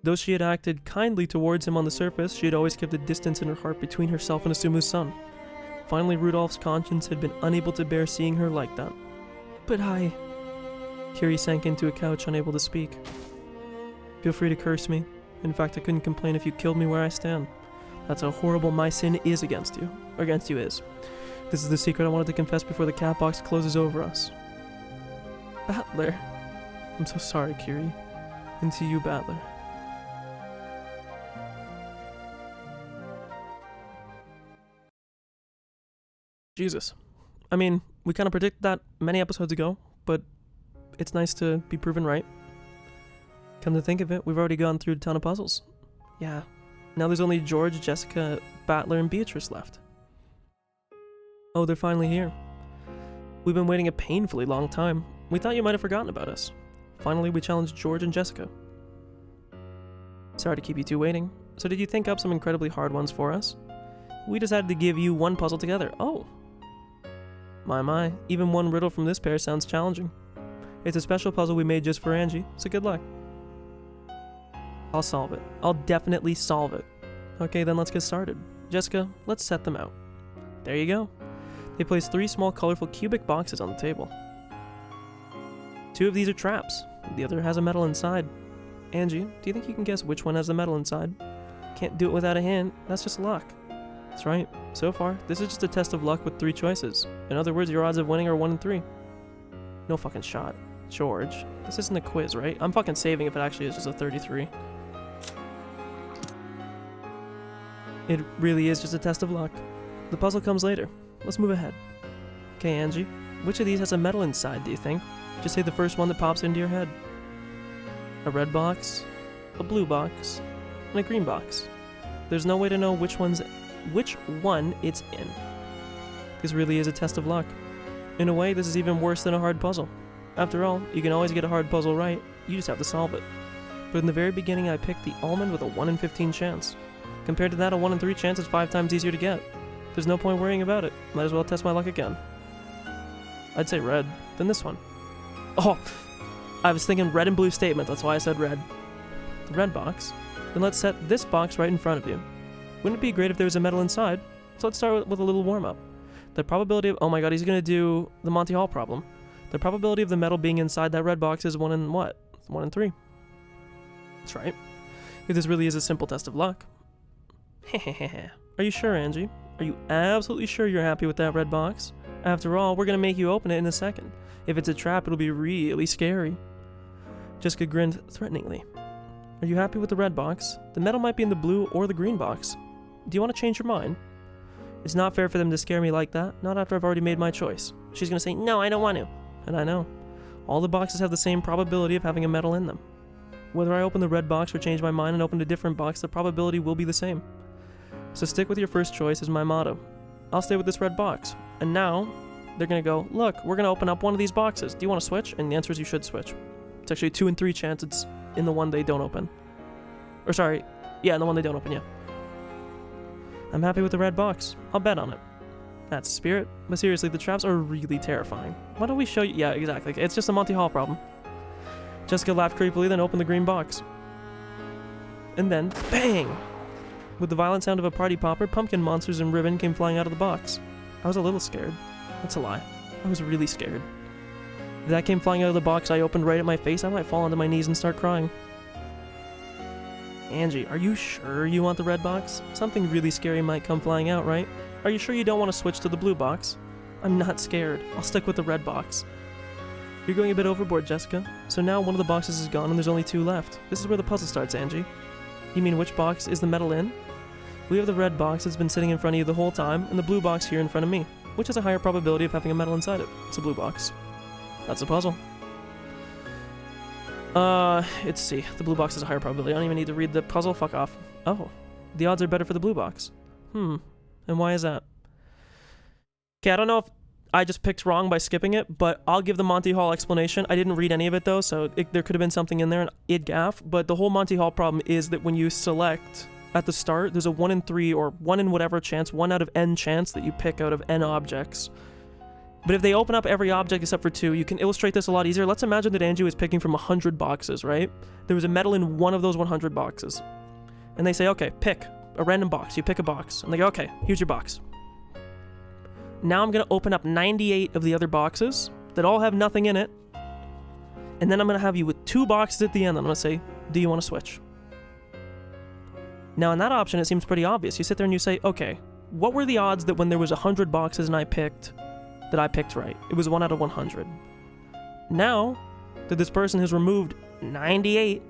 Though she had acted kindly towards him on the surface, she had always kept a distance in her heart between herself and Asumu's son. Finally, Rudolph's conscience had been unable to bear seeing her like that. But Kiri sank into a couch, unable to speak. Feel free to curse me. In fact, I couldn't complain if you killed me where I stand. That's how horrible my sin is against you. Or against you is. This is the secret I wanted to confess before the cat box closes over us. Battler. I'm so sorry, Kiri. And to you, Battler. Jesus. I mean, we kind of predicted that many episodes ago, but it's nice to be proven right. Come to think of it, we've already gone through a ton of puzzles. Yeah. Now there's only George, Jessica, Battler, and Beatrice left. Oh, they're finally here. We've been waiting a painfully long time. We thought you might have forgotten about us. Finally, we challenged George and Jessica. Sorry to keep you two waiting. So did you think up some incredibly hard ones for us? We decided to give you one puzzle together. Oh. My, even one riddle from this pair sounds challenging. It's a special puzzle we made just for Angie, so good luck. I'll solve it. I'll definitely solve it. Okay, then let's get started. Jessica, let's set them out. There you go. They place 3 small colorful cubic boxes on the table. 2 of these are traps. The other has a metal inside. Angie, do you think you can guess which one has the metal inside? Can't do it without a hint. That's just luck. That's right. So far, this is just a test of luck with 3 choices. In other words, your odds of winning are 1 in 3. No fucking shot. George, this isn't a quiz, right? I'm fucking saving if it actually is just a 33. It really is just a test of luck. The puzzle comes later. Let's move ahead. Okay, Angie, which of these has a metal inside, do you think? Just say the first one that pops into your head. A red box, a blue box, and a green box. There's no way to know which one it's in. This really is a test of luck. In a way, this is even worse than a hard puzzle. After all, you can always get a hard puzzle right, you just have to solve it. But in the very beginning, I picked the almond with a 1 in 15 chance. Compared to that, a 1 in 3 chance is 5 times easier to get. There's no point worrying about it. Might as well test my luck again. I'd say red, then this one. Oh, I was thinking red and blue statement, that's why I said red. The red box. Then let's set this box right in front of you. Wouldn't it be great if there was a metal inside? So let's start with a little warm-up. The probability of... Oh my god, he's gonna do the Monty Hall problem. The probability of the metal being inside that red box is 1 in what? 1 in 3. That's right. If this really is a simple test of luck. Are you sure, Angie? Are you absolutely sure you're happy with that red box? After all, we're gonna make you open it in a second. If it's a trap, it'll be really scary. Jessica grinned threateningly. Are you happy with the red box? The metal might be in the blue or the green box. Do you want to change your mind? It's not fair for them to scare me like that, not after I've already made my choice. She's gonna say, no, I don't want to. And I know. All the boxes have the same probability of having a metal in them. Whether I open the red box or change my mind and open a different box, the probability will be the same. So stick with your first choice is my motto. I'll stay with this red box. And now, they're gonna go, look, we're gonna open up one of these boxes. Do you want to switch? And the answer is you should switch. It's actually a 2 in 3 chance it's in the one they don't open. Or sorry, yeah, in the one they don't open, yeah. I'm happy with the red box. I'll bet on it. That's spirit. But seriously, the traps are really terrifying. Why don't we show you? Yeah, exactly. It's just a Monty Hall problem. Jessica laughed creepily, then opened the green box. And then, bang! With the violent sound of a party popper, pumpkin monsters and ribbon came flying out of the box. I was a little scared. That's a lie. I was really scared. If that came flying out of the box I opened right at my face, I might fall onto my knees and start crying. Angie, are you sure you want the red box? Something really scary might come flying out, right? Are you sure you don't want to switch to the blue box? I'm not scared. I'll stick with the red box. You're going a bit overboard, Jessica. So now one of the boxes is gone and there's only 2 left. This is where the puzzle starts, Angie. You mean which box is the metal in? We have the red box that's been sitting in front of you the whole time, and the blue box here in front of me, which has a higher probability of having a metal inside it. It's a blue box. That's the puzzle. Let's see. The blue box has a higher probability. I don't even need to read the puzzle. Fuck off. Oh. The odds are better for the blue box. And why is that? Okay, I don't know if I just picked wrong by skipping it, but I'll give the Monty Hall explanation. I didn't read any of it, though, so there could have been something in there, and I'd gaff. But the whole Monty Hall problem is that when you select at the start, there's a 1 in 3 or 1 in whatever chance, 1 out of n chance that you pick out of n objects. But if they open up every object except for 2, you can illustrate this a lot easier. Let's imagine that Angie was picking from 100 boxes, right? There was a metal in one of those 100 boxes. And they say, okay, pick a random box. You pick a box. And they go, okay, here's your box. Now I'm going to open up 98 of the other boxes that all have nothing in it. And then I'm going to have you with 2 boxes at the end. I'm going to say, do you want to switch? Now in that option, it seems pretty obvious. You sit there and you say, okay, what were the odds that when there was 100 boxes and I picked right? It was 1 out of 100. Now that this person has removed 98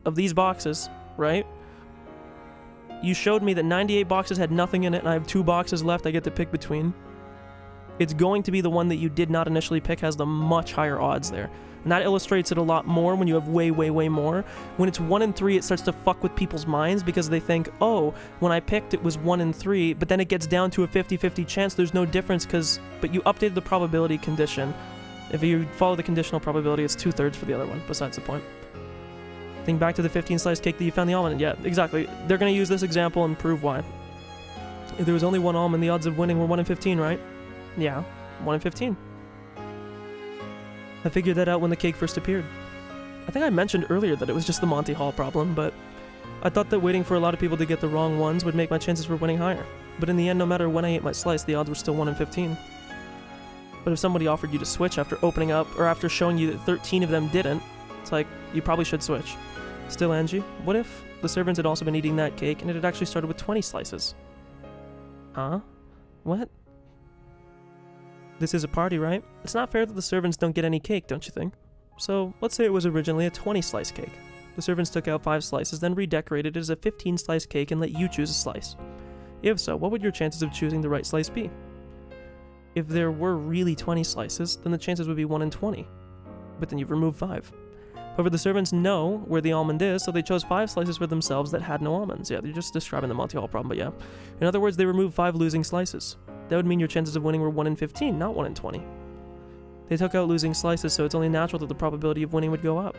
of these boxes, right? You showed me that 98 boxes had nothing in it and I have 2 boxes left I get to pick between. It's going to be the one that you did not initially pick has the much higher odds there. And that illustrates it a lot more when you have way more. When it's 1 in 3, it starts to fuck with people's minds because they think, oh, when I picked it was 1 in 3, but then it gets down to a 50-50 chance. There's no difference but you updated the probability condition. If you follow the conditional probability, it's 2/3 for the other one, besides the point. Think back to the 15-slice cake that you found the almond in. Yeah, exactly. They're going to use this example and prove why. If there was only 1 almond, the odds of winning were 1 in 15, right? Yeah, 1 in 15. I figured that out when the cake first appeared. I think I mentioned earlier that it was just the Monty Hall problem, but I thought that waiting for a lot of people to get the wrong ones would make my chances for winning higher. But in the end, no matter when I ate my slice, the odds were still 1 in 15. But if somebody offered you to switch after opening up, or after showing you that 13 of them didn't, it's like, you probably should switch. Still, Angie, what if the servants had also been eating that cake and it had actually started with 20 slices? Huh? What? This is a party, right? It's not fair that the servants don't get any cake, don't you think? So, let's say it was originally a 20-slice cake. The servants took out 5 slices, then redecorated it as a 15-slice cake and let you choose a slice. If so, what would your chances of choosing the right slice be? If there were really 20 slices, then the chances would be 1 in 20. But then you've removed 5. However, the servants know where the almond is, so they chose 5 slices for themselves that had no almonds. Yeah, they're just describing the Monty Hall problem, but yeah. In other words, they removed 5 losing slices. That would mean your chances of winning were 1 in 15, not 1 in 20. They took out losing slices, so it's only natural that the probability of winning would go up.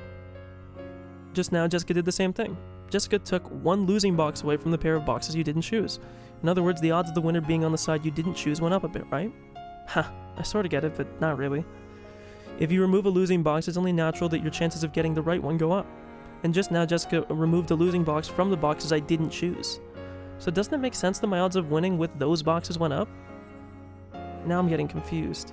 Just now, Jessica did the same thing. Jessica took one losing box away from the pair of boxes you didn't choose. In other words, the odds of the winner being on the side you didn't choose went up a bit, right? Ha, I sort of get it, but not really. If you remove a losing box, it's only natural that your chances of getting the right one go up. And just now, Jessica removed a losing box from the boxes I didn't choose. So doesn't it make sense that my odds of winning with those boxes went up? Now I'm getting confused.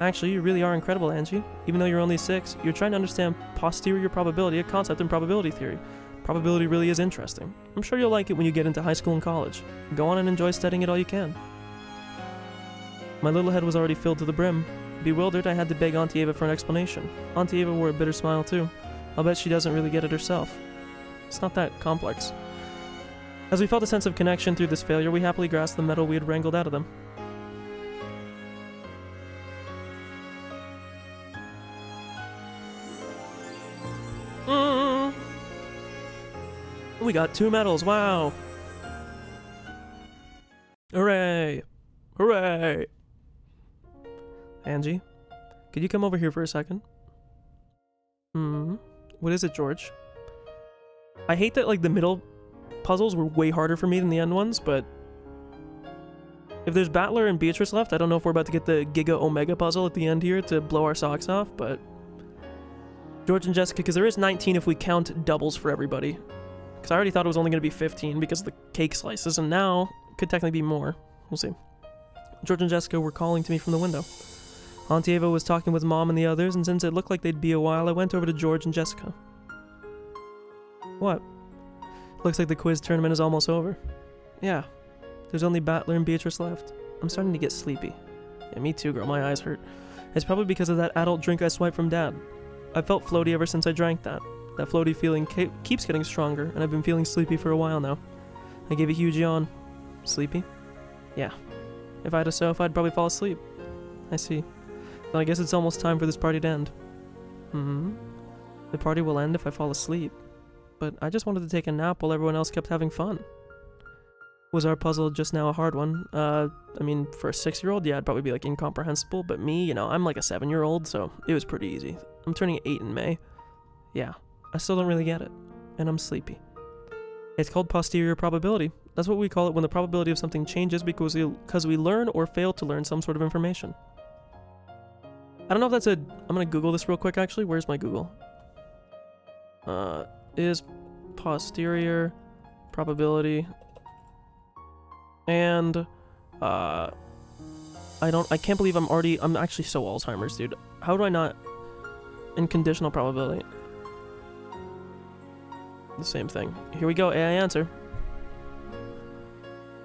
Actually, you really are incredible, Angie. Even though you're only 6, you're trying to understand posterior probability, a concept in probability theory. Probability really is interesting. I'm sure you'll like it when you get into high school and college. Go on and enjoy studying it all you can. My little head was already filled to the brim. Bewildered, I had to beg Auntie Ava for an explanation. Auntie Ava wore a bitter smile too. I'll bet she doesn't really get it herself. It's not that complex. As we felt a sense of connection through this failure, we happily grasped the metal we had wrangled out of them. We got 2 medals, wow! Hooray! Hooray! Angie, could you come over here for a second? What is it, George? I hate that, like, the middle puzzles were way harder for me than the end ones, but if there's Battler and Beatrice left, I don't know if we're about to get the Giga Omega puzzle at the end here to blow our socks off, but George and Jessica, because there is 19 if we count doubles for everybody. Because I already thought it was only going to be 15 because of the cake slices, and now it could technically be more. We'll see. George and Jessica were calling to me from the window. Auntie Ava was talking with Mom and the others, and since it looked like they'd be a while, I went over to George and Jessica. What? Looks like the quiz tournament is almost over. Yeah. There's only Battler and Beatrice left. I'm starting to get sleepy. Yeah, me too, girl. My eyes hurt. It's probably because of that adult drink I swiped from Dad. I've felt floaty ever since I drank that. That floaty feeling keeps getting stronger, and I've been feeling sleepy for a while now. I gave a huge yawn. Sleepy? Yeah. If I had a sofa, I'd probably fall asleep. I see. Well, I guess it's almost time for this party to end. The party will end if I fall asleep. But I just wanted to take a nap while everyone else kept having fun. Was our puzzle just now a hard one? I mean, for a 6-year-old, yeah, it'd probably be, like, incomprehensible, but me, you know, I'm like a 7-year-old, so it was pretty easy. I'm turning 8 in May. Yeah, I still don't really get it, and I'm sleepy. It's called posterior probability. That's what we call it when the probability of something changes because we learn or fail to learn some sort of information. I don't know if that's I'm gonna Google this real quick, actually. Where's my Google? Is posterior probability... And, I can't believe I'm actually so Alzheimer's, dude. How do I not, in conditional probability? The same thing. Here we go, AI answer.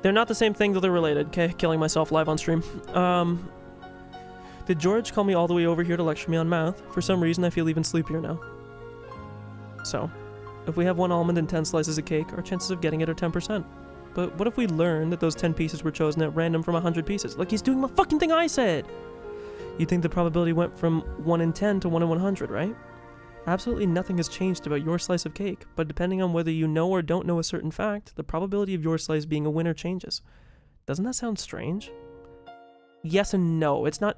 They're not the same thing, though they're related. Okay, killing myself live on stream. Did George call me all the way over here to lecture me on math? For some reason, I feel even sleepier now. So, if we have 1 almond and 10 slices of cake, our chances of getting it are 10%. But what if we learn that those 10 pieces were chosen at random from 100 pieces? Like, he's doing the fucking thing I said! You think the probability went from 1 in 10 to 1 in 100, right? Absolutely nothing has changed about your slice of cake, but depending on whether you know or don't know a certain fact, the probability of your slice being a winner changes. Doesn't that sound strange? Yes and no. It's not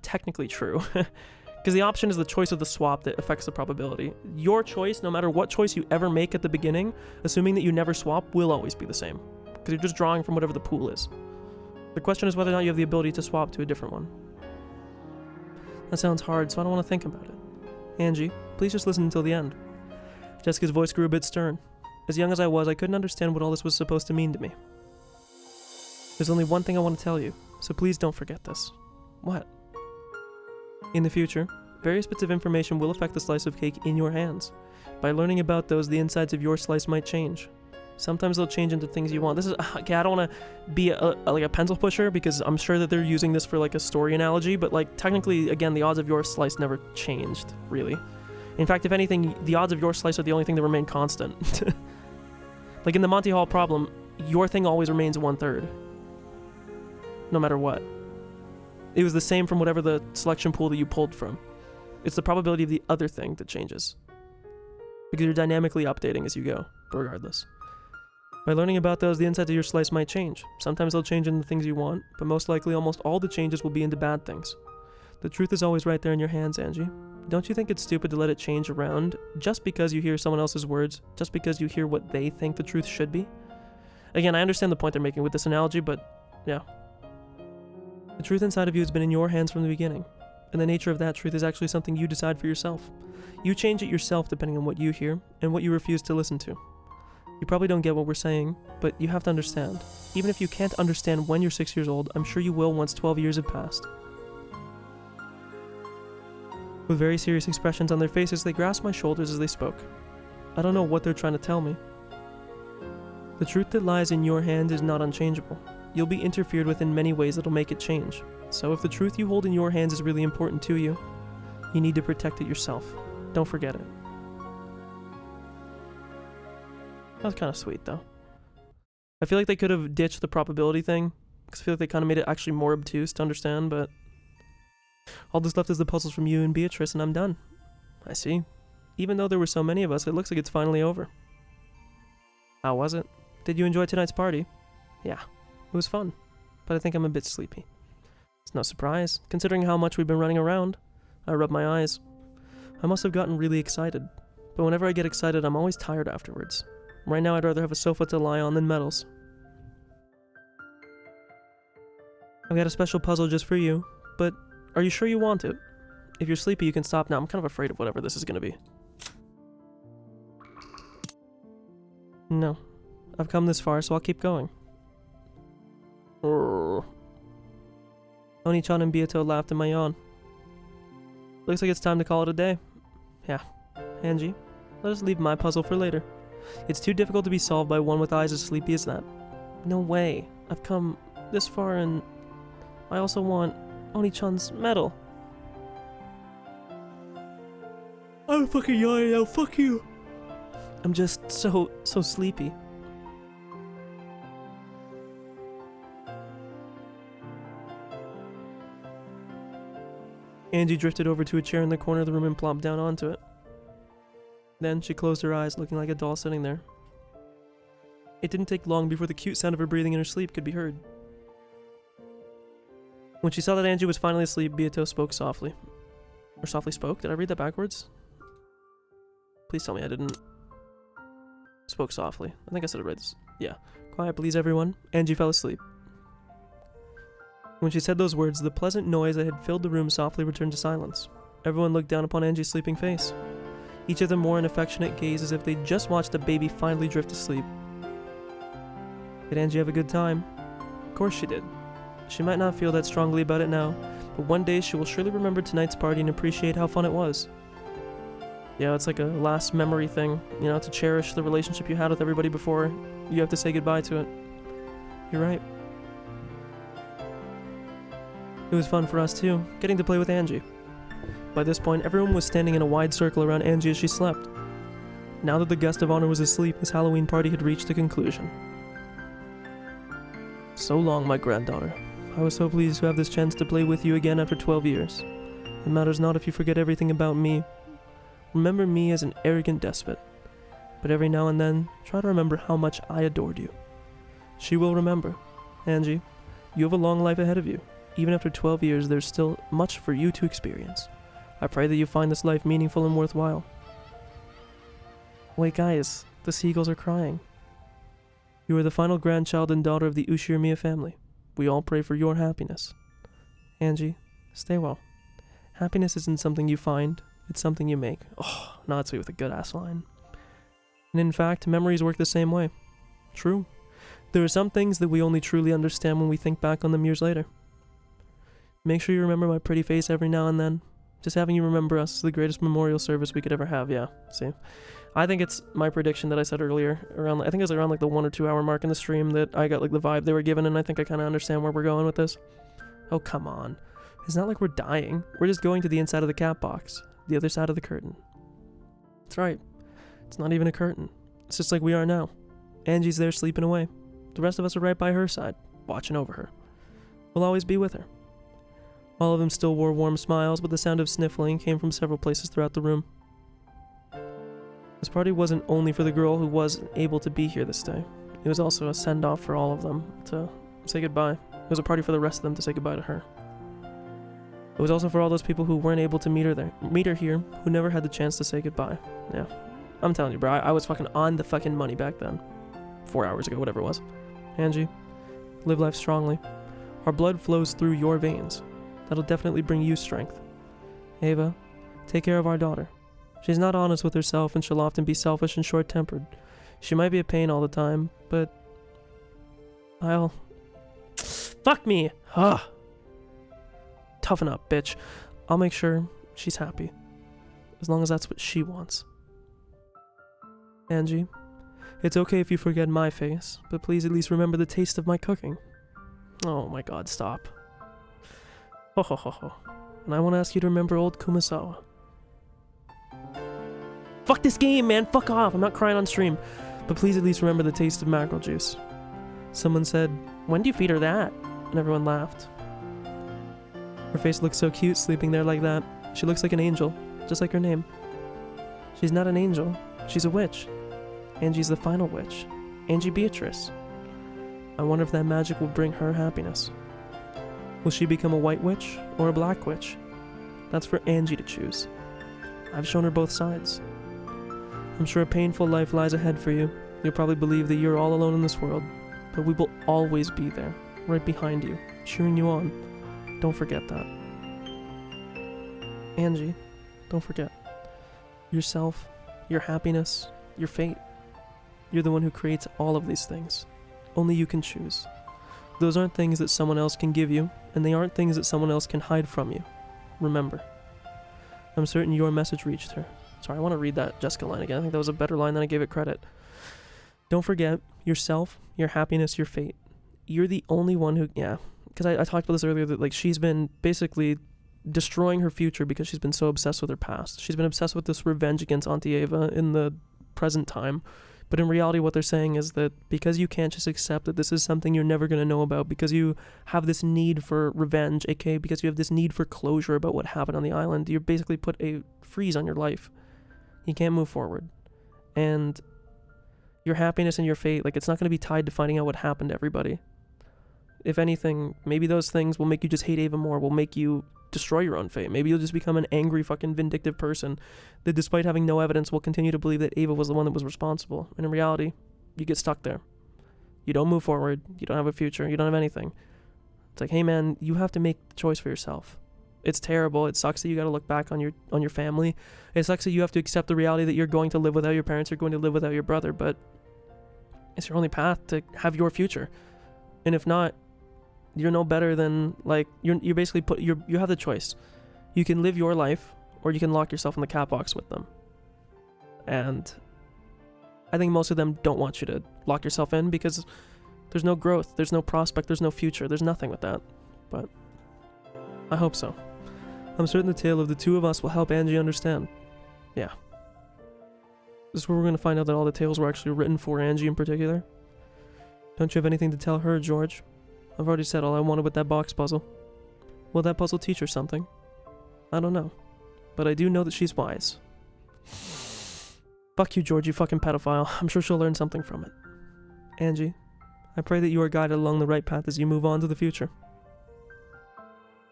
technically true. Because the option is the choice of the swap that affects the probability. Your choice, no matter what choice you ever make at the beginning, assuming that you never swap, will always be the same. Because you're just drawing from whatever the pool is. The question is whether or not you have the ability to swap to a different one. That sounds hard, so I don't want to think about it. Angie, please just listen until the end. Jessica's voice grew a bit stern. As young as I was, I couldn't understand what all this was supposed to mean to me. There's only one thing I want to tell you, so please don't forget this. What? In the future, various bits of information will affect the slice of cake in your hands. By learning about those, the insides of your slice might change. Sometimes they'll change into things you want. This is, okay, I don't want to be like a pencil pusher because I'm sure that they're using this for like a story analogy, but like technically, again, the odds of your slice never changed, really. In fact, if anything, the odds of your slice are the only thing that remain constant. Like in the Monty Hall problem, your thing always remains 1/3. No matter what. It was the same from whatever the selection pool that you pulled from. It's the probability of the other thing that changes. Because you're dynamically updating as you go, regardless. By learning about those, the insides of your slice might change. Sometimes they'll change into things you want, but most likely almost all the changes will be into bad things. The truth is always right there in your hands, Angie. Don't you think it's stupid to let it change around just because you hear someone else's words, just because you hear what they think the truth should be? Again, I understand the point they're making with this analogy, but yeah. The truth inside of you has been in your hands from the beginning, and the nature of that truth is actually something you decide for yourself. You change it yourself depending on what you hear and what you refuse to listen to. You probably don't get what we're saying, but you have to understand. Even if you can't understand when you're 6 years old, I'm sure you will once 12 years have passed. With very serious expressions on their faces, they grasped my shoulders as they spoke. I don't know what they're trying to tell me. The truth that lies in your hands is not unchangeable. You'll be interfered with in many ways that'll make it change. So if the truth you hold in your hands is really important to you, you need to protect it yourself. Don't forget it. That was kind of sweet, though. I feel like they could have ditched the probability thing, because I feel like they kind of made it actually more obtuse to understand, but all that's left is the puzzles from you and Beatrice, and I'm done. I see. Even though there were so many of us, it looks like it's finally over. How was it? Did you enjoy tonight's party? Yeah, it was fun, but I think I'm a bit sleepy. It's no surprise, considering how much we've been running around. I rub my eyes. I must have gotten really excited, but whenever I get excited, I'm always tired afterwards. Right now, I'd rather have a sofa to lie on than medals. I've got a special puzzle just for you, but are you sure you want it? If you're sleepy, you can stop now. I'm kind of afraid of whatever this is going to be. No. I've come this far, so I'll keep going. Oni-chan and Beato laughed in my yawn. Looks like it's time to call it a day. Yeah. Angie, let us leave my puzzle for later. It's too difficult to be solved by one with eyes as sleepy as that. No way. I've come this far and I also want Oni-chan's medal. I'm fucking yawning now, fuck you. I'm just so sleepy. Angie drifted over to a chair in the corner of the room and plopped down onto it. Then she closed her eyes, looking like a doll sitting there. It didn't take long before the cute sound of her breathing in her sleep could be heard. When she saw that Angie was finally asleep, Beato spoke softly. Or softly spoke? Did I read that backwards? Please tell me I didn't. Spoke softly. I think I said it right. Yeah. Quiet, please, everyone. Angie fell asleep. When she said those words, the pleasant noise that had filled the room softly returned to silence. Everyone looked down upon Angie's sleeping face. Each of them wore an affectionate gaze as if they'd just watched a baby finally drift to sleep. Did Angie have a good time? Of course she did. She might not feel that strongly about it now, but one day she will surely remember tonight's party and appreciate how fun it was. Yeah, it's like a last memory thing, you know, to cherish the relationship you had with everybody before you have to say goodbye to it. You're right. It was fun for us too, getting to play with Angie. By this point, everyone was standing in a wide circle around Angie as she slept. Now that the guest of honor was asleep, this Halloween party had reached a conclusion. So long, my granddaughter. I was so pleased to have this chance to play with you again after 12 years. It matters not if you forget everything about me. Remember me as an arrogant despot. But every now and then, try to remember how much I adored you. She will remember. Angie, you have a long life ahead of you. Even after 12 years, there's still much for you to experience. I pray that you find this life meaningful and worthwhile. Wait, guys, the seagulls are crying. You are the final grandchild and daughter of the Ushirimiya family. We all pray for your happiness. Angie, stay well. Happiness isn't something you find, it's something you make. Oh, not sweet with a good-ass line. And in fact, memories work the same way. True. There are some things that we only truly understand when we think back on them years later. Make sure you remember my pretty face every now and then. Just having you remember us is the greatest memorial service we could ever have, yeah. See? I think it's my prediction that I said earlier, around, I think it was around like the 1 or 2 hour mark in the stream that I got like the vibe they were given, and I think I kind of understand where we're going with this. Oh, come on. It's not like we're dying. We're just going to the inside of the cat box. The other side of the curtain. That's right. It's not even a curtain. It's just like we are now. Angie's there sleeping away. The rest of us are right by her side, watching over her. We'll always be with her. All of them still wore warm smiles, but the sound of sniffling came from several places throughout the room. This party wasn't only for the girl who wasn't able to be here this day. It was also a send-off for all of them to say goodbye. It was a party for the rest of them to say goodbye to her. It was also for all those people who weren't able to meet her here, who never had the chance to say goodbye. Yeah. I'm telling you, bro, I was fucking on the fucking money back then. 4 hours ago, whatever it was. Angie, live life strongly. Our blood flows through your veins. That'll definitely bring you strength. Ava, take care of our daughter. She's not honest with herself and she'll often be selfish and short-tempered. She might be a pain all the time, but I'll... Fuck me! Ugh. Toughen up, bitch. I'll make sure she's happy. As long as that's what she wants. Angie, it's okay if you forget my face, but please at least remember the taste of my cooking. Oh my god, stop. Ho ho ho ho. And I want to ask you to remember old Kumasawa. Fuck this game, man! Fuck off! I'm not crying on stream. But please at least remember the taste of mackerel juice. Someone said, when do you feed her that? And everyone laughed. Her face looks so cute sleeping there like that. She looks like an angel, just like her name. She's not an angel. She's a witch. Angie's the final witch. Angie Beatrice. I wonder if that magic will bring her happiness. Will she become a white witch or a black witch? That's for Angie to choose. I've shown her both sides. I'm sure a painful life lies ahead for you. You'll probably believe that you're all alone in this world, but we will always be there, right behind you, cheering you on. Don't forget that. Angie, don't forget. Yourself, your happiness, your fate. You're the one who creates all of these things. Only you can choose. Those aren't things that someone else can give you, and they aren't things that someone else can hide from you. Remember. I'm certain your message reached her. Sorry, I want to read that Jessica line again. I think that was a better line than I gave it credit. Don't forget yourself, your happiness, your fate. You're the only one who... Yeah, because I talked about this earlier, that like she's been basically destroying her future because she's been so obsessed with her past. She's been obsessed with this revenge against Auntie Ava in the present time. But in reality, what they're saying is that because you can't just accept that this is something you're never going to know about, because you have this need for revenge, aka because you have this need for closure about what happened on the island, you're basically put a freeze on your life. You can't move forward. And your happiness and your fate, like, it's not going to be tied to finding out what happened to everybody. If anything, maybe those things will make you just hate Ava more, will make you destroy your own fate. Maybe you'll just become an angry, fucking vindictive person that, despite having no evidence, will continue to believe that Ava was the one that was responsible. And in reality, you get stuck there. You don't move forward. You don't have a future. You don't have anything. It's like, hey man, you have to make the choice for yourself. It's terrible. It sucks that you got to look back on your family. It sucks that you have to accept the reality that you're going to live without your parents. You're going to live without your brother. But it's your only path to have your future. And if not, you're no better than, like, you're basically you have the choice. You can live your life, or you can lock yourself in the cat box with them. And I think most of them don't want you to lock yourself in because there's no growth, there's no prospect, there's no future, there's nothing with that. But I hope so. I'm certain the tale of the two of us will help Angie understand. Yeah. This is where we're going to find out that all the tales were actually written for Angie in particular. Don't you have anything to tell her, George? I've already said all I wanted with that box puzzle. Will that puzzle teach her something? I don't know. But I do know that she's wise. Fuck you, George, you fucking pedophile. I'm sure she'll learn something from it. Angie, I pray that you are guided along the right path as you move on to the future.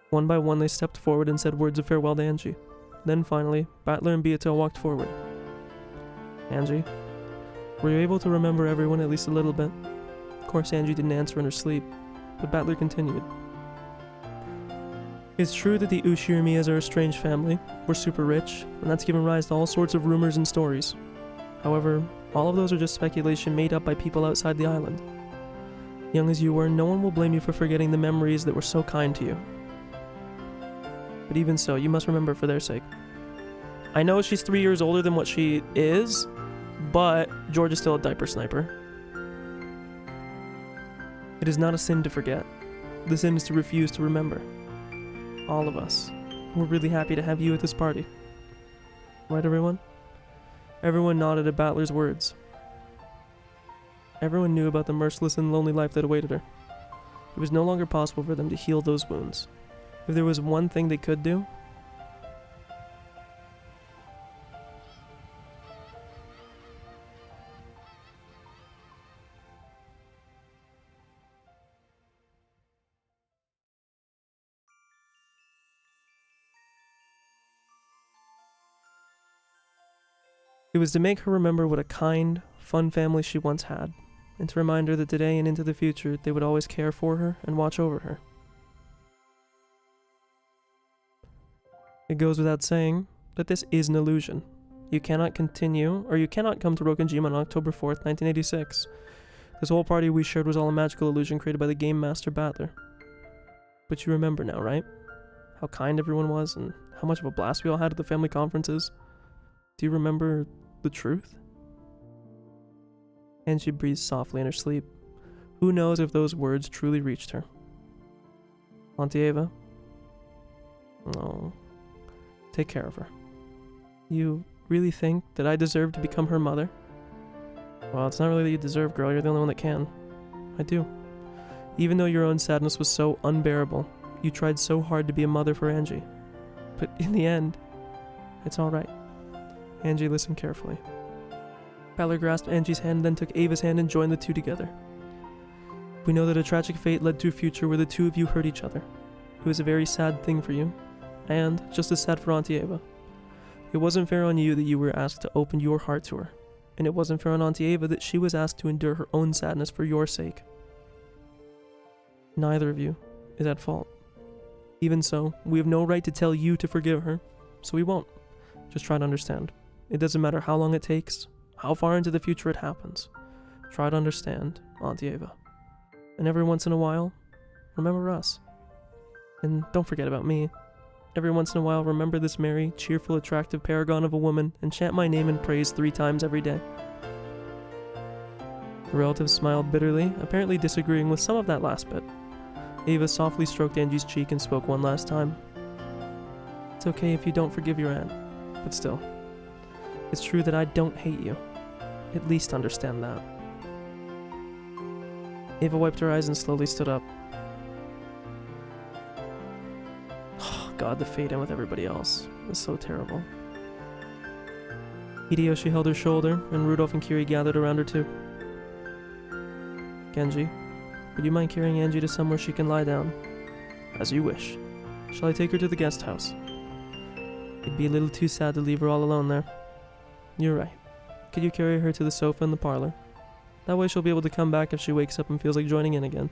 One by one they stepped forward and said words of farewell to Angie. Then finally, Battler and Beato walked forward. Angie, were you able to remember everyone at least a little bit? Of course, Angie didn't answer in her sleep, but Battler continued. It's true that the Ushiromiyas are a strange family. We're super rich, and that's given rise to all sorts of rumors and stories. However, all of those are just speculation made up by people outside the island. Young as you were, no one will blame you for forgetting the memories that were so kind to you. But even so, you must remember for their sake. I know she's 3 years older than what she is, but George is still a diaper sniper. It is not a sin to forget. The sin is to refuse to remember. All of us. We're really happy to have you at this party. Right, everyone? Everyone nodded at Battler's words. Everyone knew about the merciless and lonely life that awaited her. It was no longer possible for them to heal those wounds. If there was one thing they could do, It was to make her remember what a kind, fun family she once had, and to remind her that today and into the future they would always care for her and watch over her. It goes without saying that this is an illusion. You cannot come to Rokkenjima on October 4th, 1986. This whole party we shared was all a magical illusion created by the Game Master Battler. But you remember now, right? How kind everyone was and how much of a blast we all had at the family conferences. Do you remember the truth? And she breathed softly in her sleep. Who knows if those words truly reached her? Auntie Ava? Oh, take care of her. You really think that I deserve to become her mother? Well, it's not really that you deserve, girl. You're the only one that can. I do. Even though your own sadness was so unbearable, you tried so hard to be a mother for Angie. But in the end, it's alright. Angie listened carefully. Battler grasped Angie's hand, then took Ava's hand and joined the two together. We know that a tragic fate led to a future where the two of you hurt each other. It was a very sad thing for you, and just as sad for Auntie Ava. It wasn't fair on you that you were asked to open your heart to her, and it wasn't fair on Auntie Ava that she was asked to endure her own sadness for your sake. Neither of you is at fault. Even so, we have no right to tell you to forgive her, so we won't. Just try to understand. It doesn't matter how long it takes, how far into the future it happens. Try to understand, Auntie Ava. And every once in a while, remember us. And don't forget about me. Every once in a while, remember this merry, cheerful, attractive paragon of a woman and chant my name in praise 3 times every day. The relative smiled bitterly, apparently disagreeing with some of that last bit. Ava softly stroked Angie's cheek and spoke one last time. It's okay if you don't forgive your aunt, but still, it's true that I don't hate you. At least understand that. Ava wiped her eyes and slowly stood up. Oh God, the fate in with everybody else is so terrible. Hideyoshi held her shoulder, and Rudolph and Kiri gathered around her too. Genji, would you mind carrying Angie to somewhere she can lie down? As you wish. Shall I take her to the guest house? It'd be a little too sad to leave her all alone there. You're right. Could you carry her to the sofa in the parlor? That way she'll be able to come back if she wakes up and feels like joining in again.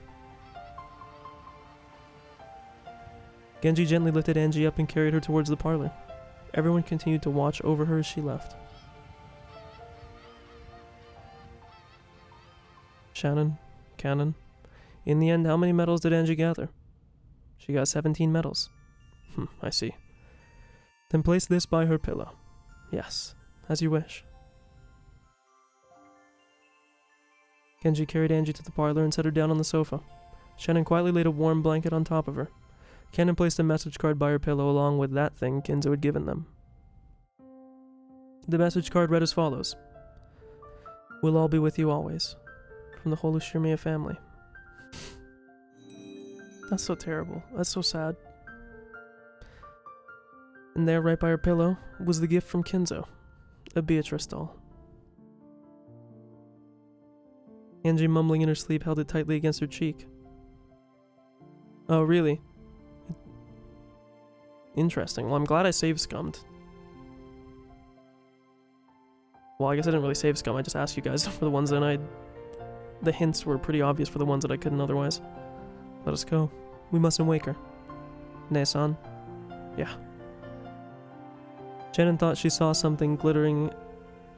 Genji gently lifted Angie up and carried her towards the parlor. Everyone continued to watch over her as she left. Shannon, Cannon. In the end, how many medals did Angie gather? She got 17 medals. I see. Then place this by her pillow. Yes, as you wish. Genji carried Angie to the parlor and set her down on the sofa. Shannon quietly laid a warm blanket on top of her. Cannon placed a message card by her pillow along with that thing Kinzo had given them. The message card read as follows. We'll all be with you always. From the whole Ushirmiya family. That's so terrible. That's so sad. And there, right by her pillow, was the gift from Kinzo. A Beatrice doll. Angie, mumbling in her sleep, held it tightly against her cheek. Oh, really? Interesting. Well, I'm glad I save scummed. Well, I guess I didn't really save scum. I just asked you guys for the ones that the hints were pretty obvious for the ones that I couldn't otherwise. Let us go. We mustn't wake her. Ne-san? Yeah. Shannon thought she saw something glittering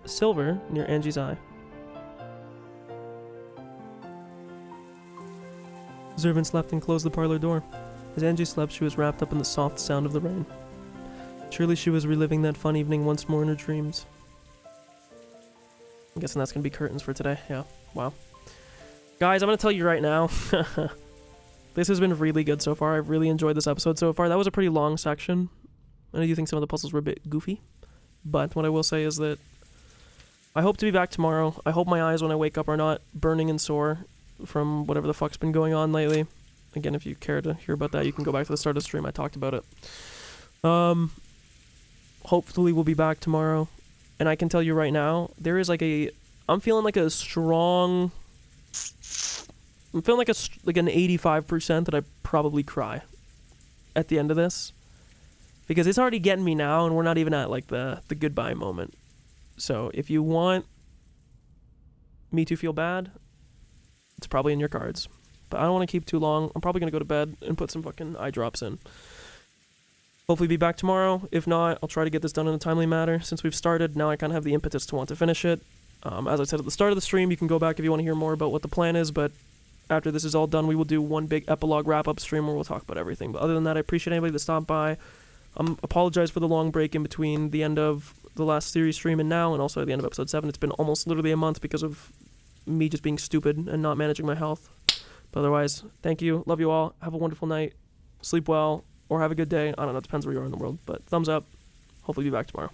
silver near Angie's eye. Servants left and closed the parlor door. As Angie slept, she was wrapped up in the soft sound of the rain. Surely she was reliving that fun evening once more in her dreams. I'm guessing that's going to be curtains for today. Yeah, wow. Guys, I'm going to tell you right now, this has been really good so far. I've really enjoyed this episode so far. That was a pretty long section. I do think some of the puzzles were a bit goofy, but what I will say is that I hope to be back tomorrow. I hope my eyes when I wake up are not burning and sore from whatever the fuck's been going on lately. Again, if you care to hear about that, you can go back to the start of the stream. I talked about it. Hopefully we'll be back tomorrow. And I can tell you right now, there is like I'm feeling like a strong, I'm feeling like an 85% that I probably cry at the end of this. Because it's already getting me now, and we're not even at like the goodbye moment. So if you want me to feel bad, it's probably in your cards. But I don't want to keep too long. I'm probably going to go to bed and put some fucking eye drops in. Hopefully be back tomorrow. If not, I'll try to get this done in a timely manner. Since we've started, now I kind of have the impetus to want to finish it. As I said at the start of the stream, you can go back if you want to hear more about what the plan is, but after this is all done, we will do one big epilogue wrap-up stream where we'll talk about everything. But other than that, I appreciate anybody that stopped by. Apologize for the long break in between the end of the last series stream and now, and also at the end of episode 7. It's been almost literally a month because of me just being stupid and not managing my health. But otherwise, thank you. Love you all. Have a wonderful night. Sleep well. Or have a good day. I don't know. It depends where you are in the world. But thumbs up. Hopefully be back tomorrow.